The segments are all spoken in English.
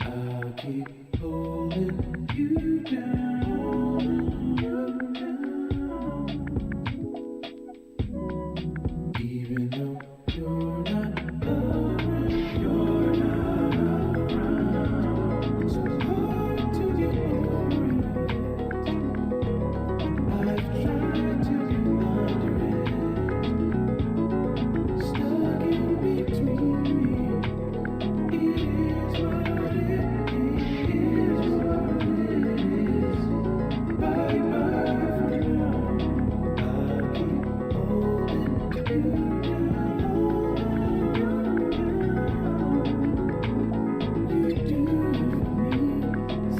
I'll keep holding you down, even though you're not around. You're not around. So hard to get over it. I've tried to get under it, stuck in between. It is what it is, what it is. Bye bye for now. I'll keep holding you down.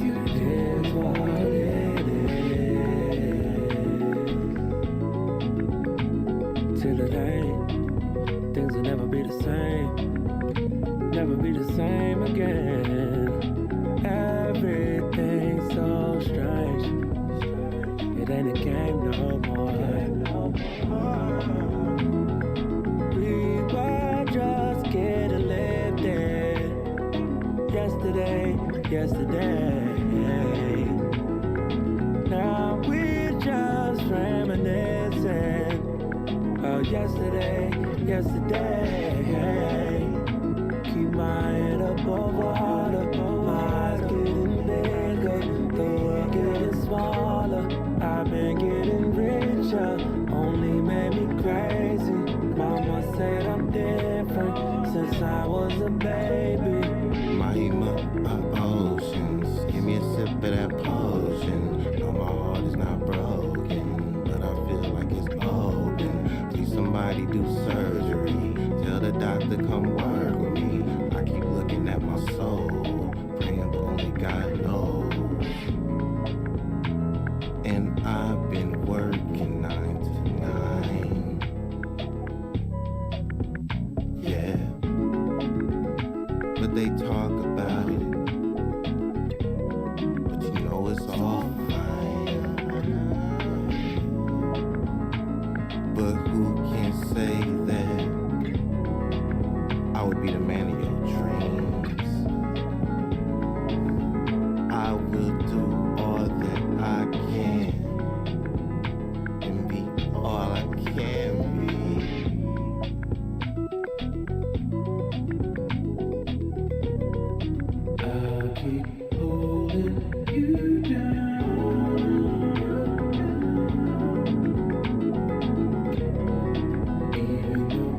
You do for me. It is what it is. Till it ain't, things will never be the same. Never be the same again. Everything's so strange. It ain't a game no more. We were just getting lifted. Yesterday. Now we're just reminiscing. Oh, yesterday. Keep my head above water, my eyes getting bigger, the world getting smaller. I've been getting richer, only made me crazy. Mama said I'm different since I was a baby. Mahima oceans, give me a sip of that potion. No, my heart is not broken, but I feel like it's open. Please somebody do surgery, tell the doctor come work with me. I keep looking at my soul, praying but only God knows. And I've been working 9 to 9. Yeah, but they talk about it, but you know it's all fine. But who can say that I would be the man of your dreams? I will do all that I can and be all I can be. I'll keep holding you down, even though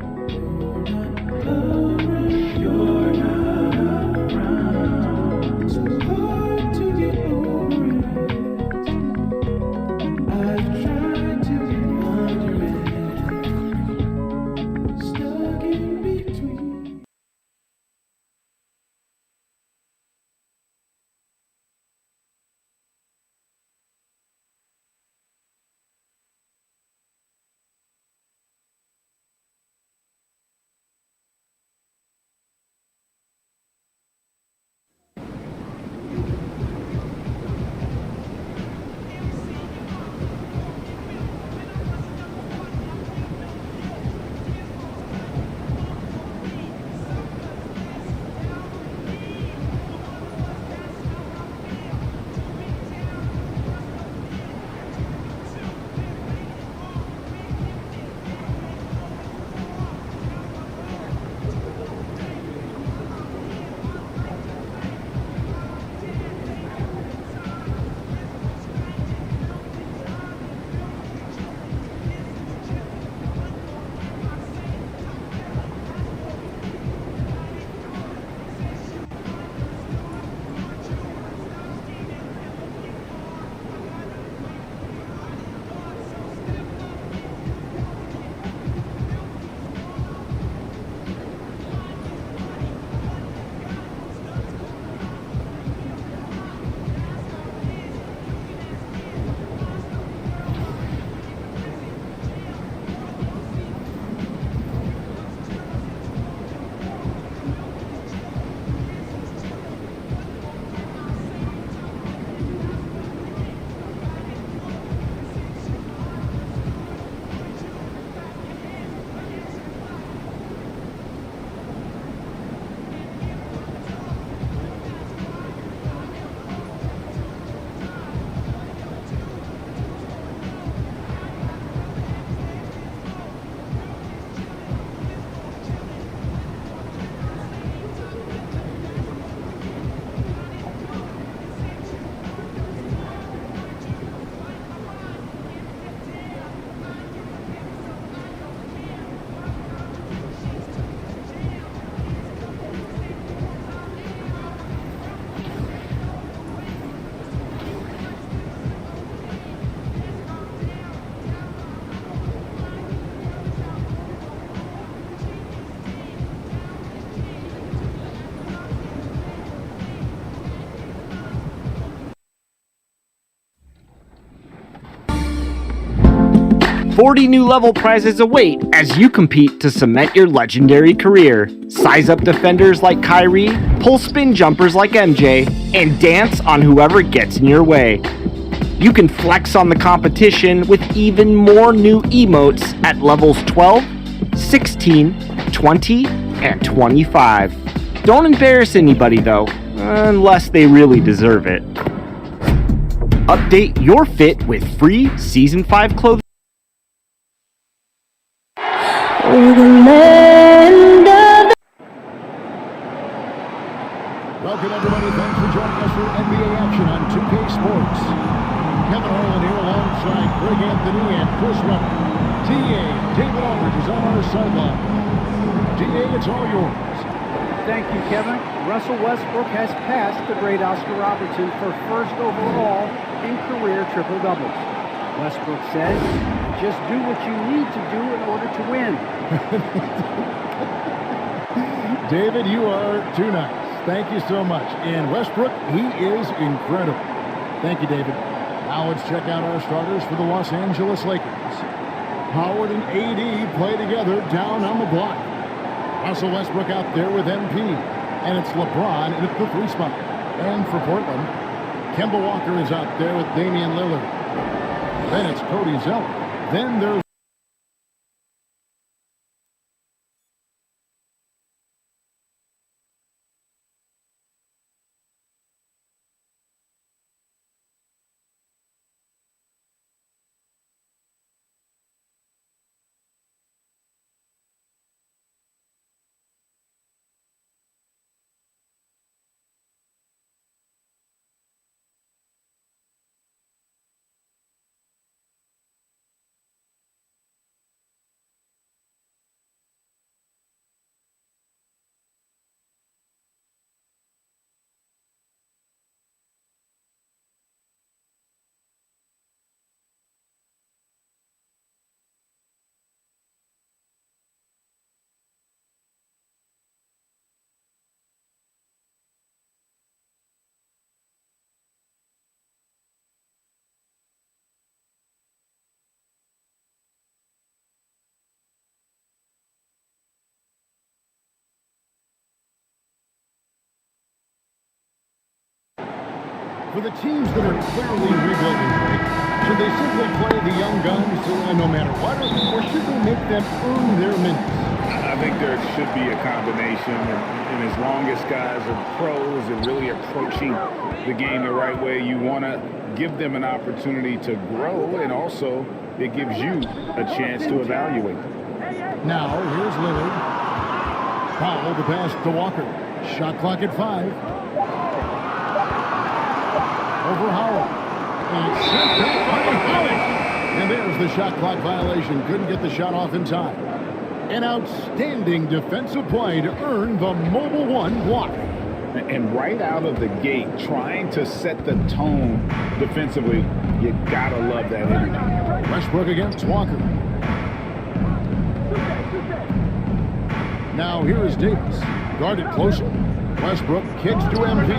40 new level prizes await as you compete to cement your legendary career. Size up defenders like Kyrie, pull spin jumpers like MJ, and dance on whoever gets in your way. You can flex on the competition with even more new emotes at levels 12, 16, 20, and 25. Don't embarrass anybody though, unless they really deserve it. Update your fit with free Season 5 clothing. Welcome everybody, thanks for joining us for NBA action on 2K Sports. Kevin Harlan here alongside Greg Anthony and Chris Webber. DA, David Aldridge is on our sideline. DA, it's all yours. Thank you, Kevin. Russell Westbrook has passed the great Oscar Robertson for first overall in career triple-doubles. Westbrook says, just do what you need to do in order to win. David, you are too nice. Thank you so much. And Westbrook, he is incredible. Thank you, David. Now let's check out our starters for the Los Angeles Lakers. Howard and AD play together down on the block. Russell Westbrook out there with MP. And it's LeBron at the 3 spot. And for Portland, Kemba Walker is out there with Damian Lillard. Then it's Cody Zeller. Then there's for the teams that are clearly rebuilding, should they simply play the young guns no matter what, or should they make them earn their minutes? I think there should be a combination, and as long as guys are pros and really approaching the game the right way, you want to give them an opportunity to grow, and also it gives you a chance to evaluate. Now, here's Lillard. Powell, the pass to Walker. Shot clock at 5. Over Howard. And sent back by Howard. And there's the shot clock violation. Couldn't get the shot off in time. An outstanding defensive play to earn the Mobile One block. And right out of the gate, trying to set the tone defensively, you gotta love that energy. Westbrook against Walker. Now here is Davis. Guarded closer. Westbrook kicks to MP.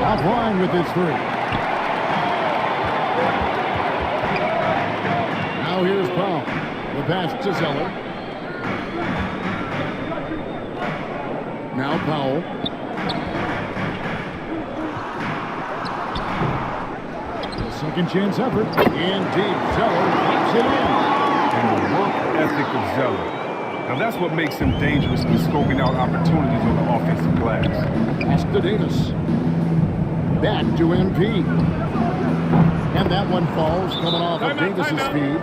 Offline with his 3. Now here's Powell. The pass to Zeller. Now Powell. A second chance effort. Indeed, Zeller pops it in. And the work ethic of Zeller. Now that's what makes him dangerous in scoping out opportunities on the offensive glass. Pass to Davis. Back to MP. And that one falls, coming off of Davis's feed.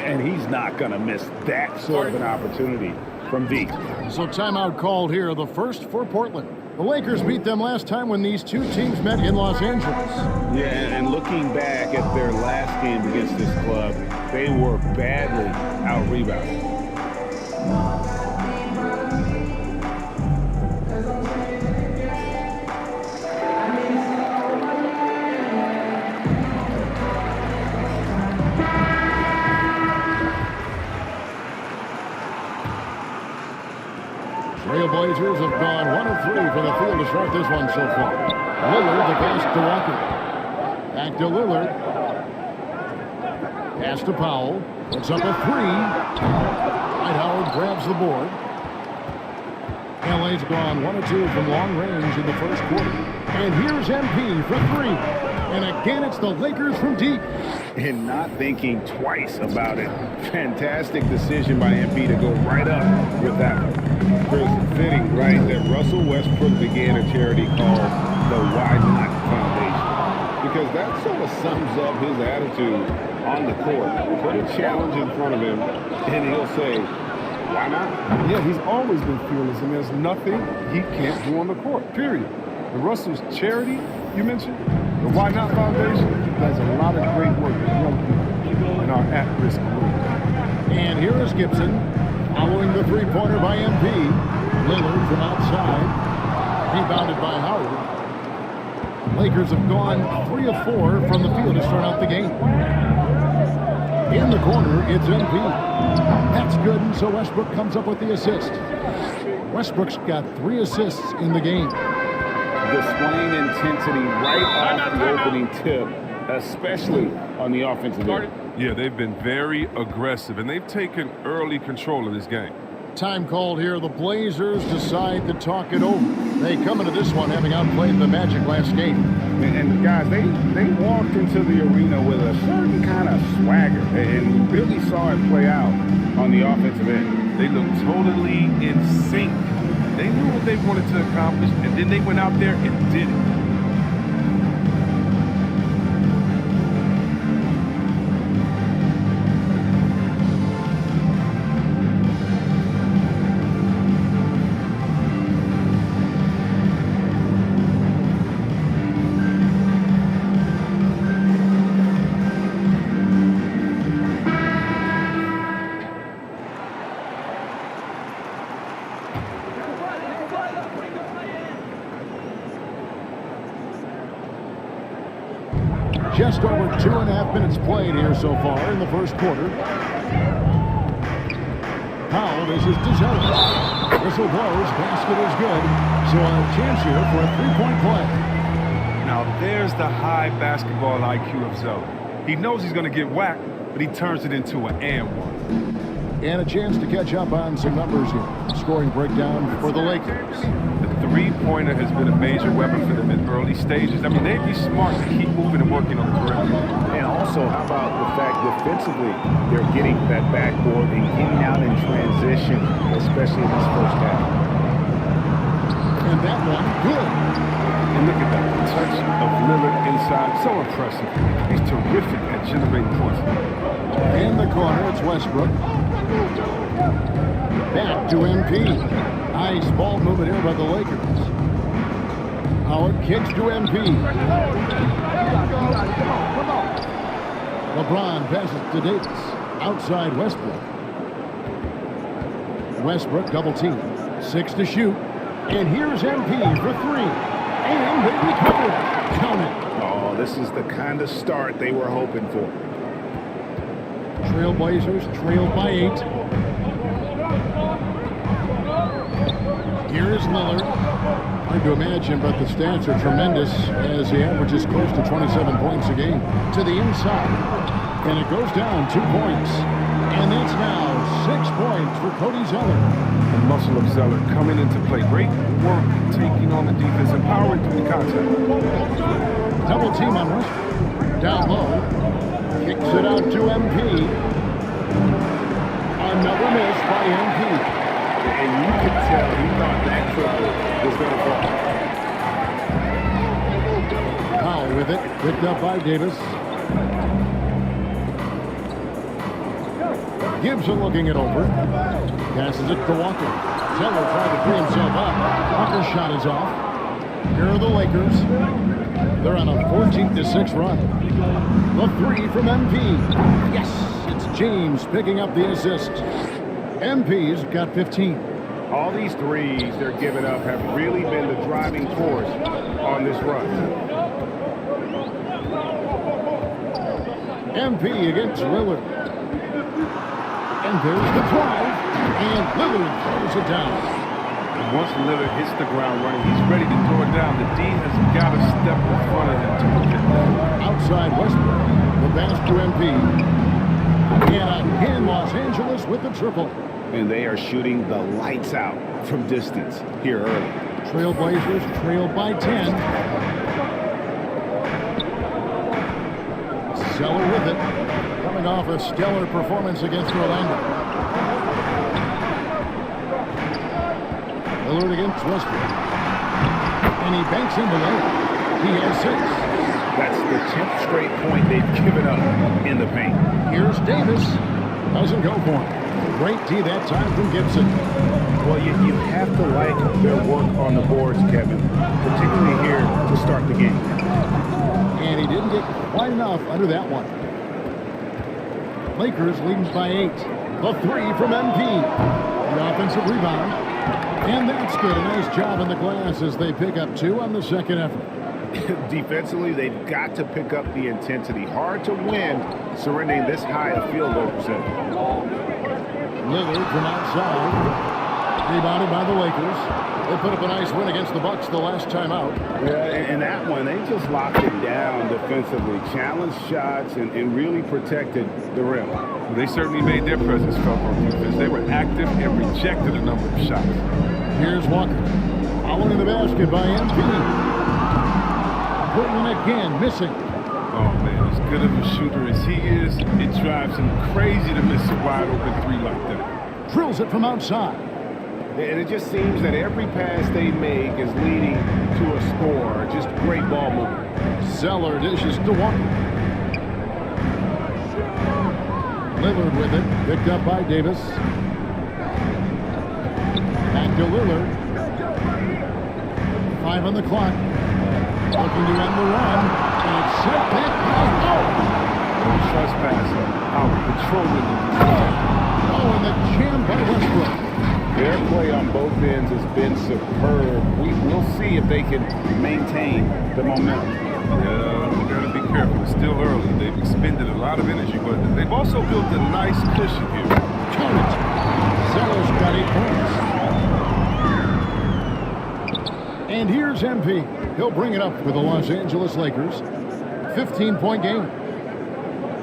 And he's not going to miss that sort of an opportunity from deep. So timeout called here, the first for Portland. The Lakers beat them last time when these two teams met in Los Angeles. Yeah, and looking back at their last game against this club, they were badly out-rebounded. Trailblazers have gone 1 of 3 for the field to start this one so far. Lillard, the pass to Walker. Back to Lillard. Pass to Powell. Puts up a three. Dwight Howard grabs the board. LA's gone 1 of 2 from long range in the first quarter. And here's MP for three. And again, it's the Lakers from deep. And not thinking twice about it. Fantastic decision by MP to go right up with that one. Chris, fitting, right, that Russell Westbrook began a charity called the Why Not Foundation. Because that sort of sums up his attitude on the court. Put a challenge in front of him, and he'll say, why not? Yeah, he's always been fearless, and there's nothing he can't do on the court, period. And Russell's charity, you mentioned, the Why Not Foundation, does a lot of great work with young people in our at-risk group. And here is Gibson, following the three-pointer by MP. Lillard from outside, rebounded by Howard. Lakers have gone 3 of 4 from the field to start out the game. In the corner, it's MP. That's good, and so Westbrook comes up with the assist. Westbrook's got 3 assists in the game. Displaying intensity right off the opening tip, especially on the offensive end. Yeah, they've been very aggressive, and they've taken early control of this game. Time called here. The Blazers decide to talk it over. They come into this one having outplayed the Magic last game. And guys, they walked into the arena with a certain kind of swagger, and really saw it play out on the offensive end. They looked totally in sync. They knew what they wanted to accomplish, and then they went out there and did it. Just over 2.5 minutes played here so far in the first quarter. Powell, this is DeZello. Whistle blows, basket is good. So a chance here for a three-point play. Now there's the high basketball IQ of Zeller. He knows he's going to get whacked, but he turns it into an and one. And a chance to catch up on some numbers here. Scoring breakdown for the Lakers. The three-pointer has been a major weapon for them in early stages. I mean, they'd be smart to keep moving and working on the perimeter. And also, how about the fact defensively, they're getting that backboard and getting out in transition, especially in this first half. And that one, good. And look at that, the touch of Lillard inside, so impressive. He's terrific at generating points. In the corner, it's Westbrook. Back to MP. Nice ball movement here by the Lakers. Howard kicks to MP. LeBron passes to Davis. Outside Westbrook. Westbrook double team. 6 to shoot. And here's MP for 3. And they recover. Count it. Oh, this is the kind of start they were hoping for. Trailblazers trailed by 8. Here is Lillard. Hard to imagine, but the stats are tremendous as he averages close to 27 points a game. To the inside. And it goes down 2 points. And that's now 6 points for Cody Zeller. The muscle of Zeller coming into play. Great work taking on the defense and powering through the contact. Double team on Westbrook. Down low. Kicks it out to MP. Another miss by MP. And you could tell he thought that triple was going to fall. Powell with it. Picked up by Davis. Gibson looking it over. Passes it to Walker. Zeller tried to free himself up. Walker's shot is off. Here are the Lakers. They're on a 14-6 run. The 3 from MP. Yes, it's James picking up the assist. MP's got 15. All these threes they're giving up have really been the driving force on this run. MP against Lillard. And there's the drive. And Lillard throws it down. And once Lillard hits the ground running, he's ready to throw it down. The D has got to step in front of him to protect that. Outside Westbrook. The pass to MP. And again, Los Angeles with the triple. And they are shooting the lights out from distance here early. Trailblazers trail by 10. Zeller with it. Coming off a stellar performance against Orlando. Lillard against Westbrook. And he banks in the lane. He has 6. That's the 10th straight point they've given up in the paint. Here's Davis. Doesn't go for him. Great D that time from Gibson. Well, you have to like their work on the boards, Kevin, particularly here to start the game. And he didn't get quite enough under that one. Lakers leading by 8. The 3 from MP. The offensive rebound. And that's good. A nice job in the glass as they pick up 2 on the second effort. Defensively, they've got to pick up the intensity. Hard to win surrendering this high a field goal percentage. Lillard from outside. Rebounded by the Lakers. They put up a nice win against the Bucks the last time out. Yeah, and that one, they just locked it down defensively. Challenged shots and really protected the rim. They certainly made their presence felt on defense. They were active and rejected a number of shots. Here's Walker. Following the basket by MP. Portland again missing. Oh, man, as good of a shooter as he is, it drives him crazy to miss a wide-open 3 like that. Drills it from outside. And it just seems that every pass they make is leading to a score. Just great ball movement. Zeller dishes to Walker. Lillard with it. Picked up by Davis. Back to Lillard. 5 on the clock. Looking to end the run. And it's set back by No trespass. Out controlling the Oh, and the jam by Westbrook. Their play on both ends has been superb. We'll see if they can maintain the momentum. Yeah, we got to be careful. It's still early. They've expended a lot of energy, but they've also built a nice cushion here. Count it. Zeller's got 8 points. And here's MP. He'll bring it up for the Los Angeles Lakers. 15-point game.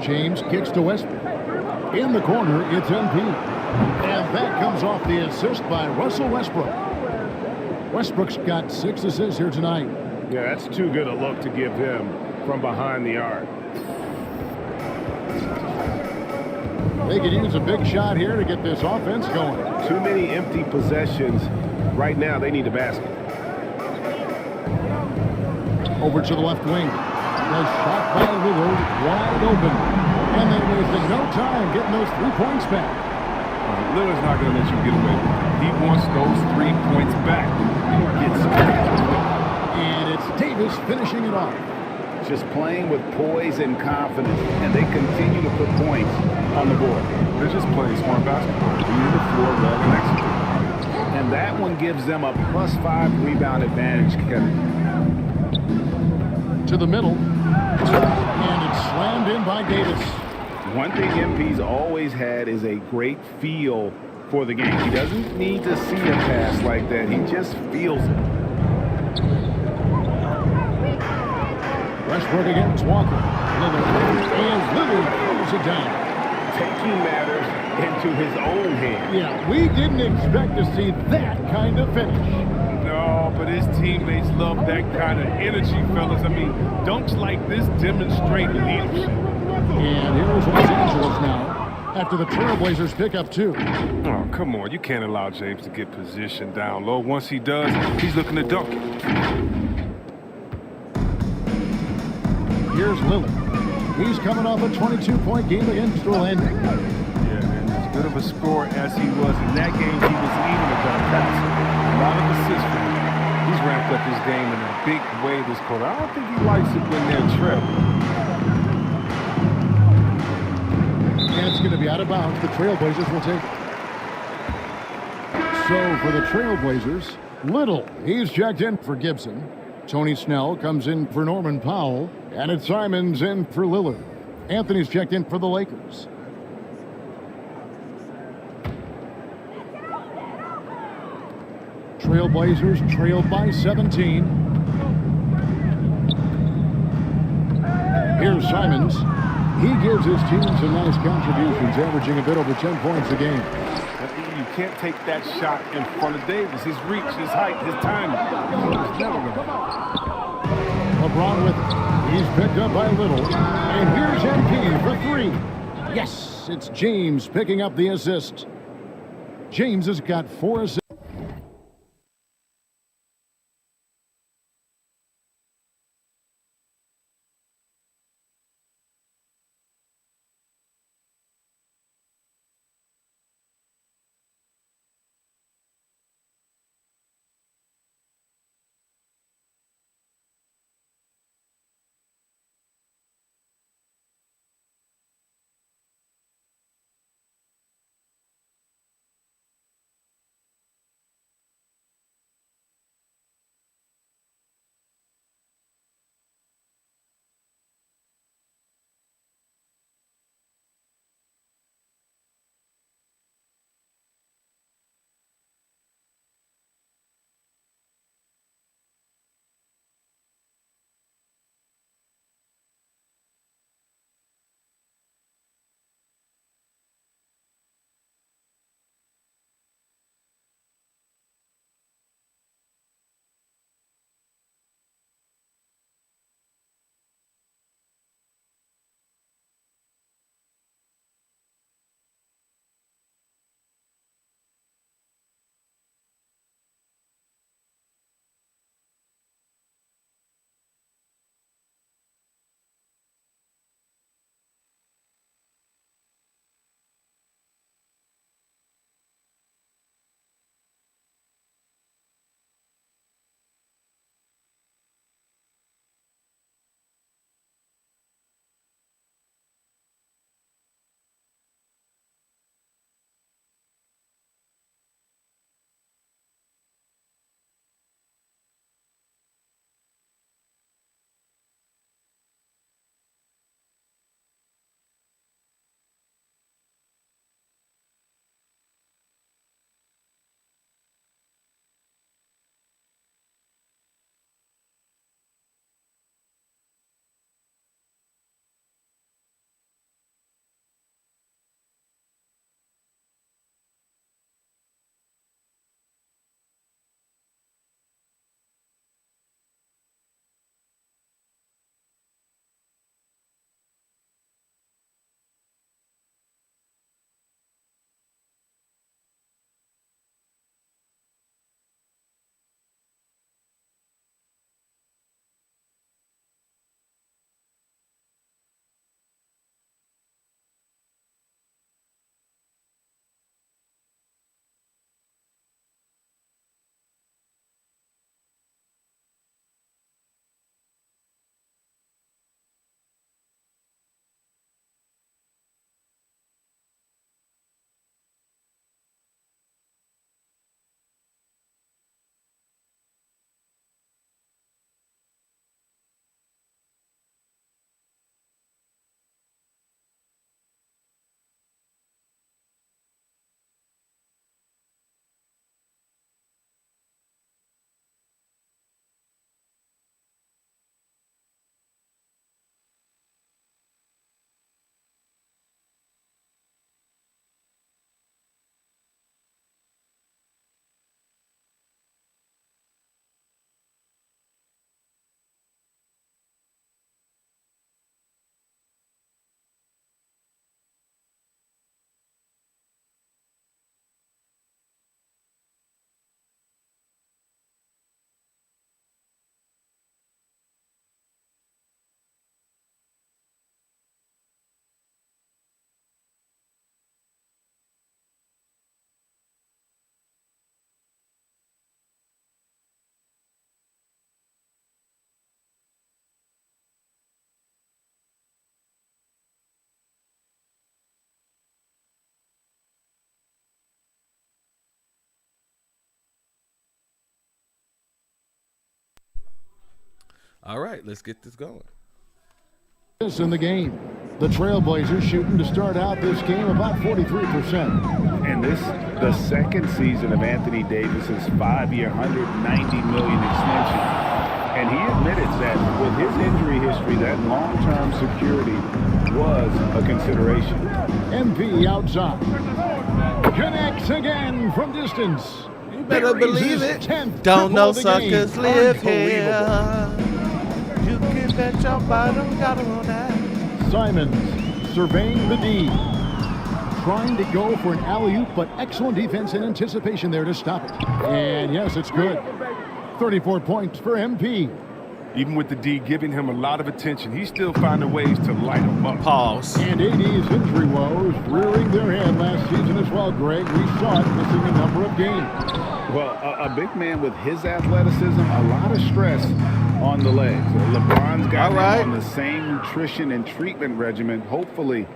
James kicks to Westbrook. In the corner, it's MP. And that comes off the assist by Russell Westbrook. Westbrook's got 6 assists here tonight. Yeah, that's too good a look to give him from behind the arc. They could use a big shot here to get this offense going. Too many empty possessions. Right now, they need a basket. Over to the left wing. The shot by Lillard, wide open. And they wasted no time getting those 3 points back. Lillard's not going to let you get away with it. He wants those 3 points back. He gets and it's Davis finishing it off. Just playing with poise and confidence, and they continue to put points on the board. They're just playing smart basketball. Reading the floor well and executing. And that one gives them a +5 rebound advantage, Kevin. To the middle. And it's slammed in by Davis. One thing MP's always had is a great feel for the game. He doesn't need to see a pass like that. He just feels it. Westbrook against Walker. Lillard. And Lillard throws it down. Taking matters into his own hands. Yeah, we didn't expect to see that kind of finish. No, but his teammates love that kind of energy, fellas. I mean, dunks like this demonstrate leadership. And here's Los Angeles now after the Trailblazers pick up 2. Oh, come on. You can't allow James to get positioned down low. Once he does, he's looking to dunk it. Here's Lillard. He's coming off a 22-point game against Orlando. Yeah, man. As good of a scorer as he was in that game, he was leading a better pass. A lot of assists for him. He's ramped up his game in a big way this quarter. I don't think he likes it when they're trailing. And it's going to be out of bounds. The Trailblazers will take it. So for the Trailblazers, Little, he's checked in for Gibson. Tony Snell comes in for Norman Powell. And it's Simons in for Lillard. Anthony's checked in for the Lakers. Trailblazers trailed by 17. Here's Simons. He gives his team some nice contributions, averaging a bit over 10 points a game. You can't take that shot in front of Davis. His reach, his height, his timing. He's never going to. LeBron with it. He's picked up by Little. And here's MP for three. Yes, it's James picking up the assist. James has got 4 assists. All right, let's get this going. This in the game. The Trailblazers shooting to start out this game about 43%. And this, the second season of Anthony Davis's 5-year, $190 million extension. And he admitted that with his injury history, that long-term security was a consideration. MP outside. Connects again from distance. You better Buries believe his it. 10th Don't know triple of the game. suckers live Unbelievable. here. You can bet your bottom got on that. Simons surveying the D. Trying to go for an alley-oop, but excellent defense and anticipation there to stop it. And yes, it's good. 34 points for MP. Even with the D giving him a lot of attention, he's still finding ways to light him up. Pause. And AD's injury woes rearing their head last season as well, Greg. We saw it missing a number of games. Well, a big man with his athleticism, a lot of stress on the legs. LeBron's got him on the same nutrition and treatment regimen. Hopefully,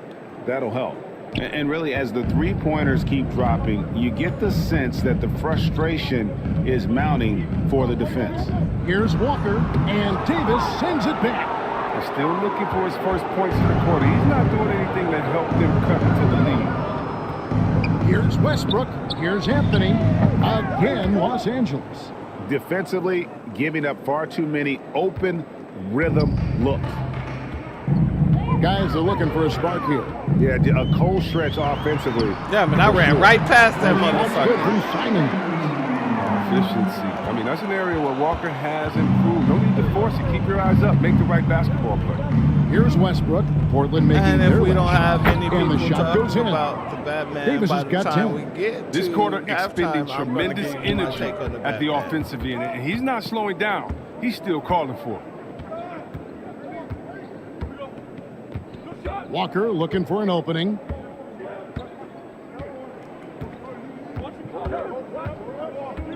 that'll help. And really, as the three-pointers keep dropping, you get the sense that the frustration is mounting for the defense. Here's Walker, and Davis sends it back. They're still looking for his first points in the quarter. He's not doing anything to help them cut into the lead. Here's Westbrook. Here's Anthony. Again, Los Angeles. Defensively, giving up far too many open rhythm looks. Guys are looking for a spark here. Yeah, a cold stretch offensively. Yeah, man, I ran right past that That's good motherfucker. from Simon. Efficiency. I mean, that's an area where Walker has improved. No need to force it. Keep your eyes up. Make the right basketball play. Here's Westbrook. Portland making And their if we don't last have shot. many And the people shot goes talking in. about the Batman Davis by has the got time 10. we get This to quarter halftime, expending I'm gonna tremendous give you my energy take on at the Batman. offensive end, and he's not slowing down. He's still calling for it. Walker looking for an opening.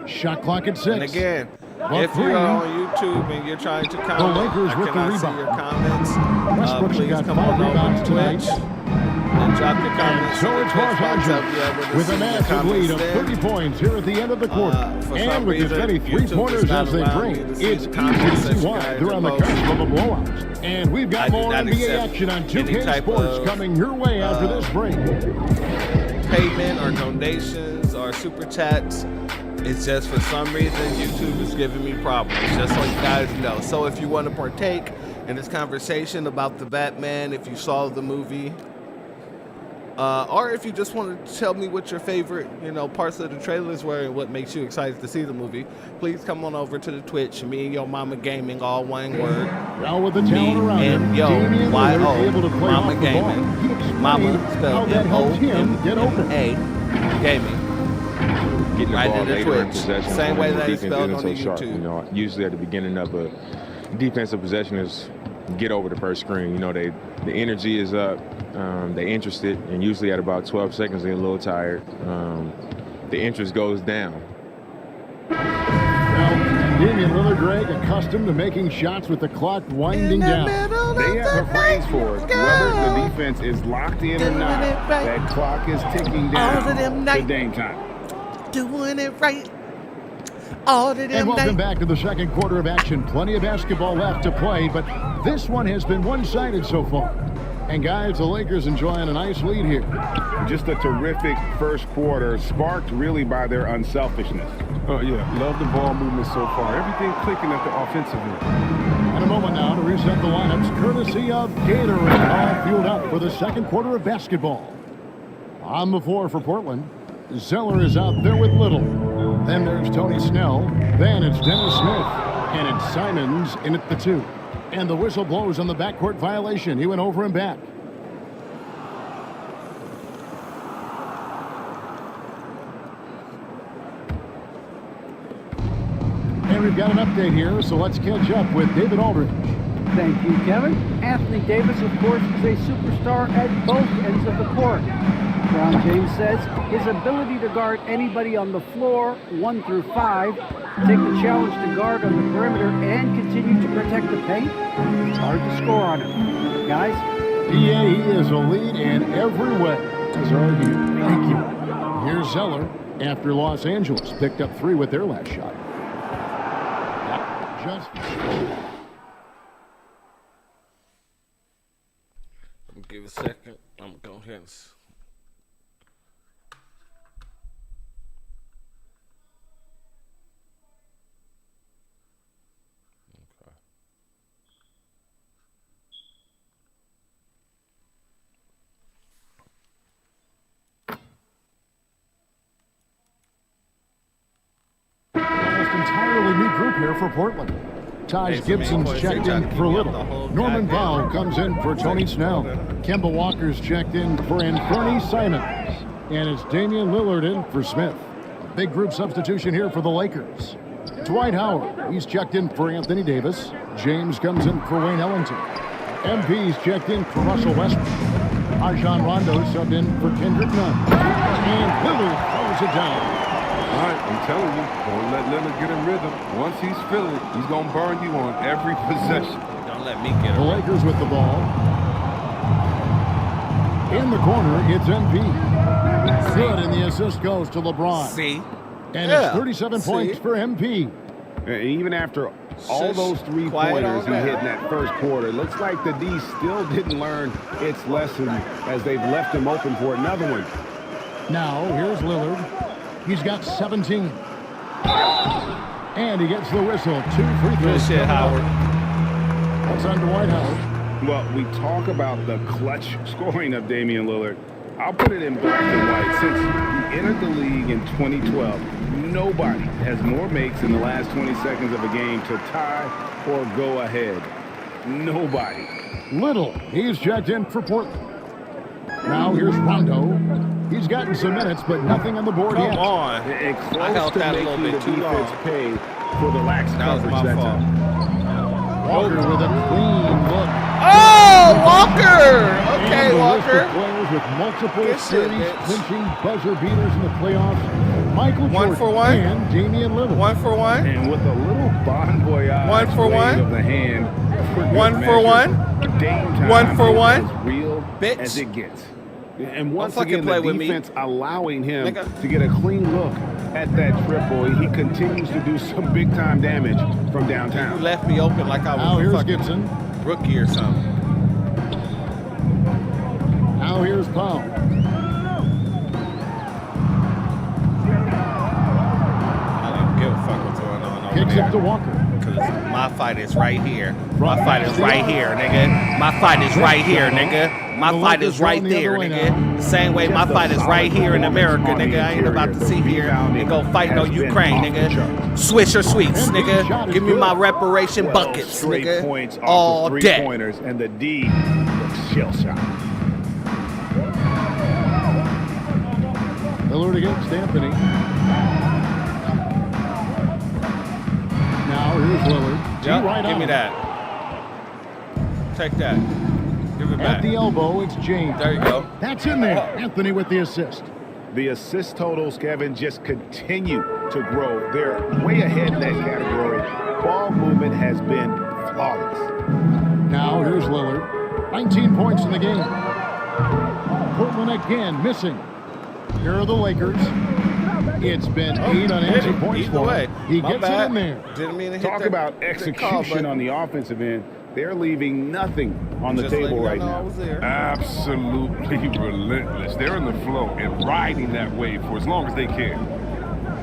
Shot clock at 6. And again, Well, if three. you're on YouTube and you're trying to comment, Lakers I with the cannot see rebound. your comments. Westbrook's Please got come 5 on over rebounds to tonight. Twitch and drop your comments. So in the it's Twitch Los box up Angeles there with a the massive comments lead of there. 30 points here at the end of the quarter. For And some with as reason, many YouTube does three-pointers not as they allow bring, me to see it's the easy comments to that see you why guys they're are on the posting. cusp of a blowout. And we've I got do more not NBA accept action on any 2K type Sports of, coming your way after this break. Payment or donations or super chats. It's just for some reason YouTube is giving me problems, just so you guys know. So if you want to partake in this conversation about the Batman, if you saw the movie, or if you just want to tell me what your favorite, parts of the trailers were and what makes you excited to see the movie, please come on over to the Twitch. Me and Yo Mama Gaming, all one word. Now with the talent around him, and Yo Damian Lillard able to Y-O, play Mama off the ball. Gaming. He explained Mama how spelled that helped him get open. M-O-M-A Gaming. Getting the Right ball in the later in Twitch. possession. Same way that it's defense spelled isn't on so the sharp. YouTube. Usually at the beginning of a defensive possession is get over the first screen. The energy is up, they're interested, and usually at about 12 seconds they're a little tired. The interest goes down. Now, Damian Lillard, Greg, accustomed to making shots with the clock winding down. They have a phrase for it. Whether the defense is locked in or not, that clock is ticking down to Dame time. Doing it right. All of them And welcome back to the second quarter of action. Plenty of basketball left to play, but this one has been one-sided so far. And guys, the Lakers enjoying a nice lead here. Just a terrific first quarter, sparked really by their unselfishness. Oh, yeah. Love the ball movement so far. Everything clicking at the offensive end. In a moment now to reset the lineups, courtesy of Gatorade, all fueled up for the second quarter of basketball. On the floor for Portland, Zeller is out there with Little. Then there's Tony Snell. Then it's Dennis Smith. And it's Simons in at the 2. And the whistle blows on the backcourt violation. He went over and back. And we've got an update here, so let's catch up with David Aldridge. Thank you, Kevin. Anthony Davis, of course, is a superstar at both ends of the court. LeBron James says his ability to guard anybody on the floor, 1 through 5, take the challenge to guard on the perimeter and continue to protect the paint, it's hard to score on him. Guys? DA is a lead in every way. As argued. Thank you. Here's Zeller after Los Angeles picked up 3 with their last shot. Just... Give it a second. I'm going to go ahead and... here for Portland. Taj Hey, for me, Gibson's boys, checked they try in to keep for me up Little. the whole Norman goddamn Powell comes in for Tony Snell. Kemba Walker's checked in for Anthony Simons. And it's Damian Lillard in for Smith. A big group substitution here for the Lakers. Dwight Howard, he's checked in for Anthony Davis. James comes in for Wayne Ellington. MP's checked in for Russell Westbrook. Rajon Rondo subbed in for Kendrick Nunn. And Lillard throws it down. All right, I'm telling you, don't let Lillard get in rhythm. Once he's feeling it, he's going to burn you on every possession. Don't let me get The it. Lakers with the ball. In the corner, it's MP. Good, and the assist goes to LeBron. See? And Yeah. it's 37 See? points for MP. And even after all Shush. those Quiet three-pointers on he that. hit in that first quarter, it looks like the D still didn't learn its lesson as they've left him open for another one. Now, here's Lillard. He's got 17. And he gets the whistle. 2 free Good throws. shit, Howard. That's on Dwight Howard. Well, we talk about the clutch scoring of Damian Lillard. I'll put it in black and white. Since he entered the league in 2012, nobody has more makes in the last 20 seconds of a game to tie or go ahead. Nobody. Little, he's checked in for Portland. Now here's Rondo. He's gotten some minutes, but nothing on the board Come yet. on. And I close held to that a little making bit the too defense long. pay for the lax That was coverage my that fault. time. Walker with a clean look. Oh, Walker! Okay, And the list Walker. of players with multiple Good shit, series bitch. clinching buzzer beaters in the playoffs. Michael One Jordan for one? and Damian Lillard. 1 for 1. And with a little bon voyage One for wave one. of the hand, for good 1 for measure, 1. Dame time 1 for is 1. as real Bitch. as it gets. And once fucking again, play the with me. defense allowing him Nigga. to get a clean look at that triple. He continues to do some big-time damage from You downtown. left me open like I Now was a here's fucking Gibson. rookie or something. Now here's Powell. I don't give a fuck what's going on over Kicks it there. to Walker. Cause my fight is right here. My fight is right here, nigga. My fight is right here, nigga. My fight is right there, nigga. The same way my fight is right here in America, nigga. I ain't about to sit here and go fight no Ukraine, nigga. Swish or sweets, nigga. Give me my reparation buckets, Straight nigga. points off All of day. three-pointers, and the D looks shell-shocked. Lillard against Anthony. Now here's Lillard. Yep, Right give on. me that. Take that. Give it At back. the elbow, it's James. There you go. That's in there. Anthony with the assist. The assist totals, Kevin, just continue to grow. They're way ahead in that category. Ball movement has been flawless. Now here's Lillard. 19 points in the game. Portland again missing. Here are the Lakers. It's been 8 unanswered points Either for way. him. He My gets bad. it in there. Didn't mean to hit Talk the- about the call execution button. on the offensive end. They're leaving nothing on the Just letting table y'all right know I now. was there. Absolutely relentless. They're in the flow and riding that wave for as long as they can.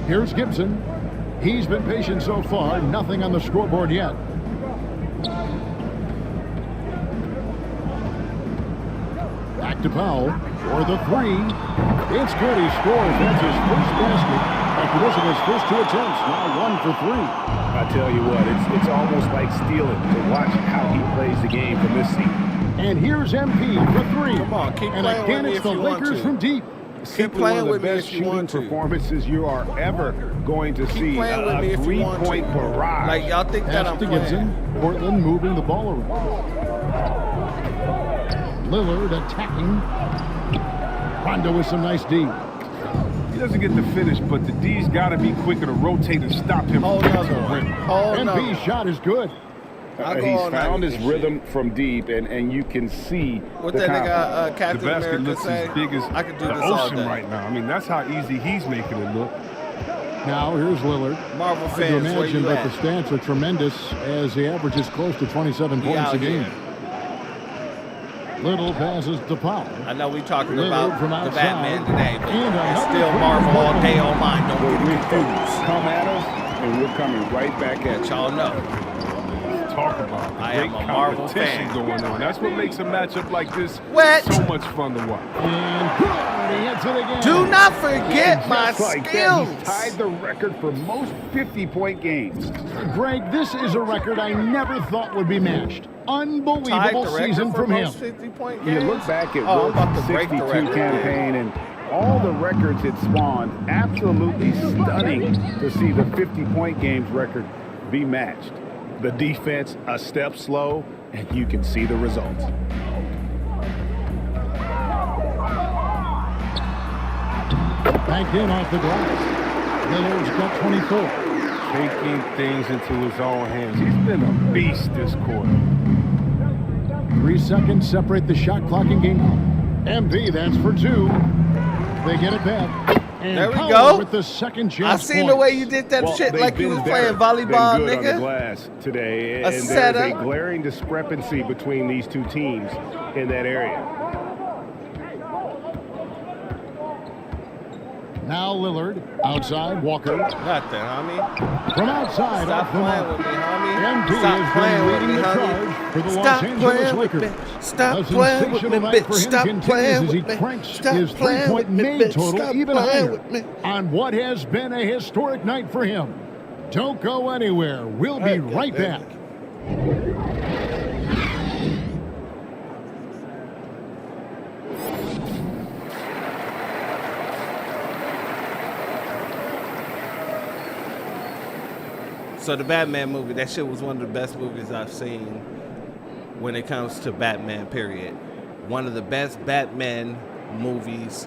Here's Gibson. He's been patient so far. Nothing on the scoreboard yet. Back to Powell for the three. It's good. He scores. That's his first basket. After missing his first 2 attempts, now 1 for 3. I tell you what, it's almost like stealing to watch how he plays the game from this seat. And here's MP for 3. Come on, keep and playing again, with me it's if the you want Lakers to. from deep. Simply playing one of with the me best if you shooting want to. performances you are ever going to see. playing with me A if you want to. three-point barrage. Like y'all think that Pass I'm to playing. Gibson. Portland moving the ball around. Lillard attacking. Rondo with some nice D. He doesn't get the finish, but the D's got to be quicker to rotate and stop him Hold from getting to another the one. rim. Hold another MP's one. shot is good. I go He's all night found with his this rhythm from deep, and you can see What the that confidence. nigga The Captain basket America looks say? as big as I could do the this all ocean day. right now. I mean, that's how easy he's making it look. Now here's Lillard. Marvel Hard to fans, where imagine, you but at? the stats are tremendous as he averages close to 27 He points out a game. here. Little passes to Powell. I know we talking Lillard about from the outside. Batman today, but And it's another still three Marvel from all day, Portland. all mine. Don't But get we it confused. come at us, and we're coming right back at Let you. y'all know. talk about. The I great am a Marvel competition fan. going on. That's what makes a matchup like this Wet. so much fun to watch. And good, he hits it again. Do not forget my Just like that, skills. he's tied the record for most 50-point games. Greg, this is a record I never thought would be matched. Tied Unbelievable the record season for from him. most 50-point You games. look back at Oh, I'm about Wilk's to break the 62 record. campaign and all the records it spawned, absolutely stunning to see the 50-point games record be matched. The defense a step slow, and you can see the results. Back in off the glass. Lillard's got 24. Taking things into his own hands. He's been a beast this quarter. 3 seconds separate the shot clock and game clock. MP, that's for 2. They get it back. And There we Powell go. with the second I chance seen point. the way you did that Well, shit they've like you been was better playing volleyball, than good on the nigga. glass today, A and there's a setup. glaring discrepancy between these two teams in that area. Now Lillard outside. Walker Nothing, homie. from outside Stop off the playing mark. with me, homie. MP Stop has playing been with leading me, the homie. charge for the Los Stop Angeles playing with Lakers. me. Stop A playing with me, sensational night bitch. for him Stop continues playing as he with me. cranks Stop his playing three-point with me, made bitch. total Stop even playing higher with me. on what has been a historic night for him. Don't go anywhere. We'll be right back. So the Batman movie, that shit was one of the best movies I've seen when it comes to Batman, period. One of the best Batman movies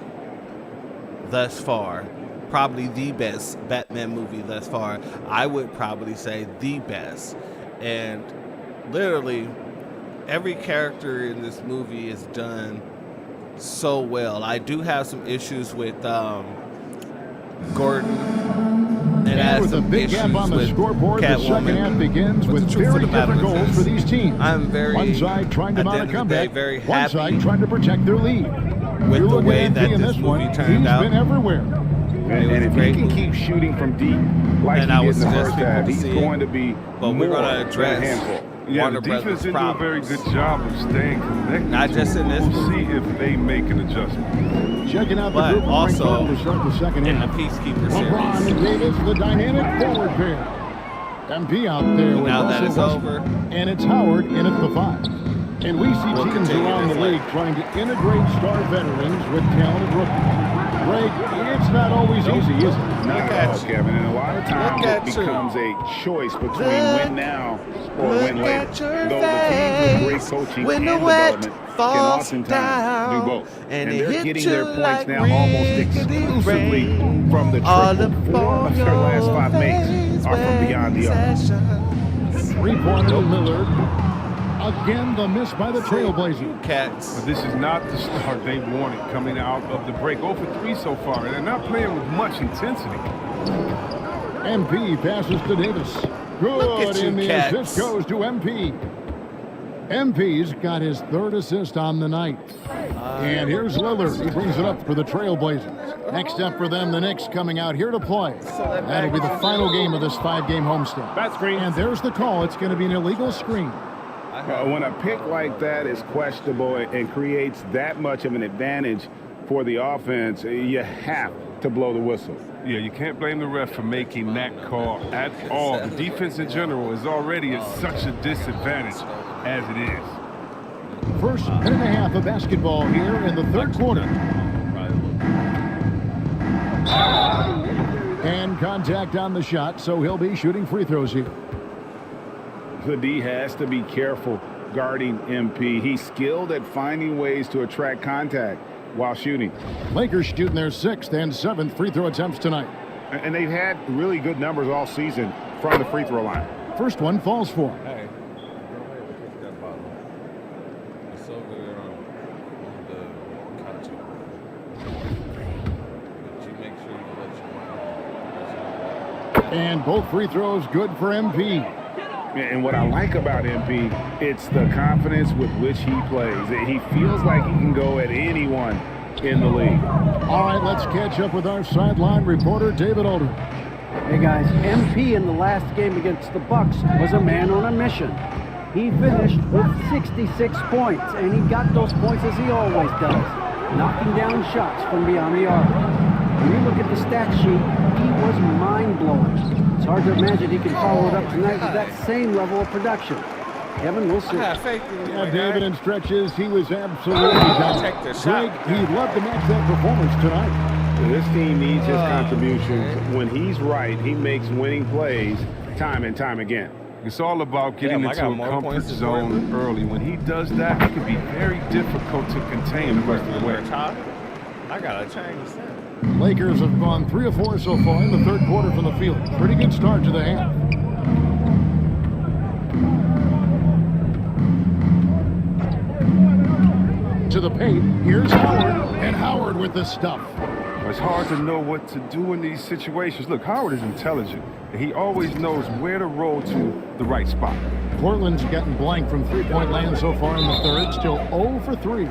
thus far. Probably the best Batman movie thus far. I would probably say the best. And literally, every character in this movie is done so well. I do have some issues with Gordon. And And with a big gap on the scoreboard, the second half begins with very different goals for these teams. I'm very, one side trying to at the mount a end of the comeback, day, very one happy side trying to protect their lead. with You the look way at that MP in this this movie one, turned he's out. been everywhere. And if he great can movie. keep shooting from deep like And he I did would in the suggest first people half, to he's see it. going to be But we're more going to than a address handful. Yeah, Warner the defense Brothers didn't do a very problems. good job of staying connected. Not just in this We'll movie. see if they make an adjustment. Checking out the But group of also Frank to start the second in the half. Peacekeeper LeBron series. and Davis, the dynamic forward pair. MP out there with Now that Russell it's Westbrook. over, And it's Howard in at the 5. And we see We'll teams continue around the this league trying to integrate star veterans with talented rookies. Greg, it's not always easy, is it? Not Look at at all, you. Kevin. And a lot of times Look it at you. becomes a choice between Look- win now or look win later. at your Though the teams with great face coaching when and the wet development can falls oftentimes down, do both. and it they're hits getting you their points like now almost rickety exclusively rain. from the All triple. up 4 on of their last 5 your makes face are from beyond the arc. sessions. Three-pointer to Lillard. Again, the miss by the Trailblazers. Cats. But this is not the start they wanted coming out of the break. 0 for 3 so far, and they're not playing with much intensity. MP passes to Davis. Look Good, at you, and the Cats. assist goes to MP. MP's got his 3rd assist on the night. And here's Lillard. He brings it up for the Trailblazers. Next up for them, the Knicks coming out here to play. That'll be the final game of this 5-game homestand. Bat screen. And there's the call. It's going to be an illegal screen. When a pick like that is questionable and creates that much of an advantage for the offense, you have to blow the whistle. Yeah, you can't blame the ref for making that call at all. The defense in general is already at such a disadvantage as it is. First minute and a half of basketball here in the 3rd quarter. And contact on the shot, so he'll be shooting free throws here. The D has to be careful guarding MP. He's skilled at finding ways to attract contact while shooting. Lakers shooting their 6th and 7th free throw attempts tonight. And they've had really good numbers all season from the free throw line. First one falls for him. Hey, go ahead and kick that bottle. It's over there on the couch. But you make sure you let your And both free throws good for MP. And what I like about MP, it's the confidence with which he plays. He feels like he can go at anyone in the league. All right, let's catch up with our sideline reporter, David Aldridge. Hey guys, MP in the last game against the Bucks was a man on a mission. He finished with 66 points, and he got those points as he always does, knocking down shots from beyond the arc. When you look at the stat sheet, he was mind-blowing. It's hard to imagine he can follow it up tonight with that same level of production. Kevin, we'll see. Yeah, David, in stretches, he was absolutely dominant. Greg, he'd love to match that performance tonight. This team needs his contributions. When he's right, he makes winning plays time and time again. It's all about getting into a comfort zone early. When he does that, it can be very difficult to contain the rest of the way. I gotta change that. Lakers have gone 3 of 4 so far in the third quarter from the field. Pretty good start to the half. To the paint, here's Howard, and Howard with the stuff. It's hard to know what to do in these situations. Look, Howard is intelligent, and he always knows where to roll to the right spot. Portland's gotten blank from three-point land so far in the third, still 0 for 3.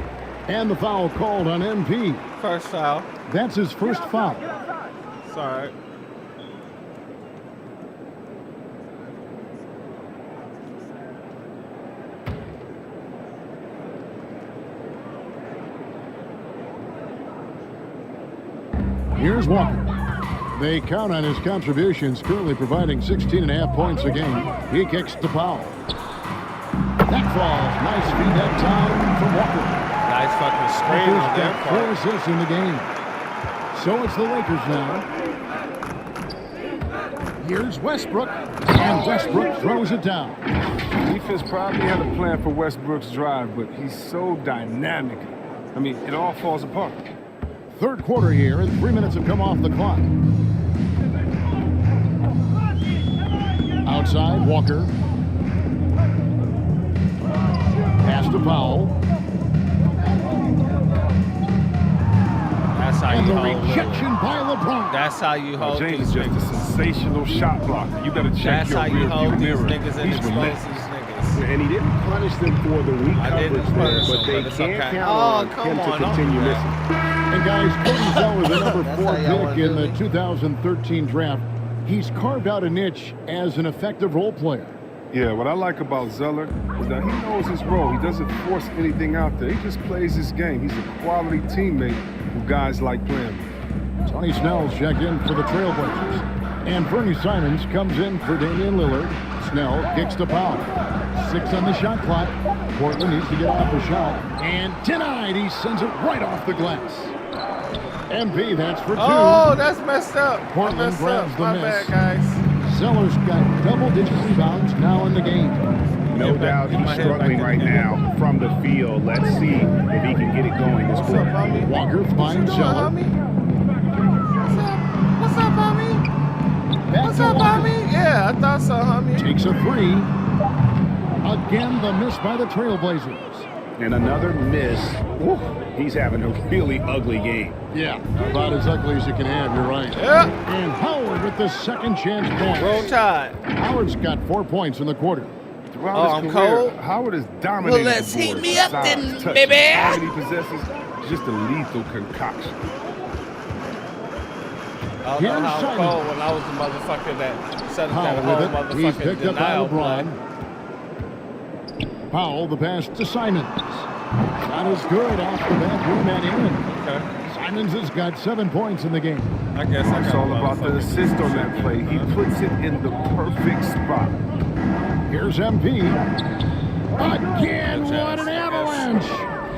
And the foul called on MP. First foul. That's his first foul. Sorry. Here's Walker. They count on his contributions, currently providing 16.5 points a game. He kicks to Powell. That falls. Nice feed that time from Walker. Nice fucking screen on their got part. 4 assists in the game. So it's the Lakers now. Here's Westbrook. And Westbrook throws it down. Defense probably had a plan for Westbrook's drive, but he's so dynamic. I mean, it all falls apart. Third quarter here, and 3 minutes have come off the clock. Outside, Walker. Pass to Powell. That's how And you the hold rejection by LeBron. That's how you hold James these is just a niggas. sensational shot blocker. You got to check That's your how you rear hold view these mirror. niggas and He's expose relentless. these niggas. And he didn't punish them for the weak I didn't coverage there, punish but them, they but it's can't okay. count Oh, on come him on, to don't continue do that. missing. And guys, Cody Zeller, the number That's 4 how y'all wanna pick in do the it. 2013 draft, he's carved out a niche as an effective role player. Yeah, what I like about Zeller is that he knows his role. He doesn't force anything out there. He just plays his game. He's a quality teammate who guys like playing with. Tony Snell's checked in for the Trailblazers. And Bernie Simons comes in for Damian Lillard. Snell kicks to Powell. 6 on the shot clock. Portland needs to get off the shot. And denied. He sends it right off the glass. MP, that's for 2. Oh, that's messed up. Portland Messed grabs up. the My miss. bad, guys. Zeller's got double-digit rebounds now in the game. No doubt he's struggling right now from the field. Let's see if he can get it going this What's up, quarter. homie? Walker finds What you doing, Zeller. homie? What's up, homie? Back What's to up, Walker. homie? Yeah, I thought so, homie. Takes a 3. Again, the miss by the Trailblazers. And another miss. Woo, he's having a really ugly game. Yeah, about as ugly as you can have, you're right. Yeah. And Howard with the second chance Roll point. Tide. Howard's got 4 points in the quarter. Throughout Oh, his I'm career, cold? Howard has dominated Well, let's the heat boards. me up Size, then, touch, baby. How many possessions? Just a lethal concoction. I don't Here's know how Simon. cold when I was the motherfucker that set up that Powell whole with it. He's motherfucking picked up by denial play. LeBron. Powell, the pass to Simons. Not as good off the back rim and in. Okay. Simons has got 7 points in the game. I guess I It's got all about the assist on that play. He puts it in the perfect spot. Here's MP. Again, what an avalanche!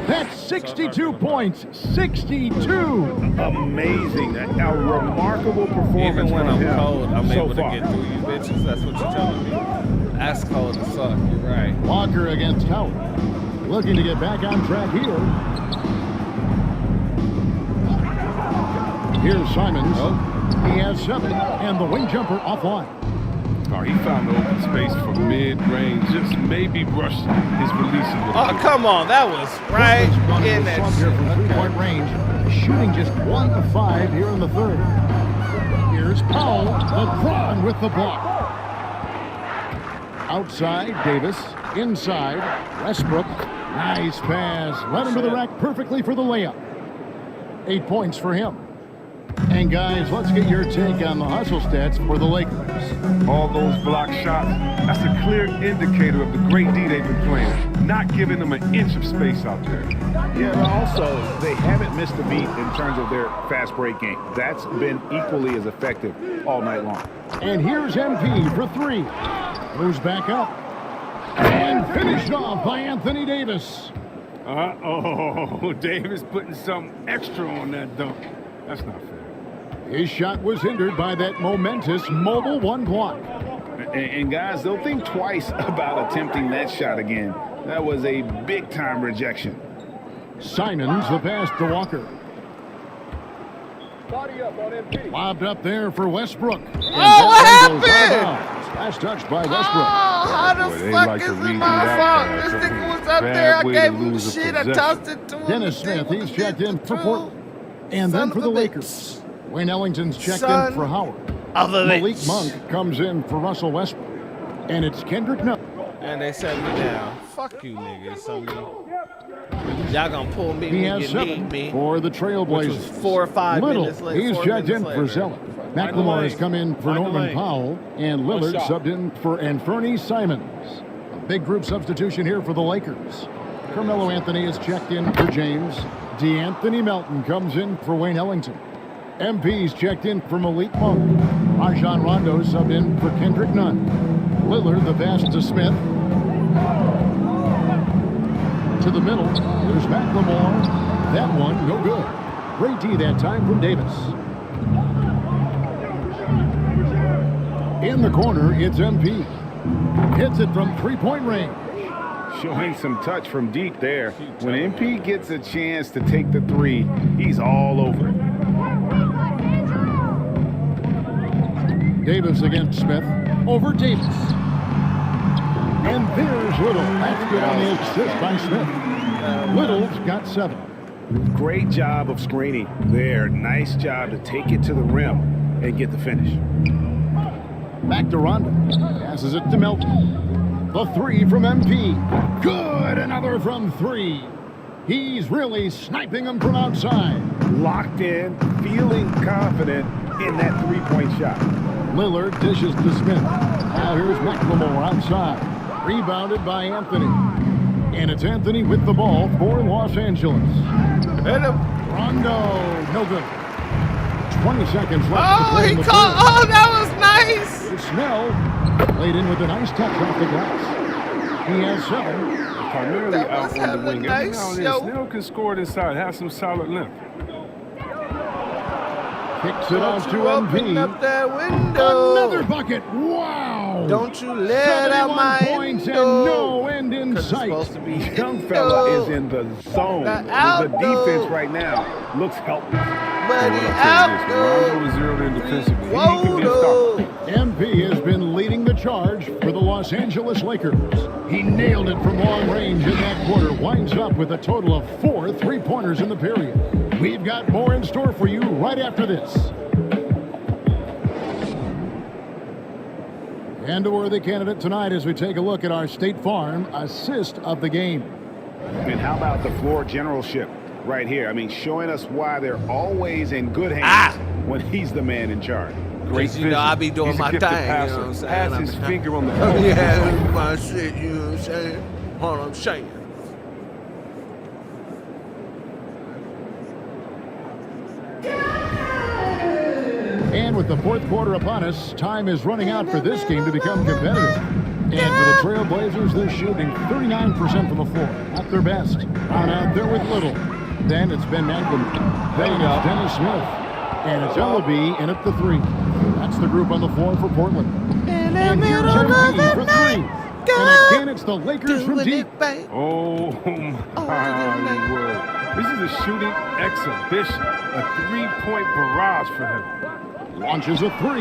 That's 62 points. 62! Amazing. A remarkable performance Even when from I'm him cold, I'm so able to far. get through you bitches. That's what you're telling me. That's cold as fuck. You're right. Walker against Howard. Looking to get back on track here. Here's Simons. He has 7, and the wing jumper offline. Oh, he found the open space for mid-range. Just maybe rushed his release a little Oh, bit. come on. That was right Portland's in gone to the that slump shit. here from Okay. three-point range, shooting just 1 of 5 here in the third. Here's Powell, LeBron with the block. Outside, Davis. Inside, Westbrook. Nice pass. Led him to the rack perfectly for the layup. 8 points for him. And guys, let's get your take on the hustle stats for the Lakers. All those block shots, that's a clear indicator of the great D they've been playing. Not giving them an inch of space out there. Yeah, but also, they haven't missed a beat in terms of their fast break game. That's been equally as effective all night long. And here's MP for three. Moves back up. And finished off by Anthony Davis. Uh-oh, Davis putting something extra on that dunk. That's not fair. His shot was hindered by that momentous mobile one block. And guys, they'll think twice about attempting that shot again. That was a big-time rejection. Simons the pass to Walker. Lobbed up there for Westbrook. And what happened? Last touch by Westbrook. How the Boy, they fuck like is to it redo my that fault? This pass. nigga was up Bad there. I way to gave him lose a shit. I possession. tossed it to him. Dennis Smith, he's checked in for Portland. And Son then for of the a Lakers, Wayne Ellington's checked Son in for Howard. of a Malik bitch. Monk comes in for Russell Westbrook. And it's Kendrick Nunn. And they set me down. Fuck you niggas. So y'all gonna pull me He when has you need 7 me. for the Which Trailblazers. was 4 or 5 Little, minutes later. he's 4 checked in minutes for later. Zeller. McLemore has come in for Norman Powell. And Lillard subbed in for Anthony Simons. A big group substitution here for the Lakers. Carmelo Anthony is checked in for James. DeAnthony Melton comes in for Wayne Ellington. MP's checked in for Malik Monk. Rajon Rondo subbed in for Kendrick Nunn. Lillard the pass to Smith. To the middle, there's McLemore. That one, no good. Great D that time from Davis. In the corner, it's MP. Hits it from three-point range. Showing some touch from deep there. When MP gets a chance to take the three, he's all over it. Davis against Smith. Over Davis. And there's Little. That's good on the assist by Smith. Little's got 7. Great job of screening there. Nice job to take it to the rim and get the finish. Back to Rondo. Passes it to Melton. The 3 from MP. Good. Another from 3. He's really sniping them from outside. Locked in, feeling confident in that three-point shot. Lillard dishes to Smith. Now here's McLemore outside. Rebounded by Anthony. And it's Anthony with the ball for Los Angeles. Hit him. Rondo. No good. 20 seconds left to Oh, play he in the caught. third. Oh, that was nice. Snell played in with a nice touch off the glass. He has 7. Primarily That out was on the hella wing. Every nice, now and then, yo. Snell can score it inside, have some solid length. Kicks it out to You open MP. up that window. Another bucket. Wow. Don't you let out 71 my points and window. no end in 'Cause it's sight. supposed to be Young fella window. is in the zone. The The outdoor. defense right now looks helpless. But he Rondo out is zeroed in defensively. He can be a Whoa. stopper. MP has been leading the charge for the Los Angeles Lakers. He nailed it from long range in that quarter. Winds up with a total of 4 3-pointers in the period. We've got more in store for you right after this. And a worthy candidate tonight as we take a look at our State Farm assist of the game. And how about the floor generalship right here? I mean, showing us why they're always in good hands when he's the man in charge. Great You know, I be doing He's a my gifted thing, you know passer. what I'm saying? Has I'm- his finger on the Oh, pulse. yeah, that's my shit, you know what I'm saying? Hold on, I'm saying. And with the fourth quarter upon us, time is running out for this game to become competitive. And for the Trailblazers, they're shooting 39% from the floor, at their best. On out there with Little. Then it's Ben McLemore. Then it's Dennis Smith. And it's Ellaby in at the 3. That's the group on the floor for Portland. And here's MP for 3. And again, it's the Lakers from deep. Oh, my word. This is a shooting exhibition. A three-point barrage for him. Launches a 3.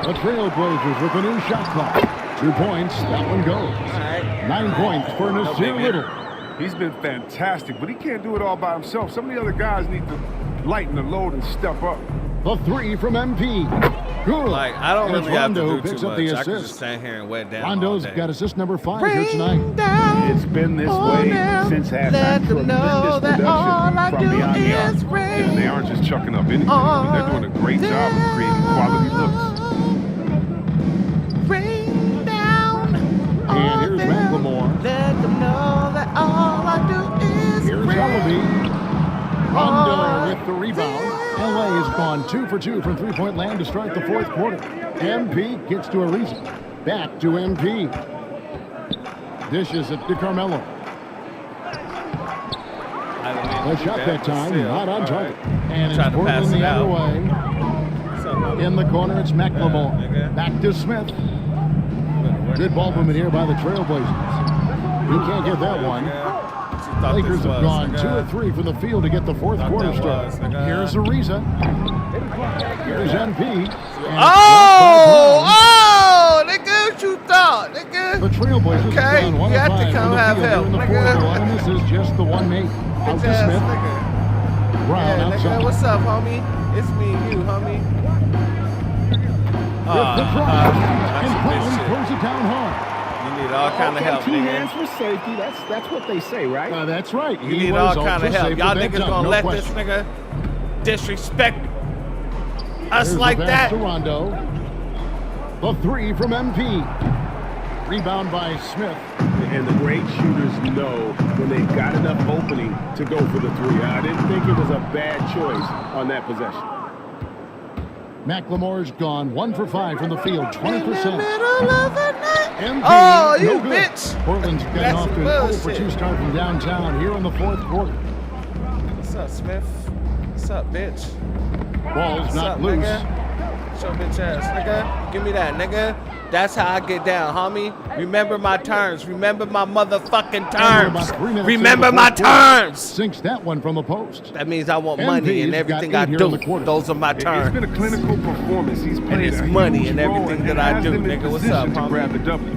The Trailblazers with a new shot clock. 2 points. That one goes. 9 points for Nasir Little. He's been fantastic, but he can't do it all by himself. Some of the other guys need to lighten the load and step up. The 3 from MP. Good. Like, I don't And it's really have to Rondo do who picks too up much. the I can just assist. stand here and wet down all Rondo's day. got assist number 5 here tonight. It's been this way since halftime. Tremendous production from beyond the arc. And they aren't just chucking up anything. I mean, they're doing a great job of creating quality looks. Rain down. And here's McLemore. Let them know that all I do is Here's Ellaby. Rondo with the rebound. LA has gone 2 for 2 from three-point land to start the fourth quarter. MP gets to Ariza. Back to MP. Dishes it to Carmelo. The shot that time, not on target. And it's Portland the other way. In the corner, it's McLemore. Back to Smith. Good ball movement here by the Trailblazers. You can't get that one. Lakers have gone 2 of 3 from the field to get the fourth quarter started. Here's Ariza. Here's MP. Oh, nigga, what you thought, nigga? The Trailblazers have gone 1 you of have 5 to come from the have field help, during the nigga. fourth quarter, and this is just the one make. Out to Smith. Brown Yeah, outside. nigga, what's up, homie? It's me and you, homie. With the drive. And Portland throws it down hard. You need all kind of help, Two nigga. hands for safety. That's what they say, right? That's right. You need all kind of help. Y'all niggas gonna no let question. this nigga disrespect us Here's like the pass that? to Rondo. The 3 from MP. Rebound by Smith. And the great shooters know when they've got enough opening to go for the 3. I didn't think it was a bad choice on that possession. McLemore's gone 1 for 5 from the field, 20%. Middle of the night. MP, Oh, you no good. bitch. Portland's gotten That's off to an bullshit. 0 for 2 start from downtown here in the fourth quarter. What's up, Smith? What's up, bitch? Ball's What's not up, loose. nigga? Show bitch ass, nigga. Give me that, nigga. That's how I get down, homie. Remember my terms. Remember my motherfucking terms. Remember my terms. Sinks that one from the post. That means I want money and MP's everything got I 8 here do. in the quarter. Those are my It's terms. been a clinical performance. He's played it's a money huge and everything role that I has do, them in nigga. What's position up, to homie? grab the W.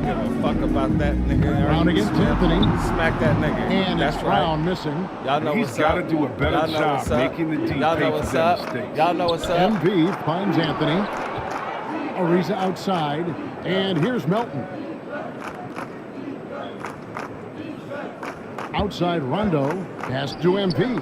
Give a fuck about that, nigga. Brown against Anthony. Smack that nigga. And That's it's right. Brown missing. Y'all know He's what's got up. to do a better Y'all know job what's up. making the D Y'all pay know for what's their up. mistakes. Y'all know what's up. MP finds Anthony. Ariza outside. And here's Melton. Outside Rondo. Pass to MP.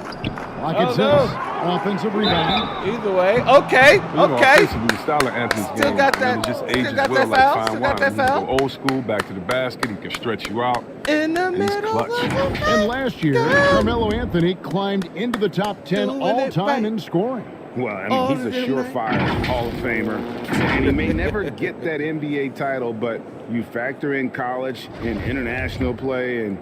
Rockets no. Offensive rebound. Either way. Okay. You know, Okay. offensively, the style of Anthony's Still game, got man, that- it just still ages got well that like foul, fine still wine. got that He can foul. go old school, back to the basket. He can stretch you out. In the And he's middle clutch. of the night. And last year, Carmelo Anthony climbed into the top 10 Doing it all-time right. in scoring. Well, I mean, he's a surefire Hall of Famer. And he may never get that NBA title, but you factor in college and international play, and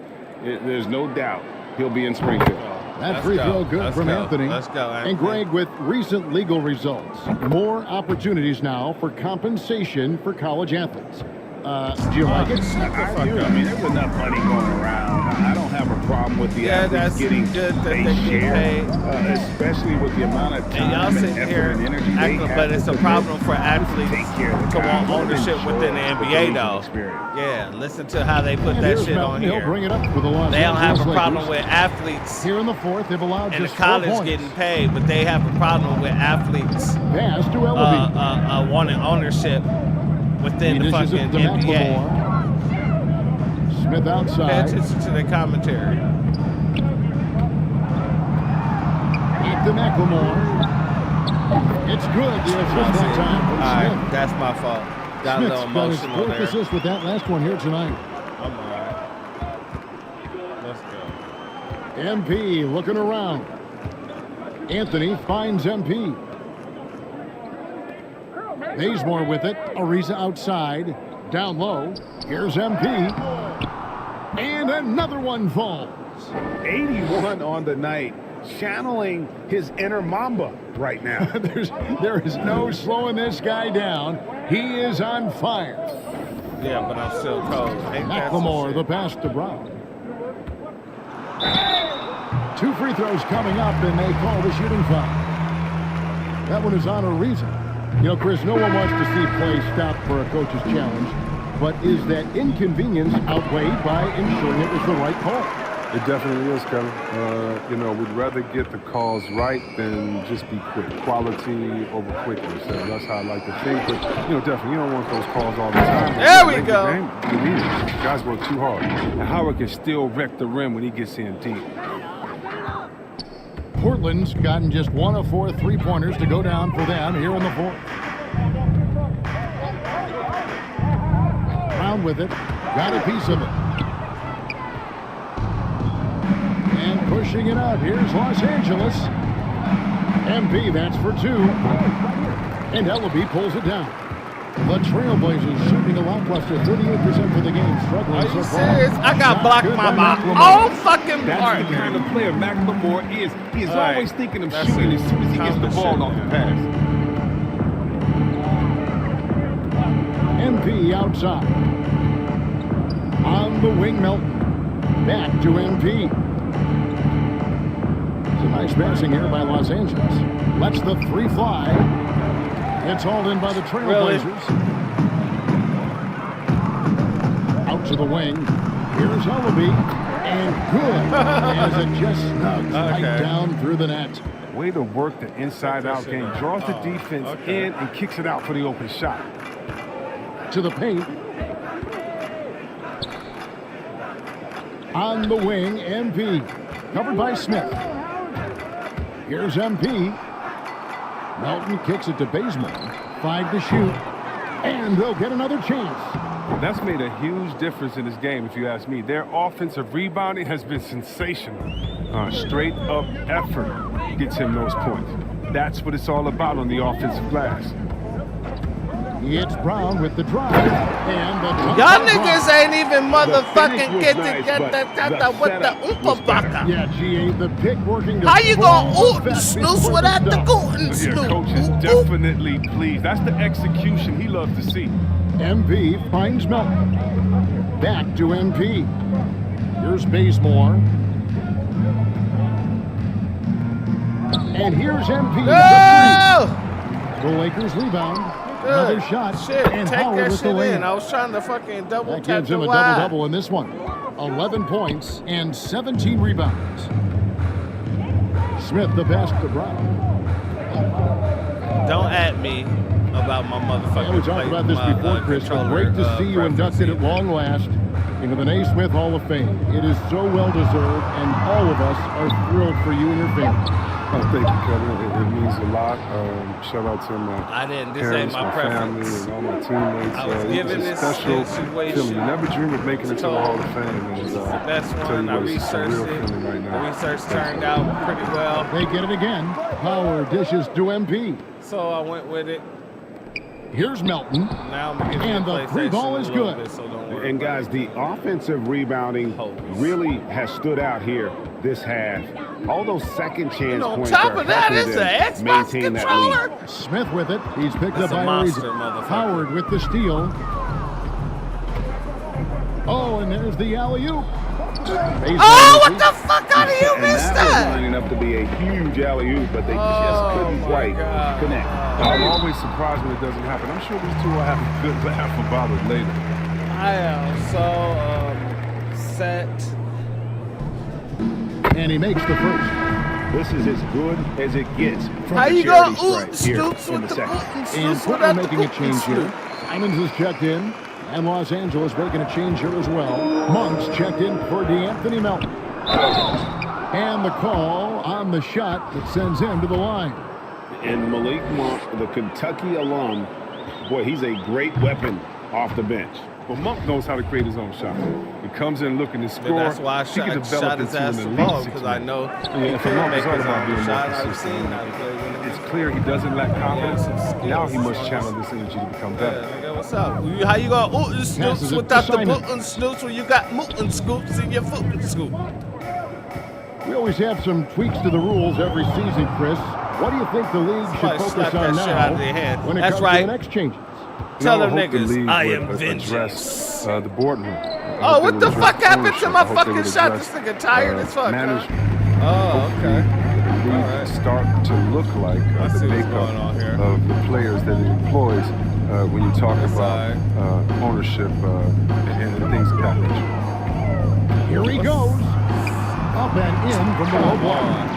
there's no doubt he'll be in Springfield. That Let's free go. throw good Let's from go. Anthony. Let's go, Anthony. And Greg, with recent legal results, more opportunities now for compensation for college athletes. Do you like it? I do. I mean, there's enough money going around. I don't have a problem with the Yeah, athletes that's getting good that they they get share, paid. especially with the amount of And y'all time and sitting effort here and energy they acting, have but to it's a commit problem for to athletes take care of the to guys. want ownership within the NBA, though. Experience. Yeah, listen to how they put And that here's shit Melton. on He'll here. bring it up for the Los They don't have Angeles a problem Lakers. with athletes Here in the fourth, they've allowed and the just 4 college points. getting paid, but they have a problem with athletes Pass to Ellaby. wanting ownership within the He dishes fucking it to NBA. McLemore. Smith Pay outside. attention to the commentary. Eat the McLemore. It's good. The assist that time from All right, Smith. that's my fault. Got a little Smith's got his emotional 4th there. assist with that last one here tonight. I'm all right. Let's go. MP looking around. Anthony finds MP. Bazemore with it. Ariza outside. Down low. Here's MP. And another one falls. 81 on the night, channeling his inner Mamba right now. There is no slowing this guy down. He is on fire. Yeah, but I'm still cold. Ain't that some McLemore, shit? the pass to Brown. 2 free throws coming up, and they call the shooting foul. That one is on Ariza. You know, Chris, no one wants to see play stopped for a coach's challenge, but is that inconvenience outweighed by ensuring it was the right call? It definitely is, Kevin. You know, we'd rather get the calls right than just be quick. Quality over quickness. That's how I like to think. But, you know, definitely, you don't want those calls all the time. There we go. You need it. Guys work too hard. And Howard can still wreck the rim when he gets in deep. Portland's gotten just 1 of 4 3-pointers to go down for them here in the fourth. Brown with it. Got a piece of it. And pushing it up. Here's Los Angeles. MP, that's for 2. And Ellaby pulls it down. The Trailblazers shooting a lackluster 38% for the game. Struggling Are so you far. serious? I got Not blocked good by by my McLemore. own fucking That's partner. the kind of player McLemore is. He is All right. always thinking of That's shooting it. as soon as he gets the Calm ball the off shit the pass. MP outside. On the wing, Melton. Back to MP. It's a nice passing here by Los Angeles. Lets the 3 fly. It's hauled in by the Trailblazers. Out to the wing. Here's Ellaby. And good. As it just snugs right down through the net. Way to work the inside-out game. Draws the defense in and kicks it out for the open shot. To the paint. On the wing, MP. Covered by Smith. Here's MP. Melton kicks it to Bazemore. 5 to shoot. And they'll get another chance. That's made a huge difference in this game, if you ask me. Their offensive rebounding has been sensational. Straight-up effort gets him those points. That's what it's all about on the offensive glass. It's Brown with the drive. And the jump Y'all by niggas Brown. ain't even motherfucking was get nice, together but with the the oompa baka. Yeah, GA, the pick working to How you sprawl gonna the oot and fast snooze before without the stuff. gootin' Yeah, snoop? coach is definitely pleased. That's the execution he loves to see. MP finds Melton. Back to MP. Here's Bazemore. And here's MP. No! The Lakers rebound. Another shot. Shit, and take Howard that with the shit lead. in. I was trying to fucking double That tap gives the him a wide. double-double in this one. 11 points and 17 rebounds. Smith the pass to Brown. Don't at me about my motherfucking. Yeah, we talked about this before, Chris, but great to see you inducted at long last into the Naismith Hall of Fame. It is so well-deserved, and all of us are thrilled for you and your family. Oh, thank you, Kevin. It means a lot. Shout out to my I didn't. This parents, ain't my family, preference. and all my teammates. I was It given was a this special situation. feeling. You never dream of making it to the Hall of Fame. And, This is the best tell one. you I what, it's a researched real it. feeling right The now. research turned out pretty well. They get it again. Howard dishes to MP. So I went with it. Here's Melton. Now I'm gonna get And the the free ball is good. Bit, so don't worry And about guys, it. the offensive rebounding really has stood out here this half. All those second chance And on points top are of that, helping it's an them Xbox maintain that controller. lead. Smith with it. He's picked That's up a by monster, Ariza. motherfucker. Howard with the steal. Oh, and there's the alley-oop. Oh, what the fuck? How do you And miss that was that? lining up to be a huge alley-oop, but they just Oh, couldn't my quite God. connect. I'm always surprised when it doesn't happen. I'm sure these two will have a good laugh about it later. I am so upset. And he makes the first. This is as good as it gets from How the you charity gonna stripe here snoops in with the the second. boot and And snoops Portland without the making a boot change and here. snoop? Simons is checked in. And Los Angeles making a change here as well. Monks checked in for DeAnthony Melton. And the call on the shot that sends him to the line. And Malik Monk, the Kentucky alum, boy, he's a great weapon off the bench. But Monk knows how to create his own shot. He comes in looking to But score. that's why I He can shot develop his into ass an the elite ball, because I six-man. know he Yeah, for can Monk, make it's all his about own being more shot. I've consistent. seen how to play with him. It's clear he doesn't lack confidence. some skills. Now he must channel this energy to become better. Yeah, nigga, what's up? How you gonna oot and Passes snoops it without to the Simon. boot and snoops when you got moot and scoops in your foot and scoop? We always have some tweaks to the rules every season, Chris. What do you think the league should Somebody focus slap on that shit now out of their head. when it That's comes right. to the next changes? Tell Now, them I hope the niggas, league I would am address, vengeance. the boardroom. Oh, what the fuck happened to my fucking shot? This nigga tired as fuck, huh? Management. Oh, okay. The league Alright. start to look like I the see what's makeup going on here. of the players that it employs when you talk That's about ownership and things of that nature. Here he goes. Up and in from the low block.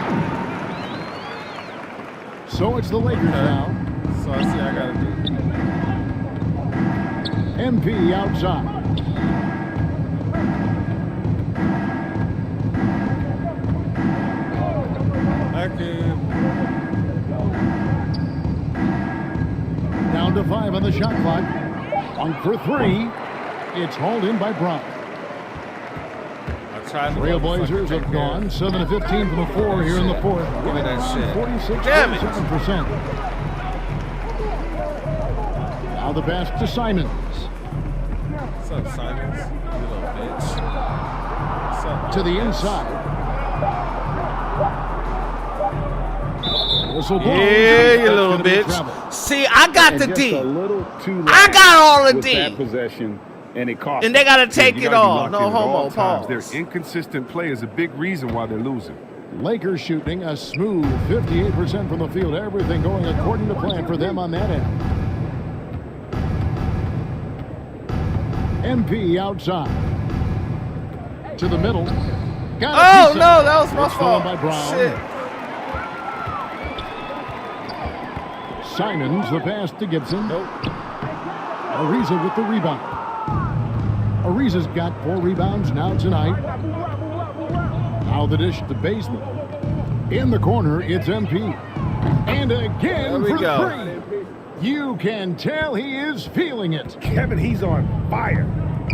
So it's the Lakers now. So I see I got to do. MP outside. Down to 5 on the shot clock. On for 3. It's hauled in by Brown. Trailblazers have gone 7 of 15 from the floor here in the fourth. Give me that shit. 46.7%. Now the pass to Simons. What's up, Simons? You little bitch. What's up? To the inside. Whistle blows. Yeah, you little bitch. See, I got the D. I got all the D. That possession, and it cost. And they got to take it all. No homo. Pause. Their inconsistent play is a big reason why they're losing. Lakers shooting a smooth 58% from the field. Everything going according to plan for them on that end. MP outside. To the middle. Oh, no, that was my fault. By Brown. Shit. Simons, the pass to Gibson. Nope. Ariza with the rebound. Ariza's got 4 rebounds now tonight. Now the dish to Bazemore. In the corner, it's MP. And again for 3. You can tell he is feeling it. Kevin, he's on fire.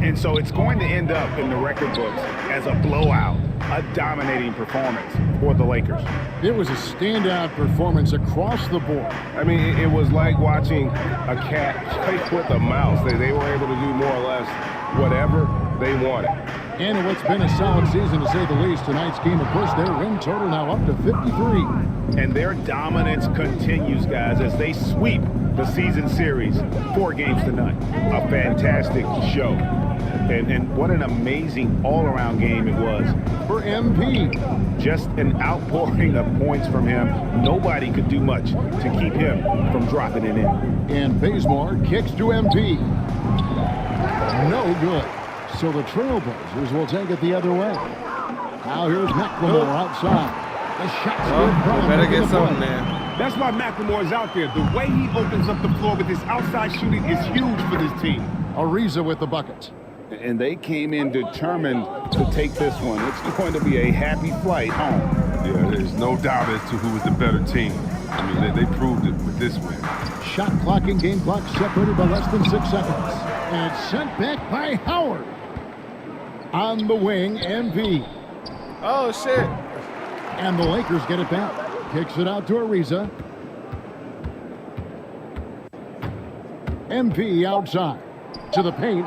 And so it's going to end up in the record books as a blowout, a dominating performance for the Lakers. It was a standout performance across the board. I mean, it was like watching a cat play with a mouse. They were able to do more or less whatever they wanted. And what's been a solid season, to say the least, tonight's game, of course, their win total now up to 53. And their dominance continues, guys, as they sweep the season series 4 games to none. A fantastic show. And what an amazing all-around game it was. For MP. Just an outpouring of points from him. Nobody could do much to keep him from dropping it in. And Bazemore kicks to MP. No good. So the Trailblazers will take it the other way. Now here's McLemore outside. The shot's good. Better get something there. That's why McLemore's out there. The way he opens up the floor with his outside shooting is huge for this team. Ariza with the bucket. And they came in determined to take this one. It's going to be a happy flight home. Yeah, there's no doubt as to who was the better team. I mean, they proved it with this win. Shot clock and game clock separated by less than 6 seconds. And it's sent back by Howard. On the wing, MP. Oh, shit. And the Lakers get it back. Kicks it out to Ariza. MP outside. To the paint.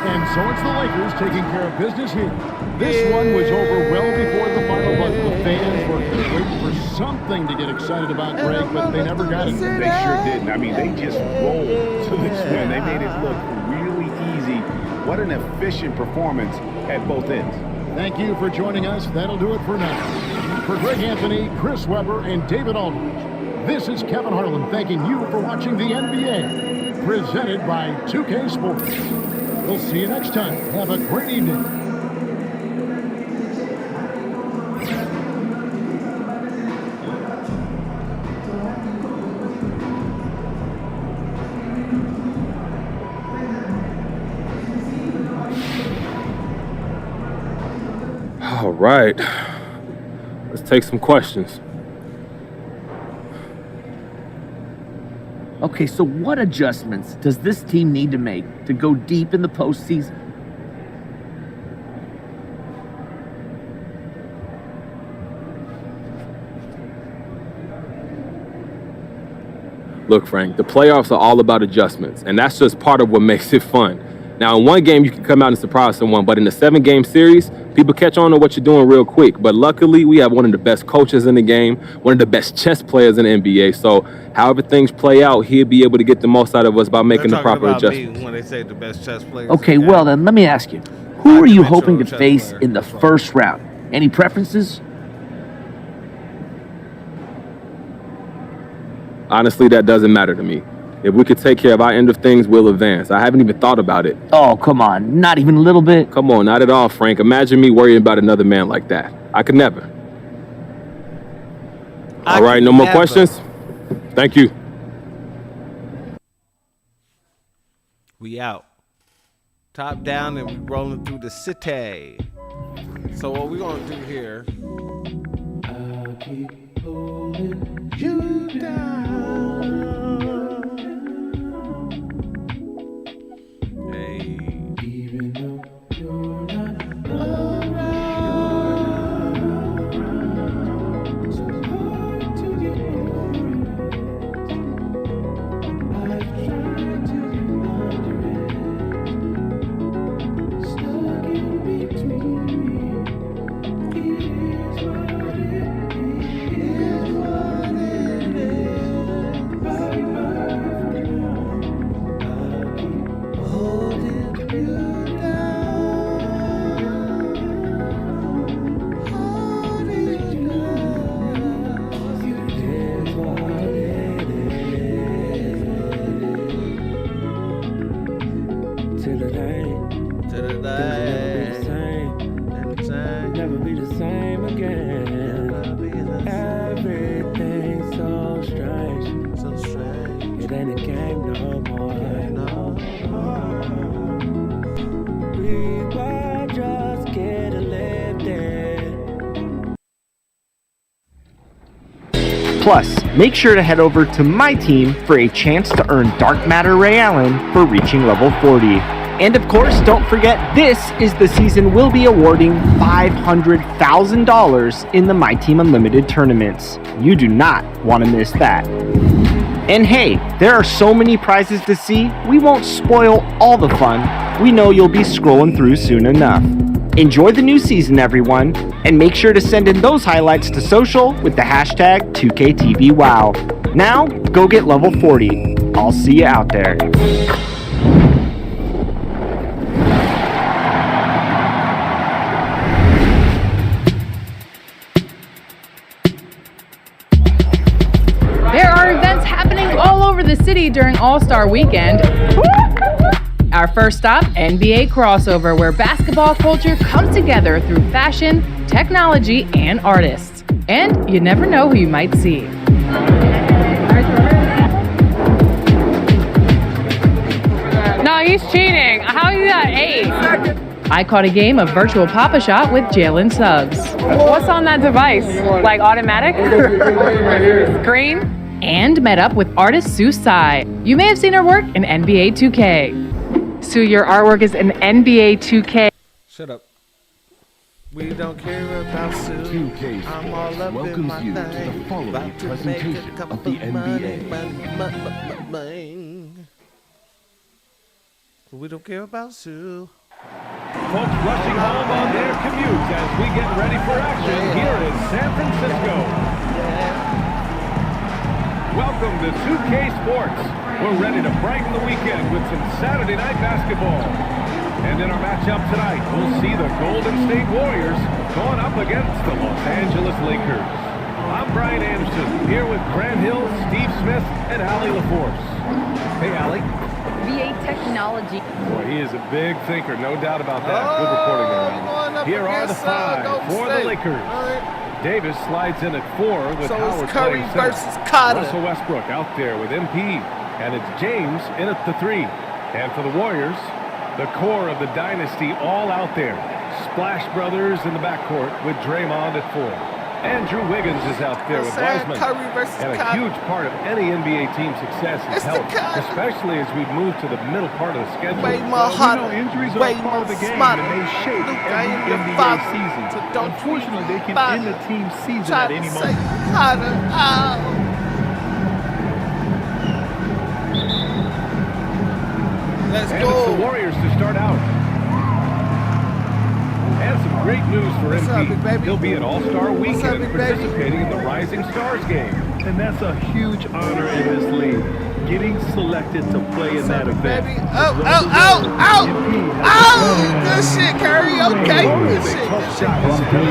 And so it's the Lakers taking care of business here. This one was over well before the final buzzer. The fans were waiting for something to get excited about, Greg, but they never got it. They sure didn't. I mean, they just rolled to this win. They made it look really easy. What an efficient performance at both ends. Thank you for joining us. That'll do it for now. For Greg Anthony, Chris Webber, and David Aldridge, this is Kevin Harlan thanking you for watching the NBA, presented by 2K Sports. We'll see you next time. Have a great evening. All right. Let's take some questions. Okay, so what adjustments does this team need to make to go deep in the postseason? Look, Frank, the playoffs are all about adjustments, and that's just part of what makes it fun. Now, in one game, you can come out and surprise someone, but in a 7-game series, people catch on to what you're doing real quick. But luckily, we have one of the best coaches in the game, one of the best chess players in the NBA. So however things play out, he'll be able to get the most out of us by making the proper adjustments. When they say the best chess players. Okay, well then, let me ask you. Who are you hoping to face in the first round? Any preferences? Honestly, that doesn't matter to me. If we could take care of our end of things, we'll advance. I haven't even thought about it. Oh, come on. Not even a little bit? Come on, not at all, Frank. Imagine me worrying about another man like that. I could never. All right, no more questions? Thank you. We out. Top down and we rolling through the city. So what we're gonna do here. I'll keep holding you down. Hey. Even though you're not around. So hard to get over it. I've tried to wonder it. Stuck in between. Here's what it is. Right by now. I'll keep holding you down. Holding you down. Here's what it is. Till the day. To the Never be the same again. Everything's so strange. So strange. It ain't a game no more. We were just getting lifted. Plus, make sure to head over to my team for a chance to earn Dark Matter Ray Allen for reaching level 40. And of course, don't forget, this is the season we'll be awarding $500,000 in the My Team Unlimited tournaments. You do not want to miss that. And hey, there are so many prizes to see, we won't spoil all the fun. We know you'll be scrolling through soon enough. Enjoy the new season, everyone, and make sure to send in those highlights to social with the hashtag 2KTVWow. Now, go get level 40. I'll see you out there. There are events happening all over the city during All-Star Weekend. Our first stop, NBA Crossover, where basketball culture comes together through fashion, technology, and artists. And you never know who you might see. No, he's cheating. How you got 8? I caught a game of Virtual Pop-A-Shot with Jalen Suggs. What's on that device? Like automatic? Screen? And met up with artist Sue Tsai. You may have seen her work in NBA 2K. Sue, your artwork is in NBA 2K. Shut up. We don't care about Sue. 2K I'm all up in welcomes my you to thing. the following About to presentation make a couple of the NBA. money. We don't care about Sue. Folks rushing home on their commute as we get ready for action here in San Francisco. Welcome to 2K Sports. We're ready to brighten the weekend with some Saturday night basketball. And in our matchup tonight, we'll see the Golden State Warriors going up against the Los Angeles Lakers. I'm Brian Anderson, here with Grant Hill, Steve Smith, and Allie LaForce. Hey, Allie. VA Technology. Boy, he is a big thinker, no doubt about that. Good reporting there, Allie. Here are the 5 for the Lakers. Davis slides in at 4 with Howard Curry playing center. versus Carter. Russell Westbrook out there with MP. And it's James in at the 3. And for the Warriors, the core of the dynasty all out there. Splash Brothers in the backcourt with Draymond at 4. Andrew Wiggins is out there with Wiseman. Curry versus And a Carter. huge part of any NBA team's success is It's the health, Carter. especially as we move to the middle part of the schedule. Way more hotter, injuries way are part of the more game, smarter. and they shape Luka every ain't your NBA father, season. so don't Unfortunately, they can bother. end the team's season Try at to any say moment. Carter out. Let's And go. it's the Warriors to start out. And some great news for What's up, big MP. baby? He'll be at All-Star What's up, Weekend big baby? participating in the Rising Stars game. And that's a huge honor in this league. Getting selected to play in that event. Baby. Oh. Good shit, Curry. Okay. Good shit. Let's go. Let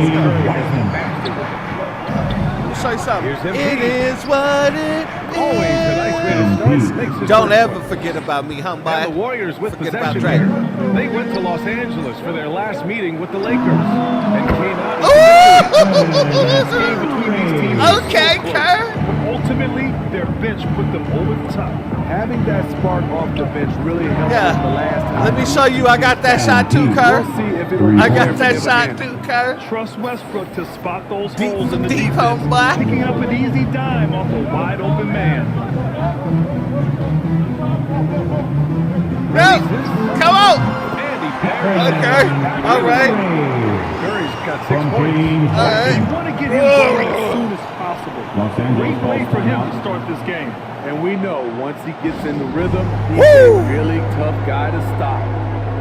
me show you something. Here's MP. It is what it Always a nice way to start. Makes his Don't first ever point. forget about me, homeboy. And the Warriors with Forget about possession Drake. here. They went to Los Angeles for their last meeting with the Lakers and came out as the game between these teams. Okay, Kerr. But ultimately, their bench put them over the top. Having that spark off the bench really helped Yeah. them the last time. Let me show you. I got that shot too, Kerr. We'll see if it I got that shot too, Kerr. Trust Westbrook to spot those holes in the Deep defense, homeboy. picking up an easy dime off a wide open man. No, come on. Andy Barry. Okay, all right. Curry's got 6 points. All right. You want to get him going as soon as possible. Great way for him to start this game. And we know once he gets in the rhythm, he's a really tough guy to stop.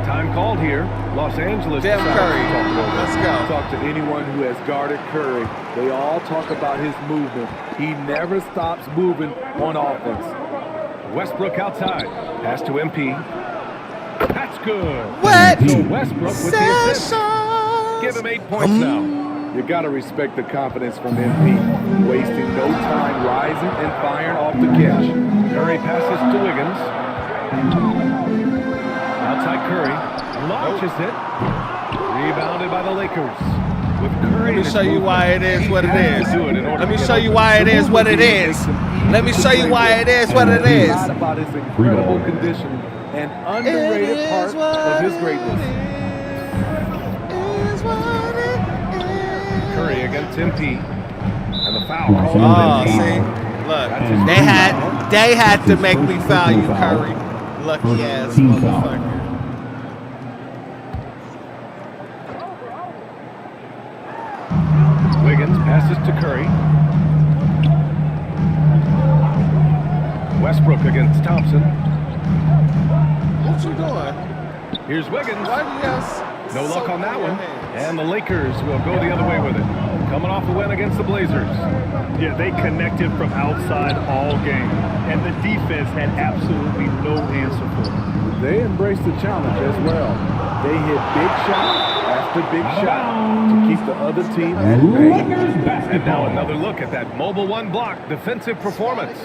Time called here. Los Angeles. Damn decides Curry. to talk about Let's it. go. Talk to anyone who has guarded Curry. They all talk about his movement. He never stops moving on offense. Westbrook outside. Pass to MP. That's good. What? So Westbrook with the assist. Give him 8 points now. You got to respect the confidence from MP. Wasting no time rising and firing off the catch. Curry passes to Wiggins. Outside Curry. Launches it. Rebounded by the Lakers. With Curry. Let me show you why it is what it is. Do it in order Let me to show get you up why the- it is what it is. Let me show you why it is what it is. Not about his incredible conditioning, an underrated part of his greatness. Curry against MP. And the foul called Oh, on see, MP. look, they had to make me foul you, Curry. Lucky ass motherfucker. Wiggins passes to Curry. Westbrook against Thompson. What you doing? Here's Wiggins. Why do you have No luck on that in your one. hands? And the Lakers will go the other way with it. Coming off a win against the Blazers. Yeah, they connected from outside all game, and the defense had absolutely no answer for it. They embraced the challenge as well. They hit big shot after big shot to keep the other team at bay. And now another look at that mobile one block defensive performance.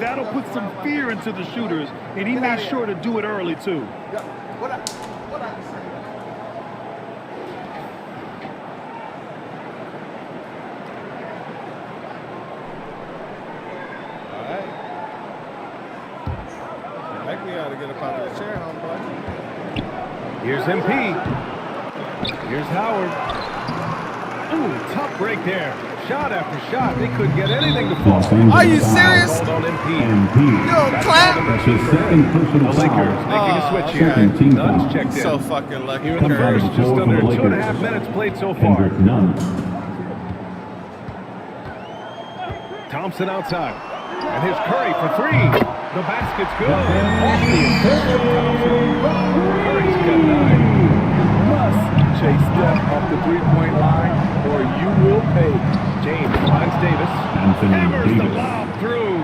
That'll put some fear into the shooters, and he made sure to do it early, too. Make me ought to get up out of the chair, homeboy. Here's MP. Here's Howard. Ooh, tough break there. Shot after shot. They couldn't get anything to fall. Are you serious? Called on MP. You don't clap? The Lakers making a switch here. Nuns checked in. So fucking lucky, Here in the Curry. first, just under 2.5 minutes played so far. Thompson outside. And here's Curry for three. The basket's good. Off the assist from Thompson. Curry's got 9. Must chase Steph off the three-point line or you will pay. James finds Davis. Hammers the lob through.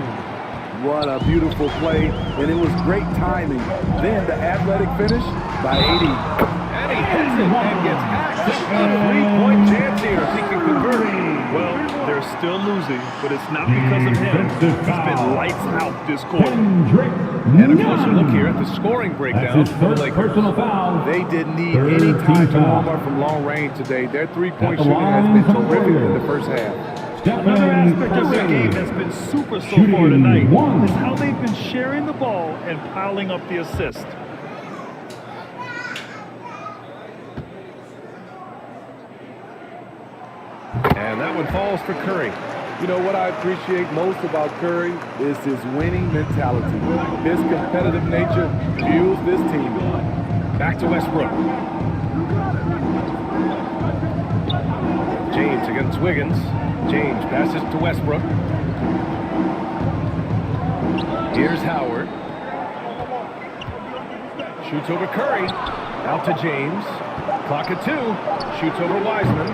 What a beautiful play, and it was great timing. Then the athletic finish by 80. And he hits it and gets hacked. A 3-point chance here if he can convert. Well, they're still losing, but it's not because of him. He's been lights out this quarter. And a closer look here at the scoring breakdown for the Lakers. They didn't need any time to warm up from long range today. Their three-point shooting has been terrific in the first half. Another aspect of their game that's been super so far tonight is how they've been sharing the ball and piling up the assist. And that one falls for Curry. You know what I appreciate most about Curry is his winning mentality. His competitive nature fuels this team. Back to Westbrook. James against Wiggins. James passes to Westbrook. Here's Howard. Shoots over Curry. Out to James. Clock at 2. Shoots over Wiseman.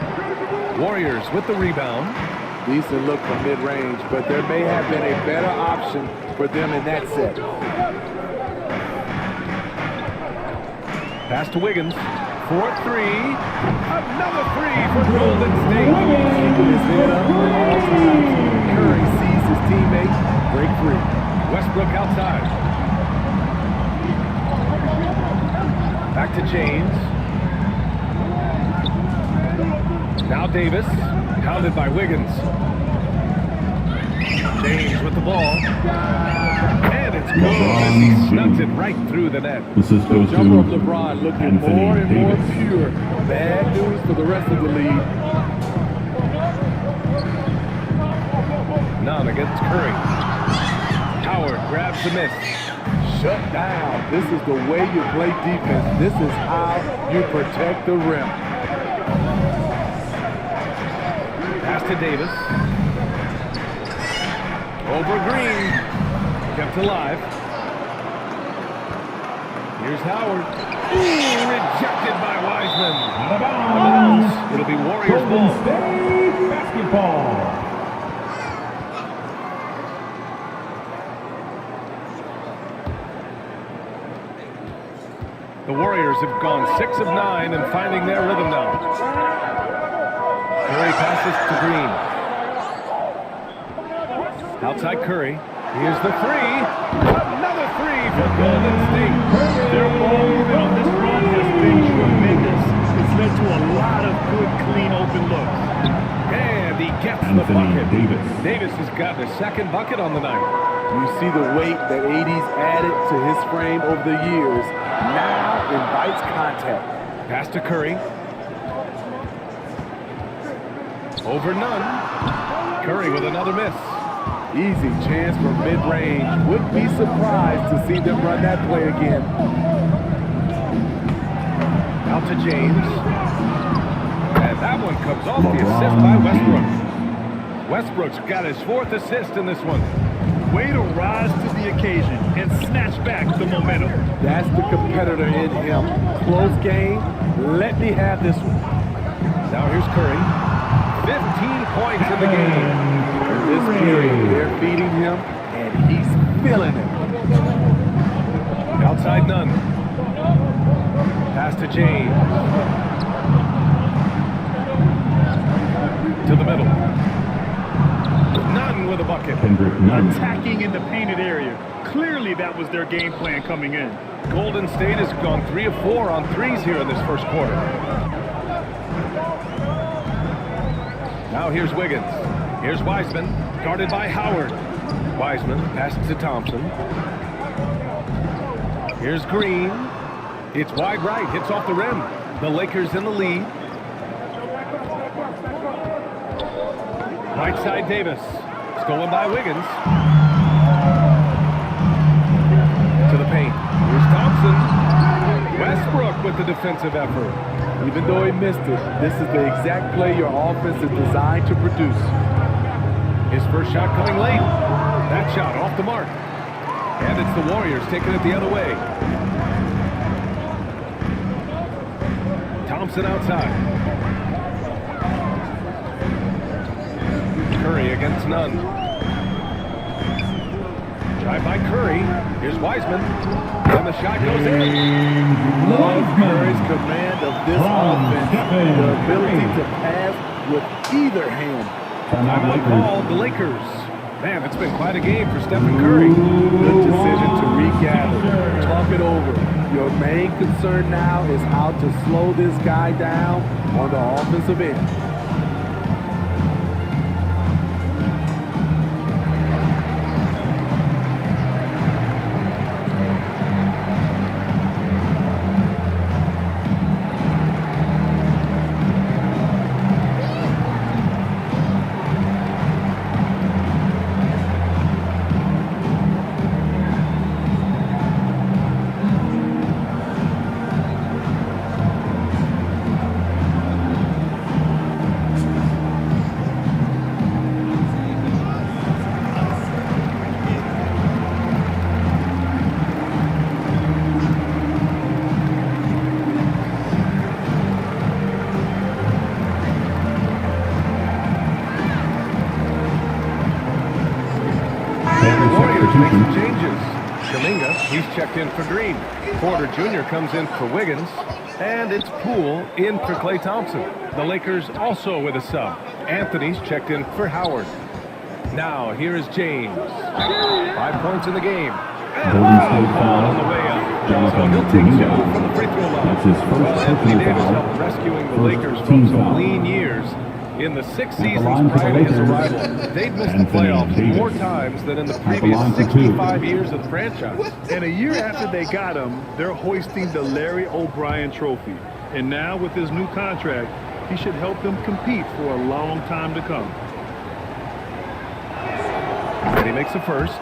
Warriors with the rebound. Decent look from mid-range, but there may have been a better option for them in that set. Pass to Wiggins. 4-3. Another 3 for Golden State. Keeping his head up at all times. Curry sees his teammate break free. outside. Back to James. Now Davis, pounded by Wiggins. James with the ball. And it's good as he snugs it right through the net. The jumper of LeBron looking more and more pure. Bad news for the rest of the league. None against Curry. Howard grabs the miss. Shut down. This is the way you play defense. This is how you protect the rim. Pass to Davis. Over Green. Kept alive. Here's Howard. Ooh, rejected by Wiseman. Out of bounds. It'll be Warriors ball. Basketball. The Warriors have gone 6 of 9 and finding their rhythm now. Curry passes to Green. Outside Curry. Here's the three. Another three for Golden State. Their ball movement on this run has been tremendous. It's led to a lot of good, clean, open looks. And he gets the bucket. Davis has got the second bucket on the night. You see the weight that AD's added to his frame over the years. Now invites contact. Pass to Curry. Over Nunn. Curry with another miss. Easy chance for mid-range. Wouldn't be surprised to see them run that play again. Out to James. And that one comes off the assist by Westbrook. Westbrook's got his 4th assist in this one. Way to rise to the occasion and snatch back the momentum. That's the competitor in him. Close game. Let me have this one. Now here's Curry. 15 points in the game. In this period, they're feeding him, and he's feeling it. Outside Nunn. Pass to James. To the middle. Nunn with a bucket. Attacking in the painted area. Clearly that was their game plan coming in. Golden State has gone 3 of 4 on threes here in this first quarter. Now here's Wiggins. Here's Wiseman, guarded by Howard. Wiseman passes to Thompson. Here's Green. It's wide right, hits off the rim. The Lakers in the lead. Right side Davis. Stolen by Wiggins. To the paint. Here's Thompson. Westbrook with the defensive effort. Even though he missed it, this is the exact play your offense is designed to produce. His first shot coming late. That shot off the mark. And it's the Warriors taking it the other way. Thompson outside. Curry against Nunn. Drive by Curry. Here's Wiseman. And the shot goes in. Love Curry's command of this offense. The ability to pass with either hand. Timeout called the Lakers. Man, it's been quite a game for Stephen Curry. Good decision to regather. Talk it over. Your main concern now is how to slow this guy down on the offensive end. Make some changes. Kuminga, he's checked in for Green. Porter Jr. comes in for Wiggins. And it's Poole in for Klay Thompson. The Lakers also with a sub. Anthony's checked in for Howard. Now, here is James. 5 points in the game. Golden State foul on the way up. So he'll take 2 from the free throw line. That's his first Anthony Davis helped rescuing the Lakers from some lean years. In the 6 seasons prior to his arrival, they've missed the playoffs more times than in the previous 65 years of the franchise. And a year after they got him, they're hoisting the Larry O'Brien Trophy. And now with his new contract, he should help them compete for a long time to come. And he makes a first.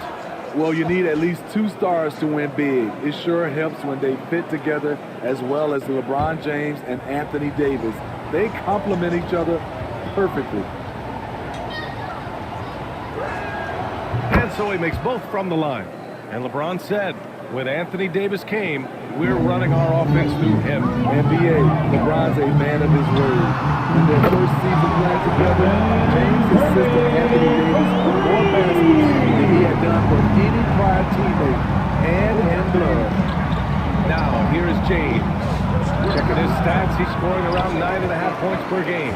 Well, you need at least 2 stars to win big. It sure helps when they fit together as well as LeBron James and Anthony Davis. They complement each other perfectly. And so he makes both from the line. And LeBron said, when Anthony Davis came, we're running our offense through him. NBA, LeBron's a man of his word. In their first season playing together, James assisted Anthony Davis with more baskets than he had done for any prior teammate, hand in blood. Now, here is James. Checking his stats, he's scoring around 9.5 points per game.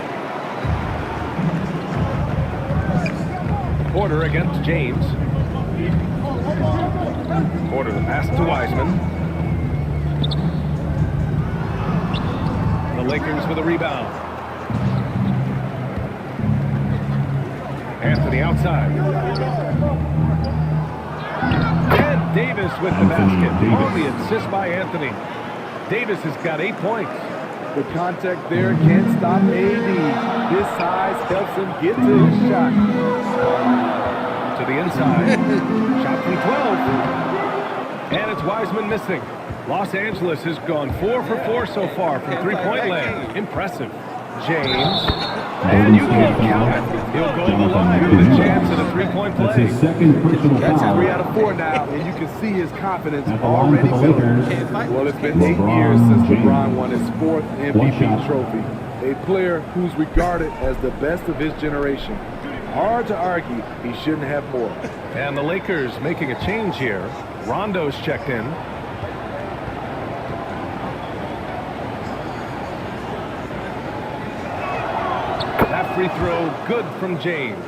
Porter against James. Porter the pass to Wiseman. The Lakers with a rebound. Anthony outside. And Davis with the basket. On the assist by Anthony. Davis has got 8 points. The contact there can't stop AD. His size helps him get to his shot. To the inside. Shot from 12. And it's Wiseman missing. Los Angeles has gone 4 for 4 so far from three-point land. Impressive. James. And you can't count it. He'll go to the line with a chance at a three-point play. That's his second personal foul. That's 3 out of 4 now, and you can see his confidence already building. Well, it's been 8 years since LeBron won his 4th MVP trophy. A player who's regarded as the best of his generation. Hard to argue he shouldn't have more. And the Lakers making a change here. Rondo's checked in. That free throw good from James.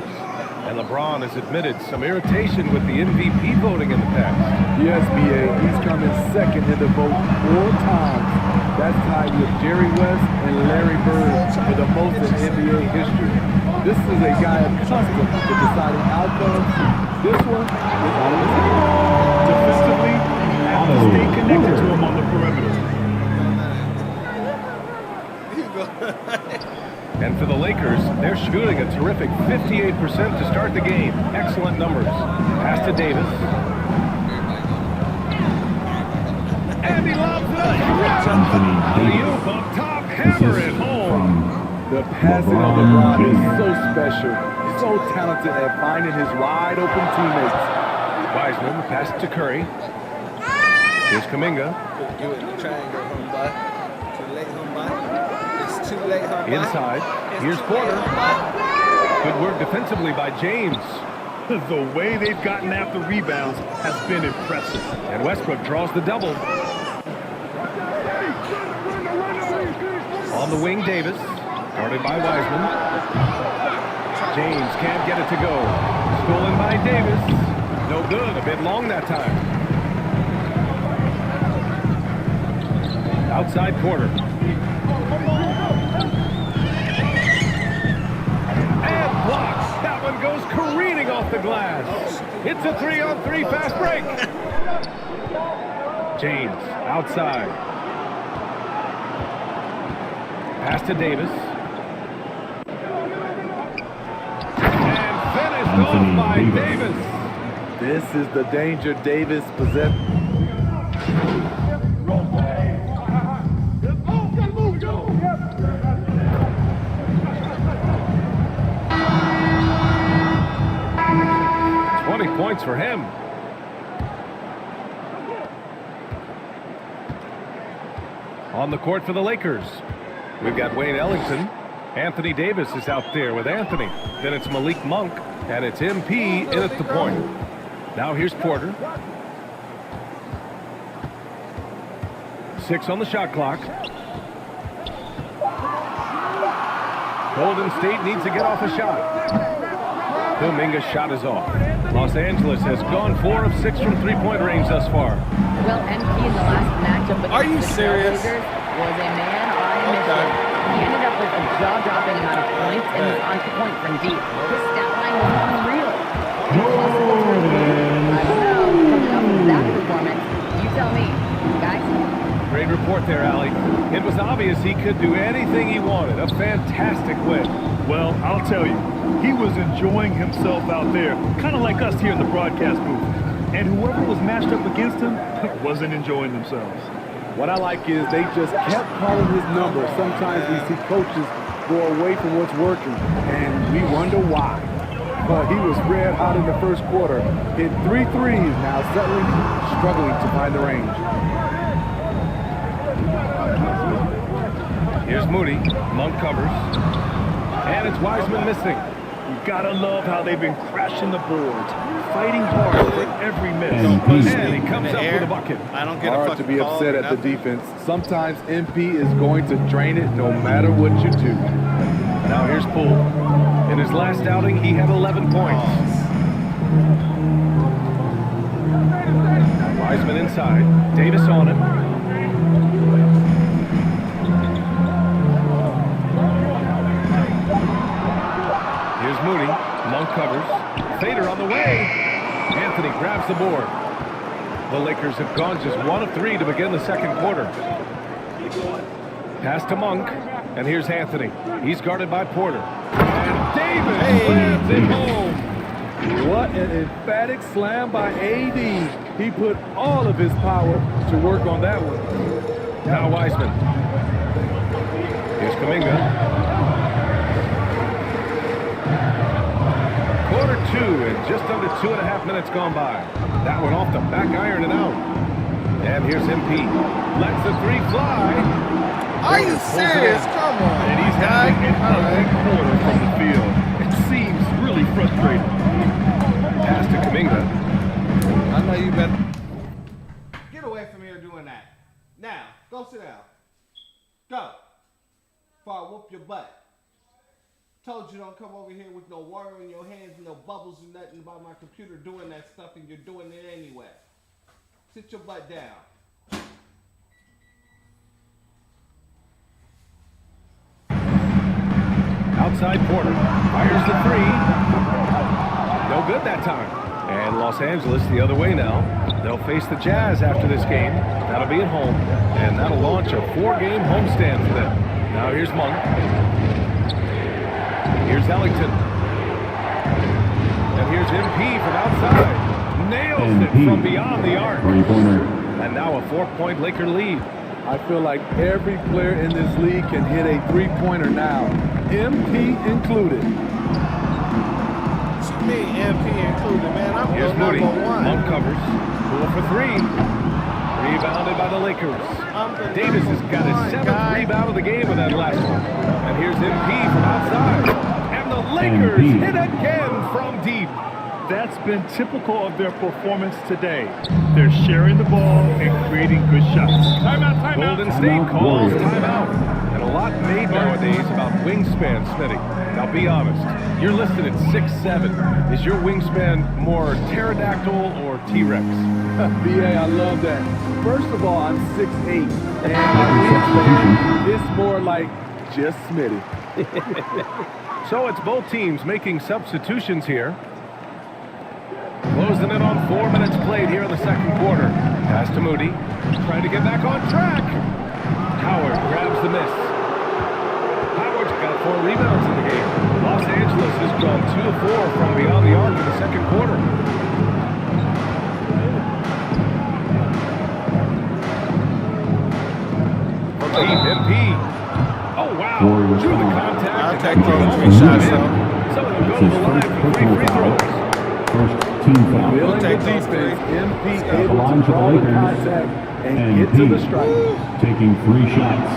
And LeBron has admitted some irritation with the MVP voting in the past. Yes, B.A. He's come in second in the vote 4 times. That's tied with Jerry West and Larry Bird for the most in NBA history. This is a guy accustomed to deciding outcomes. This one is out of his hands. Defensively, you have to stay connected to him on the perimeter. And for the Lakers, they're shooting a terrific 58% to start the game. Excellent numbers. Pass to Davis. And he lobs it up. Alley-oop up top, hammer it home. The passing of LeBron is so special, so talented at finding his wide open teammates. Wiseman pass to Curry. Here's Kuminga. You in the triangle, homeboy. Too late, homeboy. It's too late, homeboy. Inside. Here's Porter. Good work defensively by James. The way they've gotten after rebounds has been impressive. And Westbrook draws the double. On the wing, Davis. Guarded by Wiseman. James can't get it to go. Stolen by Davis. No good. A bit long that time. Outside Porter. And blocks. That one goes careening off the glass. It's a 3-on-3 fast break. James outside. Pass to Davis. Off by Davis. This is the danger Davis possesses. Points for him. On the court for the Lakers, we've got Wayne Ellington. Anthony Davis is out there with Anthony. Then it's Malik Monk, and it's MP in at the point. Now here's Porter. 6 on the shot clock. Golden State needs to get off a shot. Kuminga's shot is off. Los Angeles has gone 4 of 6 from three-point range thus far. Well, MP in the last matchup against the serious? Trailblazers was a man on a mission. He ended up with a jaw-dropping amount of points and was on point from deep. His stat line was unreal. Impossible to repeat. I don't know. Coming up with that performance, you tell me, guys. Great report there, Allie. It was obvious he could do anything he wanted. A fantastic win. Well, I'll tell you, he was enjoying himself out there, kind of like us here in the broadcast booth. And whoever was matched up against him wasn't enjoying themselves. What I like is they just kept calling his number. Sometimes we see coaches go away from what's working, and we wonder why. But he was red hot in the first quarter. Hit 3 threes, now suddenly struggling to find the range. Here's Moody. Monk covers. And it's Wiseman missing. You gotta love how they've been crashing the boards, fighting hard for every miss. And he comes up with a bucket. I don't get a Hard fucking to be call upset or at the nothing. defense. Sometimes MP is going to drain it no matter what you do. Now here's Poole. In his last outing, he had 11 points. Wiseman inside. Davis on him. Here's Moody. Monk covers. Fader on the way. Anthony grabs the board. The Lakers have gone just 1 of 3 to begin the second quarter. Pass to Monk. And here's Anthony. He's guarded by Porter. And Davis slams it home. What an emphatic slam by AD. He put all of his power to work on that one. Now Wiseman. Here's Kuminga. Quarter 2 and just under 2.5 minutes gone by. That one off the back iron and out. And here's MP. Lets the 3 fly. Are you serious? Come on. And he's having an ugly quarter from the field. It seems really frustrating. Pass to Kuminga. I know you better. Get away from here doing that. Now, go sit down. Go. Before I whoop your butt. Told you don't come over here with no water in your hands and no bubbles and nothing about my computer doing that stuff, and you're doing it anyway. Sit your butt down. Outside Porter. Fires the 3. No good that time. And Los Angeles the other way now. They'll face the Jazz after this game. That'll be at home. And that'll launch a 4-game homestand for them. Now here's Monk. Here's Ellington. And here's MP from outside. Nails it from beyond the arc. And now a 4-point Laker lead. I feel like every player in this league can hit a 3-pointer now. MP included. What you mean MP included, man? I'm Here's Moody. number 1. Monk covers. Poole for 3. Rebounded by the Lakers. Davis has got his 7th rebound of the game with that last one. And here's MP from outside. And the Lakers hit again from deep. That's been typical of their performance today. They're sharing the ball and creating good shots. Timeout. Golden State calls timeout. And a lot made nowadays about wingspan, Smitty. Now be honest, you're listed at 6'7". Is your wingspan more pterodactyl or T-Rex? BA, I love that. First of all, I'm 6'8", and my wingspan is more like just Smitty. So it's both teams making substitutions here. Closing in on 4 minutes played here in the second quarter. Pass to Moody. Trying to get back on track. Howard grabs the miss. Howard's got 4 rebounds in the game. Los Angeles has gone 2 of 4 from beyond the arc in the second quarter. From deep, MP. Oh, wow. Through the contact. I'll take those 3 shots, though. So they'll go to the line for 3 free throws. Team foul. Feeling the defense, MP able to draw the contact and get to the strike. Taking 3 shots.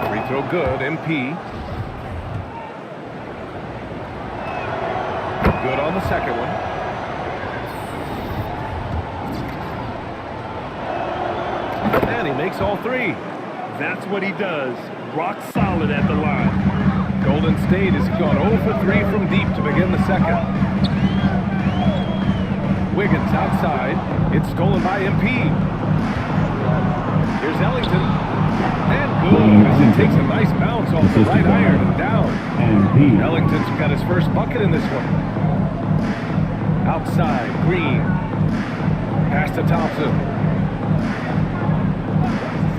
Free throw good, MP. Good on the second one. And he makes all 3. That's what he does. Rock solid at the line. Golden State has gone 0 for 3 from deep to begin the second. Wiggins outside. It's stolen by MP. Here's Ellington. And good as it takes a nice bounce off the right iron and down. Ellington's got his first bucket in this one. Outside, Green. Pass to Thompson.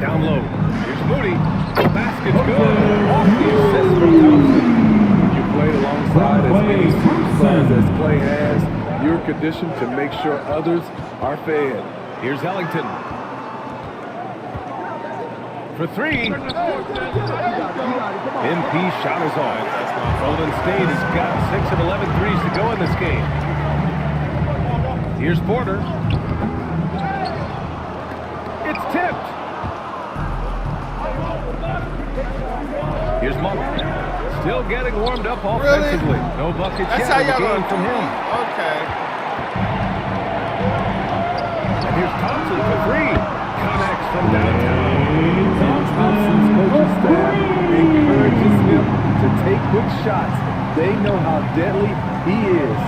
Down low. Here's Moody. The basket's good. Off the assist from Thompson. You played alongside as many superstars as Clay has. You're conditioned to make sure others are fed. Here's Ellington. For three. MP shot is on. Golden State has got 6 of 11 threes to go in this game. Here's Porter. It's tipped. Here's Monk. Still getting warmed up offensively. Really? No bucket That's yet how in the y'all game from him. Okay. And here's Thompson for three. Connects from downtown. Thompson's coaching staff encourages him to take quick shots. They know how deadly he is.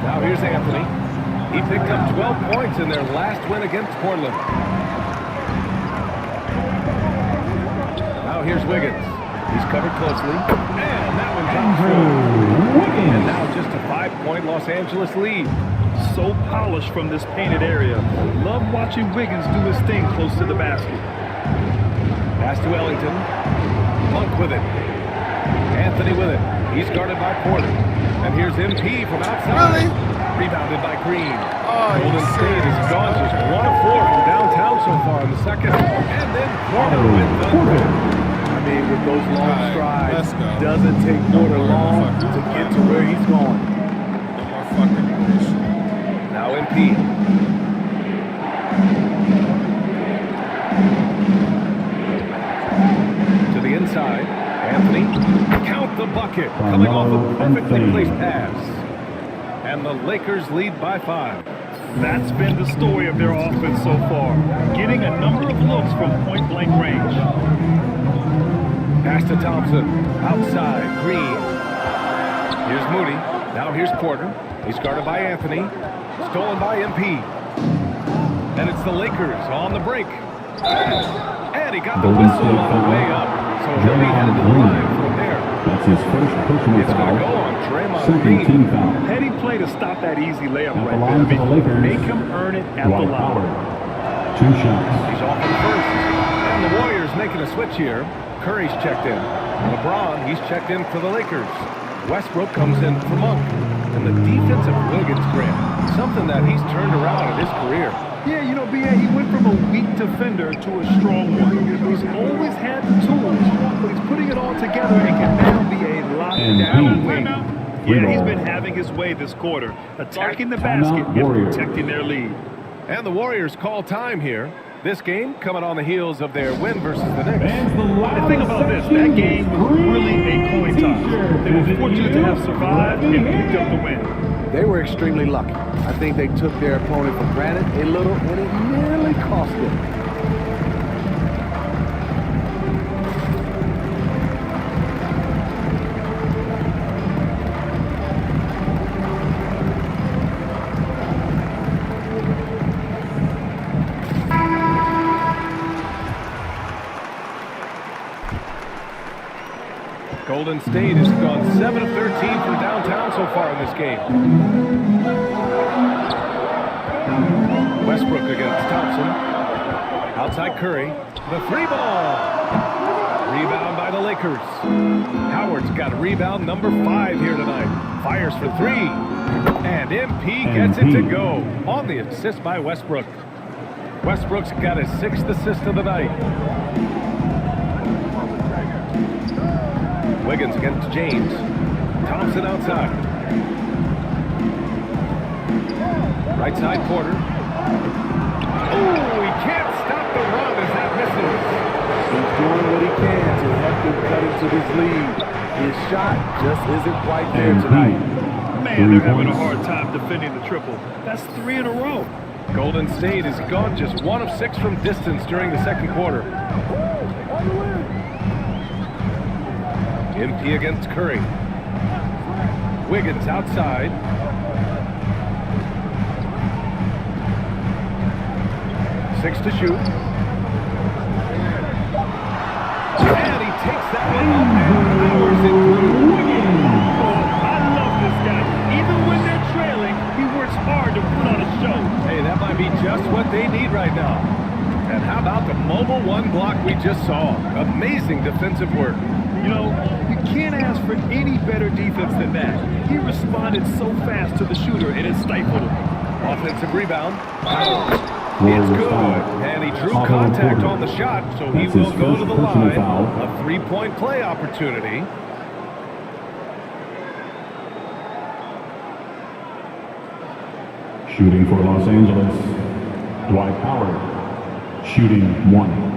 Now here's Anthony. He picked up 12 points in their last win against Portland. Now here's Wiggins. He's covered closely. And that one comes through. And now just a 5-point Los Angeles lead. So polished from this painted area. Love watching Wiggins do his thing close to the basket. Pass to Ellington. Monk with it. Anthony with it. He's guarded by Porter. And here's MP from outside. Really? Rebounded by Green. Oh, Golden State has gone just 1 of 4 from downtown so far in the second. And then Porter with the I mean, with those long strides, doesn't take Porter long to get to where he's going. Now MP. To the inside. Anthony. Count the bucket. Coming off a perfectly placed pass. And the Lakers lead by 5. That's been the story of their offense so far. Getting a number of looks from point-blank range. Pass to Thompson. Outside. Green. Here's Moody. Now here's Porter. He's guarded by Anthony. Stolen by MP. And it's the Lakers on the break. And he got the whistle on the way up. So he'll be headed to the line for a pair. That's his first personal It's foul. going to go on Draymond Second team foul. Heady play to stop that easy layup At the right line there. for the Lakers. Make him earn it at the Dwight line. Howard. 2 shots. He's off in first. And the Warriors making a switch here. Curry's checked in. LeBron, he's checked in for the Lakers. Westbrook comes in for Monk. And the defensive Wiggins grab. Something that he's turned around in his career. Yeah, you know, B.A., he went from a weak defender to a strong one. He's always had the tools, but he's putting it all together and can now be a lockdown wing. Yeah, he's been having his way this quarter, attacking the basket and protecting their lead. And the Warriors call time here. This game coming on the heels of their win versus the Knicks. The thing about this, that game was really a coin toss. They were fortunate to have survived and picked up the win. They were extremely lucky. I think they took their opponent for granted a little, and it nearly cost them. Golden State has gone 7 of 13 from downtown so far in this game. Westbrook against Thompson. Outside Curry. The 3-ball. Rebound by the Lakers. Howard's got rebound number 5 here tonight. Fires for 3. And MP gets it to go on the assist by Westbrook. Westbrook's got his 6th assist of the night. Wiggins against James. Thompson outside. Right side Porter. Oh, he can't stop the run as that misses. He's doing what he can to help him cut into this lead. His shot just isn't quite there tonight. Man, they're having a hard time defending the triple. That's 3 in a row. Golden State has gone just 1 of 6 from distance during the second quarter. MP against Curry. Wiggins outside. Six to shoot. And he takes that one up and powers it through. I love this guy. Even when they're trailing, he works hard to put on a show. Hey, that might be just what they need right now. And how about the mobile one block we just saw? Amazing defensive work. You know, you can't ask for any better defense than that. He responded so fast to the shooter, and it stifled him. Offensive rebound. It's good. And he drew contact on the shot, so he will go to the line. A three-point play opportunity. Shooting for Los Angeles, Dwight Howard. Shooting 1.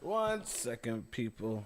One second, people.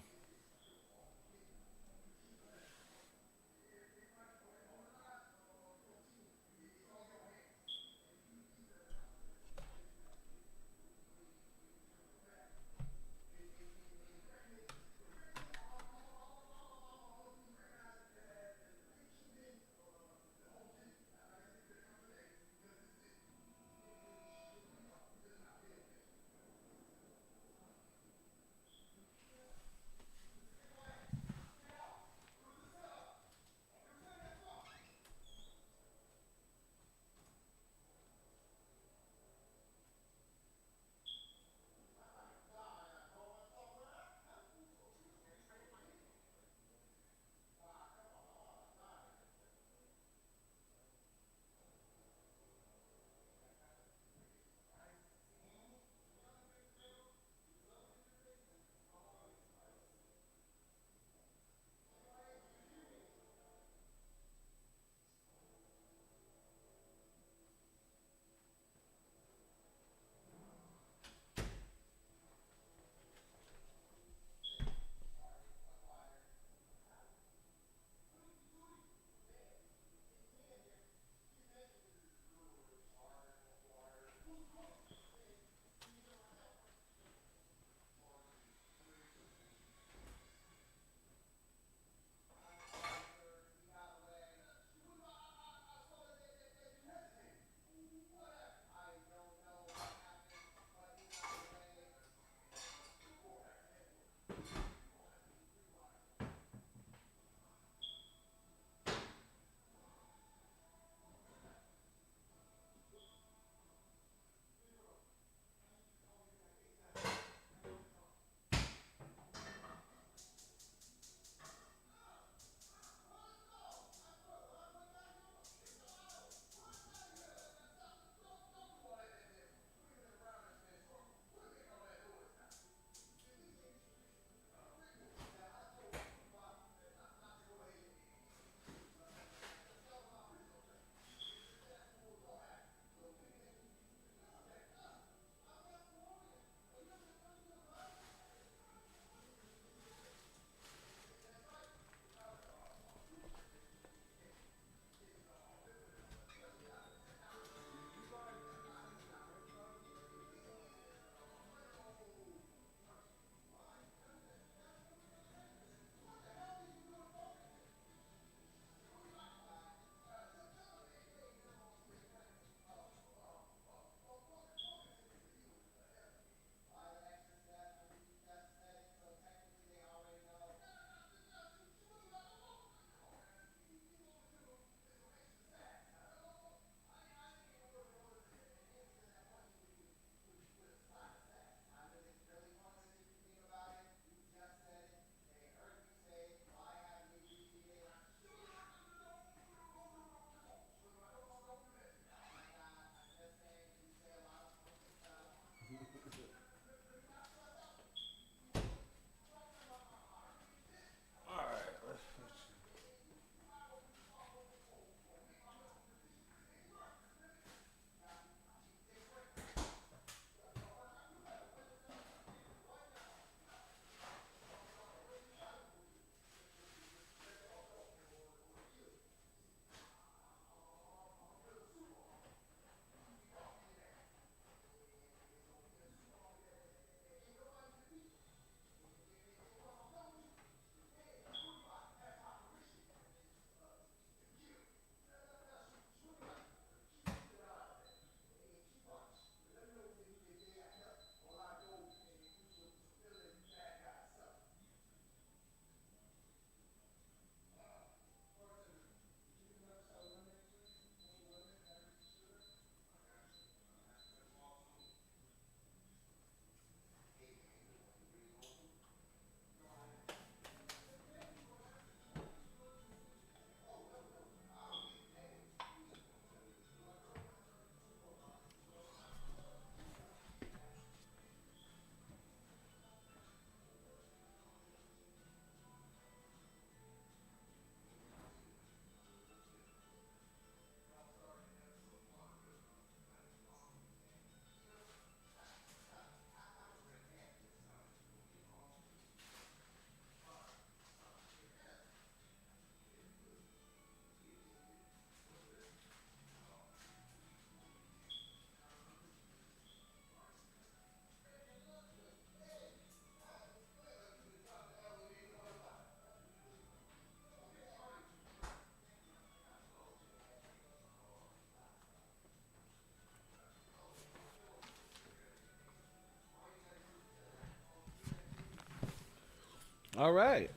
All right.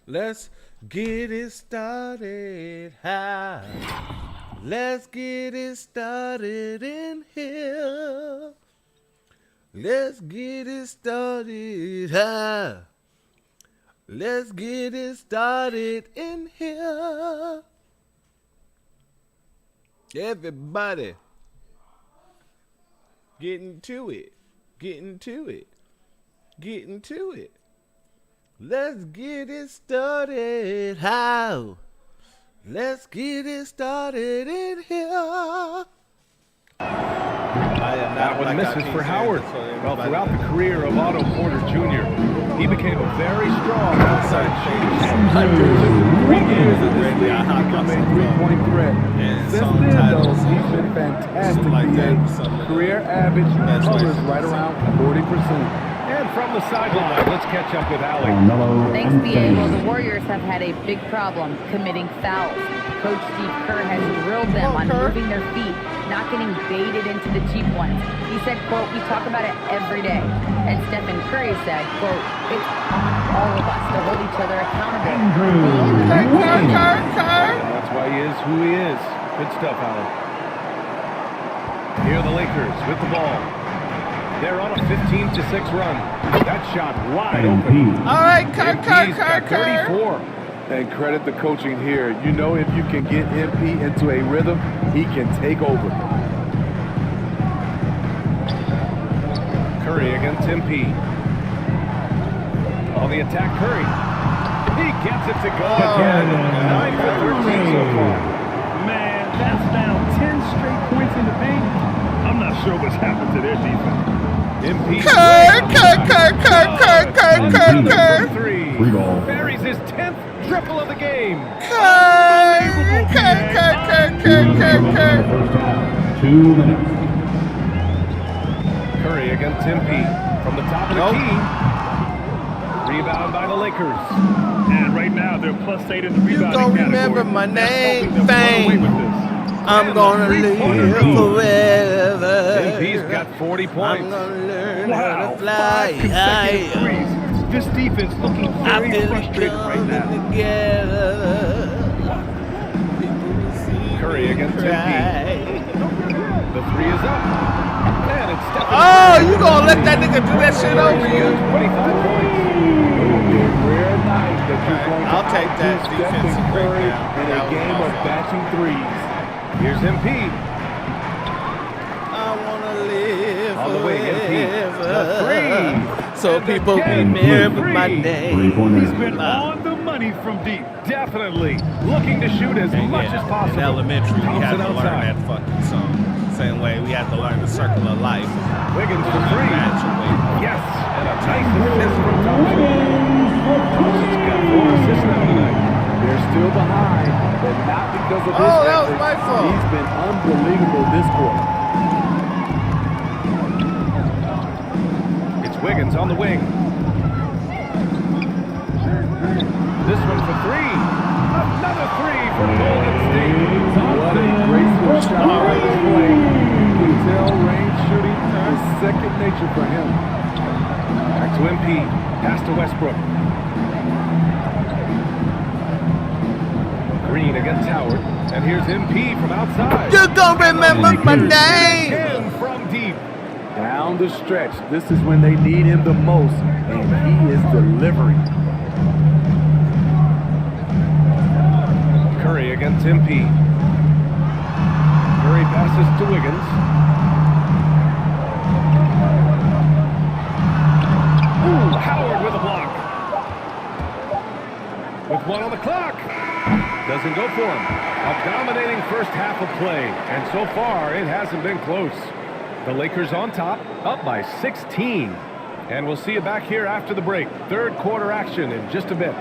Let's get it started high. Let's get it started in here. Let's get it started high. Let's get it started in here. Everybody. Getting to it. Getting to it. Getting to it. Let's get it started. How? Let's get it started in here. That one misses for Howard. Well, throughout the career of Otto Porter Jr., he became a very strong outside shooter. 3 years in this league, he's become a three-point threat. Since then, though, he's been fantastic. BA. Career average hovers right around 40%. And from the sideline, let's catch up with Allie. Thanks, BA. Well, the Warriors have had a big problem committing fouls. Coach Steve Kerr has drilled them on moving their feet, not getting baited into the cheap ones. He said, quote, we talk about it every day. And Stephen Curry said, quote, it's on all of us to hold each other accountable. That's why he is who he is. Good stuff, Allie. Here are the Lakers with the ball. They're on a 15-6 run. That shot wide open. All right, MP's got 34. And credit the coaching here. You know, if you can get MP into a rhythm, he can take over. Curry against MP. On the attack, Curry. He gets it to go again. 9 for 13 so far. Man, that's now 10 straight points in the paint. I'm not sure what's happened to their defense. MP. Kerr. Free ball. Buries his 10th triple of the game. Kerr. 2 minutes. Curry against MP from the top of the key. Rebound by the Lakers. And right now they're +8 in the rebounding You gonna remember my name, Fame. I'm gonna live forever. MP's got 40 points. I'm gonna learn how to fly. 5 consecutive threes. This defense looking very frustrated right now. Curry against MP. The 3 is up. And it's Stephen Curry. You gonna let that nigga do that shit over you? 25 points. I'll take that defensive breakdown. In a game of batching threes. Here's MP. I wanna live on the wing, MP. The 3. So people remember my name. He's been on the money from deep. Definitely. Looking to shoot as much as possible. In elementary, we had to learn outside. that fucking song. Same way we had to learn the circle of life. Wiggins for 3. Yes. And a nice assist from Thompson. Thompson's got 4 assists now tonight. They're still behind, but not because of this that was effort. my fault. He's been unbelievable this quarter. It's Wiggins on the wing. This one for 3. Another 3 for Golden State. What a graceful shot right display. You can tell range shooting is second nature for him. Back to MP. Pass to Westbrook. Green against Howard. And here's MP from outside. You gonna remember my name. Again from deep. Down the stretch. This is when they need him the most, and he is delivering. Curry against MP. Curry passes to Wiggins. Ooh, Howard with a block. With 1 on the clock. Doesn't go for him. A dominating first half of play. And so far, it hasn't been close. The Lakers on top, up by 16. And we'll see you back here after the break. Third quarter action in just a bit.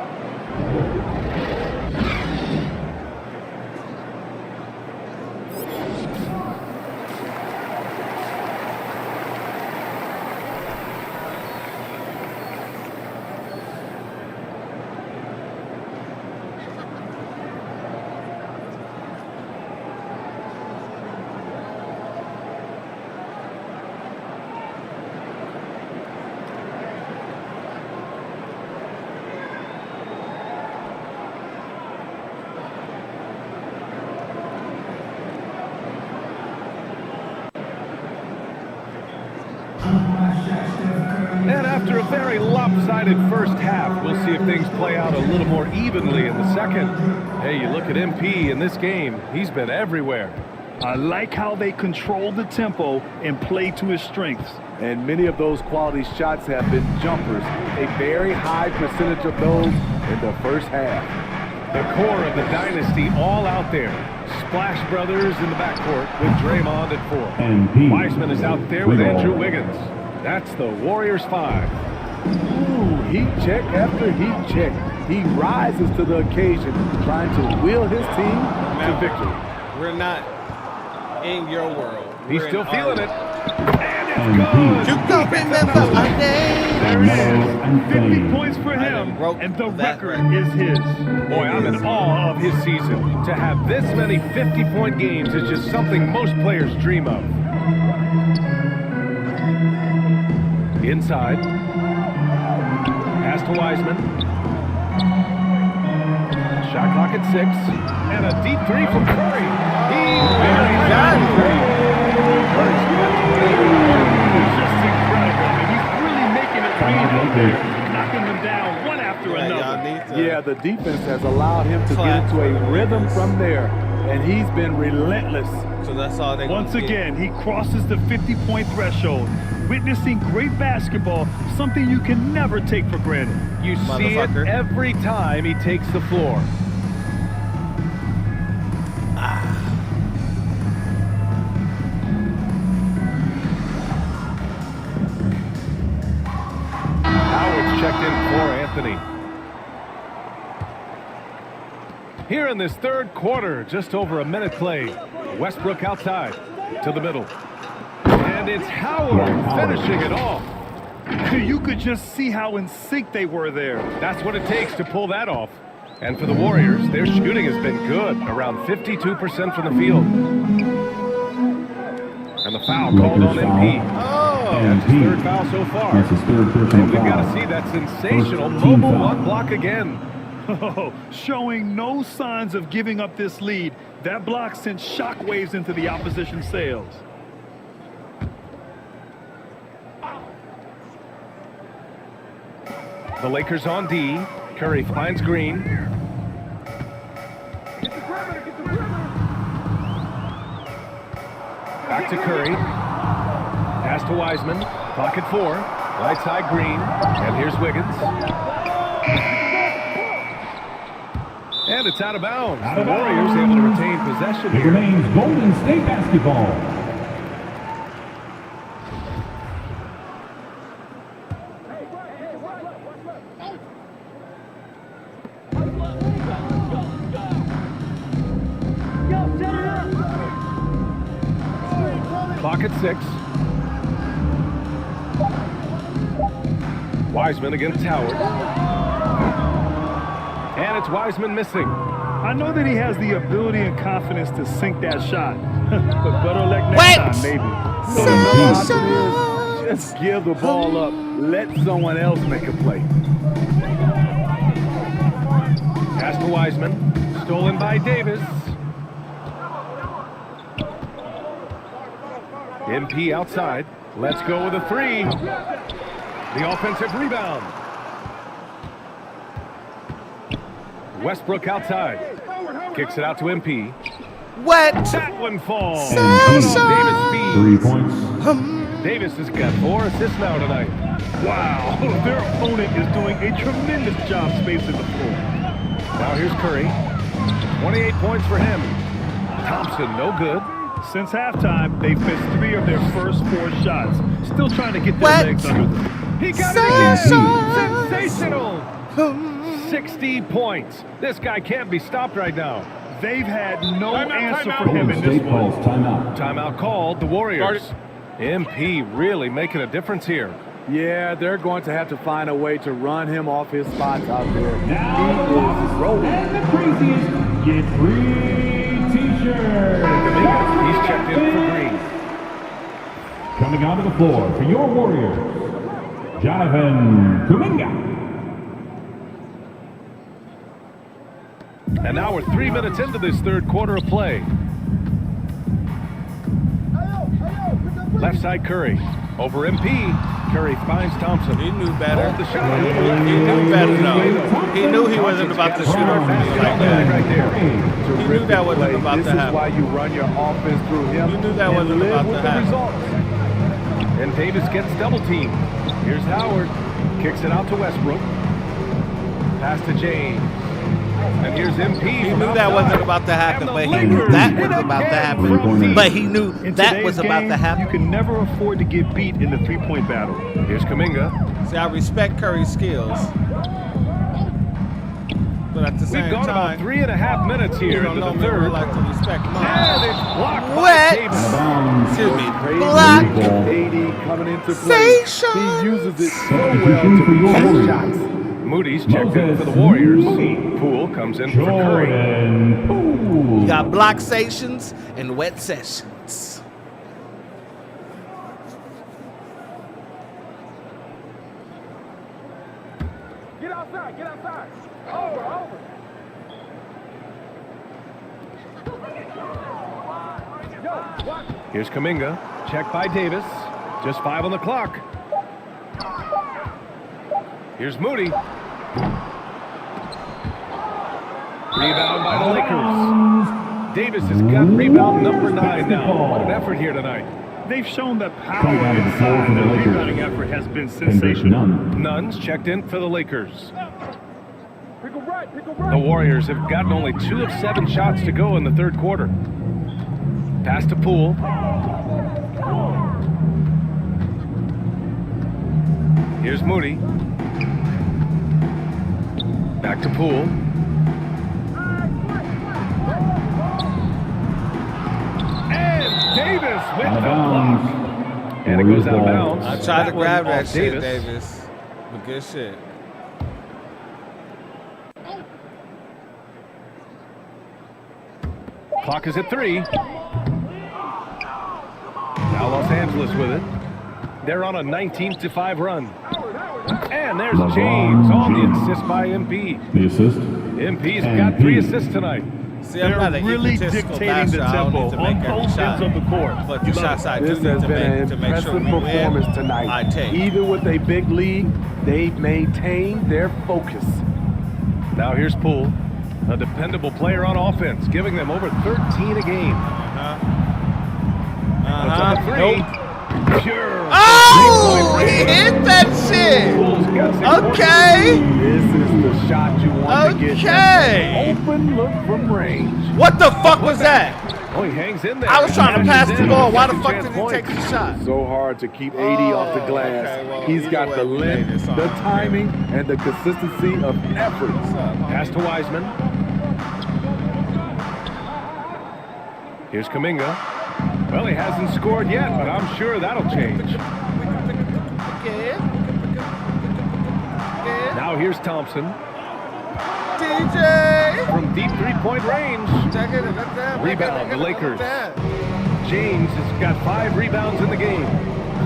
And after a very lopsided first half, we'll see if things play out a little more evenly in the second. Hey, you look at MP in this game, he's been everywhere. I like how they control the tempo and play to his strengths. And many of those quality shots have been jumpers. A very high percentage of those in the first half. The core of the dynasty all out there. Splash Brothers in the backcourt with Draymond at 4. Wiseman is out there with Andrew Wiggins. That's the Warriors 5. Ooh, heat check after heat check. He rises to the occasion, trying to will his team to victory. We're not in your world. He's still feeling it. And it's good. You don't remember my name. There it is. 50 points for him, and the record is his. Boy, I'm in awe of his season. To have this many 50-point games is just something most players dream of. Inside. Pass to Wiseman. Shot clock at 6. And a deep 3 from Curry. Just incredible. I mean, he's really making it rain, knocking them down one after another. Yeah, the defense has allowed him to get into a rhythm from there, and he's been relentless. So that's all they Once again, he crosses the 50-point threshold. Witnessing great basketball, something you can never take for granted. You see it every time he takes the floor. Howard's checked in for Anthony. Here in this third quarter, just over a minute played. Westbrook outside to the middle. And it's Howard finishing it off. You could just see how in sync they were there. That's what it takes to pull that off. And for the Warriors, their shooting has been good, around 52% from the field. And the foul called on MP. That's his third foul so far. That's his third personal And we've foul. got to see that sensational mobile one block again. Oh, showing no signs of giving up this lead. That block sent shockwaves into the opposition sails. The Lakers on D. Curry finds Green. Back to Curry. Pass to Wiseman. Pocket 4. Right side Green. And here's Wiggins. And it's out of bounds. The Warriors able to retain possession It here. remains Golden State basketball. Clock at 6. Wiseman against Howard. And it's Wiseman missing. I know that he has the ability and confidence to sink that shot. But better luck next time, maybe. So the number option is just give the ball up. Let someone else make a play. Pass to Wiseman. Stolen by Davis. MP outside. Let's go with a 3. The offensive rebound. Westbrook outside. Kicks it out to MP. What? That one falls. Davis 3 points. Davis has got 4 assists now tonight. Wow, their opponent is doing a tremendous job spacing the floor. Now here's Curry. 28 points for him. Thompson, no good. Since halftime, they've missed 3 of their first 4 shots. Still trying to get their legs under them. He got it again. Sensational. 60 points. This guy can't be stopped right now. They've had no answer for him in this one. Timeout called. The Warriors. MP really making a difference here. Yeah, they're going to have to find a way to run him off his spots out there. Now he is rolling. And the craziest get free t-shirt. He's checked in for Green. Coming onto the floor for your Warriors, Jonathan Kuminga. And now we're 3 minutes into this third quarter of play. Left side Curry over MP. Curry finds Thompson. He knew better. The shot. He knew better, though. He knew he wasn't about to shoot over like that. Right there. He knew that wasn't about to This is happen. why you run your offense through him. You knew that and wasn't live about with to the happen. results. And Davis gets double teamed. Here's Howard. Kicks it out to Westbrook. Pass to James. And here's MP. He knew that wasn't about to happen, but he knew that was about to happen. But he knew that was about to happen. You can never afford to get beat in the three-point battle. Here's Kuminga. See, I respect Curry's skills. But at the same We've gone time, about 3.5 minutes you here don't into know the me third. would like to respect And mine. it's blocked by What? Davis. Excuse me. Crazy Block. AD coming into play. Station. He uses it so well to make shots. Moody's checked in for the Warriors. Poole comes in for Curry. You got block stations and wet sessions. Get outside, get outside. Over. Here's Kuminga. Checked by Davis. Just 5 on the clock. Here's Moody. Rebound by the Lakers. Davis has got rebound number 9 now. What an effort here tonight. They've shown that power inside. The rebounding effort has been sensational. Nuns checked in for the Lakers. The Warriors have gotten only 2 of 7 shots to go in the third quarter. Pass to Poole. Here's Moody. Back to Poole. And Davis with the block. And it goes out of bounds. I tried to grab one that off shit, Davis. But good shit. Clock is at 3. Now Los Angeles with it. They're on a 19-5 run. And there's James on the assist by MP. The assist. MP's got 3 assists tonight. See, I'm not They're an really egotistical dictating the bastard. I don't tempo need to make on every both shot. ends of the court. But the shots I do This need has to been an make to make sure impressive we performance win, tonight. I take. Even with a big lead, they've maintained their focus. Now here's Poole, a dependable player on offense, giving them over 13 a game. That's on the 3. Nope. Pure. Oh, he hit that shit. Poole's got 6 Okay. This is the shot you want to get. Okay. Open look from range. What the fuck was that? Oh, he hangs in there. I was trying to pass the ball. Why the Second fuck chance did he point. take the shot? So hard to keep AD off the glass. okay, well, He's either got way, the we made length, it, so the I don't timing, and the consistency of effort. Pass to Wiseman. Here's Kuminga. Well, he hasn't scored yet, but I'm sure that'll change. Now here's Thompson. DJ. From deep three-point range. Rebound, the Lakers. James has got 5 rebounds in the game.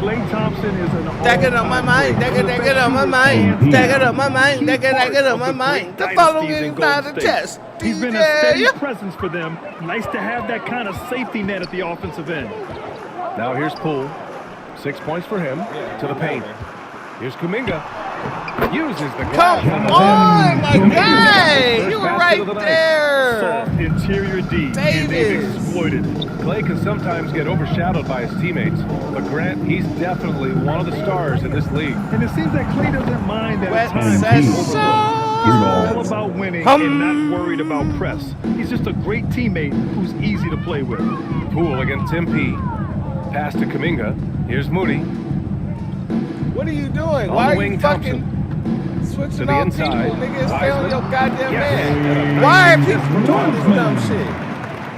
Klay Thompson is an Stack it on my mind. Stack it on my mind. Stack it on my mind. Stack it on my mind. The following is not a test. He's been a steady presence for them. Nice to have that kind of safety net at the offensive end. Now here's Poole. 6 points for him. To the paint. Here's Kuminga. Uses the glass. Come on, my guy. You were right there. Soft interior D, and they've exploited it. Klay can sometimes get overshadowed by his teammates, but Grant, he's definitely one of the stars in this league. And it seems that Klay doesn't mind that Wet at times. session. He's all about winning and not worried about press. He's just a great teammate who's easy to play with. Poole against MP. Pass to Kuminga. Here's Moody. What are you doing? On Why the are wing, you fucking to switching the on inside. people? Nigga, stay on Wiseman. your goddamn Yes. man. Why are people doing this dumb shit?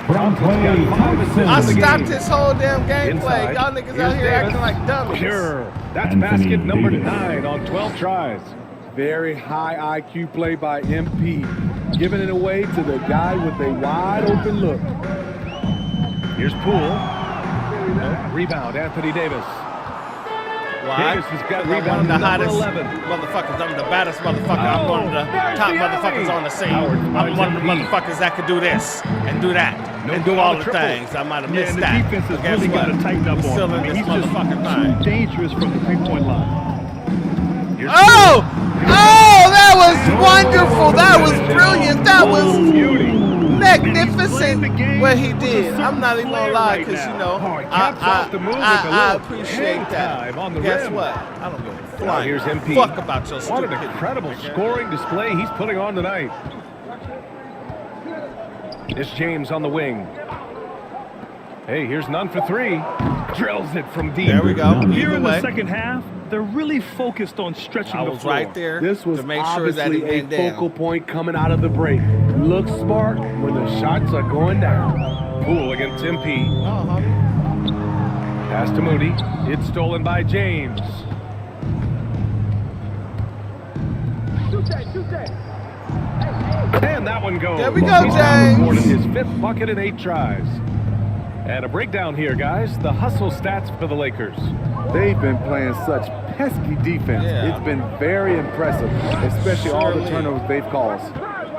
From Klay Thompson. I stopped this whole damn gameplay. Inside. Y'all niggas Here's out here Davis. acting like dummies. Pure. That's Anthony basket number Davis. 9 on 12 tries. Very high IQ play by MP, giving it away to the guy with a wide open look. Here's Poole. Rebound, Anthony Davis. Why? Davis has got Because I'm one of rebound the number hottest 11. motherfuckers. I'm the baddest motherfucker. I'm one of the top motherfuckers on the scene. I'm one of the motherfuckers that could do this and do that and do all the things. I might have missed and the that. defense has But guess really what? got to tighten up We're on still him. in this He's just motherfucking too thing. dangerous from the three-point line. Oh! Oh, that was wonderful. That was brilliant. That was magnificent what he did. I'm not even gonna lie, because you know I appreciate that. Guess what? I don't give a flying Here's MP. fuck about your What an stupidity. incredible scoring display he's putting on tonight. It's James on the wing. Hey, here's none for three. Drills it from deep. There we go. Here Either in way, the second half, they're really focused on stretching I the was floor. right there This was to make sure that he obviously a went down. focal point coming out of the break. Look smart when the shots are going down. Poole against MP. Oh, homie. Pass to Moody. It's stolen by James. And that one goes. There we go, He's now James. recorded his 5th bucket in 8 tries. And a breakdown here, guys. The hustle stats for the Lakers. They've been playing such pesky defense. Yeah. It's been very impressive, especially all the turnovers they've caused.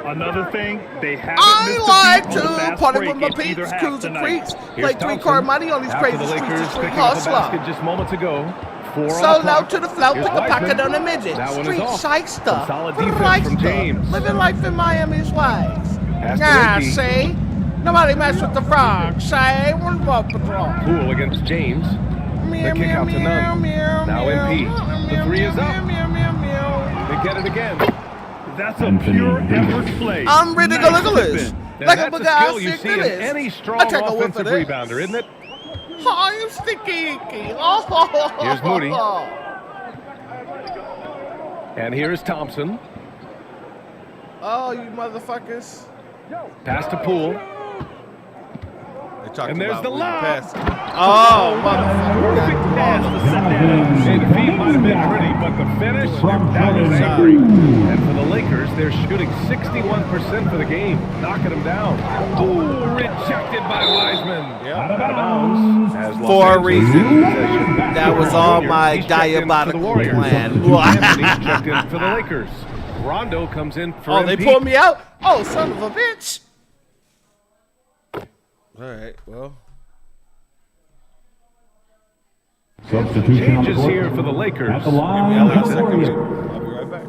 Another thing, they haven't I missed like a beat on the to fast party break with my in either peeps, half cruise and tonight. creeps, Here's play three-card Thompson. money on these After crazy the streets Lakers of street picking up the hustler. basket just moments ago. 4 on the Solo clock. to the flout, Here's pick a pocket Wiseman. on a midget. That one is Street off. shyster. Some solid defense from James. Living life in Miami's ways. Pass to Yeah, Ricky. see? Nobody mess with the frog, say? One ball patrol. Poole against James. Meow, The kick meow, out to meow, none. meow, Now meow, MP. meow, The three is meow, up. meow, meow, meow. They get it again. That's a pure effort play. I'm ridiculous. Nice And Like a that's big a ass skill you see in this. any I strong take a whiff of offensive this. rebounder, isn't it? Oh, you sticky icky. Oh. Here's Moody. And here's Thompson. Oh, you motherfuckers. Pass to Poole. And there's the lob. Oh, motherfucker. Perfect pass to set that up. Hey, the feed might have been pretty, but the finish, that was angry. And for the Lakers, they're shooting 61% for the game, knocking them down. Ooh, rejected by Wiseman. Yeah. Out of bounds. As Los For a Angeles reason. in possession. That was all my He's checked in for the diabolical Warriors. plan. Anthony's checked in for the Lakers. Rondo comes in for Oh, they MP. pulled me out? Oh, son of a bitch. All right, well. Substitution on the Changes court. here for the Lakers. At the line, I'll the Warriors. be right back.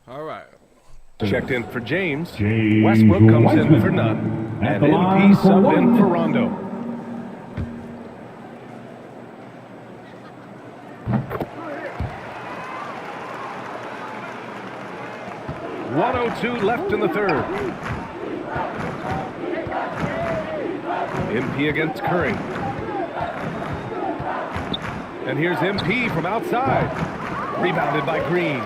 All right. Checked in for James. James Westbrook comes Wiseman. in for none. At And the line MP for sub in one. for Rondo. .102 left in the third. MP against Curry. And here's MP from outside. Rebounded by Green.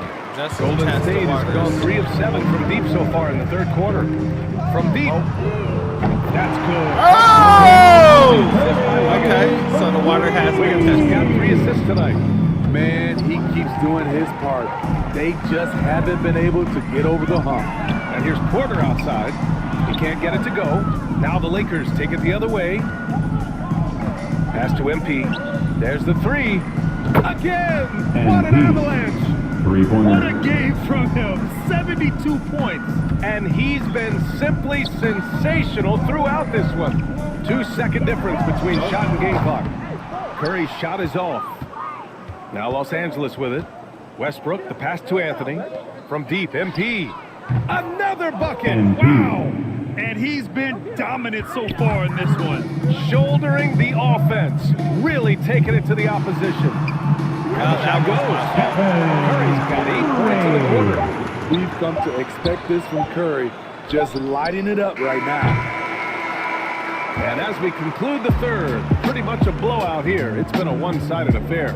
Golden State has gone 3 of 7 from deep so far in the third quarter. From deep. That's good. Oh! Okay, so the water has Wiggins got 3 assists tonight. Man, he keeps doing his part. They just haven't been able to get over the hump. And here's Porter outside. He can't get it to go. Now the Lakers take it the other way. Pass to MP. There's the 3. Again! What an avalanche! Three-pointer. What a game from him. 72 points. And he's been simply sensational throughout this one. 2-second difference between shot and game clock. Curry's shot is off. Now Los Angeles with it. Westbrook, the pass to Anthony. From deep, MP. Another bucket! MP. Wow! And he's been dominant so far in this one. Shouldering the offense. Really taking it to the opposition. Now goes. Curry's got 8 points in the quarter. We've come to expect this from Curry, just lighting it up right now. And as we conclude the third, pretty much a blowout here. It's been a one-sided affair.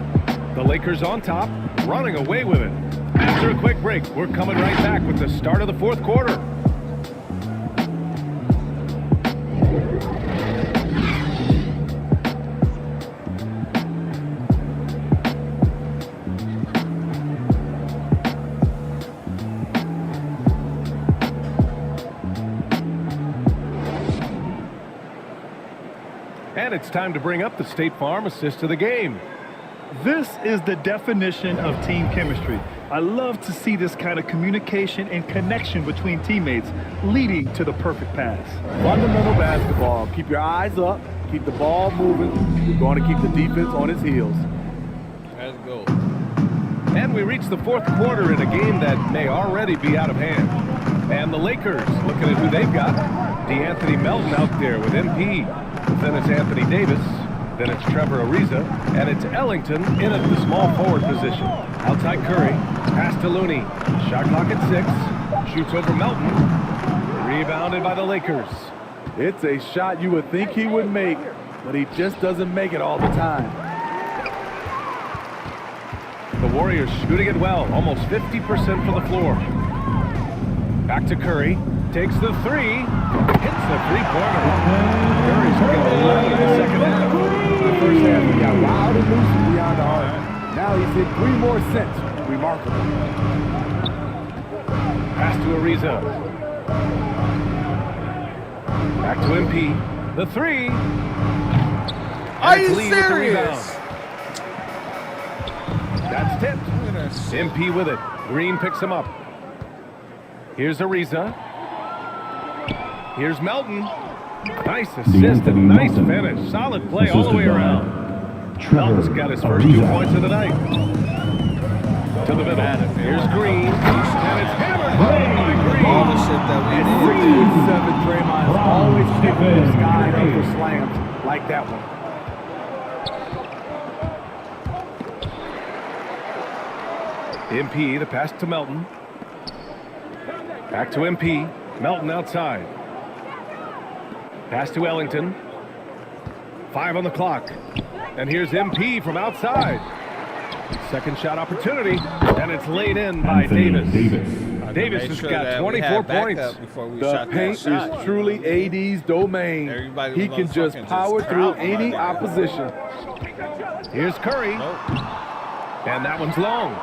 The Lakers on top, running away with it. After a quick break, we're coming right back with the start of the fourth quarter. And it's time to bring up the State Farm assist of the game. This is the definition of team chemistry. I love to see this kind of communication and connection between teammates leading to the perfect pass. Fundamental basketball. Keep your eyes up, keep the ball moving. You're going to keep the defense on its heels. Let's go. And we reach the fourth quarter in a game that may already be out of hand. And the Lakers, looking at who they've got, DeAnthony Melton out there with MP. Then it's Anthony Davis. Then it's Trevor Ariza. And it's Ellington in at the small forward position. Outside Curry. Pass to Looney. Shot clock at 6. Shoots over Melton. Rebounded by the Lakers. It's a shot you would think he would make, but he just doesn't make it all the time. The Warriors shooting it well. Almost 50% from the floor. Back to Curry. Takes the 3. Hits the three-pointer. Curry's looking to lead in the second half. The first half, he got wild and loose beyond the arc. Now he's hit 3 more sets. Remarkable. Pass to Ariza. Back to MP. The 3. Are you serious? That's tipped. MP with it. Green picks him up. Here's Ariza. Here's Melton. Nice assist and nice finish. Solid play all the way around. Melton's got his first 2 points of the night. To the middle. Here's Green. And it's hammered home by Green. All the shit that we did. 6'7" Draymond's always kicking this guy up for slams like that one. MP, the pass to Melton. Back to MP. Melton outside. Pass to Ellington. 5 on the clock. And here's MP from outside. Second shot opportunity. And it's laid in by Davis. Davis has got 24 points. The paint is truly AD's domain. He can just power through any opposition. Here's Curry. And that one's long.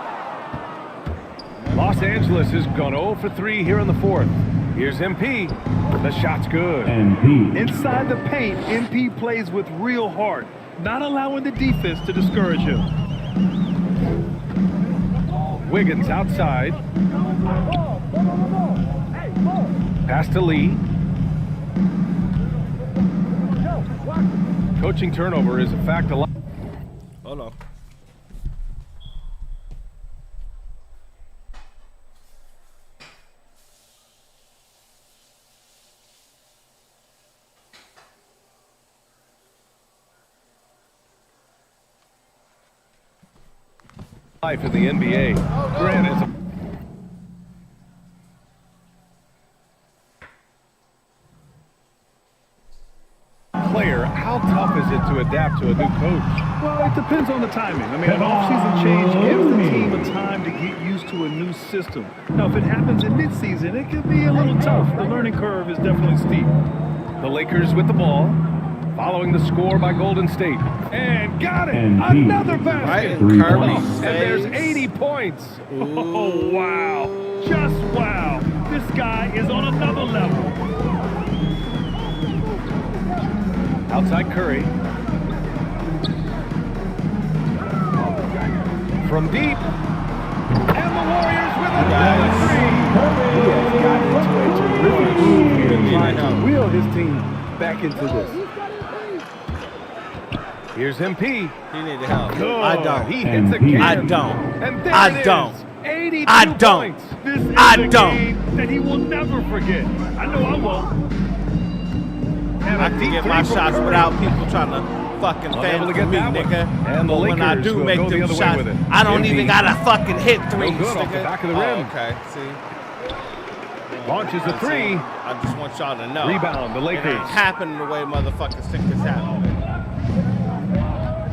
Los Angeles has gone 0 for 3 here in the fourth. Here's MP. The shot's good. Inside the paint, MP plays with real heart, not allowing the defense to discourage him. Wiggins outside. Pass to Lee. Coaching turnover is a fact a lot. Hold on. life in the NBA. Grant is a player. How tough is it to adapt to a new coach? Well, it depends on the timing. I mean, an off-season change gives the team a time to get used to a new system. Now, if it happens in midseason, it can be a little tough. The learning curve is definitely steep. The Lakers with the ball, following the score by Golden State. And got it! Another basket! And there's 80 points. Oh, wow. Just wow. This guy is on another level. Outside Curry. From deep. And the Warriors with another three. He has gotten into a terrific move here, trying to wheel his team back into this. Here's MP. He needed help. Good. I don't. He hits a can. I don't. And there I it is. don't. 82 I don't. points. This is I a don't. game that he will never forget. I know I won't. And I a can deep get three my from shots Curry. without people trying to fucking Unable fan to for get me, that one. nigga. And the But when I Lakers do will make go the them other way shots, with it. I don't MP. even gotta fucking hit threes, No good off the nigga. back of the rim. Oh, okay, see. Launches the three. I just want y'all to know. Rebound, the Lakers. It ain't happening the way motherfuckers think it's happening.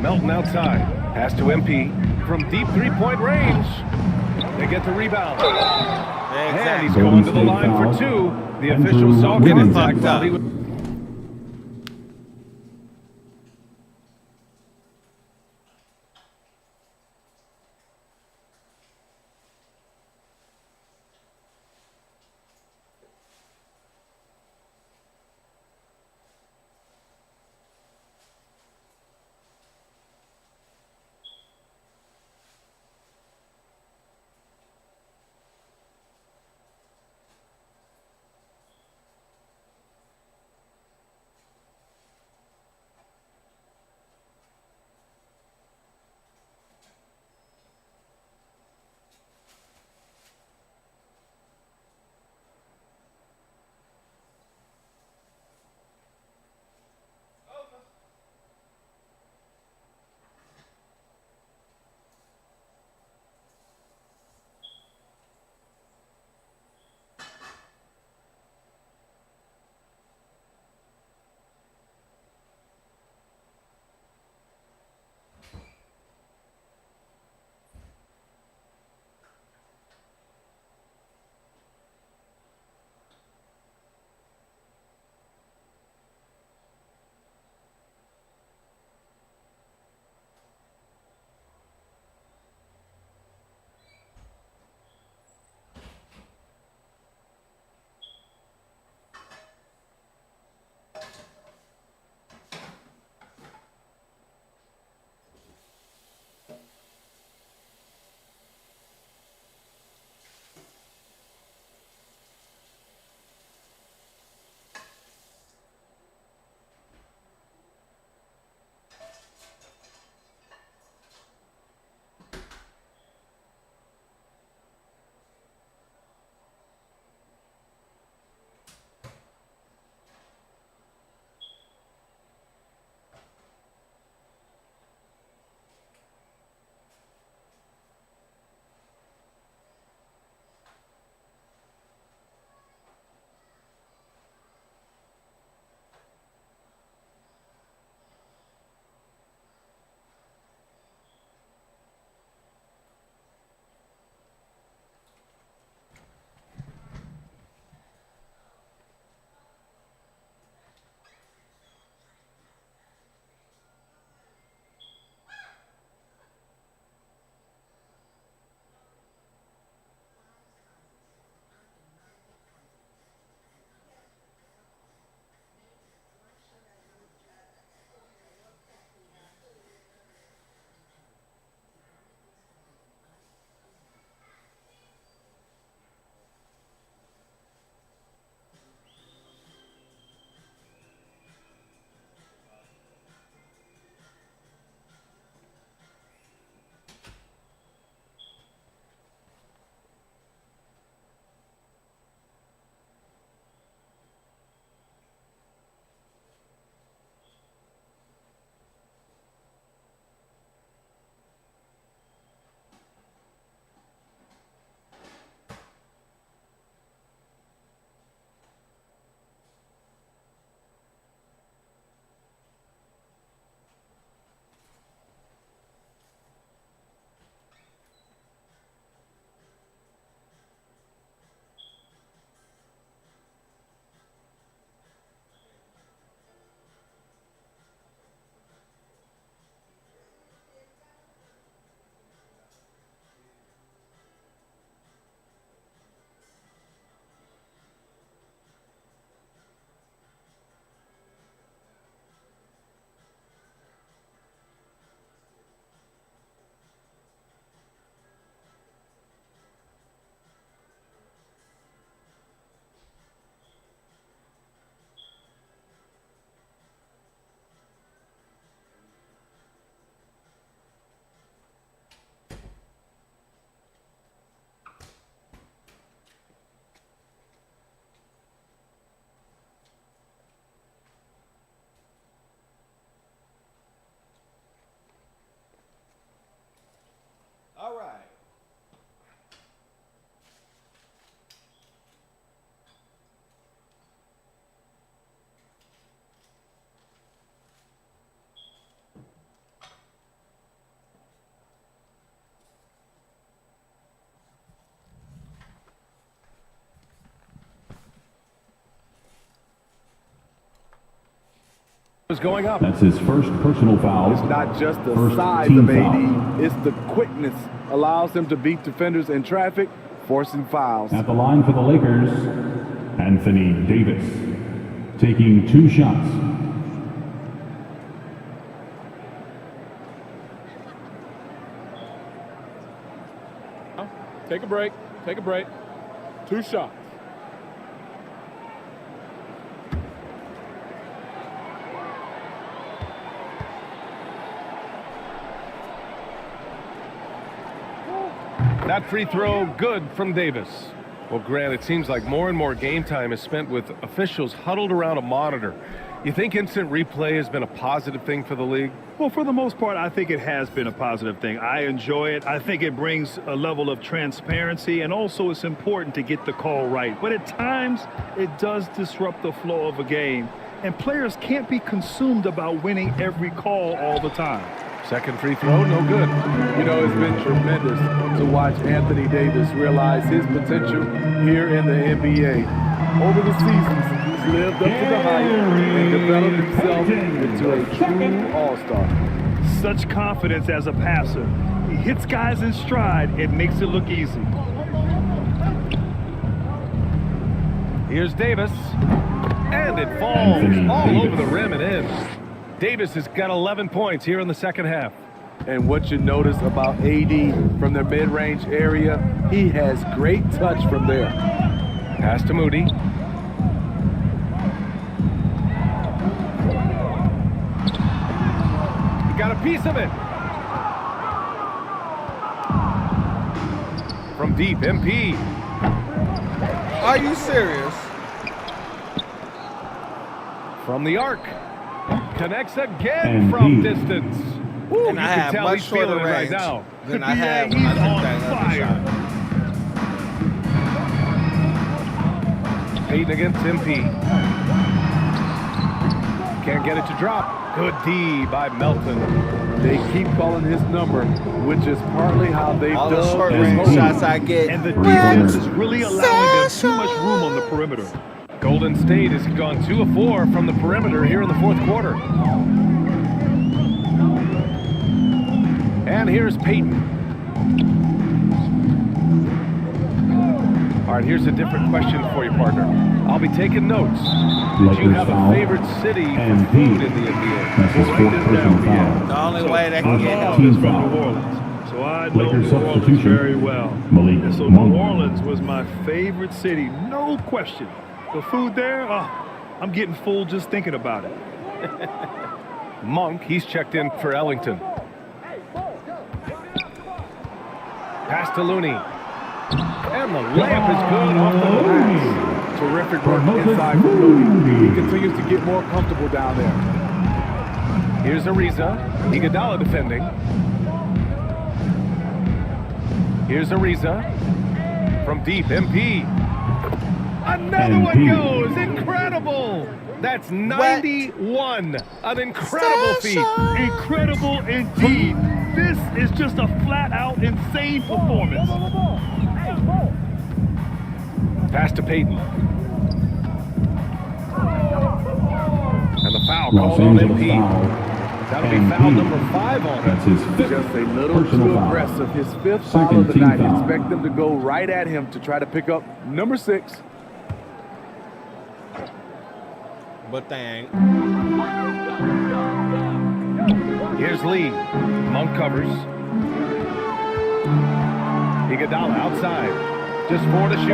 Melton outside. Pass to MP. From deep three-point range. They get the rebound. And he's going to the line for two. The official saw Get it contact fucked while up. he was... is going up. That's his first personal foul. It's not just the First size team of AD, foul. it's the quickness. Allows him to beat defenders in traffic, forcing fouls. At the line for the Lakers, Anthony Davis, taking 2 shots. Take a break. Take a break. 2 shots. That free throw good from Davis. Well, Grant, it seems like more and more game time is spent with officials huddled around a monitor. You think instant replay has been a positive thing for the league? Well, for the most part, I think it has been a positive thing. I enjoy it. I think it brings a level of transparency, and also it's important to get the call right. But at times, it does disrupt the flow of a game, and players can't be consumed about winning every call all the time. Second free throw, no good. You know, it's been tremendous to watch Anthony Davis realize his potential here in the NBA. Over the seasons, he's lived up to the hype and developed himself into a true all-star. Such confidence as a passer. He hits guys in stride. It makes it look easy. Here's Davis, and it falls all over the rim and in. Davis has got 11 points here in the second half. And what you notice about AD from the mid-range area, he has great touch from there. Pass to Moody. He got a piece of it. From deep, MP. Are you serious? From the arc. Connects again from distance. Ooh, And you I can have tell much he's feeling shorter it right range now. than I have when he's I took on that other fire. shot. Payton against MP. Can't get it to drop. Good D by Melton. They keep calling his number, which is partly how they All the dug short his range hole. shots I get. And the defense is really allowing them too much room on the perimeter. Golden State has gone 2 of 4 from the perimeter here in the fourth quarter. And here's Payton. All right, here's a different question for you, partner. I'll be taking notes. Did you have a favorite city for food in the NBA? That's his fourth personal foul. The only way they can get Team From foul. New Orleans. So I know Lakers New Orleans substitution. very well. Malik And so Monk. New Orleans was my favorite city, no question. The food there, I'm getting full just thinking about it. Monk, he's checked in for Ellington. Pass to Looney. And the layup is good off the glass. Terrific work inside from Looney. He continues to get more comfortable down there. Here's Ariza. Iguodala defending. Here's Ariza. From deep, MP. Another one goes. Incredible. That's 91. An incredible feat. Incredible indeed. This is just a flat-out insane performance. Pass to Payton. And the foul Los called on Angeles MP. foul. That'll be MP. foul number 5 on him. That's his fifth Just a little personal too foul. aggressive. His fifth foul Second of the team night. foul. Expect them to go right at him to try to pick up number 6. But dang. Here's Lee. Monk covers. Iguodala outside. Just 4 to shoot.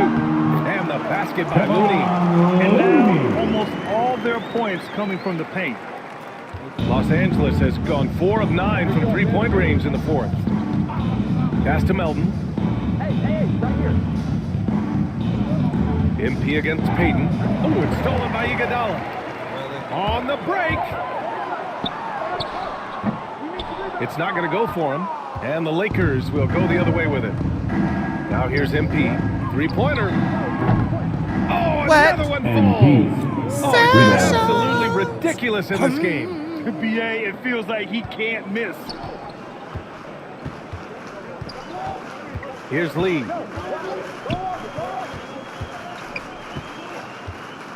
And the basket by Looney. And now almost all their points coming from the paint. Los Angeles has gone 4 of 9 from three-point range in the fourth. Pass to Melton. MP against Payton. Oh, it's stolen by Iguodala. On the break. It's not going to go for him. And the Lakers will go the other way with it. Now here's MP. Three-pointer. Oh, another one falls. Oh, it's absolutely ridiculous in this game. BA, it feels like he can't miss. Here's Lee.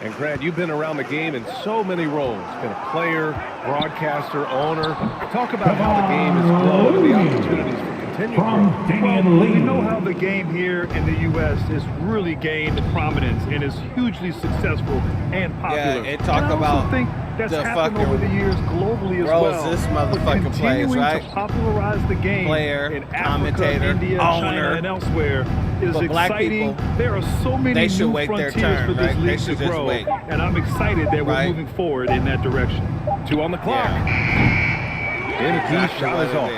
And Grant, you've been around the game in so many roles. Been a player, broadcaster, owner. Talk about how the game has grown and the opportunities for continued growth. Well, we know how the game here in the U.S. has really gained prominence and is hugely successful and popular. Yeah, and talk about I also think that's happened over the years globally as well. This motherfucker plays, right? To popularize the game Player, in Africa, commentator, India, owner, China, and elsewhere is but black exciting. people, There are so many they should new wait their frontiers turn, for this right? league They to should just grow, wait. and I'm excited that we're moving forward in that direction. 2 on the clock. And a key shot is off.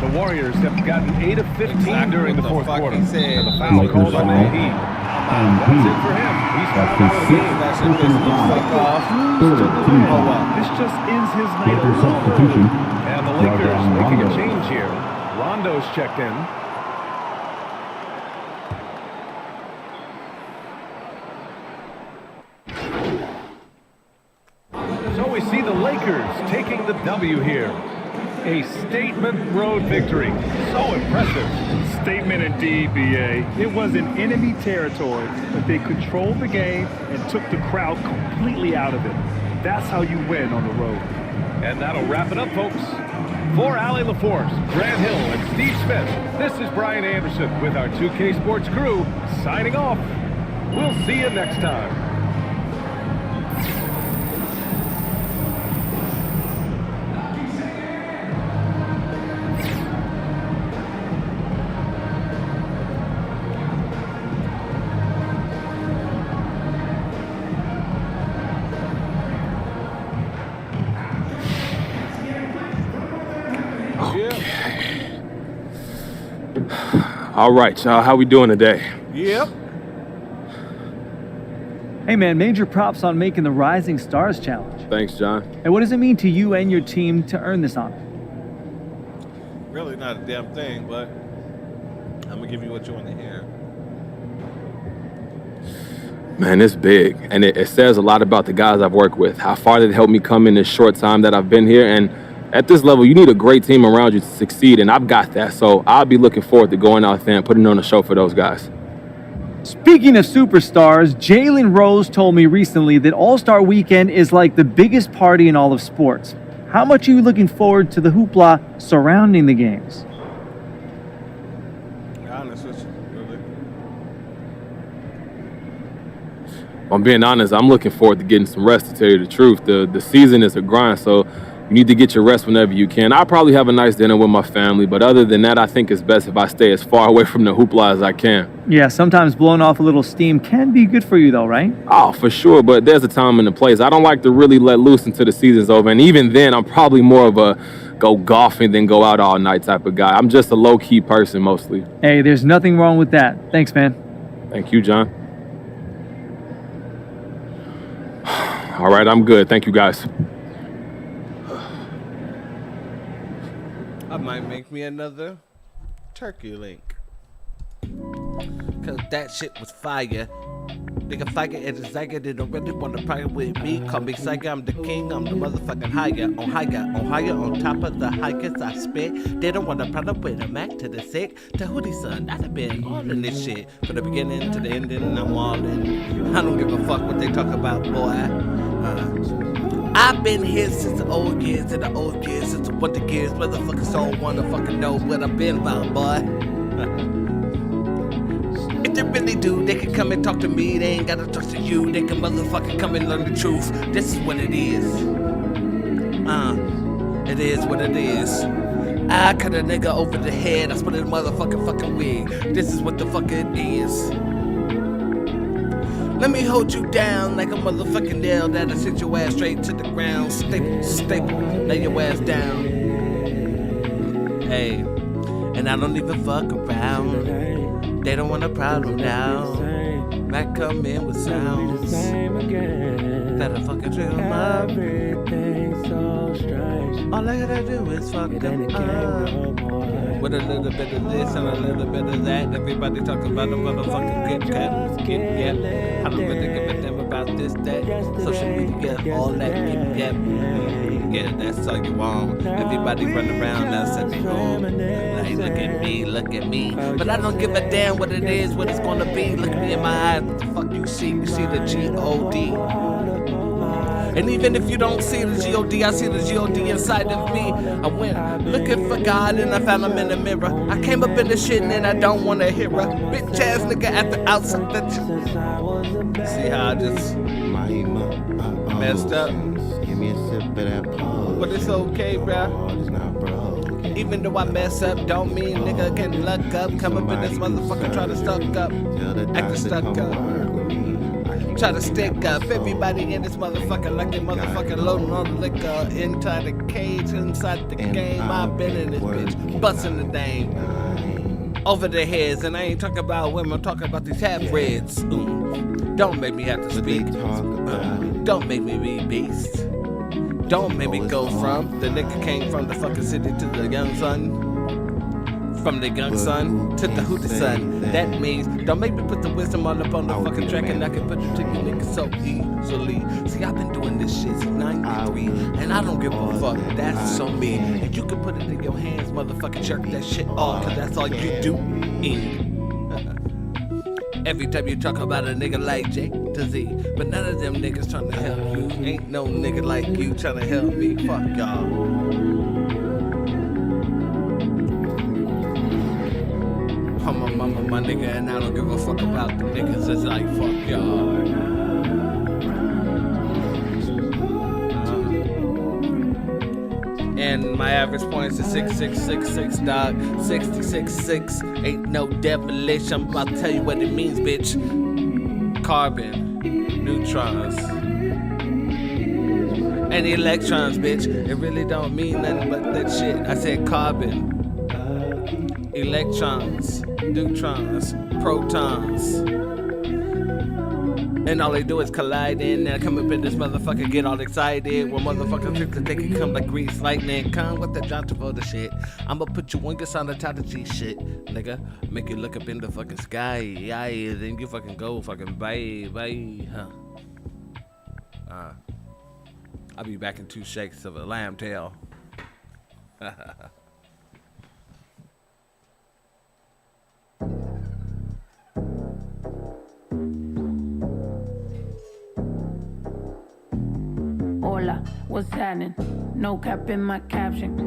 The Warriors have gotten 8 of 15 during the fourth quarter. And the foul called on Embiid. That's it for him. He's fouled out of the game. This just ends his night. Substitution. And the Lakers making a change here. Rondo's checked in. So we see the Lakers taking the W here. A statement road victory. So impressive. Statement indeed, BA. It was in enemy territory, but they controlled the game and took the crowd completely out of it. That's how you win on the road. And that'll wrap it up, folks. For Allie LaForce, Grant Hill, and Steve Smith, this is Brian Anderson with our 2K Sports crew signing off. We'll see you next time. All right, y'all. How we doing today? Yep. Hey, man, major props on making the Rising Stars Challenge. Thanks, John. And what does it mean to you and your team to earn this honor? Really not a damn thing, but I'm going to give you what you want to hear. Man, it's big. And it says a lot about the guys I've worked with, how far they've helped me come in this short time that I've been here. And at this level, you need a great team around you to succeed, and I've got that. So I'll be looking forward to going out there and putting on a show for those guys. Speaking of superstars, Jalen Rose told me recently that All-Star Weekend is like the biggest party in all of sports. How much are you looking forward to the hoopla surrounding the games? Honest with you, really. I'm being honest, I'm looking forward to getting some rest, to tell you the truth. The season is a grind, so you need to get your rest whenever you can. I'll probably have a nice dinner with my family, but other than that, I think it's best if I stay as far away from the hoopla as I can. Yeah, sometimes blowing off a little steam can be good for you though, right? Oh, for sure, but there's a time and a place. I don't like to really let loose until the season's over, and even then, I'm probably more of a go golfing than go out all night type of guy. I'm just a low-key person mostly. Hey, there's nothing wrong with that. Thanks, man. Thank you, John. All right, I'm good. Thank you, guys. I might make me another turkey link. Cause that shit was fire. Nigga fire and the Zyger, they don't really wanna pry with me. Call me Zyger, I'm the king, I'm the motherfucking higher. On top of the highest I spit. They don't wanna problem with a Mac to the sick. To Hoodie son, I done been all in this shit. From the beginning to the ending, I'm all in. I don't give a fuck what they talk about, boy. I've been here since the old years, and the old years since the wonder years. Motherfuckers don't wanna fucking know what I've been about, boy. If they really do, they can come and talk to me. They ain't gotta talk to you. They can motherfucking come and learn the truth. This is what it is. It is what it is. I cut a nigga over the head. I split a motherfucking fucking wig. This is what the fuck it is. Let me hold you down like a motherfucking nail that'll sit your ass straight to the ground. Staple, lay your ass down. Hey, and I don't even fuck around. They don't want a problem now. Might come in with sounds that'll fucking trigger them up. All I gotta do is fuck them up. With a little bit of this and a little bit of that. Everybody talk about a motherfucking Kit Kat. I don't really give a damn about this, that, social media, all that Kit Kat. Yeah, that's all you want. Everybody run around us at me home. Like, look at me. But I don't give a damn what it is, what it's gonna be. Look me in my eyes, what the fuck you see? You see the G-O-D. And even if you don't see the G-O-D, I see the G-O-D inside of me. I went looking for God and I found him in the mirror. I came up in the shit and I don't want to hear a bitch ass nigga at the outside. See how I just messed up? But it's okay, bruh. Even though I mess up, don't mean nigga can luck up. Come up in this motherfucker, try to stuck up. Acting stuck up. Try to stick up everybody in this motherfucker like they motherfucking loading on the liquor. Inside the cage, inside the game, I've been in this bitch, busting the dame over their heads. And I ain't talking about women, I'm talking about these half-breeds. Don't make me have to speak. Don't make me be beast. Don't make me go from the nigga came from the fucking city to the young son. From the young son to the hootie son. That means don't make me put the wisdom all up on the fucking track and I can put it to you niggas so easily. See, I've been doing this shit since 93 and I don't give a fuck. That's on me. And you can put it in your hands, motherfucking jerk that shit off, cause that's all you do. Every time you talk about a nigga like J to Z, but none of them niggas trying to help you. Ain't no nigga like you trying to help me. Fuck y'all. I'm a mama, my nigga, and I don't give a fuck about the niggas. It's like, fuck y'all. And my average points is 6666, dog. 666. Ain't no devilish. I'm about to tell you what it means, bitch. Carbon, neutrons, and electrons, bitch. It really don't mean nothing but that shit. I said carbon, electrons, neutrons, protons. And all they do is collide in and come up in this motherfucker, get all excited. When motherfuckers think that they can come like grease lightning. Come with the John Travolta shit. I'ma put you on your sanitology shit, nigga. Make you look up in the fucking sky. Then you fucking go fucking bye, huh? I'll be back in 2 shakes of a lamb tail. Hola, what's happening? No cap in my caption.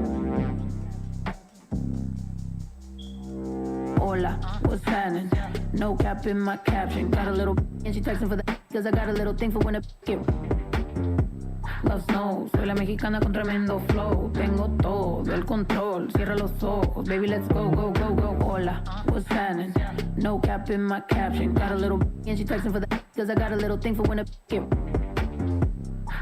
Hola, what's happening? No cap in my caption. Got a little and she texting for the cause I got a little thing for when I get. Love snow, soy la mexicana con tremendo flow. Tengo todo el control, cierra los ojos. Baby, let's go, go, go, go. Hola, what's happening? No cap in my caption. Got a little and she texting for the cause I got a little thing for when I get.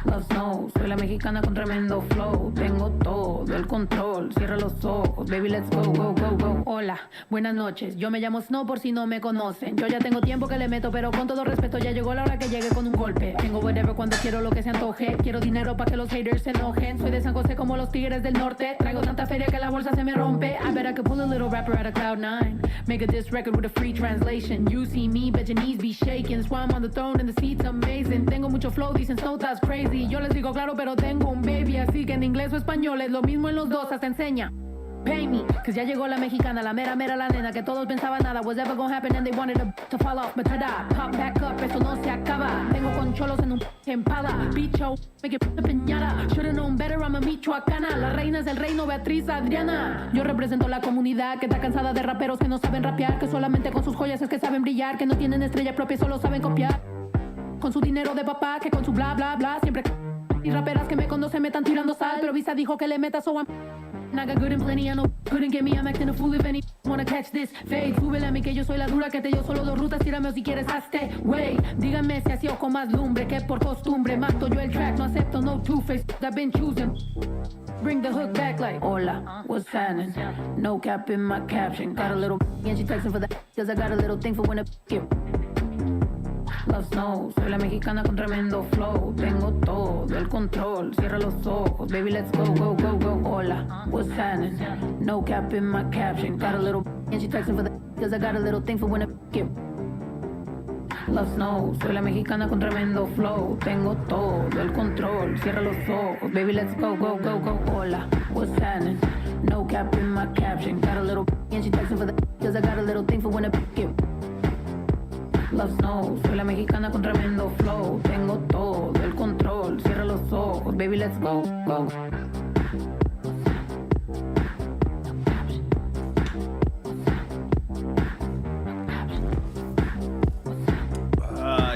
Love snow, soy la mexicana con tremendo flow. Tengo todo el control, cierra los ojos. Baby, let's go, go, go, go. Hola, buenas noches, yo me llamo Snow por si no me conocen. Yo ya tengo tiempo que le meto, pero con todo respeto ya llegó la hora que llegue con un golpe. Tengo whatever cuando quiero lo que se antoje. Quiero dinero para que los haters se enojen. Soy de San José como los tigres del norte. Traigo tanta feria que la bolsa se me rompe. I bet I could pull a little rapper out of Cloud9. Make a diss record with a free translation. You see me, bet your knees be shaking. Swam on the throne and the seat's amazing. Tengo mucho flow, dicen Snow, that's crazy. Yo les digo claro, pero tengo un baby. Así que en inglés o español es lo mismo en los dos, hasta enseña. Pay me, cause ya llegó la mexicana, la mera la nena que todos pensaban nada was ever gonna happen and they wanted to fall off, but tada, pop back up, esto no se acaba. Tengo con cholos en un empada, bicho, me que peñada. Should've known better, I'm a michoacana. La reina es el reino, Beatriz Adriana. Yo represento la comunidad que está cansada de raperos que no saben rapear, que solamente con sus joyas es que saben brillar, que no tienen estrella propia, solo saben copiar. Con su dinero de papá, que con su bla bla bla siempre. Y raperas que me conocen me están tirando sal, pero Visa dijo que le meta, so I'm I got good and plenty, I know couldn't get me, I'm acting a fool if any wanna catch this fade. Súbele a mí que yo soy la dura, que te yo solo 2 rutas, tírame o si quieres hazte, wey. Díganme si así o con más lumbre, que por costumbre mato yo el track, no acepto no two-face, I've been choosing. Bring the hook back like, hola, what's happening? No cap in my caption, got a little and she texting for the cause I got a little thing for when I get. Love snow, soy la mexicana con tremendo flow. Tengo todo el control, cierra los ojos. Baby, let's go, go, go, go. Hola, what's happening? No cap in my caption. Got a little and she texting for the cause I got a little thing for when I get. Love snow, soy la mexicana con tremendo flow. Tengo todo el control, cierra los ojos. Baby, let's go, go, go, go. Hola, what's happening? No cap in my caption. Got a little and she texting for the cause I got a little thing for when I pick it. Love snow, soy la mexicana con tremendo flow. Tengo todo el control, cierra los ojos. Baby, let's go, go.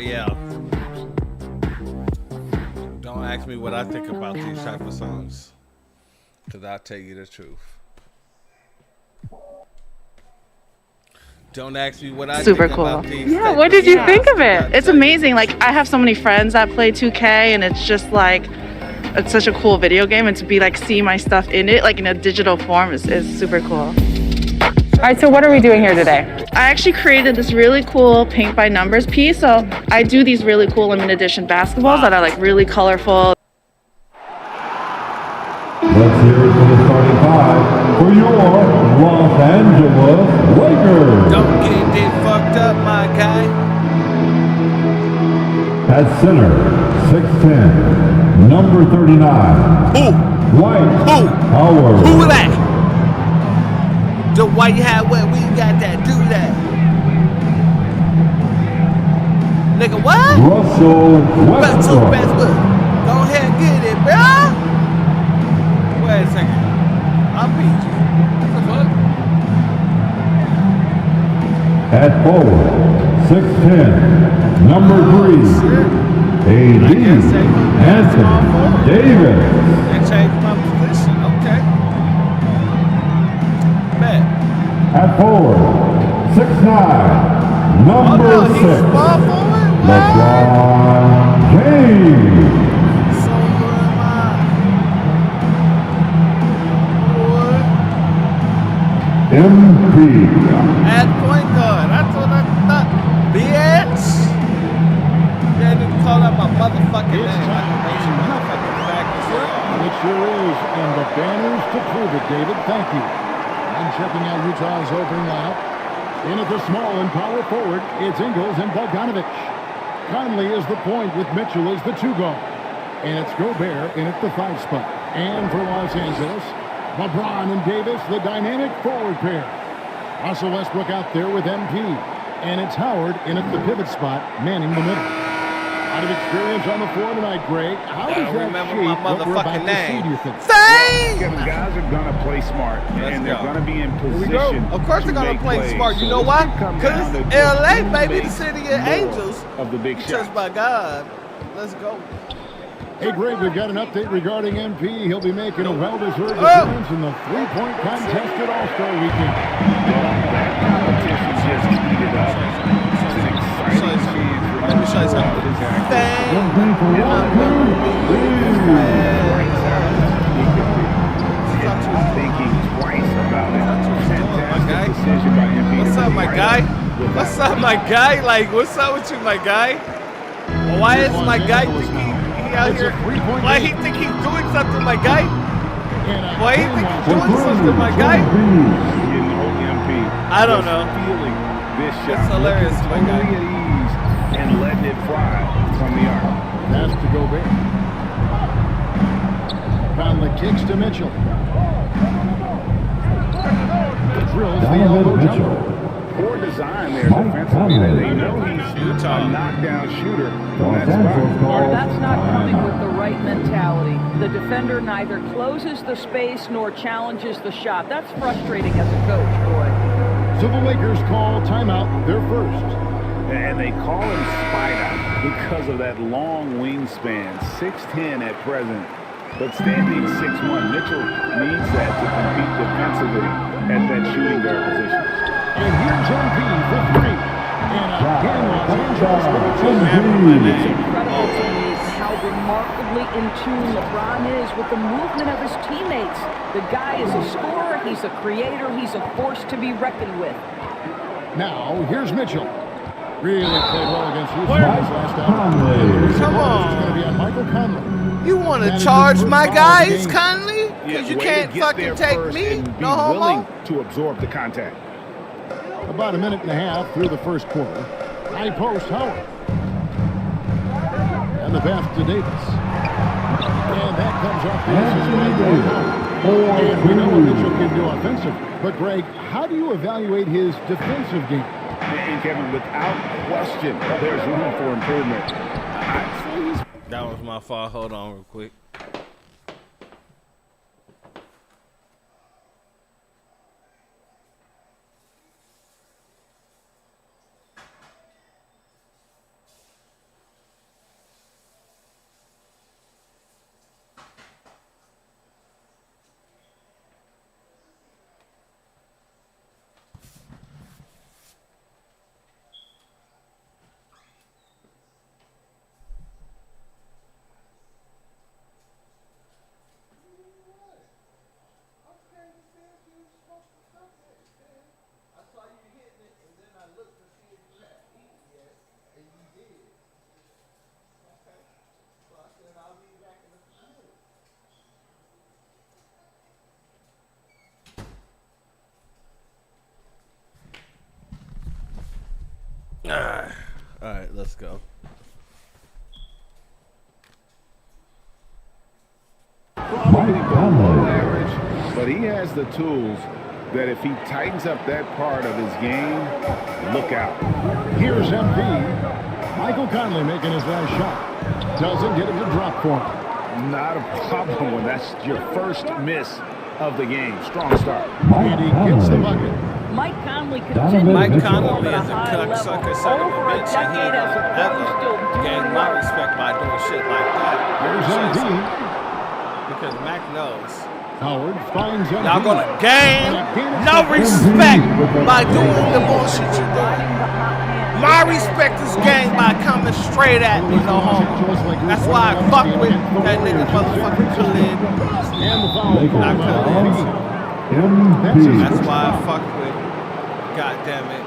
Yeah. Don't ask me what I think about these type of songs, because I'll tell you the truth. Don't ask me what I Super think cool. about these. Yeah, what did you think of it? It's amazing. Like, I have so many friends that play 2K, and it's just like, it's such a cool video game, and to be like, see my stuff in it, like in a digital form is super cool. All right, so what are we doing here today? I actually created this really cool paint by numbers piece. So I do these really cool limited edition basketballs that are like really colorful. Let's hear it for the starting five for your Los Angeles Lakers. Don't get it fucked up, my guy. At center, 6'10", number 39. Who? Dwight Who? Howard. Who that? The white hat, where we got that, do that. Nigga, what? Russell Westbrook. Go ahead and get it, bro. Wait a second. I'll beat you. What the fuck? At forward, 6'10", number 3. AD Anthony Davis. They changed my position, okay. Bet. At forward, 6'9", number 6. LeBron James. MP. At point guard. That's what I thought. Bitch. They didn't call out my motherfucking name. It sure is, and the banners to prove it, David. Thank you. And checking out Utah's opening lineup. In at the small and power forward, it's Ingles and Bogdanovic. Conley is the point with Mitchell as the 2 guard. And it's Gobert in at the 5 spot. And for Los Angeles, LeBron and Davis, the dynamic forward pair. Russell Westbrook out there with MP. And it's Howard in at the pivot spot, manning the middle. Out of experience on the floor tonight, Greg. How does that remember shape my what we're about motherfucking to see, name. do you think? Kevin, guys are going to play smart, and they're going to be in position. Of course they're going to play plays. smart. You So know why? it's gonna come Because down to LA, who baby, the makes city of more angels. of the big shots. Touched by God. Let's go. Hey, Greg, we've got an update regarding MP. He'll be making a well-deserved appearance in the three-point contest at All-Star Weekend. That competition just heated up. It's an exciting chance for Let me show you something. Thinking twice about it. Fantastic decision by MP. What's up, my guy? What's up, my guy? Like, what's up with you, my guy? Why is my guy think he out here? Why he think he's doing something, my guy? Why he think he's doing something, my guy? I don't know. This It's shot hilarious, my totally guy. at ease and letting it fly from the arc. Pass to Gobert. Conley kicks to Mitchell. Drills the elbow jumper. Poor design there defensively. They know he's a knockdown shooter from that spot. That's not coming with the right mentality. The defender neither closes the space nor challenges the shot. That's frustrating as a coach, boy. So the Lakers call timeout, their first. And they call him Spider because of that long wingspan, 6'10" at present, but standing 6'1". Mitchell needs that to compete defensively at that shooting guard position. And here's MP for 3. And again, Los Angeles. It's incredible to me how remarkably in tune LeBron is with the movement of his teammates. The guy is a scorer, he's a creator, he's a force to be reckoned with. Now, here's Mitchell. Really played well against Houston last out. Come on. It's going to be on Michael Conley. You want to charge my guys, Conley? Because you can't fucking take me? No homo? To absorb the contact. About a minute and a half through the first quarter. High post, Howard. And the pass to Davis. And that comes off the assist. And we know what Mitchell can do offensively. But, Greg, how do you evaluate his defensive game? And, Kevin, without question, there's room for improvement. I'd say he's... That was my fault. Hold on real quick. All right, let's go. Probably below average, but he has the tools that if he tightens up that part of his game, look out. Here's MP. Michael Conley making his last shot. Doesn't get him to drop for him. Not a problem when that's your first miss of the game. Strong start. And he gets the bucket. Mike Conley continues Mike to Conley perform at is a a high level. sucker son of a Over a bitch, and he decade as a pro, ever he's still doing gained my respect by doing shit like that. Here's MD. Because Mac knows. Howard finds MD. Y'all gonna gain no respect by doing the bullshit you're doing. My respect is gained by coming straight at me, no homo. That's why I fuck with that nigga motherfucking Khalid. Not Khalid. That's why I fuck with, goddammit,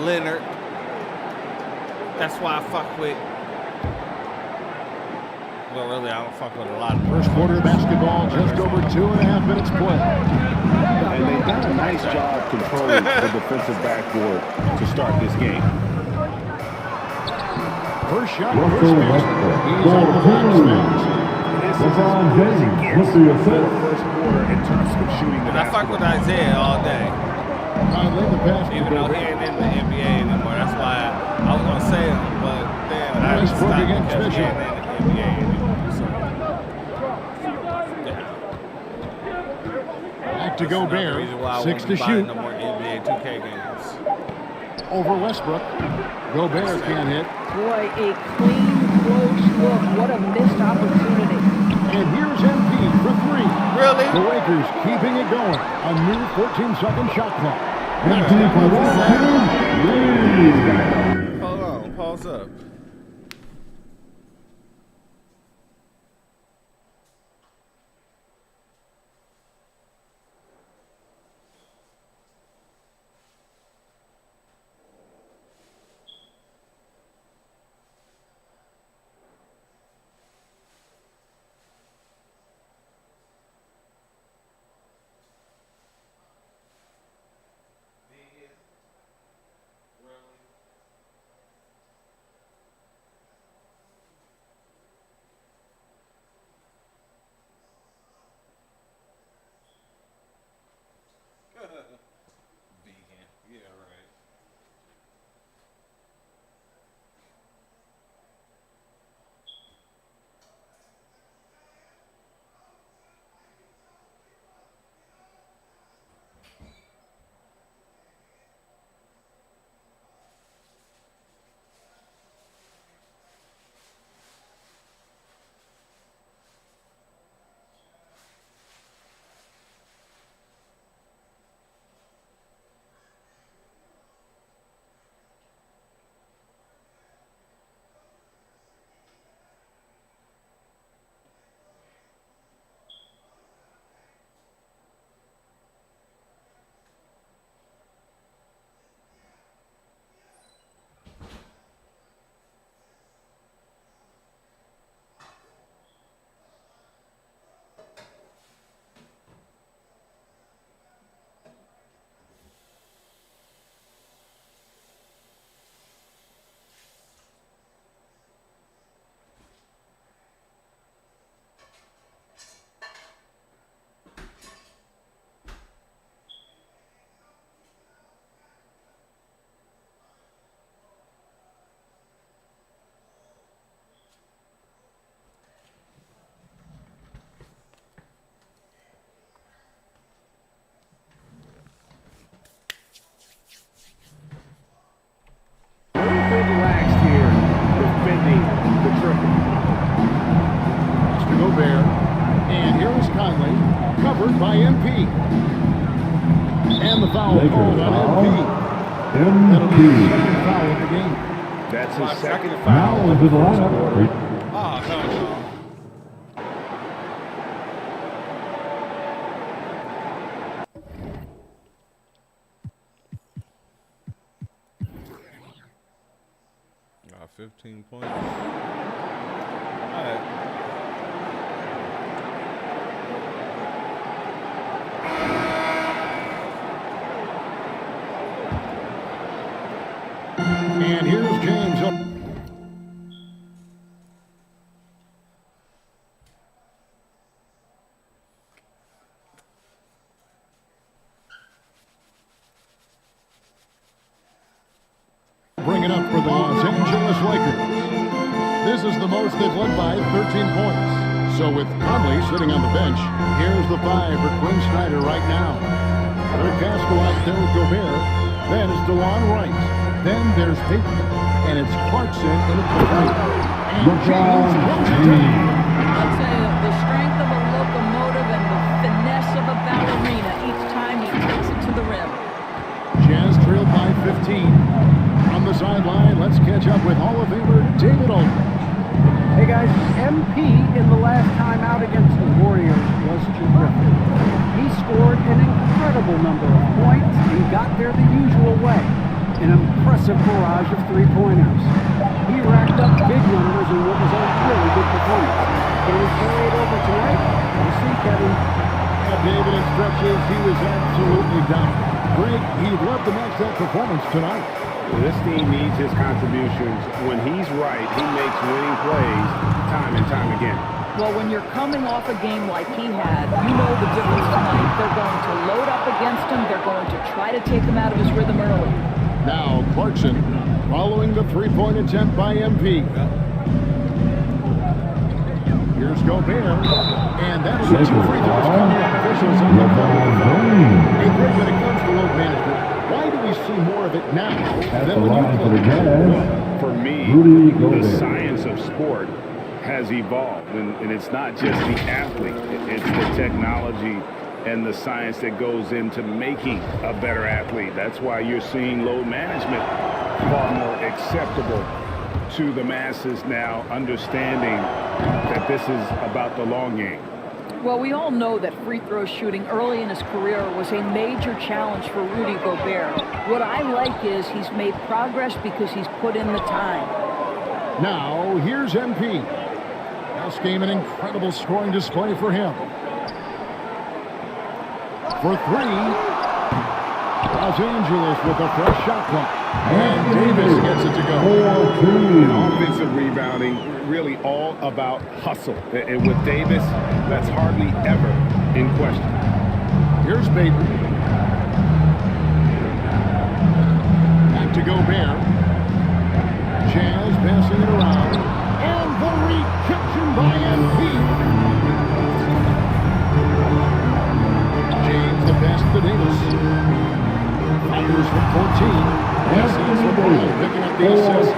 Leonard. That's why I fuck with, well, really, I don't fuck with a lot of First quarter of basketball, just over 2.5 minutes played. And they've done a nice job controlling the defensive backboard to start this game. First shot, Chris Mason. He's on the box. This is as good as it gets for the first quarter in terms of shooting the And I fuck with Isaiah all day. Even though he ain't in the NBA anymore. That's why I was going to say him, but then I stopped because he ain't in the NBA anymore. So, Back to Gobert. 6 to shoot. No more NBA 2K games. Over Westbrook. Gobert can't hit. Boy, a clean, close look. What a missed opportunity. And here's MP for 3. Really? The Lakers keeping it going. A new 14-second shot clock. Hold on, pause up. That'll be his second foul of the game. That's his second Now foul. into the lineup. Oh, no. 15 points. All right. And here's James. Bring it up for the Los Angeles Lakers. This is the most they've led by 13 points. So with Conley sitting on the bench, here's the 5 for Quinn Snyder right now. Rick Gascoigne, Derek Gobert. Then it's DeLon Wright. Then there's Payton. And it's Clarkson in a play. And James brings it down. I'll tell you, the strength of a locomotive and the finesse of a ballerina each time he takes it to the rim. Jazz trailed by 15. On the sideline, let's catch up with Hall of Famer David Aldridge. Hey guys, MP in the last time out against the Warriors was terrific. He scored an incredible number of points and got there the usual way. An impressive barrage of three-pointers. He racked up big numbers in what was a really good performance. Can he carry it over tonight? We'll see, Kevin. Yeah, David, in stretches, he was absolutely down. Greg, he'd love to match that performance tonight. This team needs his contributions. When he's right, he makes winning plays time and time again. Well, when you're coming off a game like he had, you know the difference tonight. They're going to load up against him. They're going to try to take him out of his rhythm early. Now Clarkson following the three-point attempt by MP. Here's Gobert, and that's the 2 free throws coming up. Officials on the phone. Hey, Greg, when it comes to load management, why do we see more of it now than when you play? For me, the science of sport has evolved, and it's not just the athlete. It's the technology and the science that goes into making a better athlete. That's why you're seeing load management far more acceptable to the masses now, understanding that this is about the long game. Well, we all know that free throw shooting early in his career was a major challenge for Rudy Gobert. What I like is he's made progress because he's put in the time. Now, here's MP. Last game, an incredible scoring display for him. For 3, Los Angeles with a fresh shot clock. And Davis gets it to go. Offensive rebounding, really all about hustle. And with Davis, that's hardly ever in question. Here's Payton. Back to Gobert. Jazz passing it around. And the rejection by MP. James the pass to Davis. Fires from 14. LeBron picking up the assist.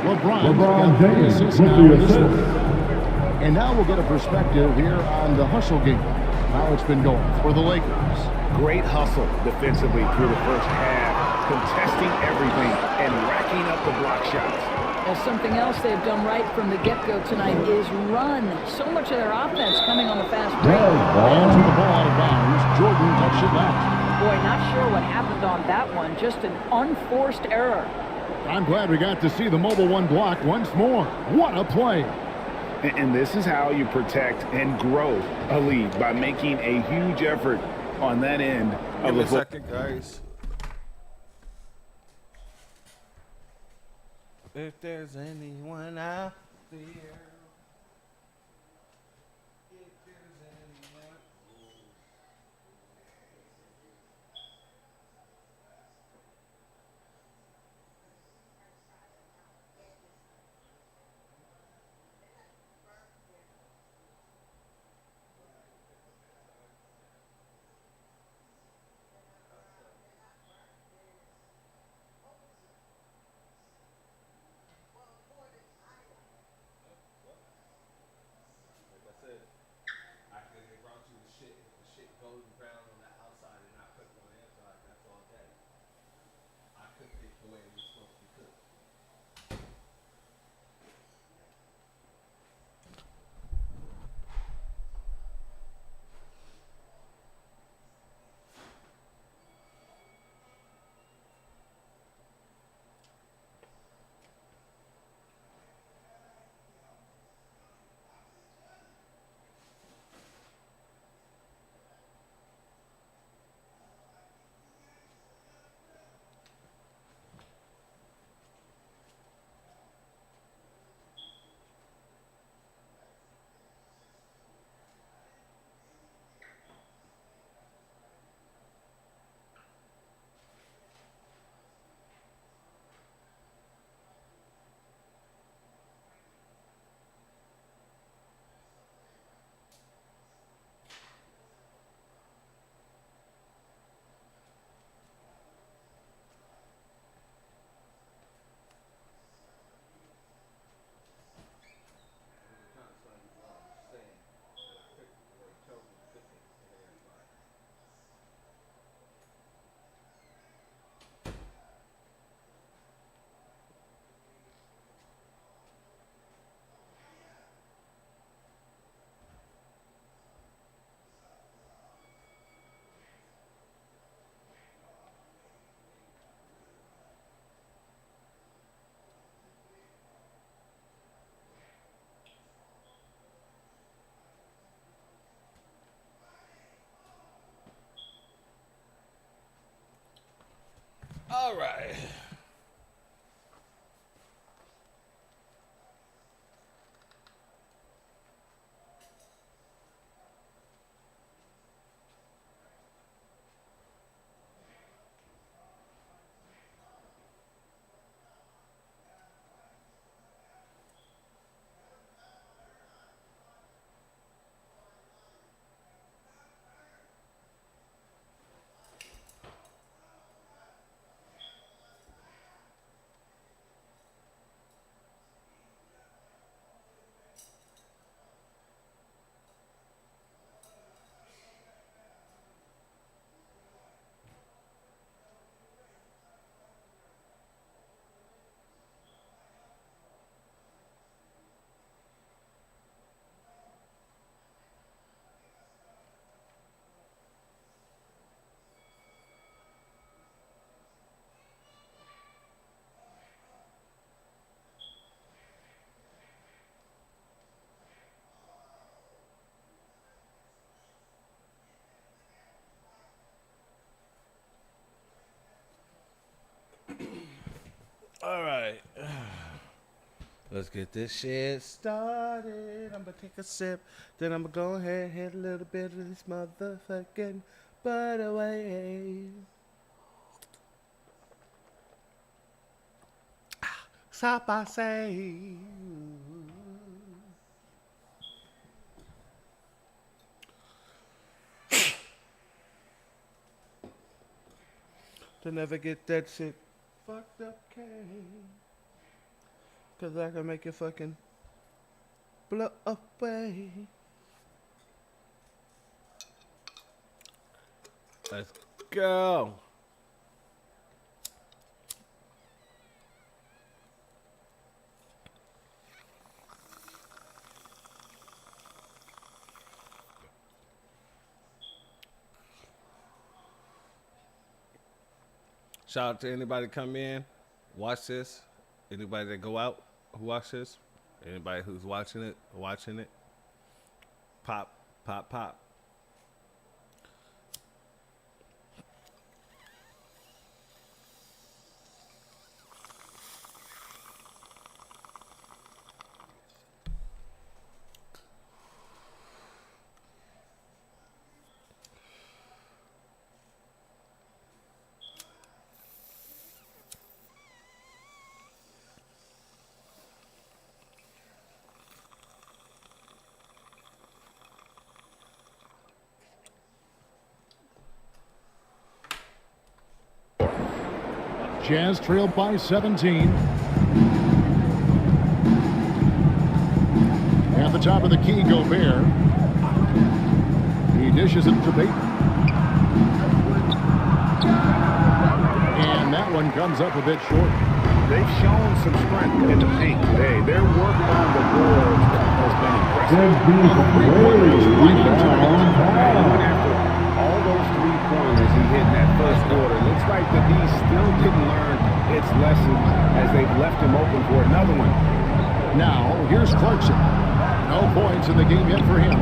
LeBron got the assist now in this one. And now we'll get a perspective here on the hustle game. How it's been going for the Lakers. Great hustle defensively through the first half, contesting everything and racking up the block shots. Well, something else they've done right from the get-go tonight is run. So much of their offense coming on the fast break. Ball's with the ball out of bounds. Jordan touched it last. Boy, not sure what happened on that one. Just an unforced error. I'm glad we got to see the mobile one block once more. What a play. And this is how you protect and grow a lead, by making a huge effort on that end of the football. Second, guys. If there's anyone out there. All right. All right. Let's get this shit started. I'm gonna take a sip, then I'm gonna go ahead and hit a little bit of this motherfucking butt away. Stop, I say. To never get that shit fucked up, cause I can make it fucking blow away. Let's go. Shout out to anybody come in, watch this. Anybody that go out who watch this. Anybody who's watching it. Pop, pop, pop. Jazz trail by 17. At the top of the key, Gobert. He dishes it to Bateman. And that one comes up a bit short. They've shown some strength in the paint today. Their work on the boards has been impressive. After all those three-pointers he hit in that first quarter, looks like the D still didn't learn its lesson as they've left him open for another one. Now, here's Clarkson. No points in the game yet for him.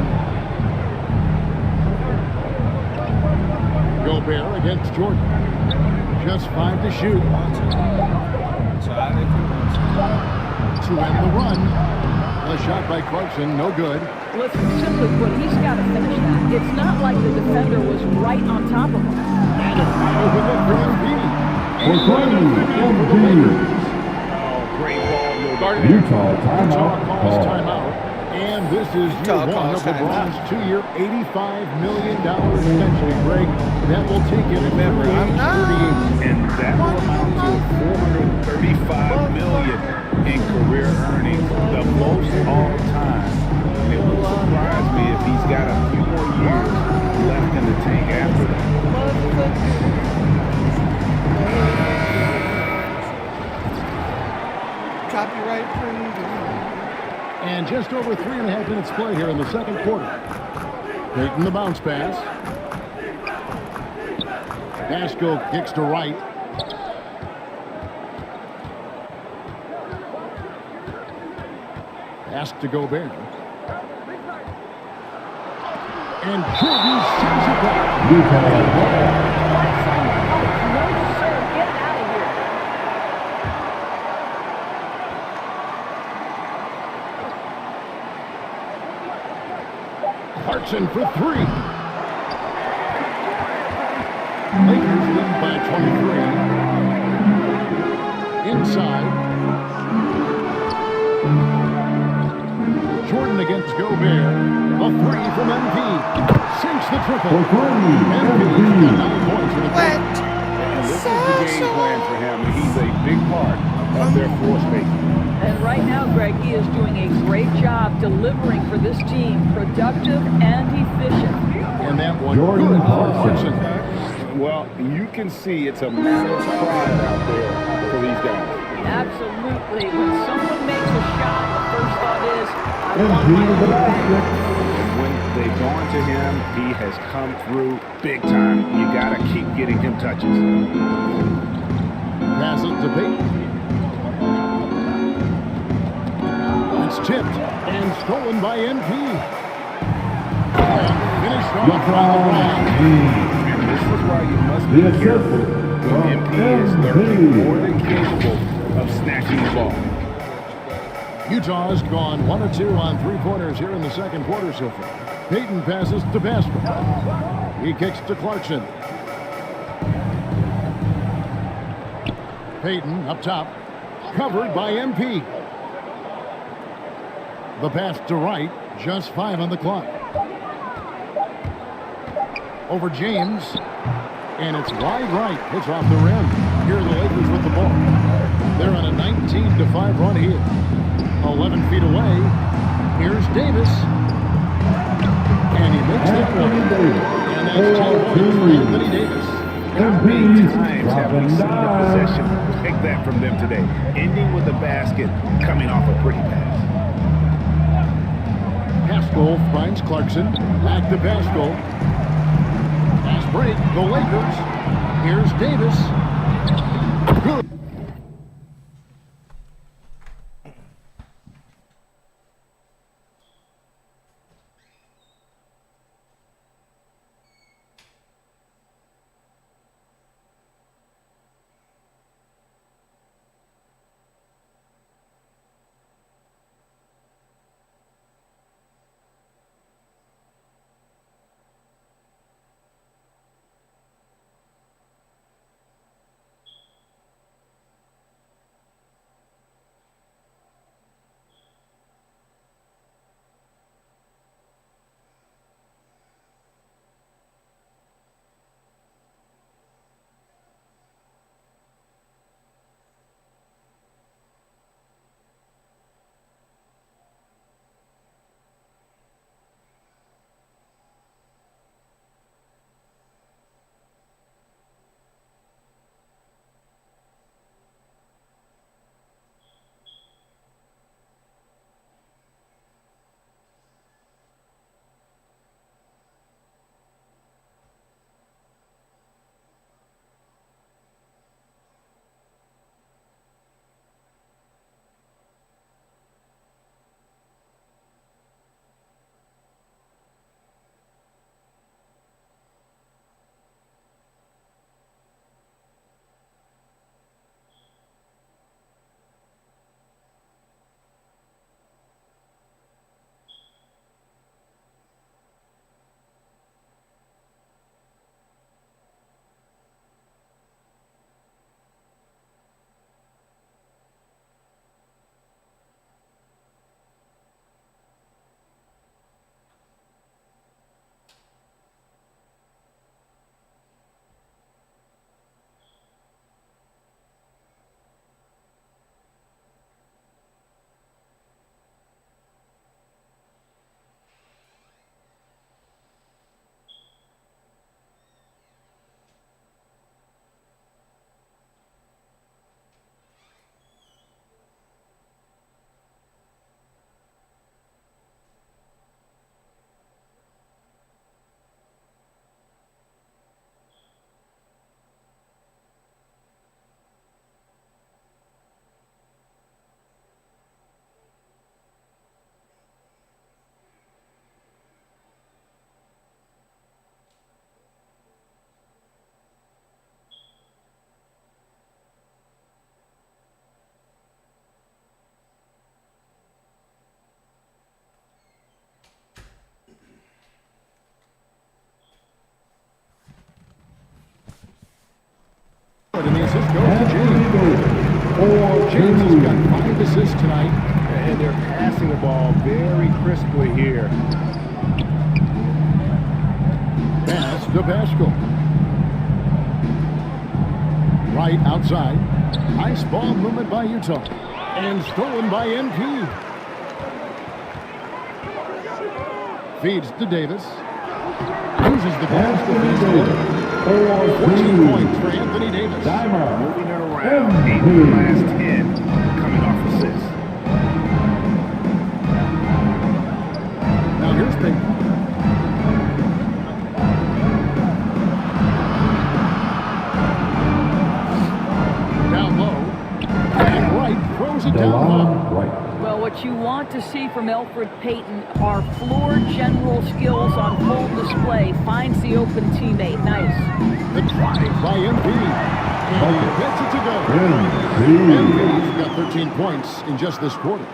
Gobert against Jordan. Just 5 to shoot. To end the run. A shot by Clarkson, no good. Listen, simply put, he's got to finish that. It's not like the defender was right on top of him. And a foul with the Embiid. Great ball. Utah calls timeout. And this is year one of LeBron's 2-year, $85 million extension break. That will take him to age 38. And that will amount to $435 million in career earnings, the most all time. And it would surprise me if he's got a few more years left in the tank after that. Copyright premium. And just over 3.5 minutes play here in the second quarter. Taking the bounce pass. Dasco kicks to right. Pass to Gobert. And Jordan sends it back. No, sir, get out of Clarkson for three. Lakers lead by 23. Inside. Jordan against Gobert. A three from MP. Sinks the triple. MP's got 9 points in the paint. And this is the game plan for him. He's a big part of their floor spacing. And right now, Greg, he is doing a great job delivering for this team, productive and efficient. And that one, Jordan Clarkson. Well, you can see it's a matter of pride out there for these guys. Absolutely. When someone makes a shot, the first thought is, I want my own back. And when they've gone to him, he has come through big time. You got to keep getting him touches. Pass it to Payton. It's tipped and stolen by NP. And finished off by LeBron. And this is why you must be careful when MP is lurking, more than capable of snatching the ball. Utah's gone 1 of 2 on 3-pointers here in the second quarter so far. Payton passes to Pascal. He kicks to Clarkson. Payton up top, covered by MP. The pass to Wright, just 5 on the clock. Over James, and it's wide right. Hits off the rim. Here are the Lakers with the ball. They're on a 19-5 run here. 11 feet away. Here's Davis. And he makes that one. And that's 10 points for Anthony Davis. How many times have we seen a possession take that from them today? Ending with a basket, coming off a pretty pass. Pascal finds Clarkson. Back to Pascal. Pass break. The Lakers. Here's Davis. Good. board, and the assist goes to James. James has got 5 assists tonight, and they're passing the ball very crisply here. Pass to Pascal. Right outside. Nice ball movement by Utah. And stolen by MP. Feeds to Davis. Uses the pass to Pascal. 14 points for Anthony Davis. Moving it around. 8 of the last 10 coming off assists. Now here's Payton. Down low. And Wright throws it down low. Well, what you want to see from Elfrid Payton are floor general skills on full display. Finds the open teammate. Nice. The drive by MP. And he gets it to go. MP's got 13 points in just this quarter.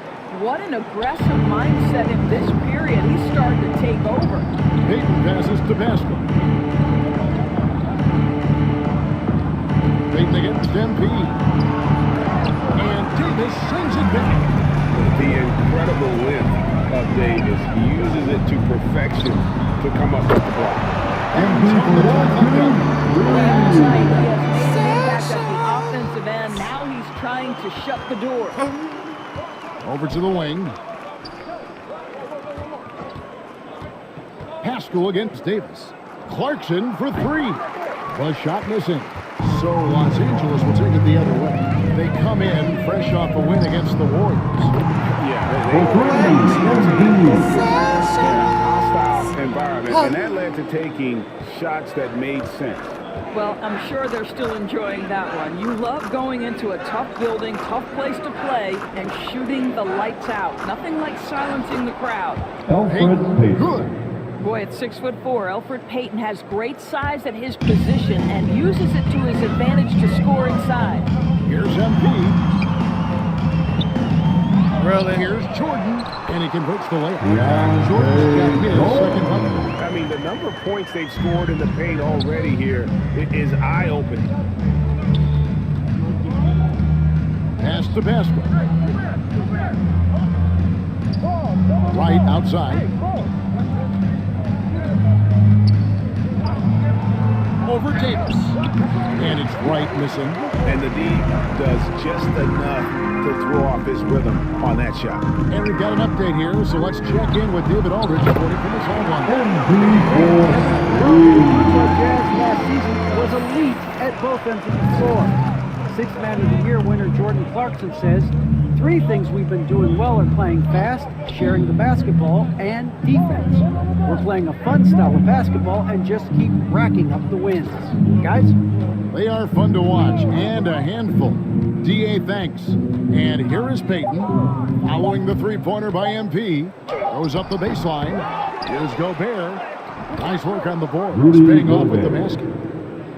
What an aggressive mindset in this period. He's starting to take over. Payton passes to Pascal. Payton against MP. And Davis sends it back. The incredible length of Davis. He uses it to perfection to come up with the block. Last night, he has made an impact at the offensive end. Now he's trying to shut the door. Over to the wing. Pascal against Davis. Clarkson for 3. The shot missing. So Los Angeles will take it the other way. They come in fresh off a win against the Warriors. Hostile environment, and that led to taking shots that made sense. Well, I'm sure they're still enjoying that one. You love going into a tough building, tough place to play, and shooting the lights out. Nothing like silencing the crowd. Elfrid Payton. Boy, at 6'4", Elfrid Payton has great size at his position and uses it to his advantage to score inside. Here's MP. Really? Here's Jordan, and he converts the layup. Jordan's got his second bucket. I mean, the number of points they've scored in the paint already here is eye-opening. Pass to Pascal. Right outside. Over Davis. And it's Wright missing. And the D does just enough to throw off his rhythm on that shot. And we've got an update here, so let's check in with David Aldridge reporting from the sideline. Utah Jazz last season was elite at both ends of the floor. Sixth Man of the Year winner Jordan Clarkson says, 3 things we've been doing well are playing fast, sharing the basketball, and defense. We're playing a fun style of basketball and just keep racking up the wins. Guys? They are fun to watch and a handful. DA thanks. And here is Payton following the three-pointer by MP. Goes up the baseline. Here's Gobert. Nice work on the board. It's paying off with the basket.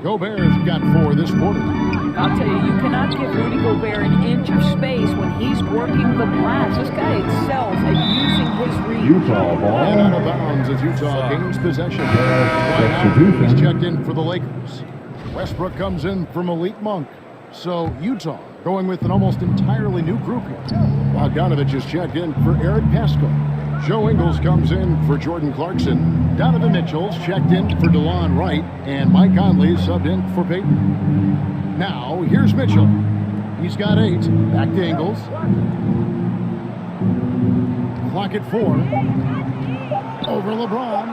Gobert's got 4 this quarter. I'll tell you, you cannot give Rudy Gobert an inch of space when he's working the glass. This guy excels at using his reach. Utah ball. And out of bounds as Utah gains possession. Right now, he's checked in for the Lakers. Westbrook comes in for Malik Monk. So Utah going with an almost entirely new group here. Bogdanovich is checked in for Eric Pascal. Joe Ingles comes in for Jordan Clarkson. Donovan Mitchell's checked in for DeLon Wright. And Mike Conley subbed in for Payton. Now, here's Mitchell. He's got 8. Back to Ingles. Clock at 4. Over LeBron.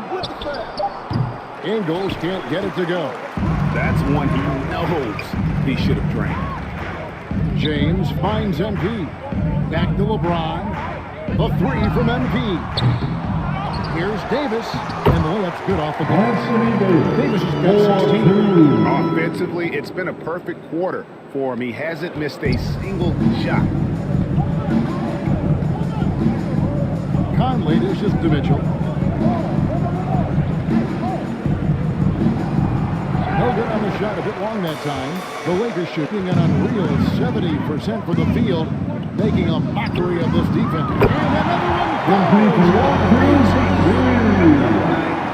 Ingles can't get it to go. That's one he knows he should have drained. James finds MP. Back to LeBron. The 3 from MP. Here's Davis. And the layup's good off the glass. Davis has got 16. Offensively, it's been a perfect quarter for him. He hasn't missed a single shot. Conley dishes to Mitchell. No good on the shot, a bit long that time. The Lakers shooting an unreal 70% for the field, making a mockery of this defense.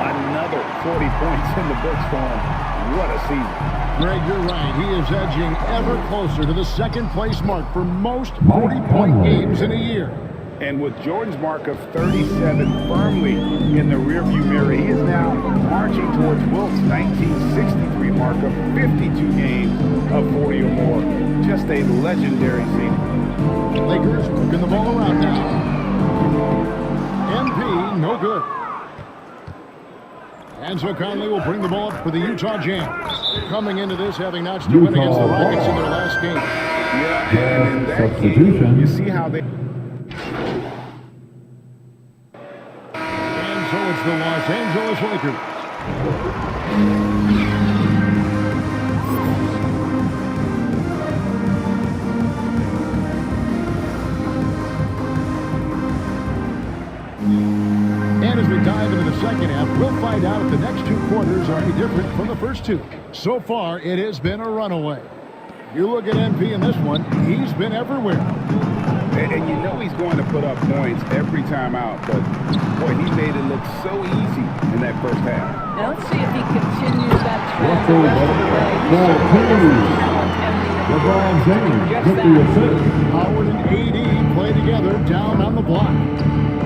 And another 40 points in the books for him. What a season. Greg, you're right. He is edging ever closer to the second place mark for most 40-point games in a year. And with Jordan's mark of 37 firmly in the rearview mirror, he is now marching towards Wilt's 1963 mark of 52 games of 40 or more. Just a legendary season. Lakers working the ball around now. MP, no good. And so Conley will bring the ball up for the Utah Jazz. Coming into this, having notched a win against the Rockets in their last game. Yeah, and in that game, you see how they... And so it's the Los Angeles Lakers. And as we dive into the second half, we'll find out if the next two quarters are any different from the first two. So far, it has been a runaway. You look at MP in this one, he's been everywhere. And you know he's going to put up points every time out, but boy, he made it look so easy in that first half. Now let's see if he continues that trend the rest of the way. LeBron James with the assist. Howard and AD play together down on the block.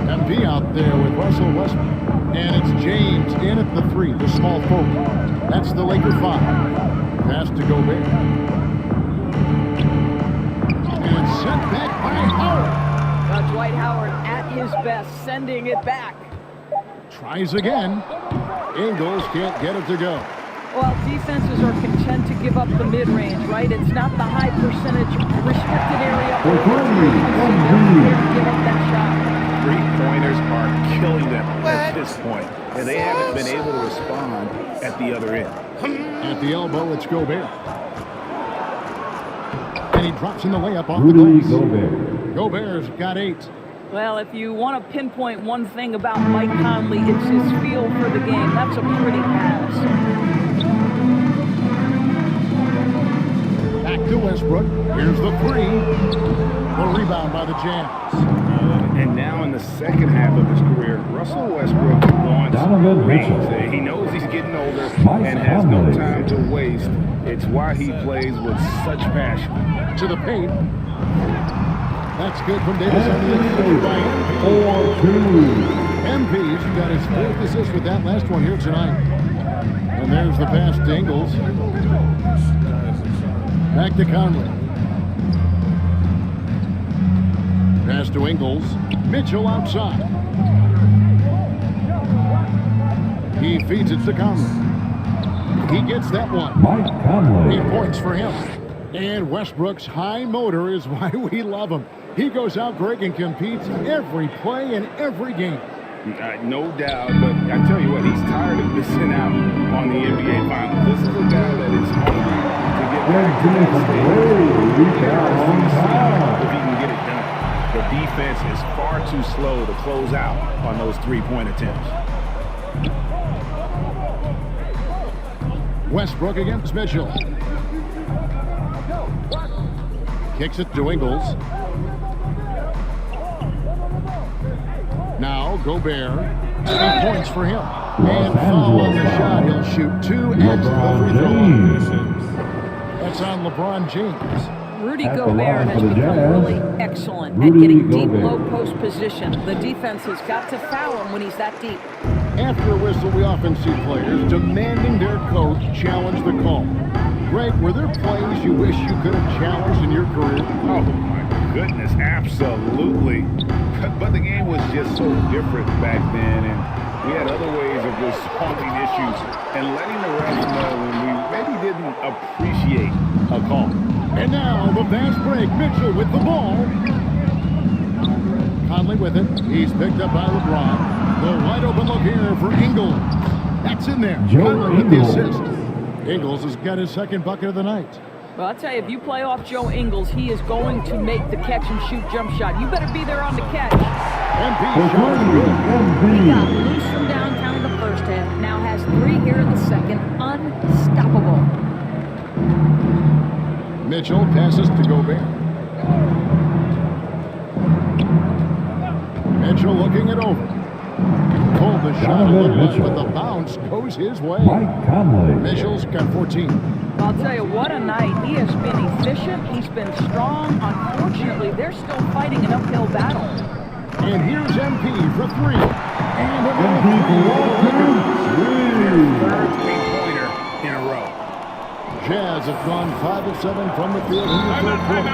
MP out there with Russell Westbrook. And it's James in at the three, the small forward. That's the Laker 5. Pass to Gobert. And sent back by Howard. Dwight Howard at his best, sending it back. Tries again. Ingles can't get it to go. Well, defenses are content to give up the mid-range, right? It's not the high percentage restricted area. Give up that shot. Three-pointers are killing them at this point, and they haven't been able to respond at the other end. At the elbow, it's Gobert. And he drops in the layup off the glass. Gobert's got 8. Well, if you want to pinpoint one thing about Mike Conley, it's his feel for the game. That's a pretty pass. Back to Westbrook. Here's the three. The rebound by the Jazz. And now in the second half of his career, Russell Westbrook wants rings. He knows he's getting older and has no time to waste. It's why he plays with such passion. To the paint. That's good from Davis on the inside by MP's got his 4th assist with that last one here tonight. And there's the pass to Ingles. Back to Conley. Pass to Ingles. Mitchell outside. He feeds it to Conley. He gets that one. Mike Conley. 8 points for him. And Westbrook's high motor is why we love him. He goes out, Greg, and competes every play in every game. No doubt, but I tell you what, he's tired of missing out on the NBA Finals. This is a guy that is hungry to get back to that stage. If he can get it done. The defense is far too slow to close out on those three-point attempts. Westbrook against Mitchell. Kicks it to Ingles. Now Gobert. 8 points for him. And foul on the shot. He'll shoot 2 at the free throw line. That's on LeBron James. Rudy Gobert has become really excellent at getting deep low post position. The defense has got to foul him when he's that deep. After a whistle, we often see players demanding their coach challenge the call. Greg, were there plays you wish you could have challenged in your career? Oh, my goodness, absolutely. But the game was just so different back then, and we had other ways of resolving issues and letting the refs know when we maybe didn't appreciate a call. And now the fast break. Mitchell with the ball. Conley with it. He's picked up by LeBron. The wide open look here for Ingles. That's in there. Conley with the assist. Ingles has got his second bucket of the night. Well, I'll tell you, if you play off Joe Ingles, he is going to make the catch and shoot jump shot. You better be there on the catch. MP He got loose from downtown in the first half. Now has 3 here in the second. Unstoppable. Mitchell passes to Gobert. Mitchell looking it over. Pulled the shot a little bit, but the bounce goes his way. Mike Conley. Mitchell's got 14. I'll tell you, what a night. He has been efficient. He's been strong. Unfortunately, they're still fighting an uphill battle. And here's MP for three. And MP for Third three-pointer in a row. Jazz have gone 5 of 7 from the field in the third quarter.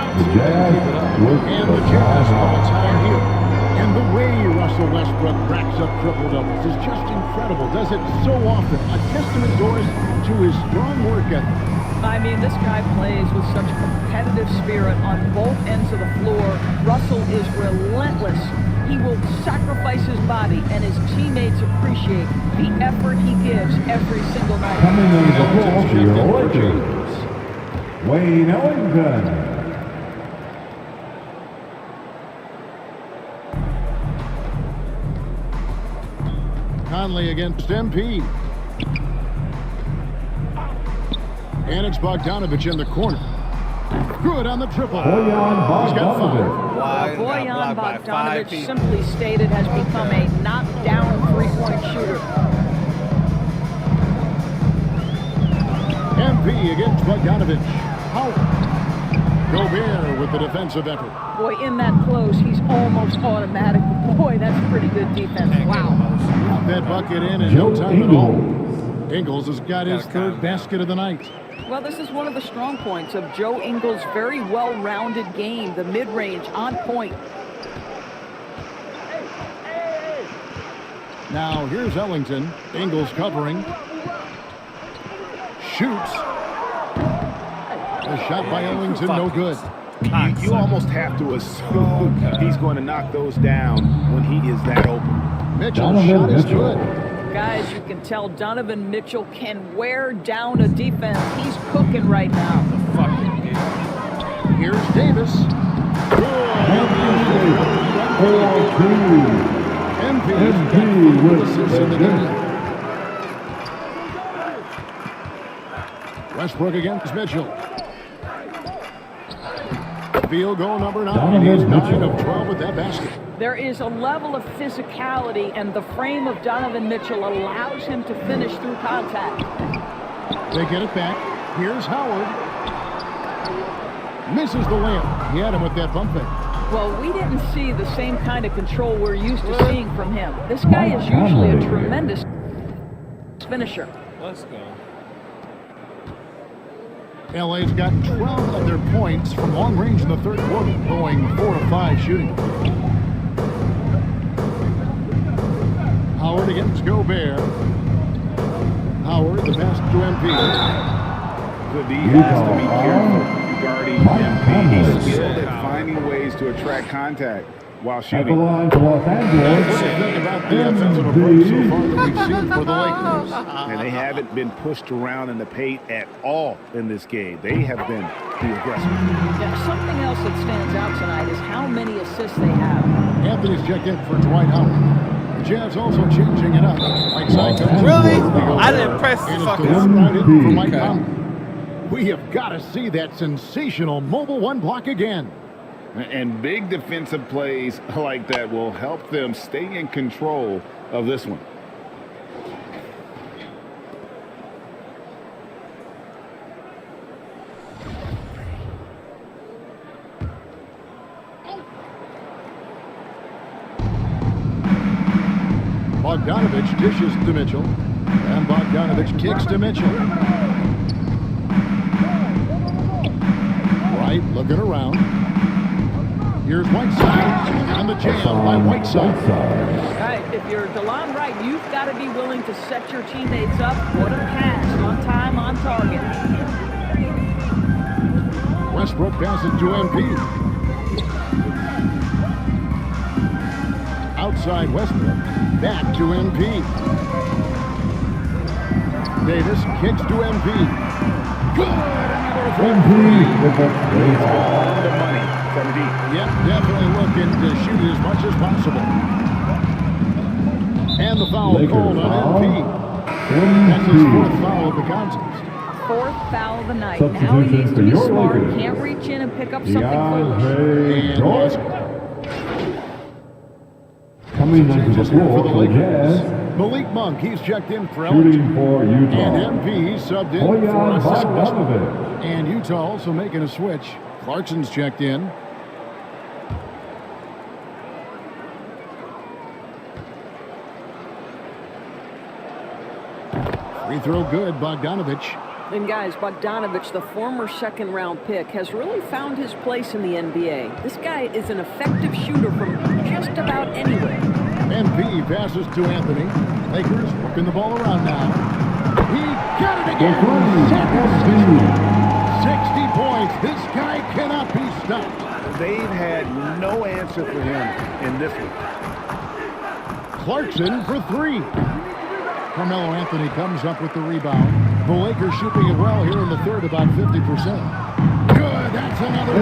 And the Jazz all time here. And the way Russell Westbrook racks up triple-doubles is just incredible. Does it so often. A testament, Doris, to his strong work ethic. I mean, this guy plays with such competitive spirit on both ends of the floor. Russell is relentless. He will sacrifice his body, and his teammates appreciate the effort he gives every single night. coming in the ball for your Lakers, Wayne Ellington. Conley against MP. And it's Bogdanovich in the corner. Good on the triple. He's got 5. Bojan Bogdanovic, simply stated, has become a knockdown three-point shooter. MP against Bogdanovich. Howard. Gobert with the defensive effort. Boy, in that close, he's almost automatic. Boy, that's pretty good defense. Wow. Got that bucket in no time at all. Ingles has got his third basket of the night. Well, this is one of the strong points of Joe Ingles' very well-rounded game. The mid-range on point. Now here's Ellington. Ingles covering. Shoots. A shot by Ellington, no good. You almost have to assume he's going to knock those down when he is that open. Mitchell's shot is good. Guys, you can tell Donovan Mitchell can wear down a defense. He's cooking right now. Here's Davis. MP with assists in the game. Westbrook against Mitchell. Field goal number 9. He's 9 of 12 with that basket. There is a level of physicality, and the frame of Donovan Mitchell allows him to finish through contact. They get it back. Here's Howard. Misses the layup. He had him with that bump fake. Well, we didn't see the same kind of control we're used to seeing from him. This guy is usually a tremendous finisher. Let's go. LA's got 12 of their points from long range in the third quarter, going 4 of 5 shooting. Howard against Gobert. Howard, the pass to MP. The D has to be careful guarding MP. He's skilled at finding ways to attract contact while shooting. What do you think about the offensive approach so far that we've seen for the Lakers? And they haven't been pushed around in the paint at all in this game. They have been the aggressors. Yeah, something else that stands out tonight is how many assists they have. Anthony's checked in for Dwight Howard. The Jazz also changing it up. Whiteside comes in. Really? I didn't press the fucking for Mike Conley. We have got to see that sensational mobile one block again. And big defensive plays like that will help them stay in control of this one. Bogdanovich dishes to Mitchell. And Bogdanovich kicks to Mitchell. Right, looking around. Here's Whiteside, and the jam by Whiteside. Right, if you're DeLon Wright, you've got to be willing to set your teammates up. What a pass, on time, on target. Westbrook passes to MP. Outside Westbrook, back to MP. Davis kicks to MP. Good! MP with the money from deep. Yep, definitely looking to shoot as much as possible. And the foul called on MP. That's his 4th foul of the contest. 4th foul of the night. Now he needs to be smart. Can't reach in and pick up something foolish. Coming onto the Just here floor for the for the Lakers. Jazz. Malik Monk, he's checked in for Shooting for Utah. And MP subbed in Bojan for Zach Westbrook. Bogdanovic. And Utah also making a switch. Clarkson's checked in. Free throw good, Bogdanovic. And guys, Bogdanovic, the former second-round pick, has really found his place in the NBA. This guy is an effective shooter from just about anywhere. MP passes to Anthony. Lakers working the ball around now. He got it again. 60 points. This guy cannot be stopped. They've had no answer for him in this one. Clarkson for three. Carmelo Anthony comes up with the rebound. The Lakers shooting it well here in the third, about 50%. Good, that's another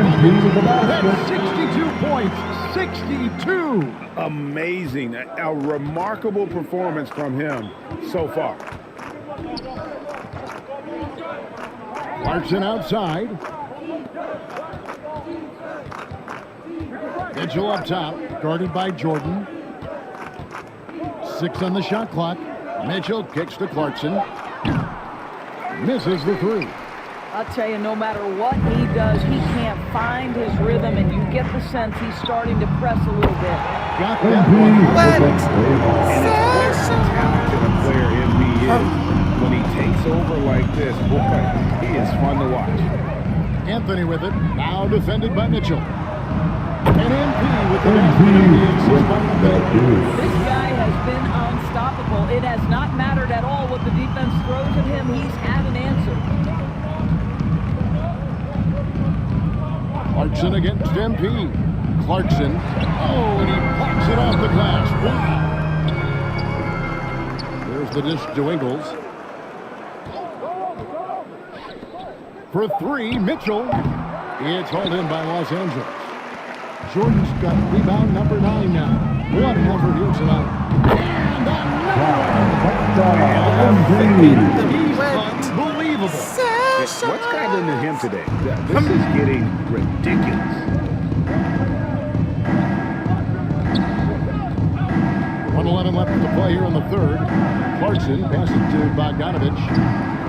bucket. That's 62 points, 62. Amazing, a remarkable performance from him so far. Clarkson outside. Mitchell up top, guarded by Jordan. 6 on the shot clock. Mitchell kicks to Clarkson. Misses the three. I'll tell you, no matter what he does, he can't find his rhythm, and you get the sense he's starting to press a little bit. Got that one. And it's where talented a player MB is. When he takes over like this, boy, he is fun to watch. Anthony with it, now defended by Mitchell. And MP with the basket. This guy has been unstoppable. It has not mattered at all what the defense throws at him. He's had an answer. Clarkson against MP. Clarkson. Oh, and he pops it off the glass. Wow. There's the dish to Ingles. For three, Mitchell. It's hauled in by Los Angeles. Jordan's got rebound number 9 now. What an effort here tonight. And he's unbelievable. What's gotten into him today? This is getting ridiculous. 1:11 left to play here in the third. Clarkson passes to Bogdanovic.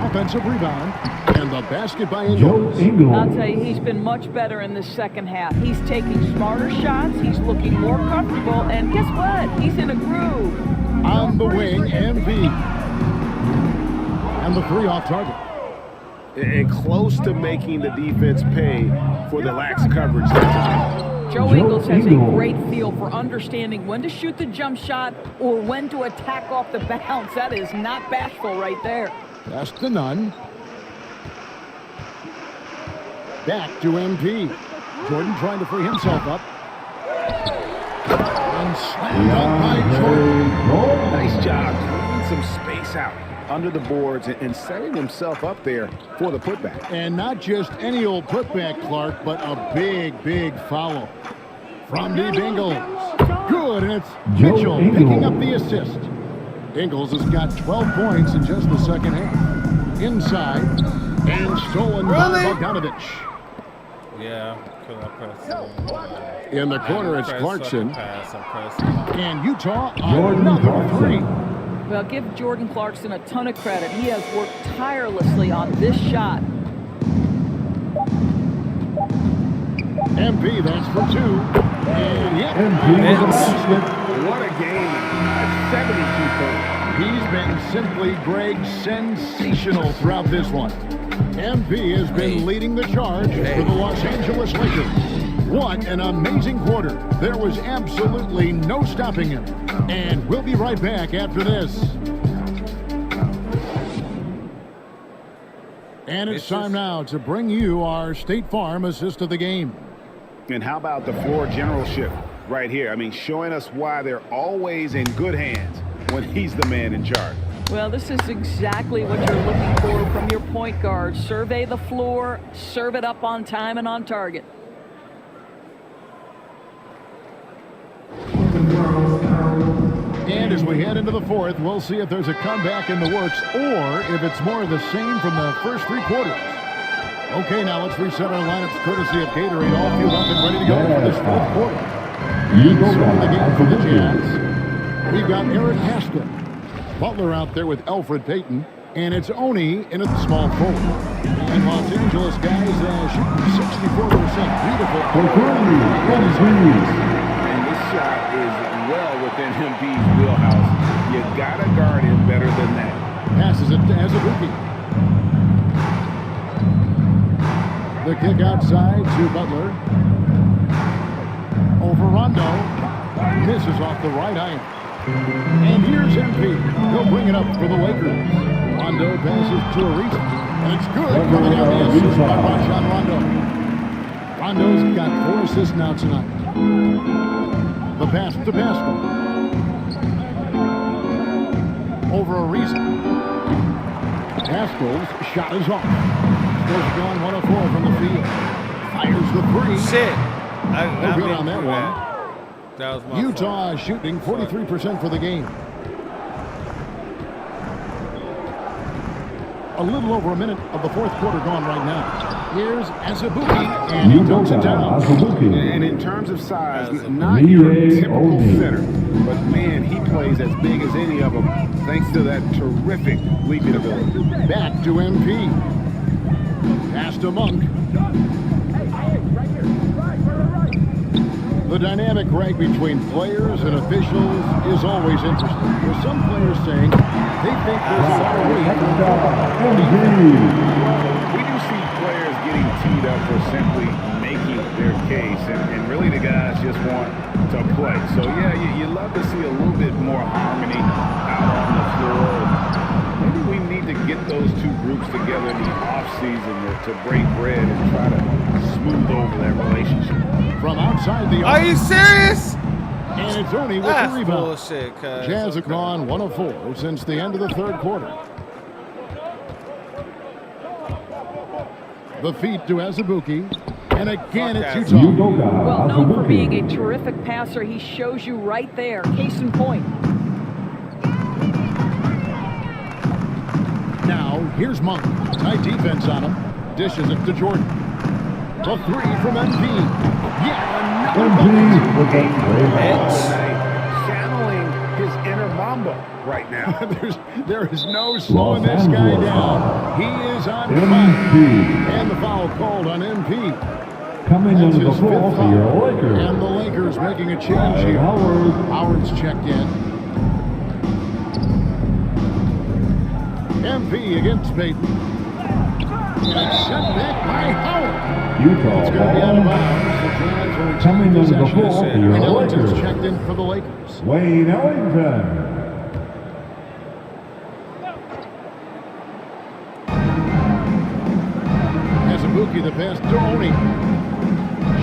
Offensive rebound. And the basket by Ingles. I'll tell you, he's been much better in the second half. He's taking smarter shots. He's looking more comfortable. And guess what? He's in a groove. On the wing, MV. And the three off target. And close to making the defense pay for the lax coverage. Joe Ingles has a great feel for understanding when to shoot the jump shot or when to attack off the bounce. That is not bashful right there. Pass to Nunn. Back to MP. Jordan trying to free himself up. And slammed up by Jordan. Nice job cleaning some space out under the boards and setting himself up there for the putback. And not just any old putback, Clark, but a big, big foul from deep Ingles. Good, and it's Mitchell picking up the assist. Ingles has got 12 points in just the second half. Inside, and stolen by Bogdanovic. Yeah, could I press In the corner, it's Clarkson. Pass, and Utah, another three. Well, give Jordan Clarkson a ton of credit. He has worked tirelessly on this shot. MP, that's for two. And yet, what a game. 72 points. He's been simply, Greg, sensational throughout this one. MP has been leading the charge for the Los Angeles Lakers. What an amazing quarter. There was absolutely no stopping him. And we'll be right back after this. And it's time now to bring you our State Farm assist of the game. And how about the floor generalship right here? I mean, showing us why they're always in good hands when he's the man in charge. Well, this is exactly what you're looking for from your point guard. Survey the floor, serve it up on time and on target. And as we head into the fourth, we'll see if there's a comeback in the works or if it's more of the same from the first three quarters. Okay, now let's reset our lineups courtesy of Gatorade. All fueled up and ready to go for this fourth quarter. Starting the game for the Jazz. We've got Eric Haskell. Butler out there with Elfrid Payton. And it's Oni in at the small forward. And Los Angeles guys shooting 64%. Beautiful. And this shot is well within Embiid's wheelhouse. You got to guard him better than that. Passes it to Azubuike. The kick outside to Butler. Over Rondo. Misses off the right iron. And here's MP. He'll bring it up for the Lakers. Rondo passes to Ariza. And it's good. Coming down the assist by Rajon Rondo. Rondo's got 4 assists now tonight. The pass to Pascal. Over Ariza. Pascal's shot is off. Still gone 1 of 4 from the field. Fires the 3. Shit. No good on that one. That was my Utah shooting 43% for the game. A little over a minute of the fourth quarter gone right now. Here's Azubuike, and he dunks it down. And in terms of size, not your typical center, but man, he plays as big as any of them, thanks to that terrific leaping ability. Back to MP. Pass to Monk. The dynamic right between players and officials is always interesting. There's some players saying they think there's a lot of weight. We do see players getting teed up for simply making their case, and really the guys just want to play. So yeah, you love to see a little bit more harmony out on the floor. Maybe we need to get those two groups together in the offseason to break bread and try to smooth over that relationship. From outside the Are you serious? And it's Ernie with That's the rebound. bullshit, cuz. Jazz have gone 1 of 4 since the end of the third quarter. The feed to Azubuike. And again, it's Utah. Well, known for being a terrific passer, he shows you right there. Case in point. Now, here's Monk. Tight defense on him. Dishes it to Jordan. The 3 from MP. Yeah, channeling his inner Mamba right now. there is no slowing this guy down. He is on fire. And the foul called on MP. Coming That's into the his floor fifth for your foul. Lakers. And the Lakers making a change here. Howard's checked in. MP against Payton. And it's sent back by Howard. Utah It's going to be out of bounds. The Jazz will coming retain into the possession. floor for And your Ellington's Lakers. checked in for the Lakers. Wayne Ellington. Azubuike, the pass to Oni.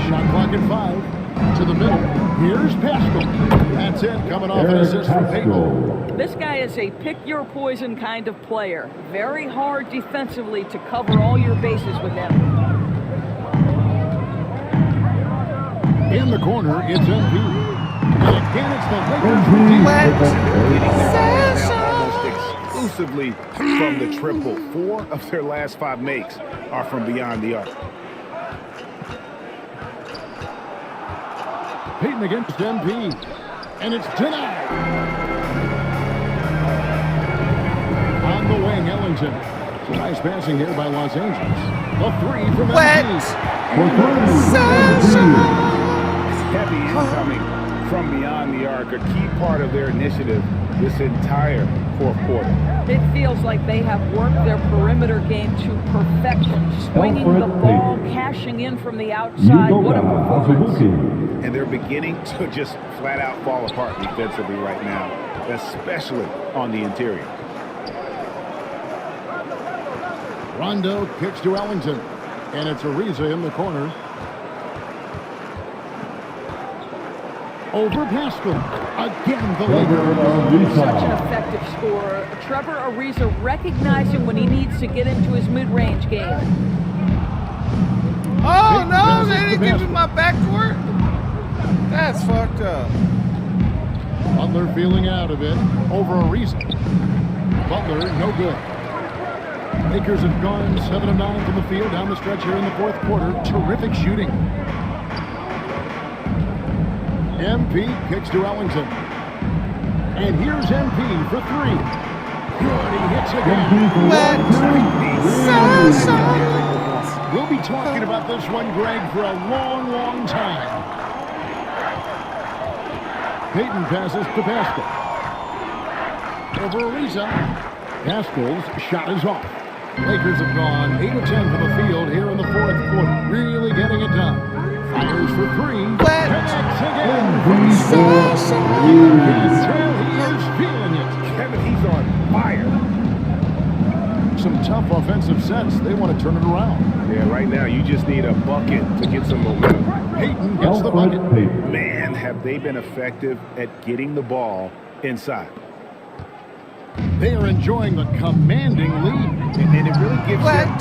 Shot clock at 5. To the middle. Here's Pascal. That's it. Coming off an assist from Payton. This guy is a pick-your-poison kind of player. Very hard defensively to cover all your bases with him. In the corner, it's MP. And again, it's the Lakers. Almost exclusively from the triple. 4 of their last 5 makes are from beyond the arc. Payton against MP. And it's denied. On the wing, Ellington. It's a nice passing here by Los Angeles. The 3 from MP. Heavy incoming from beyond the arc, a key part of their initiative this entire fourth quarter. It feels like they have worked their perimeter game to perfection. Swinging the ball, cashing in from the outside. What a performance. And they're beginning to just flat out fall apart defensively right now, especially on the interior. Rondo kicks to Ellington. And it's Ariza in the corner. Over Pascal. Again, the Lakers. Such an effective scorer. Trevor Ariza recognizing when he needs to get into his mid-range game. Oh, no, they didn't give me my backcourt? That's fucked up. Butler feeling out of it. Over Ariza. Butler, no good. Lakers have gone 7 of 9 from the field down the stretch here in the fourth quarter. Terrific shooting. MP kicks to Ellington. And here's MP for three. Good, he hits again. We'll be talking about this one, Greg, for a long, long time. Peyton passes to Pascal. Over Ariza. Pascal's shot is off. Lakers have gone 8 of 10 from the field here in the fourth quarter. Really getting it done. Fires for three. Connects again. You can tell he is feeling it. Kevin, he's on fire. Some tough offensive sets. They want to turn it around. Yeah, right now you just need a bucket to get some momentum. Peyton gets the bucket. Man, have they been effective at getting the ball inside. They are enjoying the commanding lead. And it really gives them...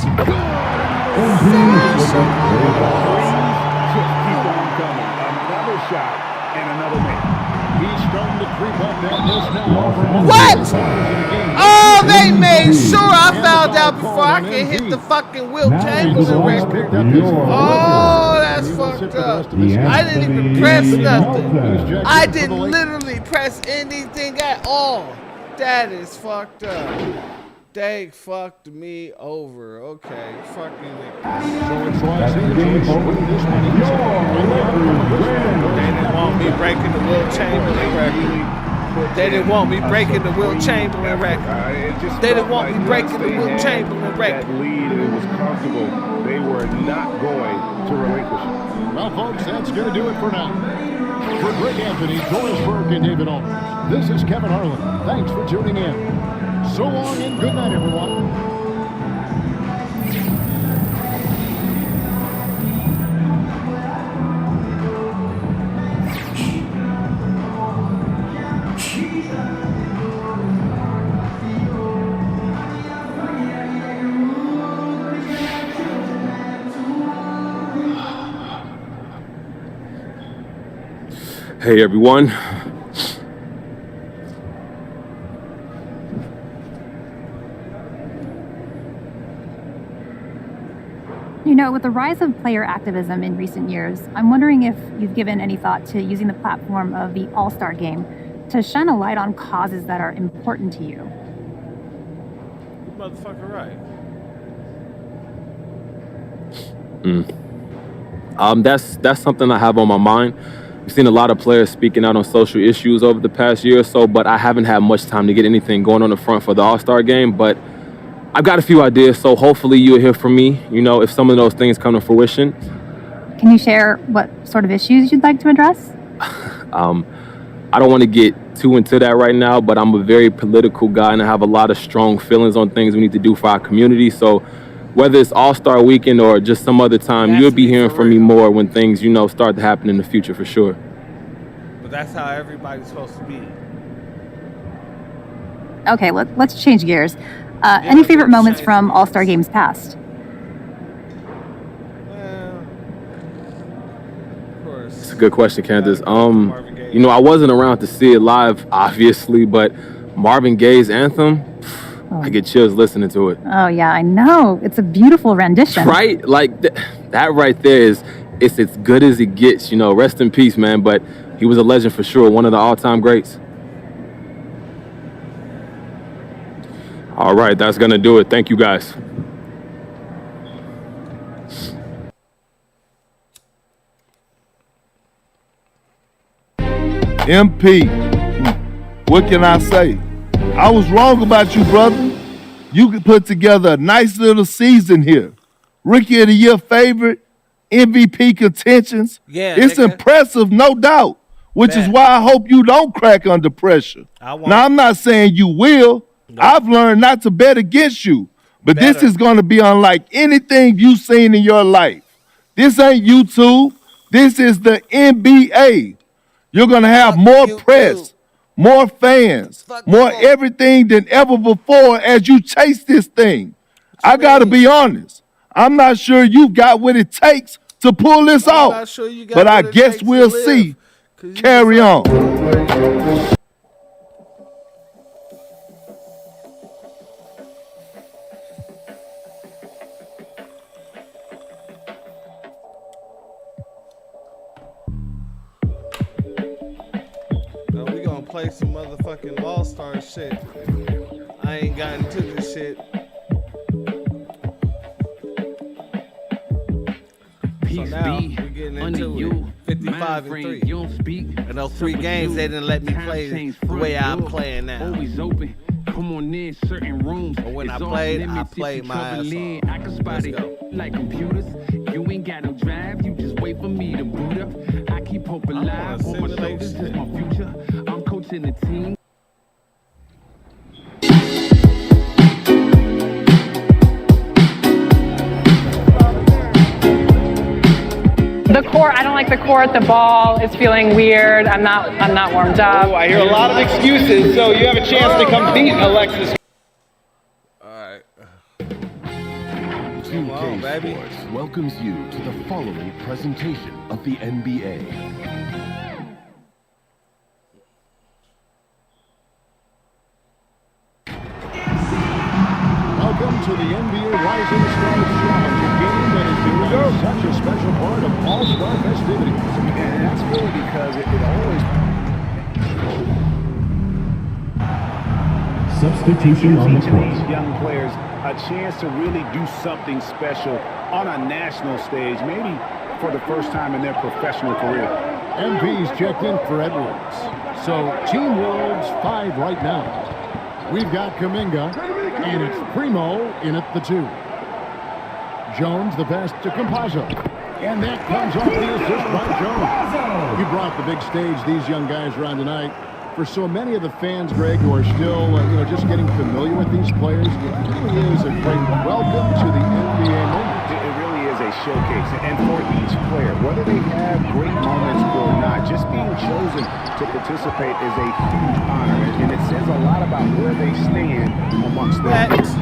Just keep on coming. Another shot and another man. He's starting to creep up that list now. What? Oh, they made sure I found out before I can hit the fucking Wilt Chamberlain record. Oh, that's fucked up. I didn't even press nothing. I didn't literally press anything at all. That is fucked up. They fucked me over. Okay, fucking it. They didn't want me breaking the Wilt Chamberlain record. They didn't want me breaking the Wilt Chamberlain record. They didn't want me breaking the Wilt Chamberlain record. That lead and it was comfortable. They were not going to relinquish it. Well, folks, that's going to do it for now. For Greg Anthony, Doris Burke, and David Aldridge, this is Kevin Harlan. Thanks for tuning in. So long and good night, everyone. Hey, everyone. You know, with the rise of player activism in recent years, I'm wondering if you've given any thought to using the platform of the All-Star Game to shine a light on causes that are important to you. Motherfucker, right. That's something I have on my mind. We've seen a lot of players speaking out on social issues over the past year or so, but I haven't had much time to get anything going on the front for the All-Star Game. But I've got a few ideas, so hopefully you'll hear from me, you know, if some of those things come to fruition. Can you share what sort of issues you'd like to address? I don't want to get too into that right now, but I'm a very political guy and I have a lot of strong feelings on things we need to do for our community. So whether it's All-Star Weekend or just some other time, you'll be hearing from me more when things, you know, start to happen in the future for sure. But that's how everybody's supposed to be. Okay, let's change gears. Any favorite moments from All-Star Games past? It's a good question, Candace. You know, I wasn't around to see it live, obviously, but Marvin Gaye's anthem, I get chills listening to it. Oh, yeah, I know. It's a beautiful rendition. Right? Like, that right there it's as good as it gets, you know. Rest in peace, man, but he was a legend for sure, one of the all-time greats. All right, that's going to do it. Thank you, guys. MP, what can I say? I was wrong about you, brother. You could put together a nice little season here. Rookie of the Year favorite, MVP contentions. Yeah, it's nigga. impressive, no doubt, which is why I hope you don't crack under pressure. Now, I'm not saying you will. I've learned not to bet against you, but this is going to be unlike anything you've seen in your life. This ain't YouTube. This is the NBA. You're going to have more press, more fans, more everything than ever before as you chase this thing. I got to be honest. I'm not sure you got what it takes to pull this off, but I guess we'll see. Carry on. play some motherfucking All-Star shit. I ain't gotten to this shit. So now we're getting into it. 55-3. You don't speak. And those 3 games, they didn't let me play the way I'm playing now. Always open. Come on in, certain rooms. But when I played my ass off. I can spot it like computers. You ain't got no drive, you just wait for me to boot up. I keep hope alive on my shoulders, this is my future. I'm coaching the team. The court, I don't like the court. The ball is feeling weird. I'm not warmed up. Oh, I hear a lot of excuses, so you have a chance to come beat Alexis. Alright. 2K Sports welcomes you to the following presentation of the NBA. Welcome to the NBA Rising Stars Challenge, a game that is become such a special part of All-Star festivities. And that's really because it always... Substitution on the court. These young players a chance to really do something special on a national stage, maybe for the first time in their professional career. MP's checked in for Edwards. So Team World's 5 right now. We've got Kuminga, and it's Primo in at the 2. Jones the pass to Campazzo. And that comes off the assist by Jones. You brought the big stage these young guys around tonight. For so many of the fans, Greg, who are still just getting familiar with these players, it really is a great welcome to the NBA moment. It really is a showcase. And for each player, whether they have great moments or not, just being chosen to participate is a huge honor. And it says a lot about where they stand amongst their peers.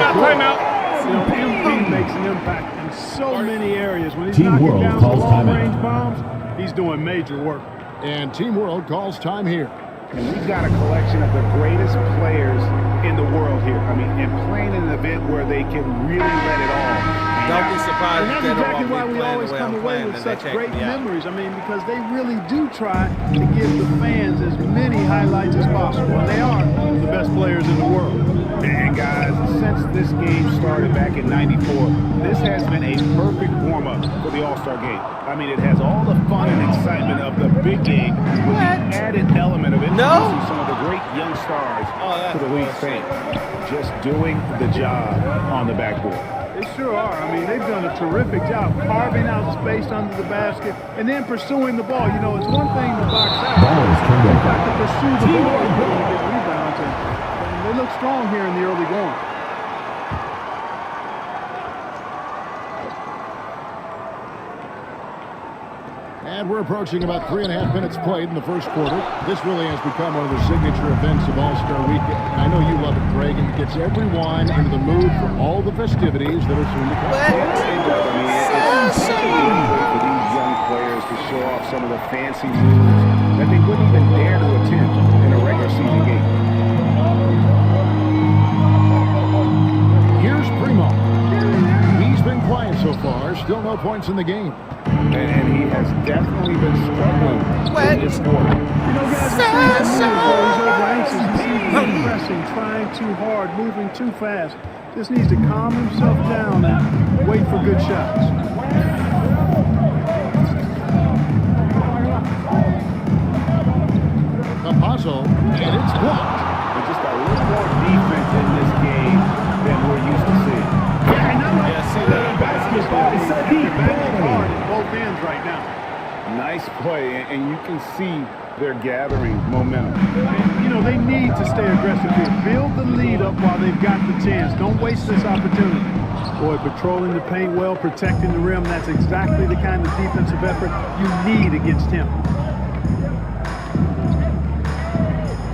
Timeout. MP makes an impact in so many areas. When he's Team knocking World down calls long-range timeout. bombs, he's doing major work. And Team World calls time here. And we've got a collection of the greatest players in the world here. I mean, and playing in an event where they can really let it all. Don't be surprised And if that's they don't exactly want why me we playing always the way come I'm away playing, with then such they check great me out. memories. I mean, because they really do try to give the fans as many highlights as possible. And they are the best players in the world. And guys, since this game started back in '94, this has been a perfect warm-up for the All-Star game. I mean, it has all the fun and excitement of the big game with the added element of introducing some of the great young stars to the league's fans. Just doing the job on the backboard. They sure are. I mean, they've done a terrific job carving out space under the basket and then pursuing the ball. You know, it's one thing to box out. They've got to pursue the ball and get rebounds. And they look strong here in the early going. And we're approaching about 3.5 minutes played in the first quarter. This really has become one of the signature events of All-Star Weekend. I know you love it, Greg, and it gets everyone into the mood for all the festivities that are soon to come. I mean, it's for these young players to show off some of the fancy moves that they wouldn't even dare to attempt in a regular season game. Here's Primo. He's been quiet so far. Still no points in the game. And he has definitely been struggling in this quarter. You know, guys, he's over anxious. You see him pressing, trying too hard, moving too fast. Just needs to calm himself down and wait for good shots. Campazzo, and it's blocked. With just a little more defense in this game than we're used to seeing. Hard at both ends right now. Nice play, and you can see they're gathering momentum. You know, they need to stay aggressive here. Build the lead up while they've got the chance. Don't waste this opportunity. Boy, patrolling the paint well, protecting the rim, that's exactly the kind of defensive effort you need against him.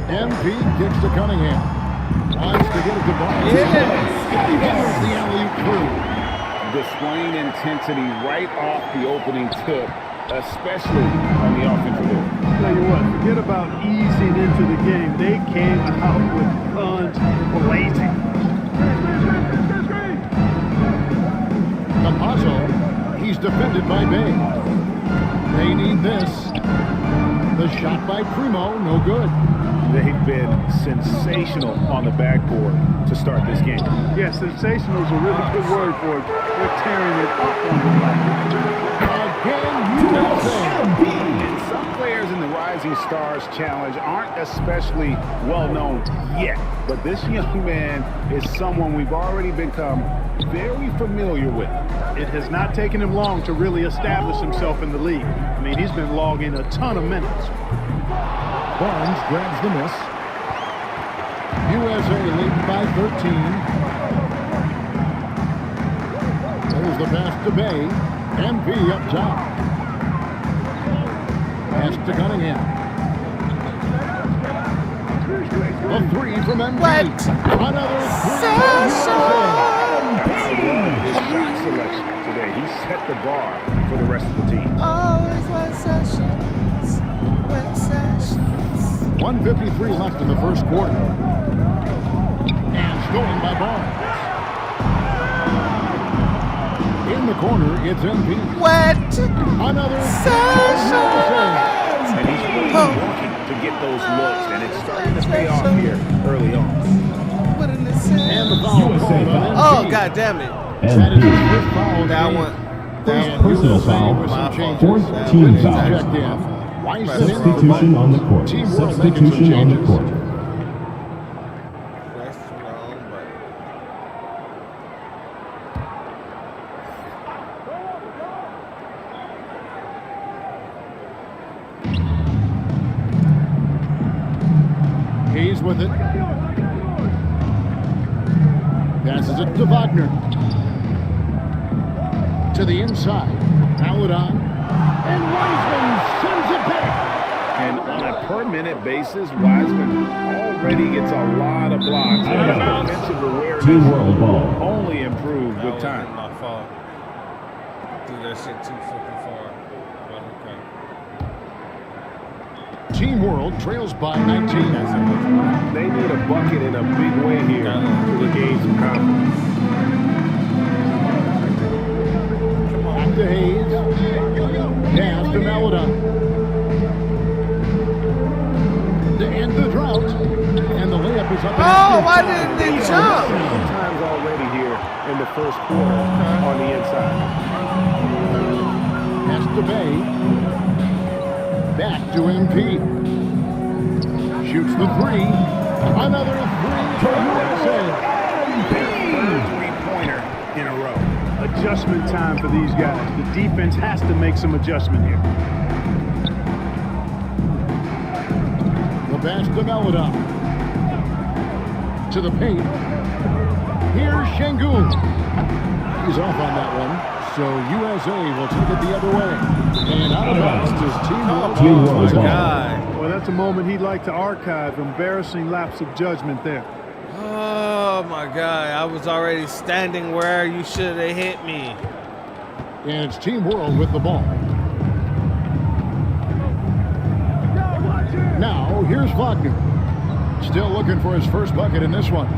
MP kicks to Cunningham. Wants to get it to Barnes. He follows the alley-oop through. Displaying intensity right off the opening tip, especially on the offensive end. Tell you what, forget about easing into the game. They came out with guns blazing. Campazzo, he's defended by Bay. They need this. The shot by Primo, no good. They've been sensational on the backboard to start this game. Yeah, sensational is a really good word for it. They're tearing it up on the Again, USA. And some players in the Rising Stars Challenge aren't especially well known yet, but this young man is someone we've already become very familiar with. It has not taken him long to really establish himself in the league. I mean, he's been logging a ton of minutes. Barnes grabs the miss. USA leading by 13. There's the pass to Bay. MP up top. Pass to Cunningham. A three from MP. Another three. His shot selection today. He set the bar for the rest of the team. Always one sessions. 1:53 left in the first quarter. And stolen by Barnes. In the corner, it's MP. Wet. Another session. And he's really working to get those looks, and it's starting to pay off here early on. And the foul called on Oh, MP. God damn it. That is his fifth foul. That one. Personal foul. Fourth team foul. Substitution on the court. Substitution on the court. Hayes with it. Passes it to Wagner. To the inside. Now it on. And Wiseman sends it back. And on a per-minute basis, Wiseman already gets a lot of blocks. And his defensive awareness Team World ball. only improved with time. My fault. Do that shit too fucking far. But okay. Team World trails by 19. They need a bucket in a big way here to regain some confidence. Back to Hayes. Pass to Maladon. To end the drought. And the layup is up. Oh, why didn't they jump? Times already here in the first quarter on the inside. Pass to Bay. Back to MP. Shoots the three. Another three for USA. Third three-pointer in a row. Adjustment time for these guys. The defense has to make some adjustment here. The pass to Maladon. To the paint. Here's Şengün. He's off on that one. So USA will take it the other way. And out of bounds is Team World. Well, that's a moment he'd like to archive. Embarrassing lapse of judgment there. Oh my God, I was already standing where you should have hit me. And it's Team World with the ball. Now, here's Wagner. Still looking for his first bucket in this one.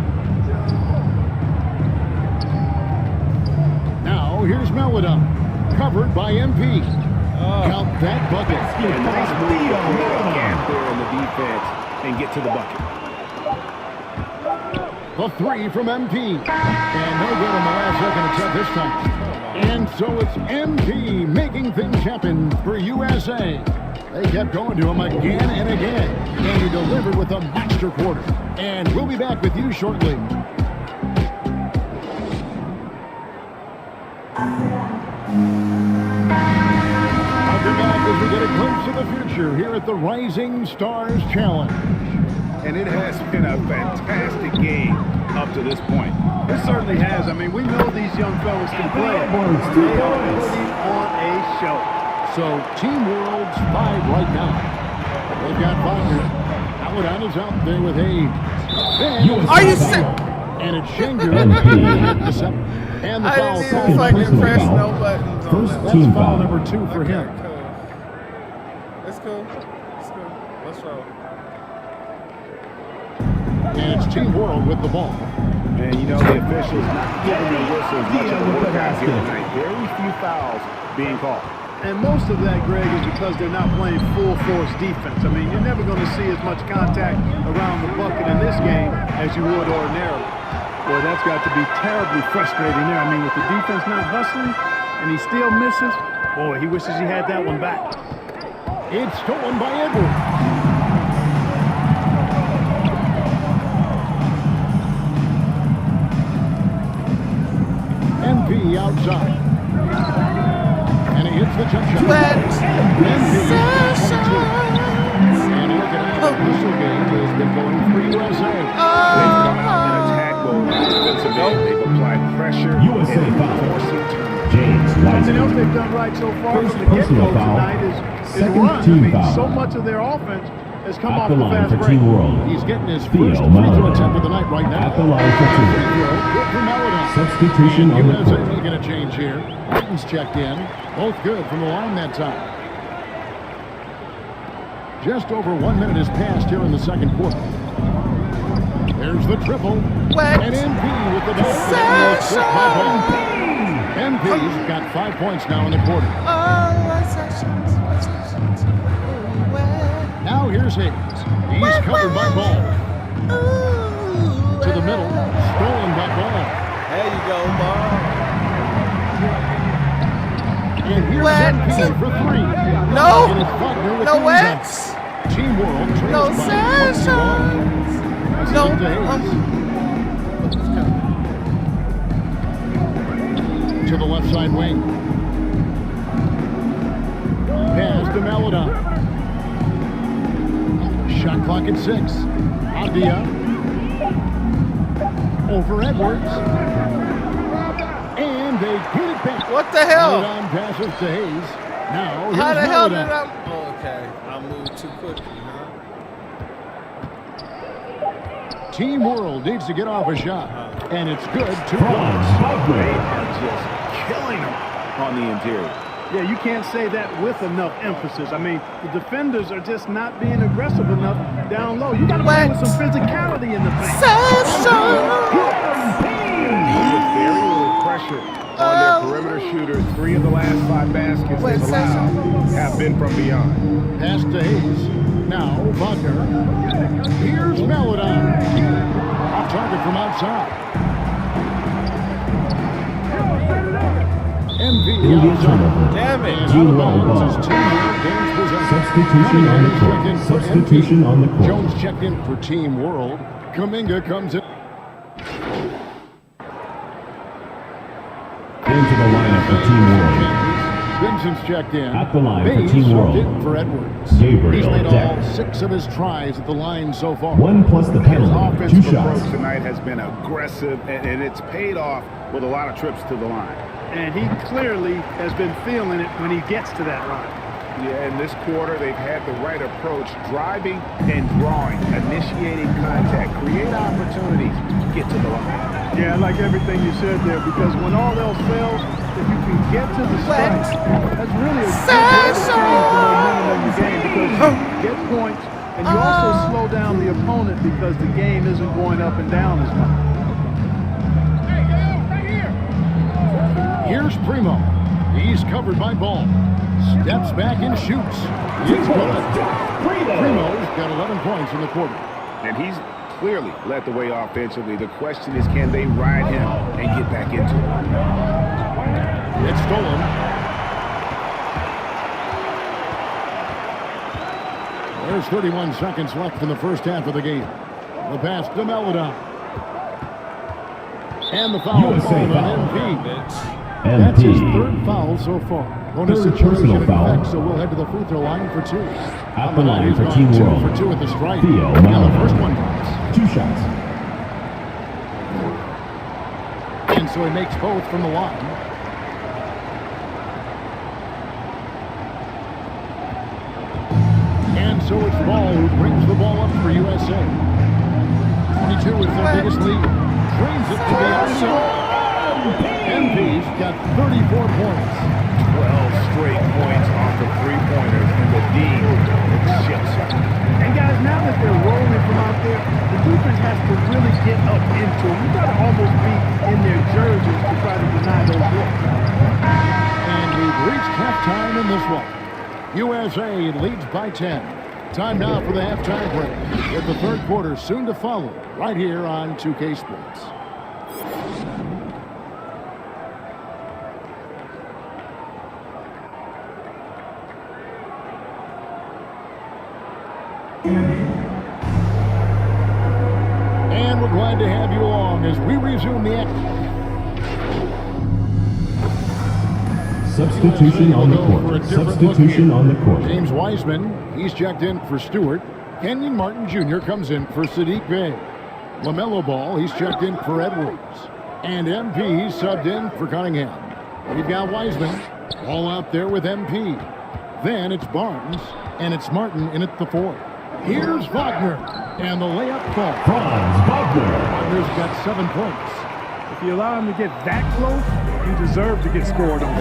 Now, here's Maladon. Covered by MP. Count that bucket. Nice move to create a gap there in the defense and get to the bucket. The three from MP. And no good in the last second attempt this time. And so it's MP making things happen for USA. They kept going to him again and again. And he delivered with a master quarter. And we'll be back with you shortly. Welcome back as we get a glimpse of the future here at the Rising Stars Challenge. And it has been a fantastic game up to this point. It certainly has. I mean, we know these young fellas can play. They are putting on a show. So Team World's 5 right now. They've got Wagner. Maladon is out there with Hayes. Are you sick? And it's Şengün at the 7. And the I foul didn't call. even fucking press no buttons on that. That's foul number 2 for him. That's cool. That's cool. Let's roll. And it's Team World with the ball. And you know, the officials not giving the whistles much of a workout here tonight. Very few fouls being called. And most of that, Greg, is because they're not playing full force defense. I mean, you're never going to see as much contact around the bucket in this game as you would ordinarily. Boy, that's got to be terribly frustrating there. I mean, with the defense not hustling and he still misses, boy, he wishes he had that one back. It's stolen by Edwards. MP outside. And he hits the jump shot. And look at how the Russell game has been going for USA. They've come out and attack mode defensively. They've applied pressure. USA foul. James Something else they've done right so far from the get-go tonight is run. I mean, so much of their offense has come off the fast break. Team World. He's getting his first free throw attempt of the night right now. At the line for two. Substitution on the USA court. making a change here. Martin's checked in. Both good from the line that time. Just over 1 minute has passed here in the second quarter. There's the triple. And MP with the dunk. MP's got 5 points now in the quarter. Now here's Hayes. He's covered by Ball. To the middle. Stolen by Ball. There you go, Ball. And here's MP for three. No. And it's Wagner with No the way. rebound. Team World No trails by 21. No. To the left side wing. Pass to Maladon. Shot clock at 6. Adia. Over Edwards. And they get it back. What the hell? Maladon passes to Hayes. Now How the here's hell Maladon. did I? Oh, okay, I moved too quickly, huh? Team World needs to get off a shot. And it's good. 2 They are just killing them on the interior. Yeah, you can't say that with enough emphasis. I mean, the defenders are just not being aggressive enough down low. You got to play with some physicality in the paint. With very little pressure on their perimeter shooters, 3 of the last 5 baskets they've allowed have been from beyond. Pass to Hayes. Now Wagner. Here's Maladon. Off target from outside. Indian turnover. Damn it. Team World ball. Substitution on the court. Substitution on the court. Jones checked in for Team World. Kuminga comes in. Into the lineup for Team World. Vincent's checked in. At the line for Baines Team subbed World. in for Edwards. Gabriel He's made all Deck. 6 of his tries at the line so far. 1 plus the His penalty. 2 offensive shots. approach tonight has been aggressive, and it's paid off with a lot of trips to the line. And he clearly has been feeling it when he gets to that line. Yeah, in this quarter, they've had the right approach, driving and drawing, initiating contact, create opportunities, get to the line. Yeah, I like everything you said there, because when all else fails, if you can get to the strike, that's really a good way to change the momentum of the game, because you get points, and you also slow down the opponent because the game isn't going up and down as much. Here's Primo. He's covered by Ball. Steps back and shoots. It's good. Primo's got 11 points in the quarter. And he's clearly led the way offensively. The question is, can they ride him and get back into it? It's stolen. There's 31 seconds left in the first half of the game. The pass to Maladon. And the foul USA called foul. on MP. That's his MP. 3rd foul so far. Bonus Third situation personal in foul. effect, so we'll head to the free throw line for 2. At the line for He's Team gone 2 World. for 2 at the strike. Theo And the Maladon. first one drops. 2 shots. And so he makes both from the line. And so it's Ball who brings the ball up for USA. 22 is their biggest lead. Trains it to the outside. MP's got 34 points. 12 straight points off of 3-pointers, and the D ships. And guys, now that they're rolling from out there, the defense has to really get up into them. You got to almost be in their jerseys to try to deny those looks. And we've reached halftime in this this one. USA leads by 10. Time now for the halftime break, with the third quarter soon to follow, right here on 2K Sports. And we're glad to have you along as we resume the action. Substitution on the court. Substitution on the court. James Wiseman, he's checked in for Stewart. Kenyon Martin Jr. comes in for Sadiq Bey. LaMelo Ball, he's checked in for Edwards. And MP, he's subbed in for Cunningham. We've got Wiseman, all out there with MP. Then it's Barnes, and it's Martin in at the 4. Here's Wagner, and the layup falls. Franz Wagner. Wagner's got 7 points. If you allow him to get that close, you deserve to get scored on.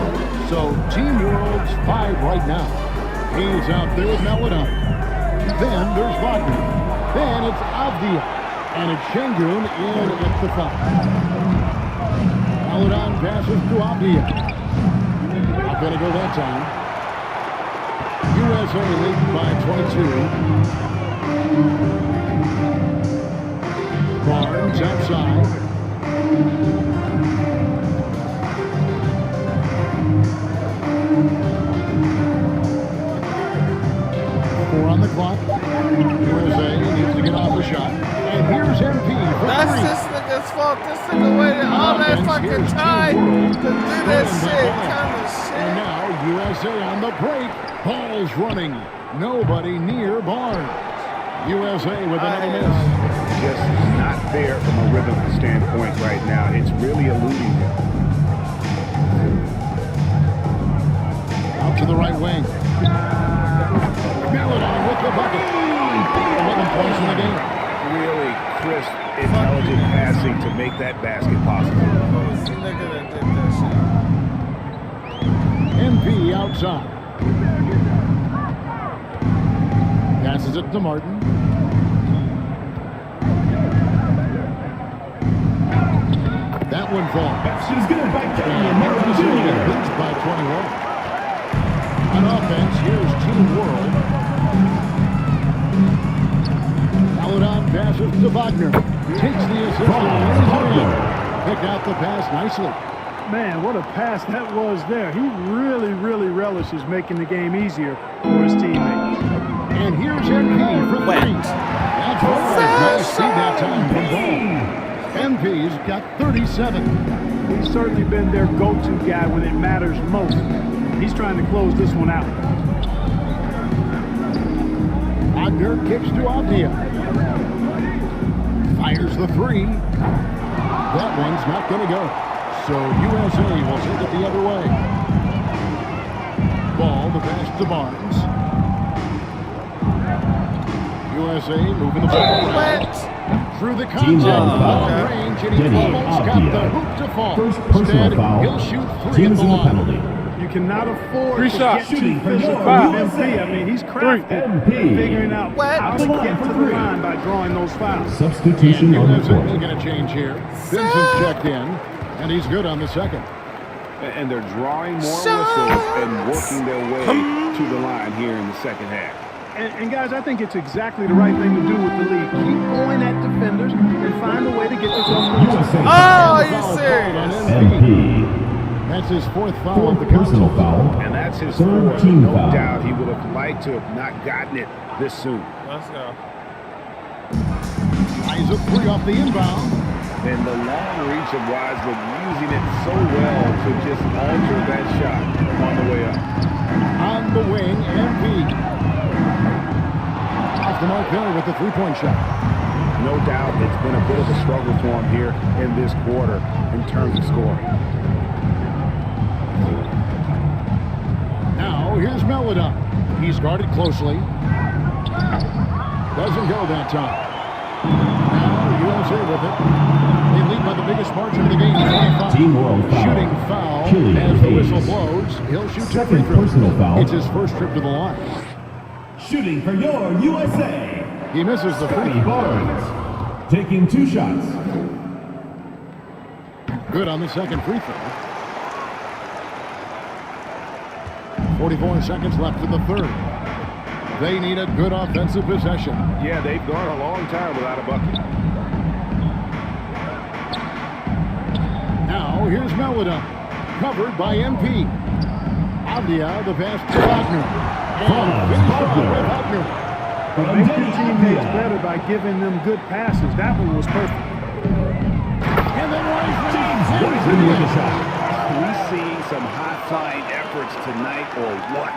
So Team World's 5 right now. He's out there with Melodon. Then there's Wagner. Then it's Avdia. And it's Şengün in at the 5. Melodon passes to Avdia. Not going to go that time. USA leads by 22. Barnes outside. Four on the clock. USA needs to get off the shot. And here's MP. That's this nigga's fault. This nigga waited all that fucking time to do that shit. Kind of shit. And now USA on the break. Ball's running. Nobody near Barnes. USA with another miss. Just not there from a rhythm standpoint right now. It's really eluding him. Out to the right wing. Melodon with the bucket. 11 points in the game. Really crisp, intelligent passing to make that basket possible. MP outside. Passes it to Martin. That one falls. She's going to back down. Martin Jr. leads by 21. On offense, here's Team World. Melodon passes to Wagner. Takes the assist. Picked out the pass nicely. Man, what a pass that was there. He really, really relishes making the game easier for his teammates. And here's MP for 3. That's nice speed that time from Ball. MP's got 37. He's certainly been their go-to guy when it matters most. He's trying to close this one out. Wagner kicks to Avdia. Fires the 3. That one's not going to go. So USA will send it the other way. Ball, the pass to Barnes. USA moving the ball through the contact. Long range, and he almost got the hoop to fall. First personal Instead, foul. he'll shoot 3 Team at is the in the line. penalty. You cannot afford to shots. get too physical with MP. I mean, he's crafted figuring out how to get to the line by drawing those fouls. Substitution on the court. Making a change here. Vincent's checked in, and he's good on the second. And they're drawing more whistles and working their way to the line here in the second half. And guys, I think it's exactly the right thing to do with the league. Keep going at defenders and find a way to get yourself to the Oh, are you serious? MP. That's his 4th foul of the Personal foul. And that's his Third 4th. team No foul. doubt he would have liked to have not gotten it this soon. Let's go. Eyes a 3 off the inbound. And the long reach of Wiseman using it so well to just alter that shot on the way up. On the wing, MP. Off the mark there with the 3-point shot. No doubt it's been a bit of a struggle for him here in this quarter in terms of scoring. Now, here's Melodon. He's guarded closely. Doesn't go that time. Now, USA with it. They lead by the biggest margin of the game, 25. Team World foul. Shooting foul Killian as the whistle Hayes. blows. He'll shoot 2 free Second throws. personal foul. It's his first trip to the line. Shooting for your USA. He misses the free Scotty Barnes. Taking 2 shots. Good on the second free throw. 44 seconds left in the third. They need a good offensive possession. Yeah, they've gone a long time without a bucket. Now, here's Melida. Covered by MP. Avdia, the pass to Wagner. And finish off with Wagner. But make your teammates better by giving them good passes. That one was perfect. And then Are we seeing some high-flying efforts tonight or what?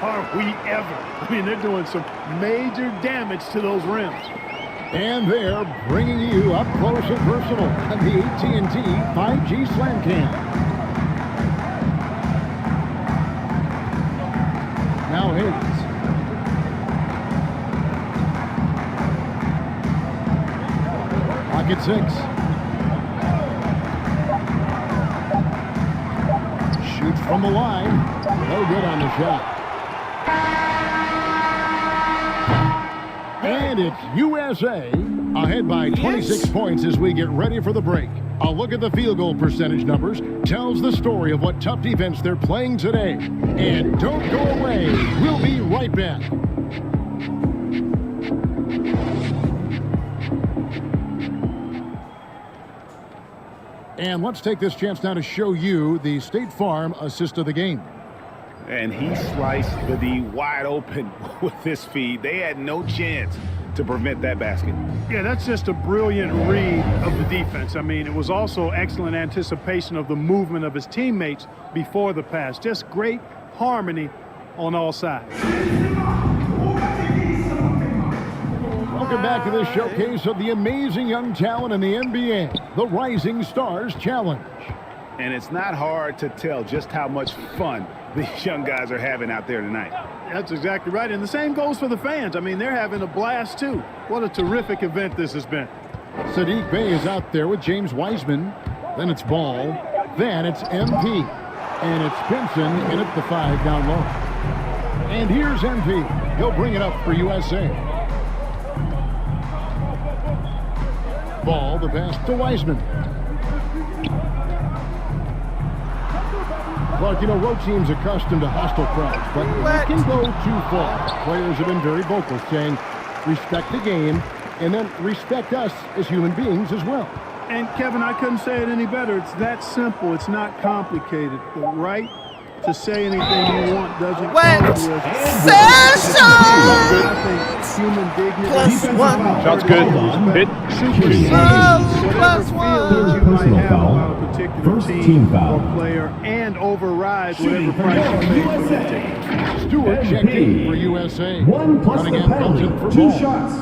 Are we ever? I mean, they're doing some major damage to those rims. And they're bringing you up close and personal on the AT&T 5G Slam Cam. Now Hayes. Pocket 6. Shoots from the line. No good on the shot. And it's USA ahead by 26 points as we get ready for the break. A look at the field goal percentage numbers tells the story of what tough defense they're playing today. And don't go away. We'll be right back. And let's take this chance now to show you the State Farm assist of the game. And he sliced the D wide open with this feed. They had no chance to prevent that basket. Yeah, that's just a brilliant read of the defense. I mean, it was also excellent anticipation of the movement of his teammates before the pass. Just great harmony on all sides. Welcome back to this showcase of the amazing young talent in the NBA, the Rising Stars Challenge. And it's not hard to tell just how much fun these young guys are having out there tonight. That's exactly right. And the same goes for the fans. I mean, they're having a blast, too. What a terrific event this has been. Sadiq Bey is out there with James Wiseman. Then it's Ball. Then it's MP. And it's Pinson in at the 5 down low. And here's MP. He'll bring it up for USA. Ball, the pass to Wiseman. Clark, you know, road teams accustomed to hostile crowds, but it can go too far. Players have been very vocal, saying, respect the game, and then respect us as human beings as well. And, Kevin, I couldn't say it any better. It's that simple. It's not complicated. The right to say anything you want doesn't come with Sessions! I think human dignity. +1. Sounds good. Hit. +1. Personal foul. First team foul. Player and override whatever price you pay for the ticket. Stewart checked in for USA. 1 plus the penalty. 2 shots.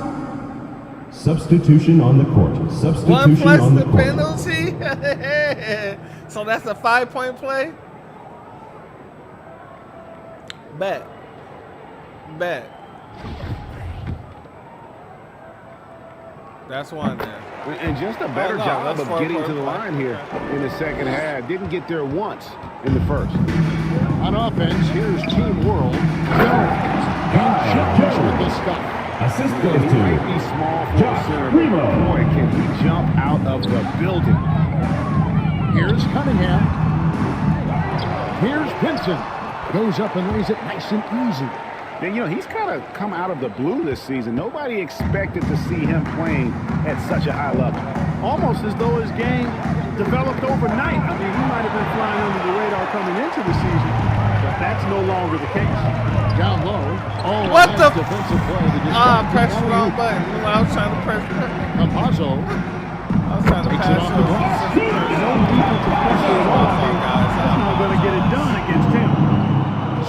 Substitution on the court. Substitution 1 plus on the the court. penalty. So that's a 5-point play. Bet. That's one there. And just a better job of getting to the line here in the second half. Didn't get there once in the first. On offense, here's Team World. And with the stuff. Assist He goes to might be small for a center, but boy, can he jump out of the building. Here's Cunningham. Here's Pinson. Goes up and lays it nice and easy. And, you know, he's kind of come out of the blue this season. Nobody expected to see him playing at such a high level. Almost as though his game developed overnight. I mean, he might have been flying under the radar coming into the season, but that's no longer the case. Down low. Oh, What the? defensive play to just Press the wrong button. I was trying to press the button. Campazzo I was trying to takes pass it off the glass. No defensive pressure at all. That's not going to get it done against him.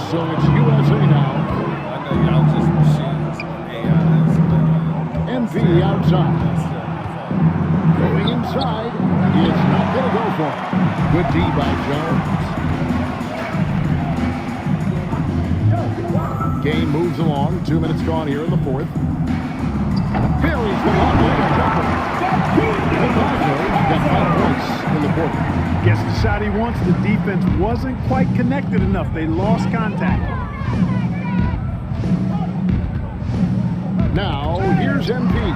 So it's USA now. I know y'all just machines. MV outside. Going inside. It's not going to go for it. Good D by Jones. Game moves along. 2 minutes gone here in the fourth. Perry's the long-range jumper. Got 5 points in the fourth. Gets the shot he wants. The defense wasn't quite connected enough. They lost contact. Now, here's MP.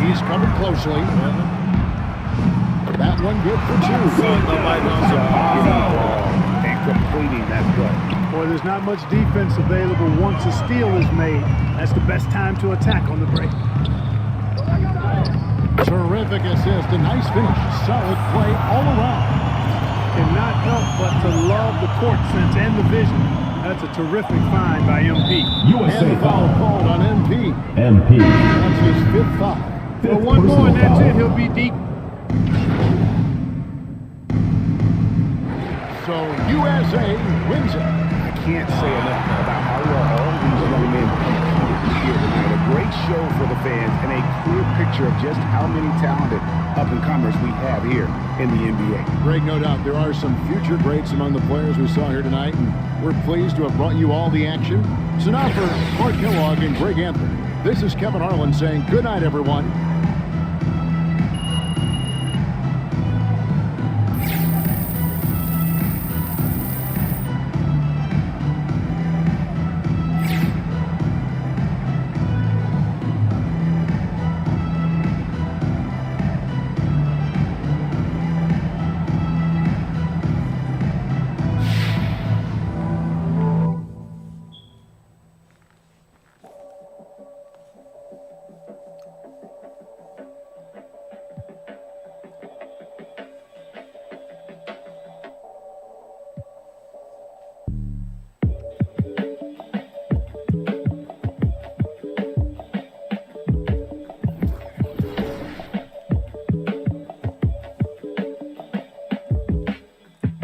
He's covered closely. That one good for 2. And completing that play. Boy, there's not much defense available once a steal is made. That's the best time to attack on the break. Terrific assist, a nice finish, solid play all around. Cannot help but to love the court sense and the vision. That's a terrific find by MP. USA and foul called on MP. MP. That's his 5th foul. Well, one more and that's it. He'll be deep. So USA wins it. I can't say enough about how well all these young men competed here tonight. A great show for the fans and a clear picture of just how many talented up-and-comers we have here in the NBA. Greg, no doubt there are some future greats among the players we saw here tonight, and we're pleased to have brought you all the action. So now for Clark Kellogg and Greg Anthony, this is Kevin Harlan saying good night, everyone.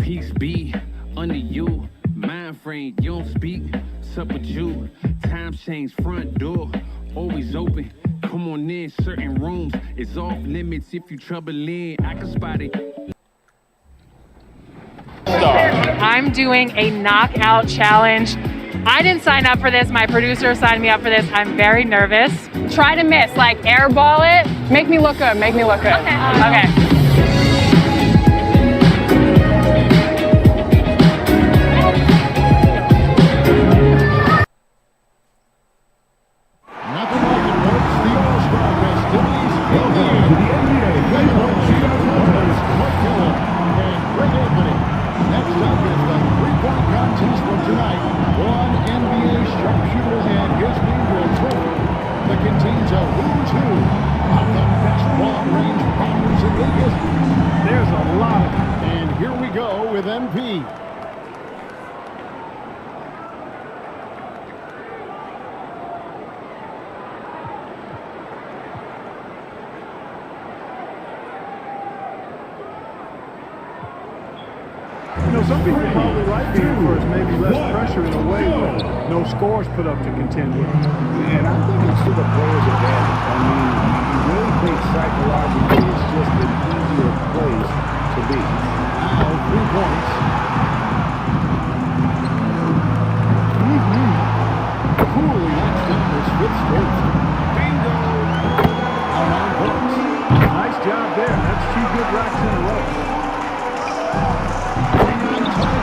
Peace be under you, mind frame, you don't speak, sup with you, times change, front door, always open, come on in, certain rooms, it's off limits if you trouble in, I can spot it. I'm doing a knockout challenge. I didn't sign up for this, my producer signed me up for this, I'm very nervous. Try to miss, like airball it. Make me look good, make me look good. Okay. There's a lot of them. And here we go with MP. You know, some people probably like being first, maybe less pressure in a way, but no scores put up to contend with. And I think it's to the players' advantage. I mean, you really think psychologically it's just an easier place to be. Now, 3 points. Coolly knocks down his 5th straight. Bingo! Now 9 points. Nice job there. That's 2 good racks in a row.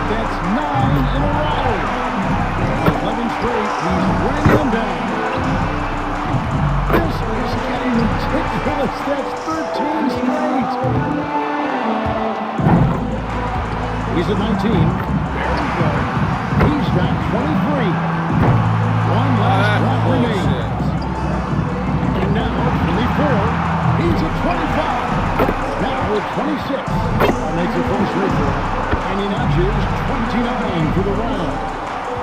That's 9 in a row. 11 straight. He's running them down. This is getting ridiculous. That's 13 straight. He's at 19. There we go. He's got 23. One last drop remains. And now 24. He's at 25. Now with 26. That makes it 4 straight for him. And he notches 29 for the round.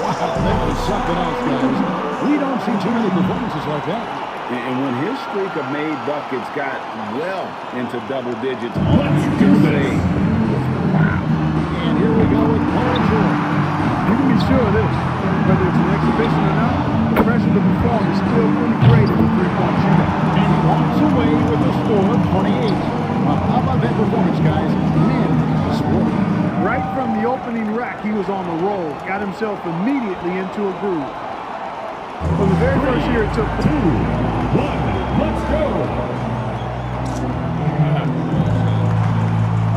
Wow, that was something else, guys. We don't see too many performances like that. And when his streak of made buckets got well into double digits, Let's do this. Wow. And here we go with Paul George. You can be sure of this. Whether it's an exhibition or not, the pressure to perform is still pretty great in the 3-point shooter. And he walks away with a score of 28. Well, how about that performance, guys? Man, sport. Right from the opening rack, he was on the roll, got himself immediately into a groove. From the very first year, it took 2, 1, let's go!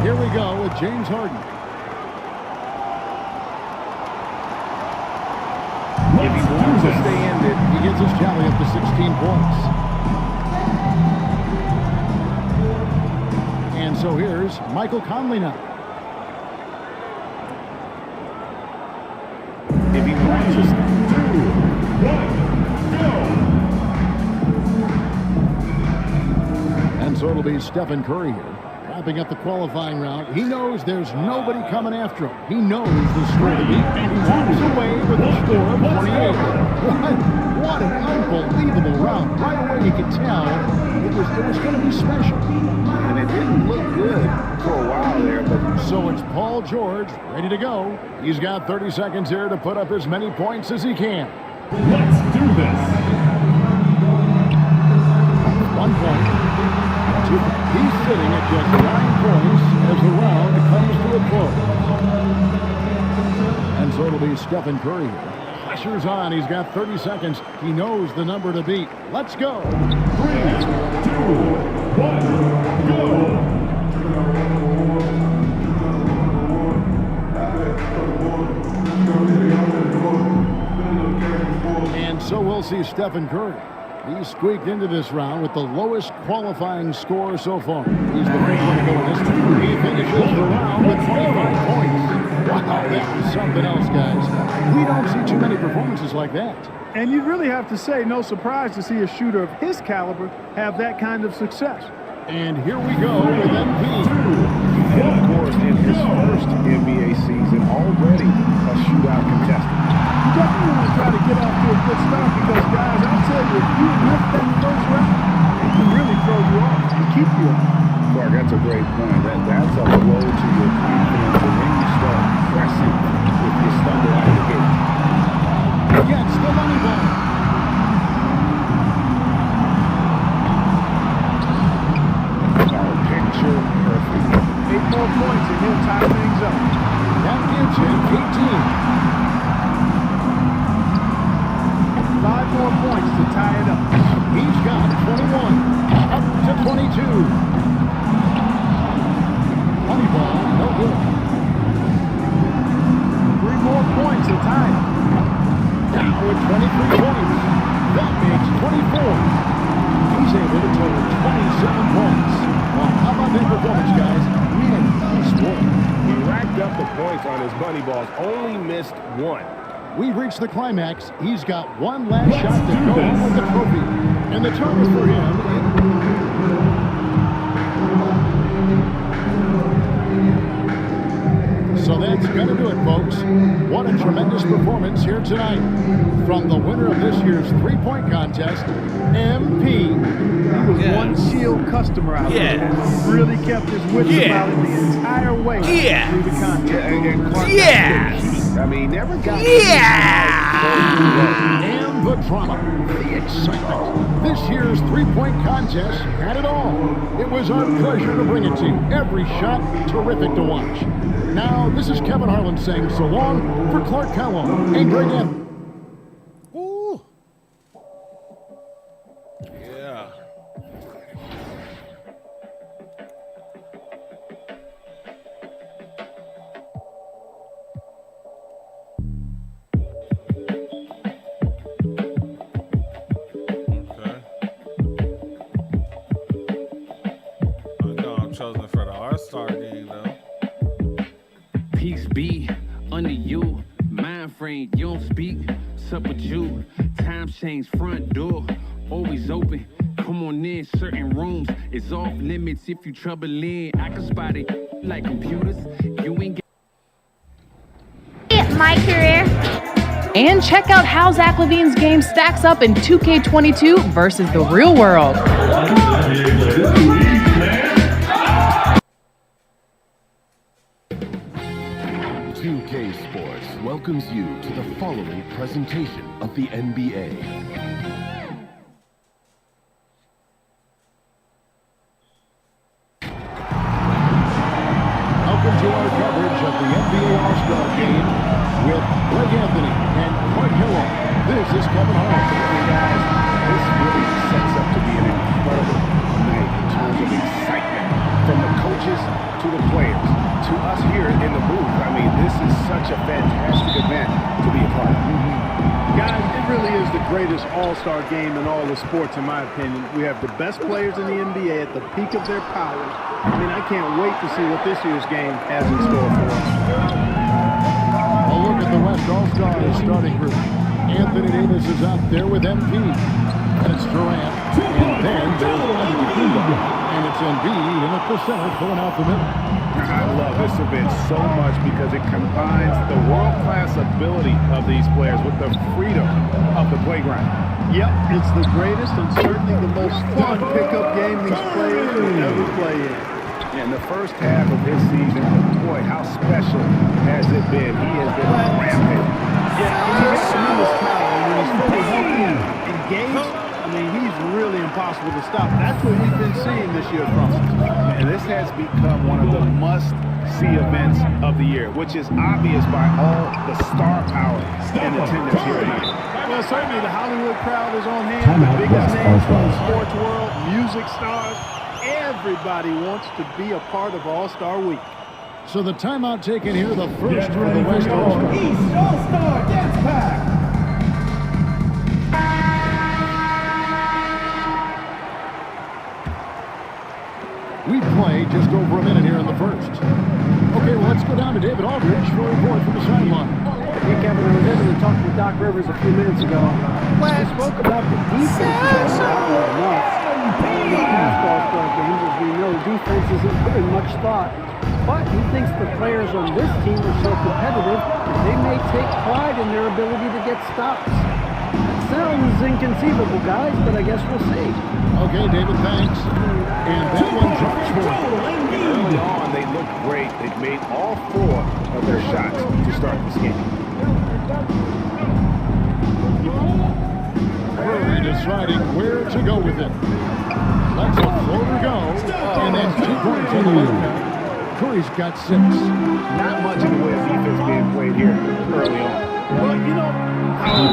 Here we go with James Harden. If he wants to stay in it, he gets his tally up to 16 points. And so here's Michael Conley now. If And so it'll be Stephen Curry here, wrapping up the qualifying round. He knows there's nobody coming after him. He knows the score to beat, and he walks away with a score of 28. What an unbelievable round. Right away you could tell it was going to be special. And it didn't look good for a while there. But so it's Paul George ready to go. He's got 30 seconds here to put up as many points as he can. Let's do this. 1 point. He's sitting at just 9 points as the round comes to a close. And so it'll be Stephen Curry here. Pressure's on. He's got 30 seconds. He knows the number to beat. Let's go. 3, 2, 1, go. And so we'll see Stephen Curry. He squeaked into this round with the lowest qualifying score so far. He's the first one to go in this one. He finishes the round with 25 points. Wow, that was something else, guys. We don't see too many performances like that. And you really have to say, no surprise to see a shooter of his caliber have that kind of success. And here we go with MP. And of course, in his first NBA season, already a shootout contestant. You definitely want to try to get off to a good start because, guys, I'll tell you, if you miss that first round, it can really throw you off and keep you off. Clark, that's a great point. That's a blow to your confidence. And then you start pressing if you stumble out of the gate. Gets the money ball. Picture perfect. 8 more points and he'll tie things up. That gives him 18. 5 more points to tie it up. He's got 21. Up to 22. Money ball, no good. 3 more points to tie it. Now with 23 points. That makes 24. He's able to total 27 points. Well, how about that performance, guys? Man, nice work. He racked up the points on his bunny balls, only missed 1. We've reached the climax. He's got one last shot to go home with the trophy. And the target for him. So that's going to do it, folks. What a tremendous performance here tonight. From the winner of this year's three-point contest, MP. He was one Shield customer out there. He really kept his wits about it the entire way through the contest. I mean, never got And the drama, the excitement. This year's three-point contest had it all. It was our pleasure to bring it to you. Every shot terrific to watch. Now, this is Kevin Harlan saying so long for Clark Calloway and Greg Anthony. Yeah. Chosen for the All-Star game, though. Peace be under you, mind frame, you don't speak. Sup with you, time change, front door always open. Come on in, certain rooms is off limits. If you trouble in, I can spot it like computers. You ain't get my career. And check out how Zach LaVine's game stacks up in 2K22 versus the real world. 2K Sports welcomes you to the following presentation of the NBA. Welcome to our coverage of the NBA All-Star Game with Greg Anthony and Clark Calloway. This is Kevin Harlan. Hey guys, this really sets up to be an incredible night in terms of excitement. From the coaches to the players, to us here in the booth. I mean, this is such a fantastic event to be a part of. Guys, it really is the greatest all-star game in all the sports, in my opinion. We have the best players in the NBA at the peak of their powers. I mean, I can't wait to see what this year's game has in store for us. A look at the rest West All-Stars starting group. Anthony Davis is out there with MP. And it's Durant. And then there's Antetokounmpo. And it's Embiid in at the center, pulling out the middle. I love this event so much because it combines the world-class ability of these players with the freedom of the playground. Yep, it's the greatest and certainly the most fun pickup game these players will ever play in. In the first half of his season, boy, how special has it been? He has been rampant. Yeah, he's tremendous talent. And when he's fully healthy and engaged, I mean, he's really impossible to stop. That's what we've been seeing this year from him. And this has become one of the must-see events of the year, which is obvious by all the star power in attendance here tonight. Well, certainly the Hollywood crowd is on hand. The biggest names from the sports world, music stars. Everybody wants to be a part of All-Star Week. So the timeout taken here, the first for the West All-Star. East All-Star Dance Pack. We play just over a minute here in the first. Okay, well, let's go down to David Aldridge for a report from the sideline. Hey, Kevin, I was able to talk with Doc Rivers a few minutes ago. He spoke about the defense. In the past All-Star games, as we know, defense isn't given much thought. But he thinks the players on this team are so competitive, they may take pride in their ability to get stops. That sounds inconceivable, guys, but I guess we'll see. Okay, David, thanks. And that one drops for Early on, they looked great. They've made all 4 of their shots to start this game. Curry deciding where to go with it. Let's a floater go. And then 2 points on the way. Curry's got 6. Not much in the way of defense being played here early on. Well, you know,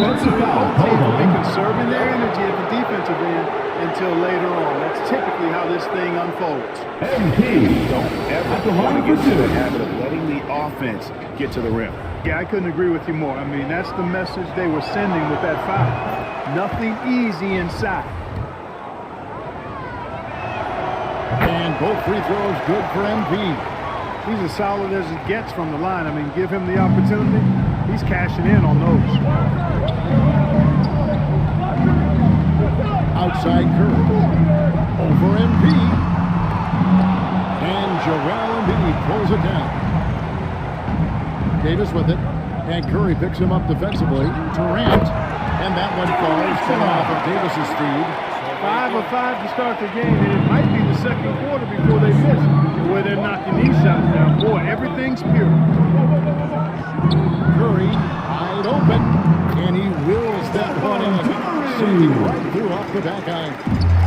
both teams will be conserving their energy at the defensive end until later on. That's typically how this thing unfolds. Don't ever want to get to the habit of letting the offense get to the rim. Yeah, I couldn't agree with you more. I mean, that's the message they were sending with that foul. Nothing easy inside. And both free throws good for MP. He's as solid as it gets from the line. I mean, give him the opportunity. He's cashing in on those. Outside Curry. Over MP. And Joel Embiid pulls it down. Davis with it. And Curry picks him up defensively. Durant. And that one falls coming off of Davis's feed. 5 of 5 to start the game, and it might be the second quarter before they miss, where they're knocking these shots down. Boy, everything's pure. Curry wide open, and he wills that one in, sending right through off the back iron.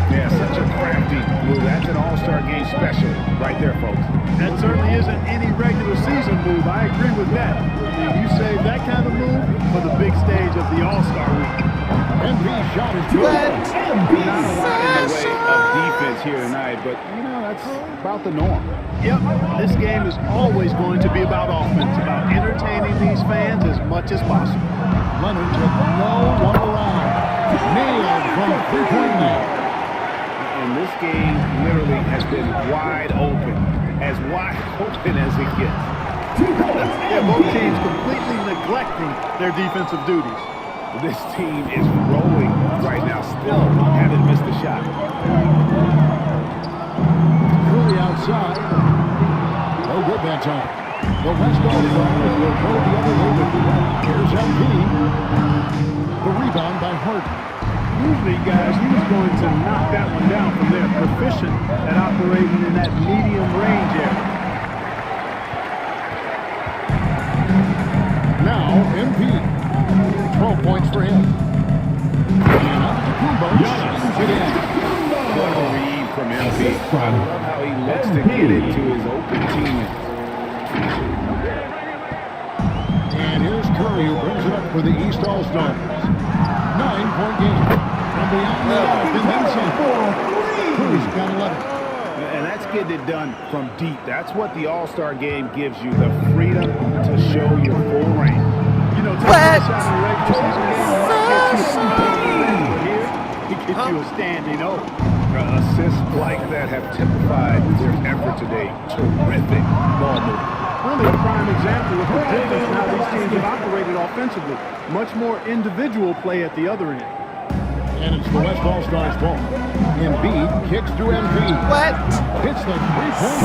Yeah, such a crafty move. That's an All-Star game special right there, folks. That certainly isn't any regular season move. I agree with that. You save that kind of move for the big stage of the All-Star week. MP's shot is good. Not a lot in the way of defense here tonight, but, you know, that's about the norm. Yep, this game is always going to be about offense, about entertaining these fans as much as possible. Leonard took no one around. Nailed from three-point land. And this game literally has been wide open as it gets. Yeah, both teams completely neglecting their defensive duties. This team is rolling right now, still haven't missed a shot. Curry outside. No good that time. The West All-Stars will go the other way with the right. Here's MP. The rebound by Harden. Usually, guys, he was going to knock that one down from there. Proficient at operating in that medium range area. Now, MP. 12 points for him. And Antetokounmpo shoots it in. What a read from MP. I love how he looks to get it to his open teammates. And here's Curry, who brings it up for the East All-Stars. 9-point game. From beyond the arc, and then some. Curry's got 11. And that's getting it done from deep. That's what the All-Star game gives you, the freedom to show your full range. You know, taking a shot in the regular season game, here, he gets you a standing O. Assists like that have typified their effort today. Terrific ball movement. really a prime example of the difference in how these teams have operated offensively. Much more individual play at the other end. And it's the West All-Stars ball. Embiid kicks to Embiid. What? Hits the three-point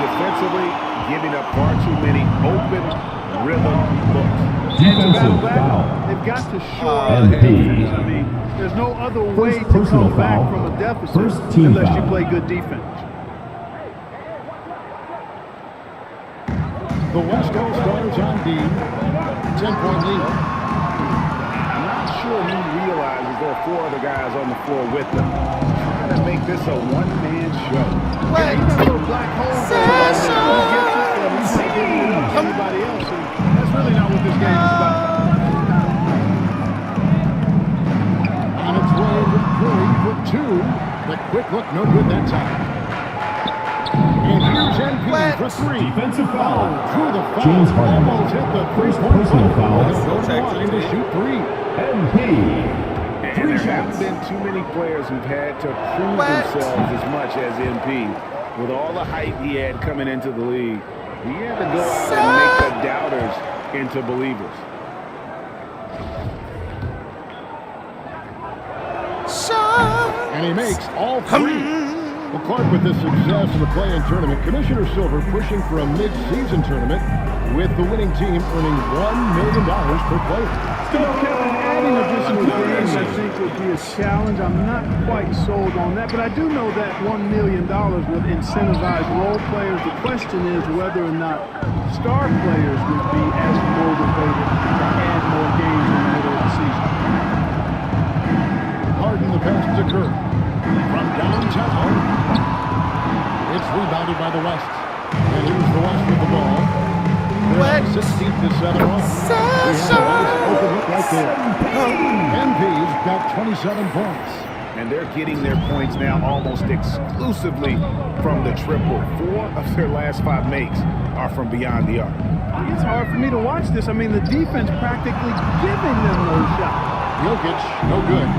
Defensively, giving up far too many open rhythm looks. Defensive foul. They've got to shore up the defense. I mean, there's no other way to come back from a deficit unless you play good defense. The West All-Stars on D. 10-point lead. I'm not sure he realizes there are 4 other guys on the floor with him. Trying to make this a one-man show. Yeah, he's got a little black hole. Everybody else, and that's really not what this game is about. On its way with Curry for 2. The quick look, no good that time. And here's Embiid for 3. Defensive foul. Through the foul. James Harden. Almost hit the Personal foul. Goes line to shoot 3. Embiid. And there haven't been too many players who've had to prove themselves as much as MP. With all the hype he had coming into the league, he had to go out and make the doubters into believers. And he makes all 3. Well, Clark, with this success in the play-in tournament, Commissioner Silver pushing for a mid-season tournament with the winning team earning $1 million per player. Still, Kevin, adding additional games I think would be a challenge. I'm not quite sold on that, but I do know that $1 million would incentivize role players. The question is whether or not star players would be as motivated to add more games in the middle of the season. Harden the pass to Curry. From downtown, it's rebounded by the West. And here's the West with the ball. They're 16 to 7 off. We have a nice open look right there. MP's got 27 points. And they're getting their points now almost exclusively from the triple. 4 of their last 5 makes are from beyond the arc. It's hard for me to watch this. I mean, the defense practically giving them those shots. Jokic, no good.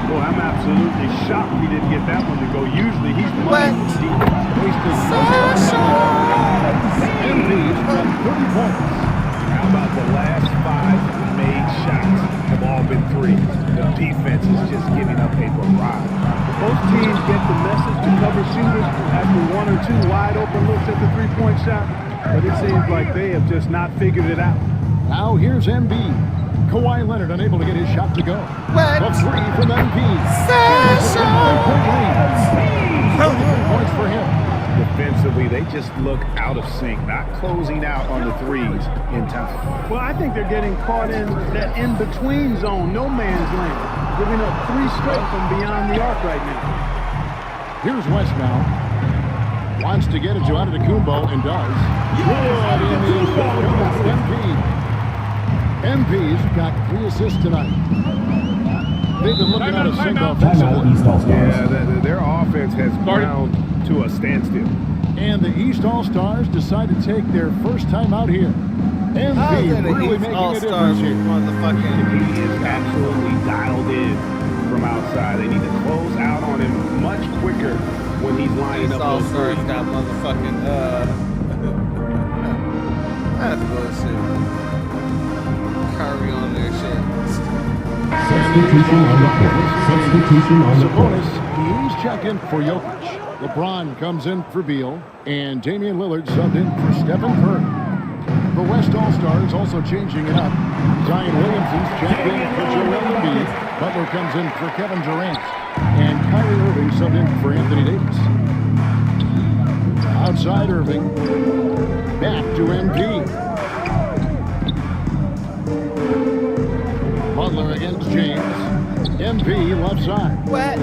Boy, I'm absolutely shocked he didn't get that one to go. Usually he's the one who's deep. MP's got 30 points. How about the last 5 made shots have all been threes? The defense is just giving up a barrage. Both teams get the message to cover shooters after 1 or 2 wide open looks at the three-point shot, but it seems like they have just not figured it out. Now here's Embiid. Kawhi Leonard unable to get his shot to go. The 3 from Embiid. 23 points for him. Defensively, they just look out of sync, not closing out on the threes in time. Well, I think they're getting caught in that in-between zone, no man's land, giving up 3 straight from beyond the arc right now. Here's West now. Wants to get it to Antetokounmpo and does. Good in the Embiid. MP's got 3 assists tonight. They've been looking out of sync offensively. Yeah, their offense has ground to a standstill. And the East All-Stars decide to take their first time out here. MP really making a difference here. He is absolutely dialed in from outside. They need to close out on him much quicker when he's lining up those All-Stars got motherfucking, that's bullshit. Curry on their shit. Substitution on the court. Substitution on the court. Sabonis, he's checking for Jokic. LeBron comes in for Beal, and Damian Lillard subbed in for Stephen Curry. The West All-Stars also changing it up. Zion Williamson's checked in for Joel Embiid. Butler comes in for Kevin Durant, and Kyrie Irving subbed in for Anthony Davis. Outside Irving, back to Embiid. Butler against James. MP left side. Wet.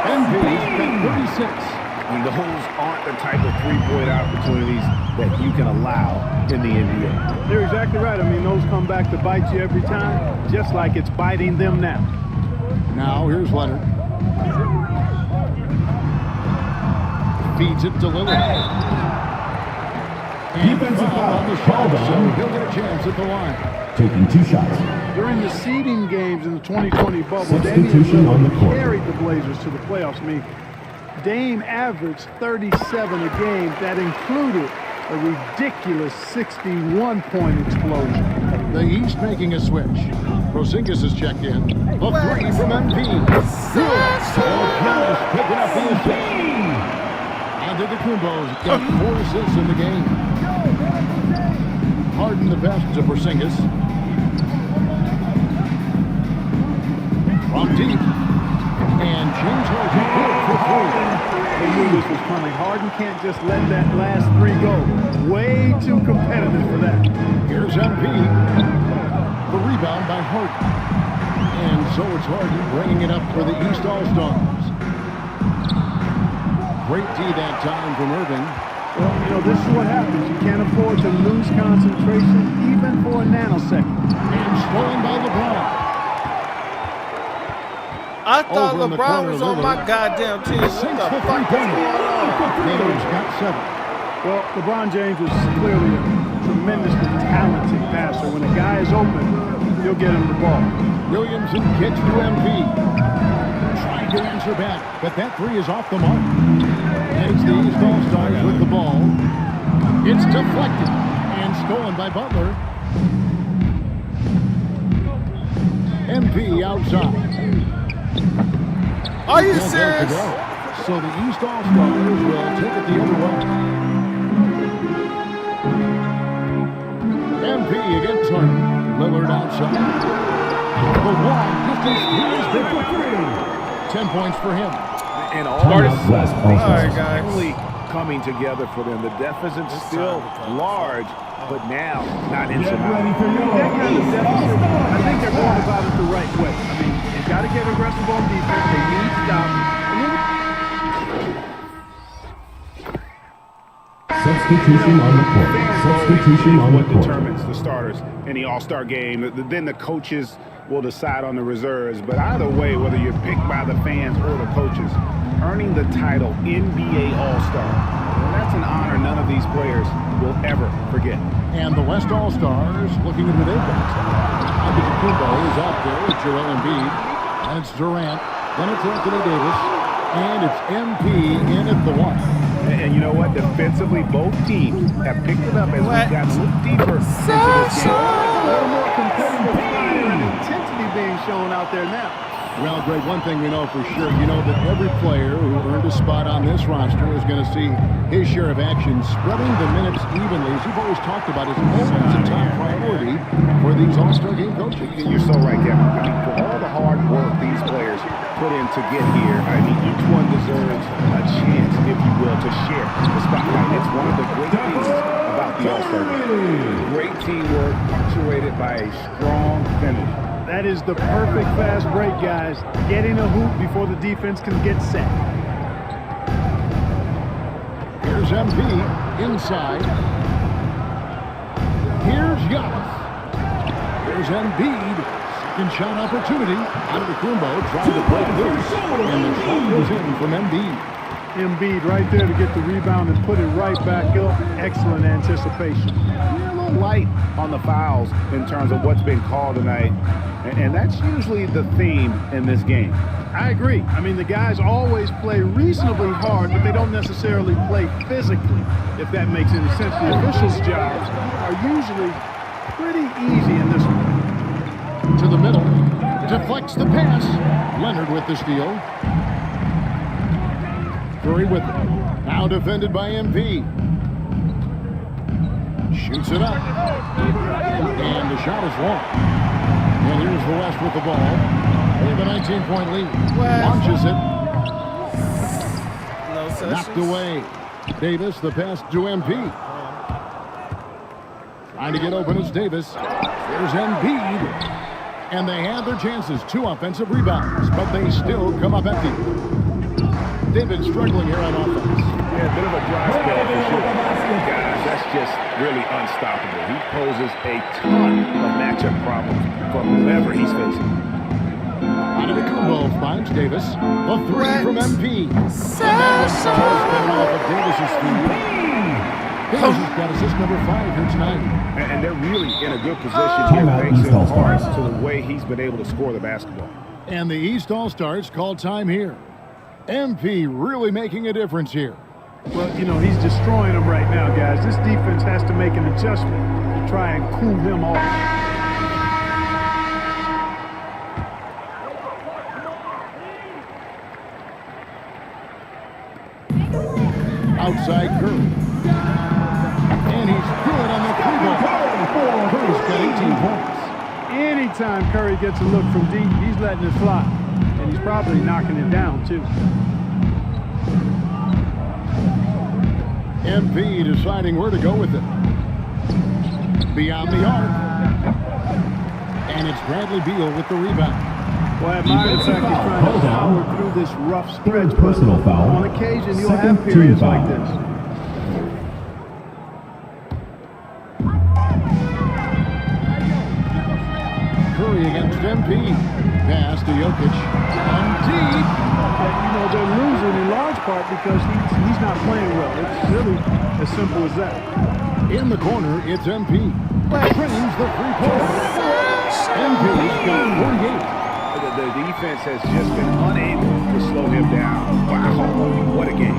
MP's got 36. And those aren't the type of three-point opportunities that you can allow in the NBA. They're exactly right. I mean, those come back to bite you every time, just like it's biting them now. Now, here's Leonard. Feeds it to Lillard. Defensive foul on the shot, so he'll get a chance at the line. Taking 2 shots. During the seeding games in the 2020 bubble, Substitution on the court. carried the Blazers to the playoffs. I mean, Dame averaged 37 a game. That included a ridiculous 61-point explosion. The East making a switch. Porzingis is checked in. The three from MP. Good. Giannis picking up the assist. Antetokounmpo's got 4 assists in the game. Harden the pass to Porzingis. From deep. And James Harden good for 3. They knew this was coming. Harden can't just let that last 3 go. Way too competitive for that. Here's MP. The rebound by Harden. And so it's Harden bringing it up for the East All-Stars. Great D that time from Irving. Well, you know, this is what happens. You can't afford to lose concentration even for a nanosecond. And stolen by LeBron. I thought LeBron was on my goddamn team. What the fuck is going on? Taylor's got 7. Well, LeBron James is clearly a tremendously talented passer. When a guy is open, you'll get him the ball. Williamson kicks to MP. Trying to answer back, but that 3 is off the mark. And it's the East All-Stars with the ball. It's deflected and stolen by Butler. MP outside. Are you serious? So the East All-Stars will take it the other way. MP against Harden. Lillard outside. The wall distance is big for 3. 10 points for him. And all right, guys. Only coming together for them. The deficit's still large, but now not insurmountable. That kind of deficit, I think they're going about it the right way. I mean, they've got to get aggressive on defense. They need stops. Substitution on the court. Substitution on the court. Determines the starters in the All-Star game. Then the coaches will decide on the reserves. But either way, whether you're picked by the fans or the coaches, earning the title NBA All-Star, well, that's an honor none of these players will ever forget. And the West All-Stars looking at who they've got. Antetokounmpo is out there with Joel Embiid. And it's Durant. Then it's Anthony Davis. And it's MP in at the 1. And you know what? Defensively, both teams have picked it up as we got a little deeper into this game. A little more competitive fire and intensity being shown out there now. Well, Greg, one thing we know for sure, you know that every player who earned a spot on this roster is going to see his share of action. Spreading the minutes evenly, as you've always talked about, is always a top priority for these All-Star game coaches. And you're so right, Kevin. I mean, for all the hard work these players put in to get here, I mean, each one deserves a chance, if you will, to share the spotlight. It's one of the great things about the All-Star game. Great teamwork punctuated by a strong finish. That is the perfect fast break, guys. Getting a hoop before the defense can get set. Here's MP inside. Here's Giannis. Here's Embiid. Second shot opportunity. Antetokounmpo trying to break loose. And the shot goes in from Embiid. Embiid right there to get the rebound and put it right back up. Excellent anticipation. You're a little light on the fouls in terms of what's been called tonight. And that's usually the theme in this game. I agree. I mean, the guys always play reasonably hard, but they don't necessarily play physically, if that makes any sense. The officials' jobs are usually pretty easy in this one. To the middle. Deflects the pass. Leonard with the steal. Curry with it. Now defended by MP. Shoots it up. And the shot is long. And here's the West with the ball. They have a 19-point lead. Launches it. No knocked away. Davis, the pass to MP. Trying to get open is Davis. There's Embiid. And they have their chances. 2 offensive rebounds, but they still come up empty. They've been struggling here on offense. Yeah, a bit of a dry spell for sure. Guys, that's just really unstoppable. He poses a ton of matchup problems for whoever he's facing. Antetokounmpo finds Davis. The 3 from MP. Davis's feet. Davis has got assist number 5 here tonight. And they're really in a good position here, thanks in part to the way he's been able to score the basketball. And the East All-Stars call time here. MP really making a difference here. Well, you know, he's destroying them right now, guys. This defense has to make an adjustment to try and cool him off. Outside Curry. And he's good on the free ball. Curry's got 18 points. Anytime Curry gets a look from deep, he's letting it fly. And he's probably knocking it down, too. MP deciding where to go with it. Beyond the arc. And it's Bradley Beal with the rebound. Well, I admire the fact he's trying to power through this rough stretch. Personal foul. On occasion, you'll have periods like this. Curry against MP. Pass to Jokic. On deep. You know, they're losing in large part because he's not playing well. It's really as simple as that. In the corner, it's MP. Brings the three-pointer. MP's got 48. The defense has just been unable to slow him down. Wow, what a game.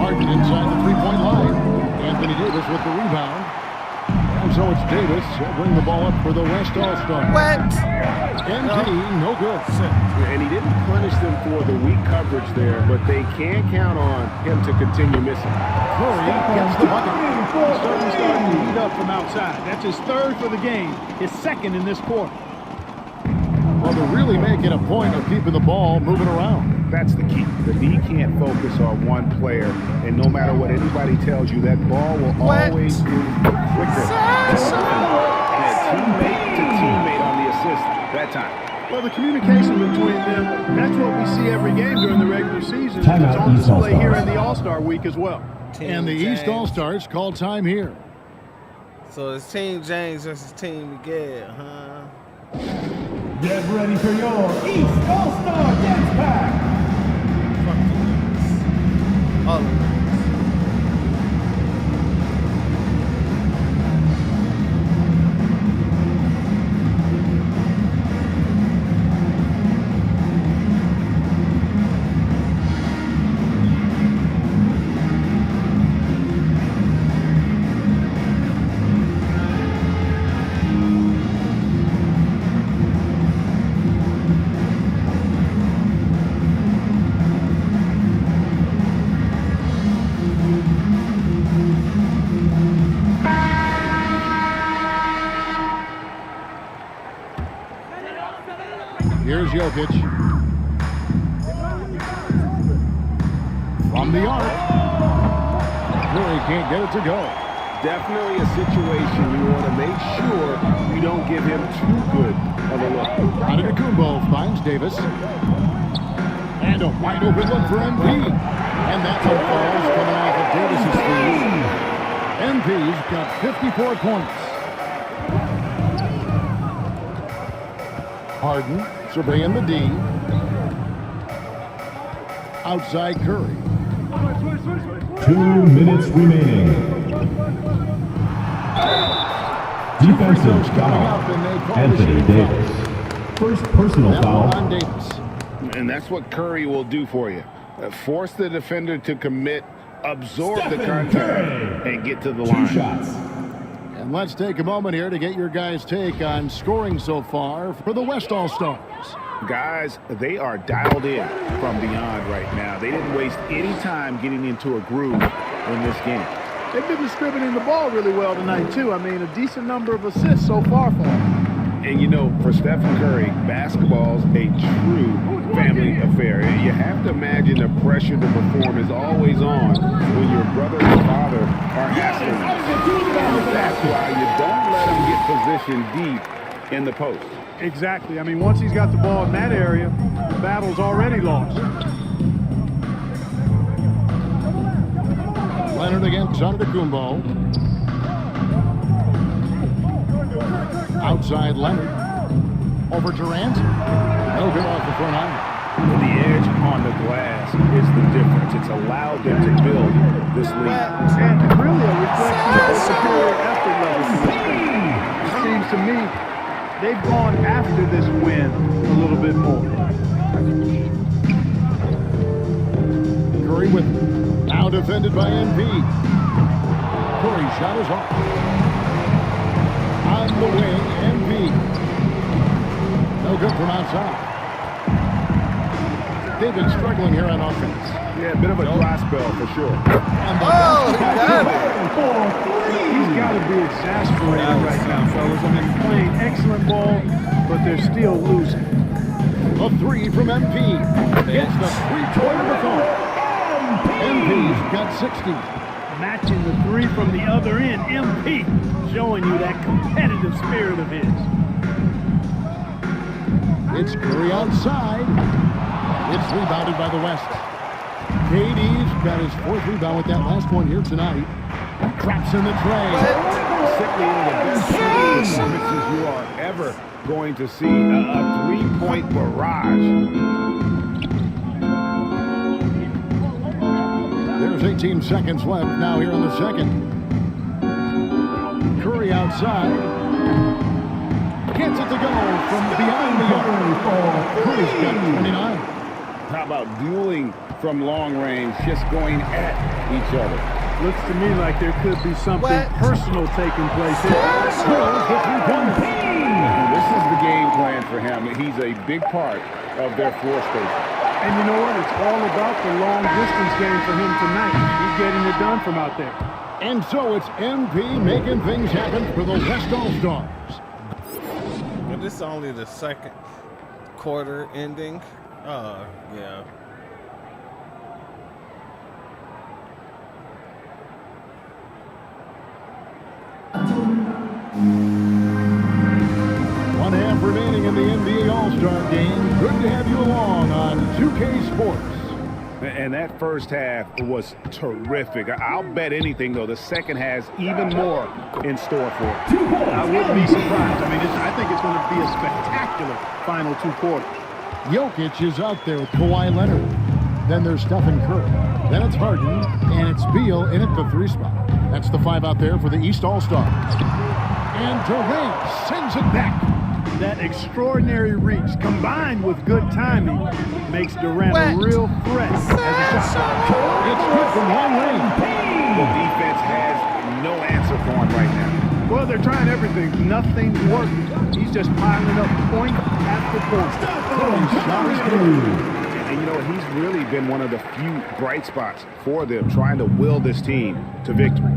Harden inside the three-point line. Anthony Davis with the rebound. And so it's Davis. He'll bring the ball up for the West All-Star. What? NT, no good. And he didn't punish them for the weak coverage there, but they can count on him to continue missing. Curry gets the bucket. He's certainly starting to heat up from outside. That's his third for the game, his second in this quarter. Well, they're really making a point of keeping the ball moving around. That's the key. The D can't focus on one player, and no matter what anybody tells you, that ball will always move quicker. And teammate to teammate on the assist that time. Well, the communication between them, that's what we see every game during the regular season. It's on display here in the All-Star week as well. And the East All-Stars call time here. So it's Team James versus Team Miguel, huh? Get ready for your East All-Star Dance Pack. All of them. Here's Jokic. From the arc. Curry can't get it to go. Definitely a situation we want to make sure we don't give him too good of a look. Antetokounmpo finds Davis. And a wide open look for MP. And that one falls coming off of Davis's three. MP's got 54 points. Harden surveying the D. Outside Curry. 2 minutes remaining. Defensive foul. Anthony Davis. First personal foul on Davis. And that's what Curry will do for you. Force the defender to commit, absorb the contact, and get to the line. 2 shots. And let's take a moment here to get your guys' take on scoring so far for the West All-Stars. Guys, they are dialed in from beyond right now. They didn't waste any time getting into a groove in this game. They've been distributing the ball really well tonight, too. I mean, a decent number of assists so far for them. And, you know, for Stephen Curry, basketball's a true family affair. You have to imagine the pressure to perform is always on when your brother and father are hassling you. And that's why you don't let him get positioned deep in the post. Exactly. I mean, once he's got the ball in that area, the battle's already lost. Leonard against Antetokounmpo. Outside Leonard. Over Durant. No good off the front iron. The edge on the glass is the difference. It's allowed them to build this lead. And really a reflection of the superior effort level for this team. It seems to me they've gone after this win a little bit more. Curry with it. Now defended by MP. Curry shot is off. On the wing, MP. No good from outside. They've been struggling here on offense. Yeah, a bit of a dry spell for sure. Oh, he got it. He's got to be exasperated right now, fellas. I mean, playing excellent ball, but they're still losing. A three from MP. Gets the three-pointer with MP's got 60. Matching the three from the other end, MP showing you that competitive spirit of his. It's Curry outside. It's rebounded by the West. KD's got his fourth rebound with that last one here tonight. Traps in the tray. Sickly, one of the best shooting performances you are ever going to see. A three-point barrage. There's 18 seconds left now here in the second. Curry outside. Gets it to go from beyond the arc. Curry's got 29. How about dueling from long range, just going at each other? Looks to me like there could be something personal taking place here. This is the game plan for him. He's a big part of their floor space. And you know what? It's all about the long distance game for him tonight. He's getting it done from out there. And so it's MP making things happen for the West All-Stars. But this is only the second quarter ending. Yeah. One half remaining in the NBA All-Star game. Good to have you along on 2K Sports. And that first half was terrific. I'll bet anything, though, the second has even more in store for it. I wouldn't be surprised. I mean, I think it's going to be a spectacular final two quarters. Jokic is out there with Kawhi Leonard. Then there's Stephen Curry. Then it's Harden, and it's Beal in at the 3 spot. That's the 5 out there for the East All-Stars. And Durant sends it back. That extraordinary reach combined with good timing makes Durant a real threat as a shot. It's good from long range. The defense has no answer for him right now. Well, they're trying everything. Nothing's working. He's just piling up point after point. And you know, he's really been one of the few bright spots for them, trying to will this team to victory.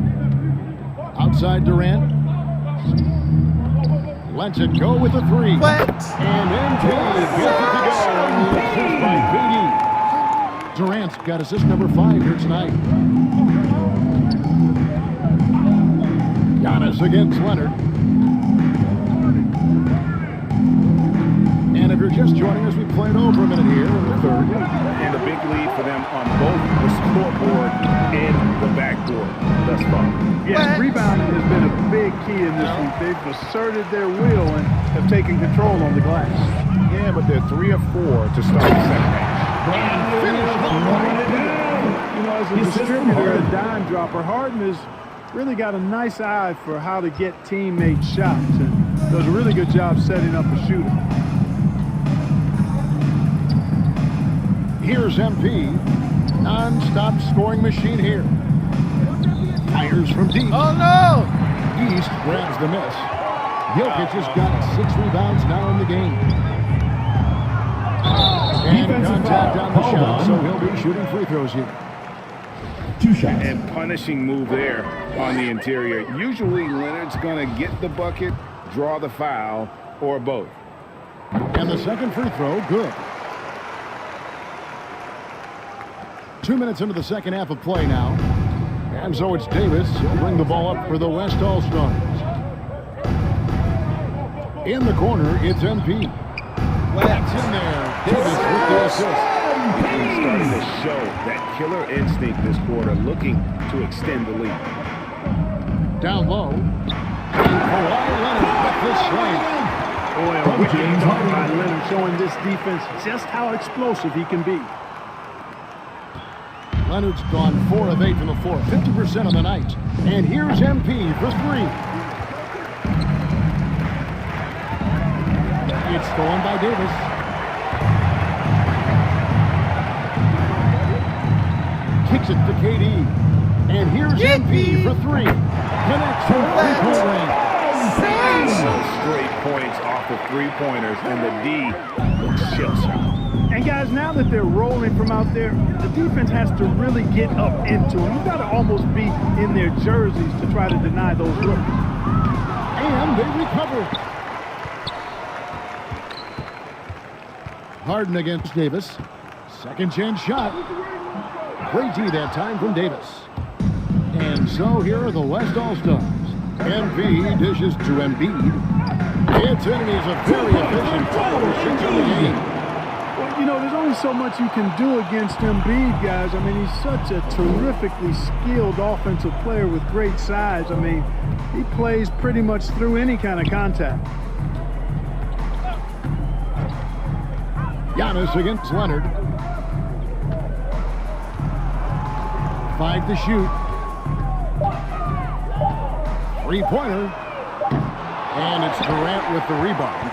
Outside Durant. Lets it go with the 3. And MJ gets it to go on the assist by KD. Durant's got assist number 5 here tonight. Giannis against Leonard. And if you're just joining us, we played over a minute here in the third. And a big lead for them on both the scoreboard and the backboard thus far. Yeah, rebounding has been a big key in this week. They've asserted their will and have taken control on the glass. Yeah, but they're 3 of 4 to start the second half. You know, as a distributor, a dime dropper, Harden has really got a nice eye for how to get teammates shots and does a really good job setting up a shooter. Here's MP. Non-stop scoring machine here. Fires from deep. Oh, no! East grabs the miss. Jokic has got 6 rebounds now in the game. And contact on the shot, so he'll be shooting free throws here. 2 shots. And punishing move there on the interior. Usually Leonard's going to get the bucket, draw the foul, or both. And the second free throw, good. 2 minutes into the second half of play now. And so it's Davis. He'll bring the ball up for the West All-Stars. In the corner, it's MP. That's in there. Davis with the assist. He's starting to show that killer instinct this quarter, looking to extend the lead. Down low. And Kawhi Leonard with the slam. Boy, a wicked dunk by Leonard, showing this defense just how explosive he can be. Leonard's gone 4 of 8 from the floor, 50% of the night. And here's MP for 3. It's stolen by Davis. Kicks it to KD. And here's MP for three. Connects from three-point range. Those straight points off of three-pointers, and the D looks shell-shocked. And guys, now that they're rolling from out there, the defense has to really get up into them. You've got to almost be in their jerseys to try to deny those looks. And they recover. Harden against Davis. Second chance shot. Great D that time from Davis. And so here are the West All-Stars. MV dishes to Embiid. Anthony is a very efficient 5 or 6 in the game. Well, you know, there's only so much you can do against Embiid, guys. I mean, he's such a terrifically skilled offensive player with great size. I mean, he plays pretty much through any kind of contact. Giannis against Leonard. 5 to shoot. Three-pointer. And it's Durant with the rebound.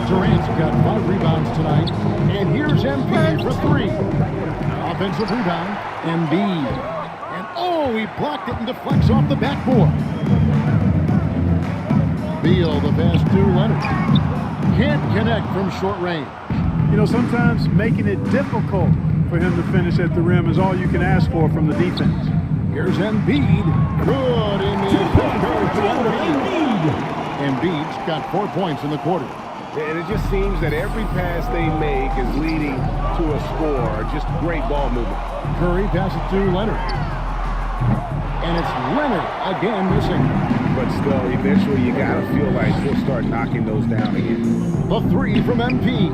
Durant's got 5 rebounds tonight. And here's MP for 3. Offensive rebound. Embiid. And oh, he blocked it and deflects off the backboard. Beal, the pass to Leonard. Can't connect from short range. You know, sometimes making it difficult for him to finish at the rim is all you can ask for from the defense. Here's Embiid. Good in the Embiid. Embiid's got 4 points in the quarter. And it just seems that every pass they make is leading to a score. Just great ball movement. Curry passes to Leonard. And it's Leonard again missing. But still, eventually you got to feel like he'll start knocking those down again. The 3 from MP.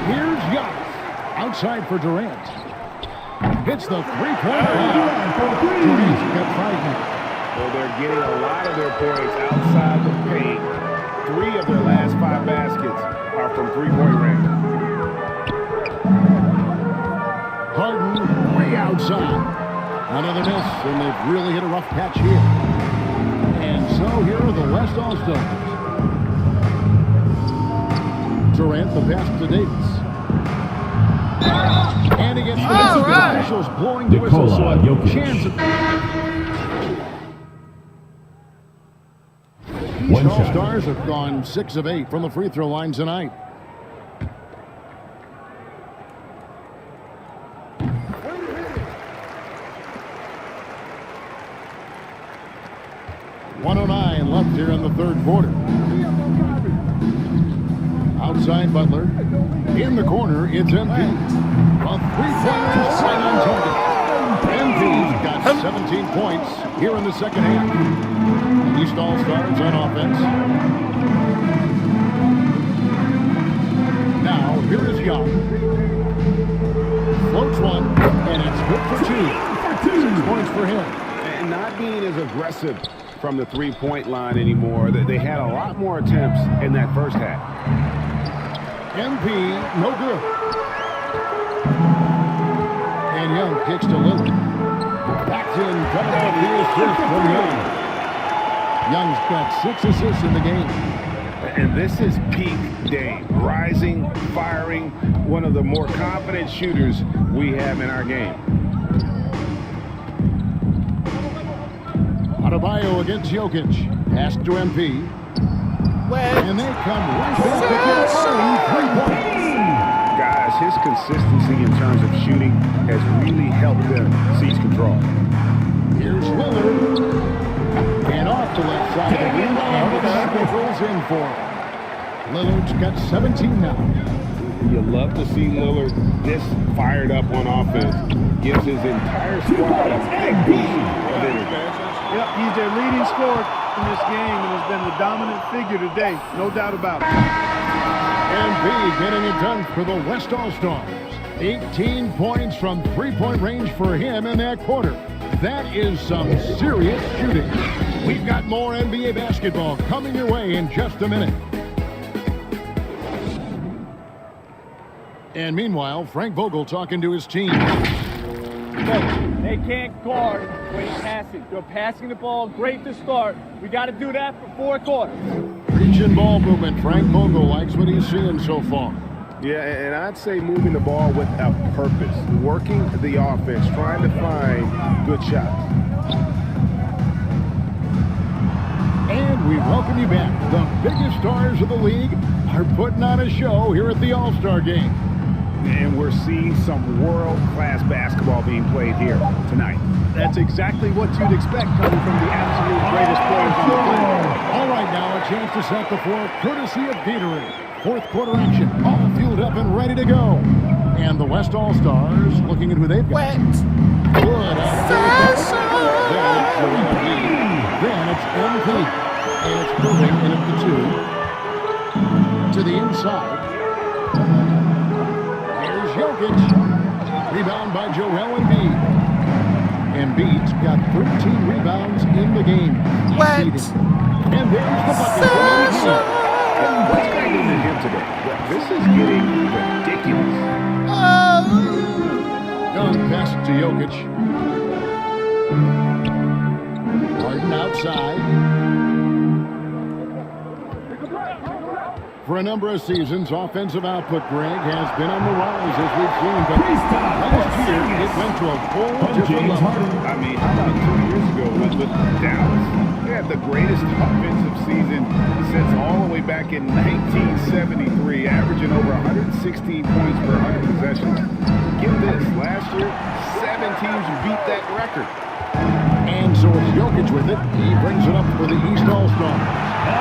Here's Giannis. Outside for Durant. Hits the three-point line. Durant's got 5 now. Well, they're getting a lot of their points outside the paint. 3 of their last 5 baskets are from three-point range. Harden way outside. Another miss, and they've really hit a rough patch here. And so here are the West All-Stars. Durant, the pass to Davis. And he gets the officials blowing the whistle, so a chance of... These All-Stars have gone 6 of 8 from the free throw line tonight. .109 left here in the third quarter. Outside Butler. In the corner, it's MP. A three-pointer is right on target. MP's got 17 points here in the second half. East All-Stars on offense. Now, here is Young. Floats one, and it's good for 2. 6 points for him. And not being as aggressive from the three-point line anymore. They had a lot more attempts in that first half. MP, no good. And Young kicks to Lillard. Backs in, coming off the assist from Young. Young's got 6 assists in the game. And this is peak Dame. Rising, firing, one of the more confident shooters we have in our game. Adebayo against Jokic. Pass to MP. And they come right back to get 3 points. Guys, his consistency in terms of shooting has really helped them seize control. Here's Lillard. And off the left side of the rim. And it rolls in for him. Lillard's got 17 now. You love to see Lillard this fired up on offense. Gives his entire squad a big boost of energy. Yep, he's their leading scorer in this game and has been the dominant figure today, no doubt about it. MB getting it done for the West All-Stars. 18 points from three-point range for him in that quarter. That is some serious shooting. We've got more NBA basketball coming your way in just a minute. And meanwhile, Frank Vogel talking to his team. They can't guard great passing. They're passing the ball great to start. We got to do that for 4 quarters. Reaches Efficient ball movement. Frank Vogel likes what he's seeing so far. Yeah, and I'd say moving the ball with a purpose, working the offense, trying to find good shots. And we welcome you back. The biggest stars of the league are putting on a show here at the All-Star Game. And we're seeing some world-class basketball being played here tonight. That's exactly what you'd expect coming from the absolute greatest players on the planet. All right, now a chance to set the floor courtesy of Gatorade. Fourth quarter action, all fueled up and ready to go. And the West All-Stars looking at who they've got. Wood Then it's MP. And it's moving in at the 2. To the inside. Here's Jokic. Rebound by Joel Embiid. Embiid's got 13 rebounds in the game. And there's the bucket. What's going on in him today? This is getting ridiculous. Young pass to Jokic. Harden outside. For a number of seasons, offensive output, Greg, has been on the rise, as we've seen. But last year, it went to a whole different level. I mean, how about 2 years ago with Dallas? They had the greatest offensive season since all the way back in 1973, averaging over 116 points per 100 possessions. Get this, last year, 7 teams beat that record. And so it's Jokic with it. He brings it up for the East All-Stars.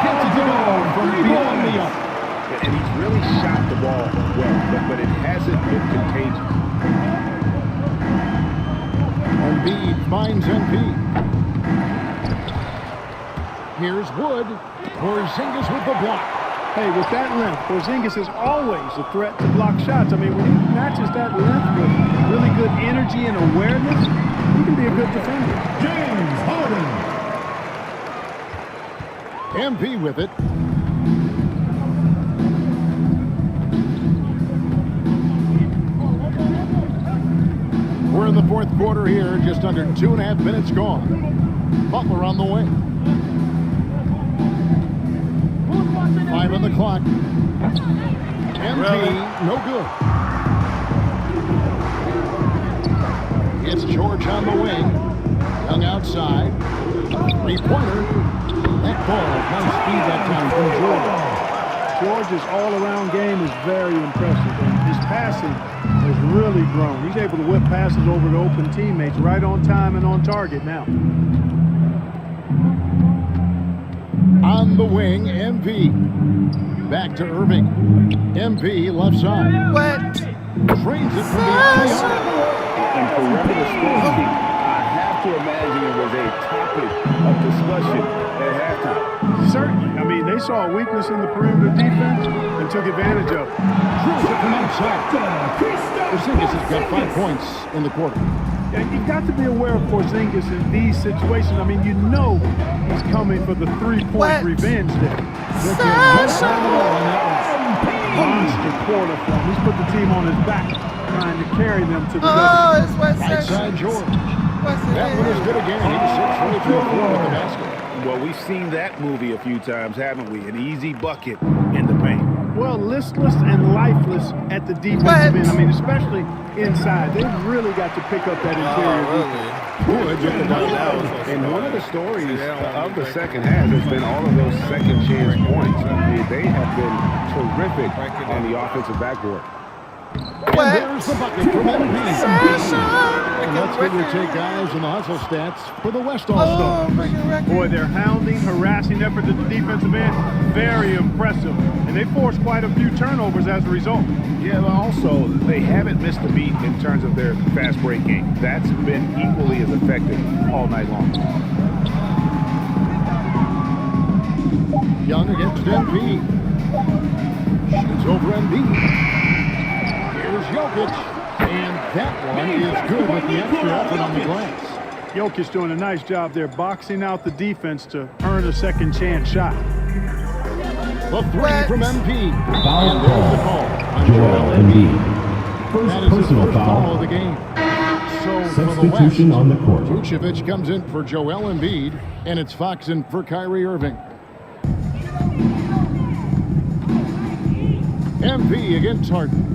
Gets it to go from beyond the arc. And he's really shot the ball well, but it hasn't been contagious. Embiid finds MP. Here's Wood. Porzingis with the block. Hey, with that length, Porzingis is always a threat to block shots. I mean, when he matches that length with really good energy and awareness, he can be a good defender. James Harden. MP with it. We're in the fourth quarter here, just under 2.5 minutes gone. Butler on the way. 5 on the clock. MP, no good. It's George on the wing. Young outside. Three-pointer. That ball, nice speed that time from George. George's all-around game is very impressive. And his passing has really grown. He's able to whip passes over to open teammates right on time and on target now. On the wing, MP. Back to Irving. MP left side. What? Trains it from the alley. And perimeter scoring, I have to imagine it was a topic of discussion at halftime. Certainly. I mean, they saw a weakness in the perimeter defense and took advantage of it. Drills it from outside. Porzingis has got 5 points in the quarter. And you've got to be aware of Porzingis in these situations. I mean, you know he's coming for the three-point revenge there. Monster quarter for him. He's put the team on his back, trying to carry them to the outside George. That one is good again. He was 6 for 4 with the basket. Well, we've seen that movie a few times, haven't we? An easy bucket in the paint. Well, listless and lifeless at the defensive end. I mean, especially inside. They've really got to pick up that interior defense. And one of the stories of the second half has been all of those second chance points. I mean, they have been terrific on the offensive backboard. And there's the bucket from MVP. And let's get your take, guys, on the hustle stats for the West All-Stars. Boy, their hounding, harassing effort at the defensive end, very impressive. And they forced quite a few turnovers as a result. Yeah, but also, they haven't missed a beat in terms of their fast break game. That's been equally as effective all night long. Young against MP. Shoots over Embiid. Jokic, and that one is good with the extra effort on the glass. Jokic doing a nice job there, boxing out the defense to earn a second chance shot. The three from MP. Foul call. Joel Embiid. First personal foul of the game. So substitution on the court. Vucevic comes in for Joel Embiid, and it's Fox in for Kyrie Irving. MP against Harden.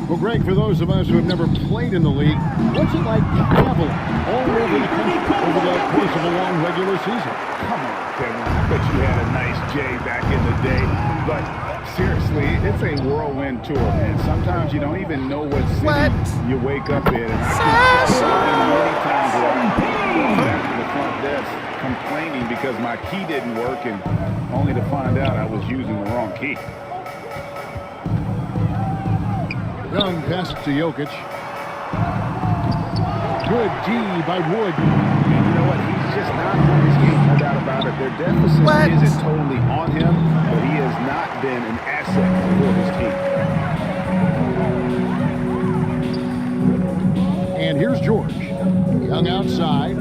Well, Greg, for those of us who have never played in the league, what's it like traveling all over the country over the course of a long regular season? Come on, Kevin. I bet you had a nice J back in the day. But seriously, it's a whirlwind tour, man. Sometimes you don't even know what city you wake up in. And I can tell many times that I'm going back to the front desk complaining because my key didn't work, and only to find out I was using the wrong key. Young pass to Jokic. Good D by Wood. And you know what? He's just not on his game, no doubt about it. Their deficit isn't totally on him, but he has not been an asset for his team. And here's George. Young outside.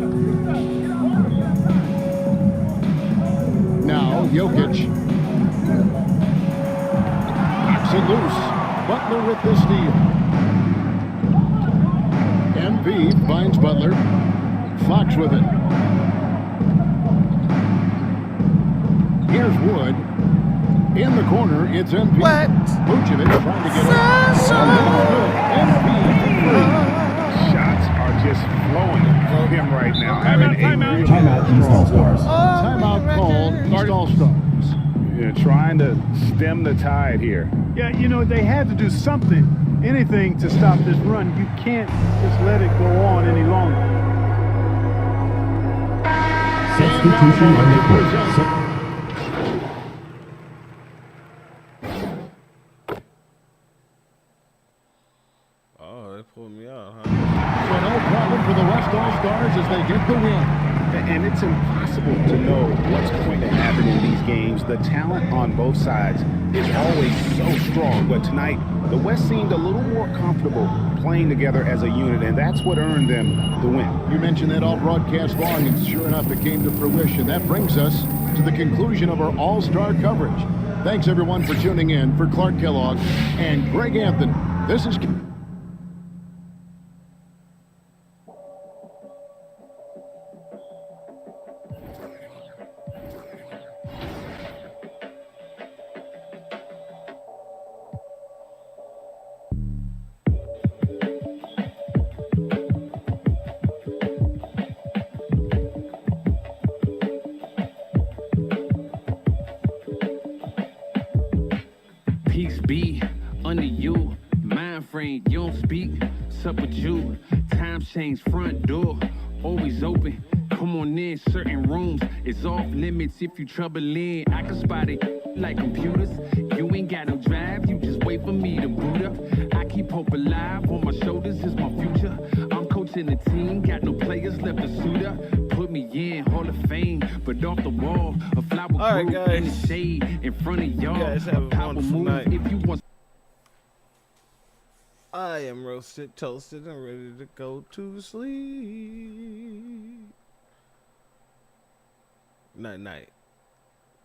Now Jokic. Knocks it loose. Butler with the steal. MV finds Butler. Fox with it. Here's Wood. In the corner, it's MV. Vucevic trying to get it. MV. Shots are just flowing from him right now. Timeout East All-Stars. Timeout called East All-Stars. Trying to stem the tide here. Yeah, you know, they had to do something, anything to stop this run. You can't just let it go on any longer. Substitution on the court. Oh, they pulled me out, huh? So no problem for the West All-Stars as they get the win. And it's impossible to know what's going to happen in these games. The talent on both sides is always so strong. But tonight, the West seemed a little more comfortable playing together as a unit, and that's what earned them the win. You mentioned that all broadcast long, and sure enough, it came to fruition. That brings us to the conclusion of our All-Star coverage. Thanks, everyone, for tuning in. For Clark Kellogg and Greg Anthony, this is... Peace be under you, mind frame, you don't speak, sup with you, time change, front door, always open, come on in, certain rooms, it's off limits if you trouble in, I can spot it like computers, you ain't got no drive, you just wait for me to boot up, I keep hope alive, on my shoulders is my future, I'm coaching the team, got no players left to suit up, put me in, Hall of Fame, but off the wall, a flower grew in the shade, in front of y'all, a power move if you want. I am roasted, toasted, and ready to go to sleep. Night, night.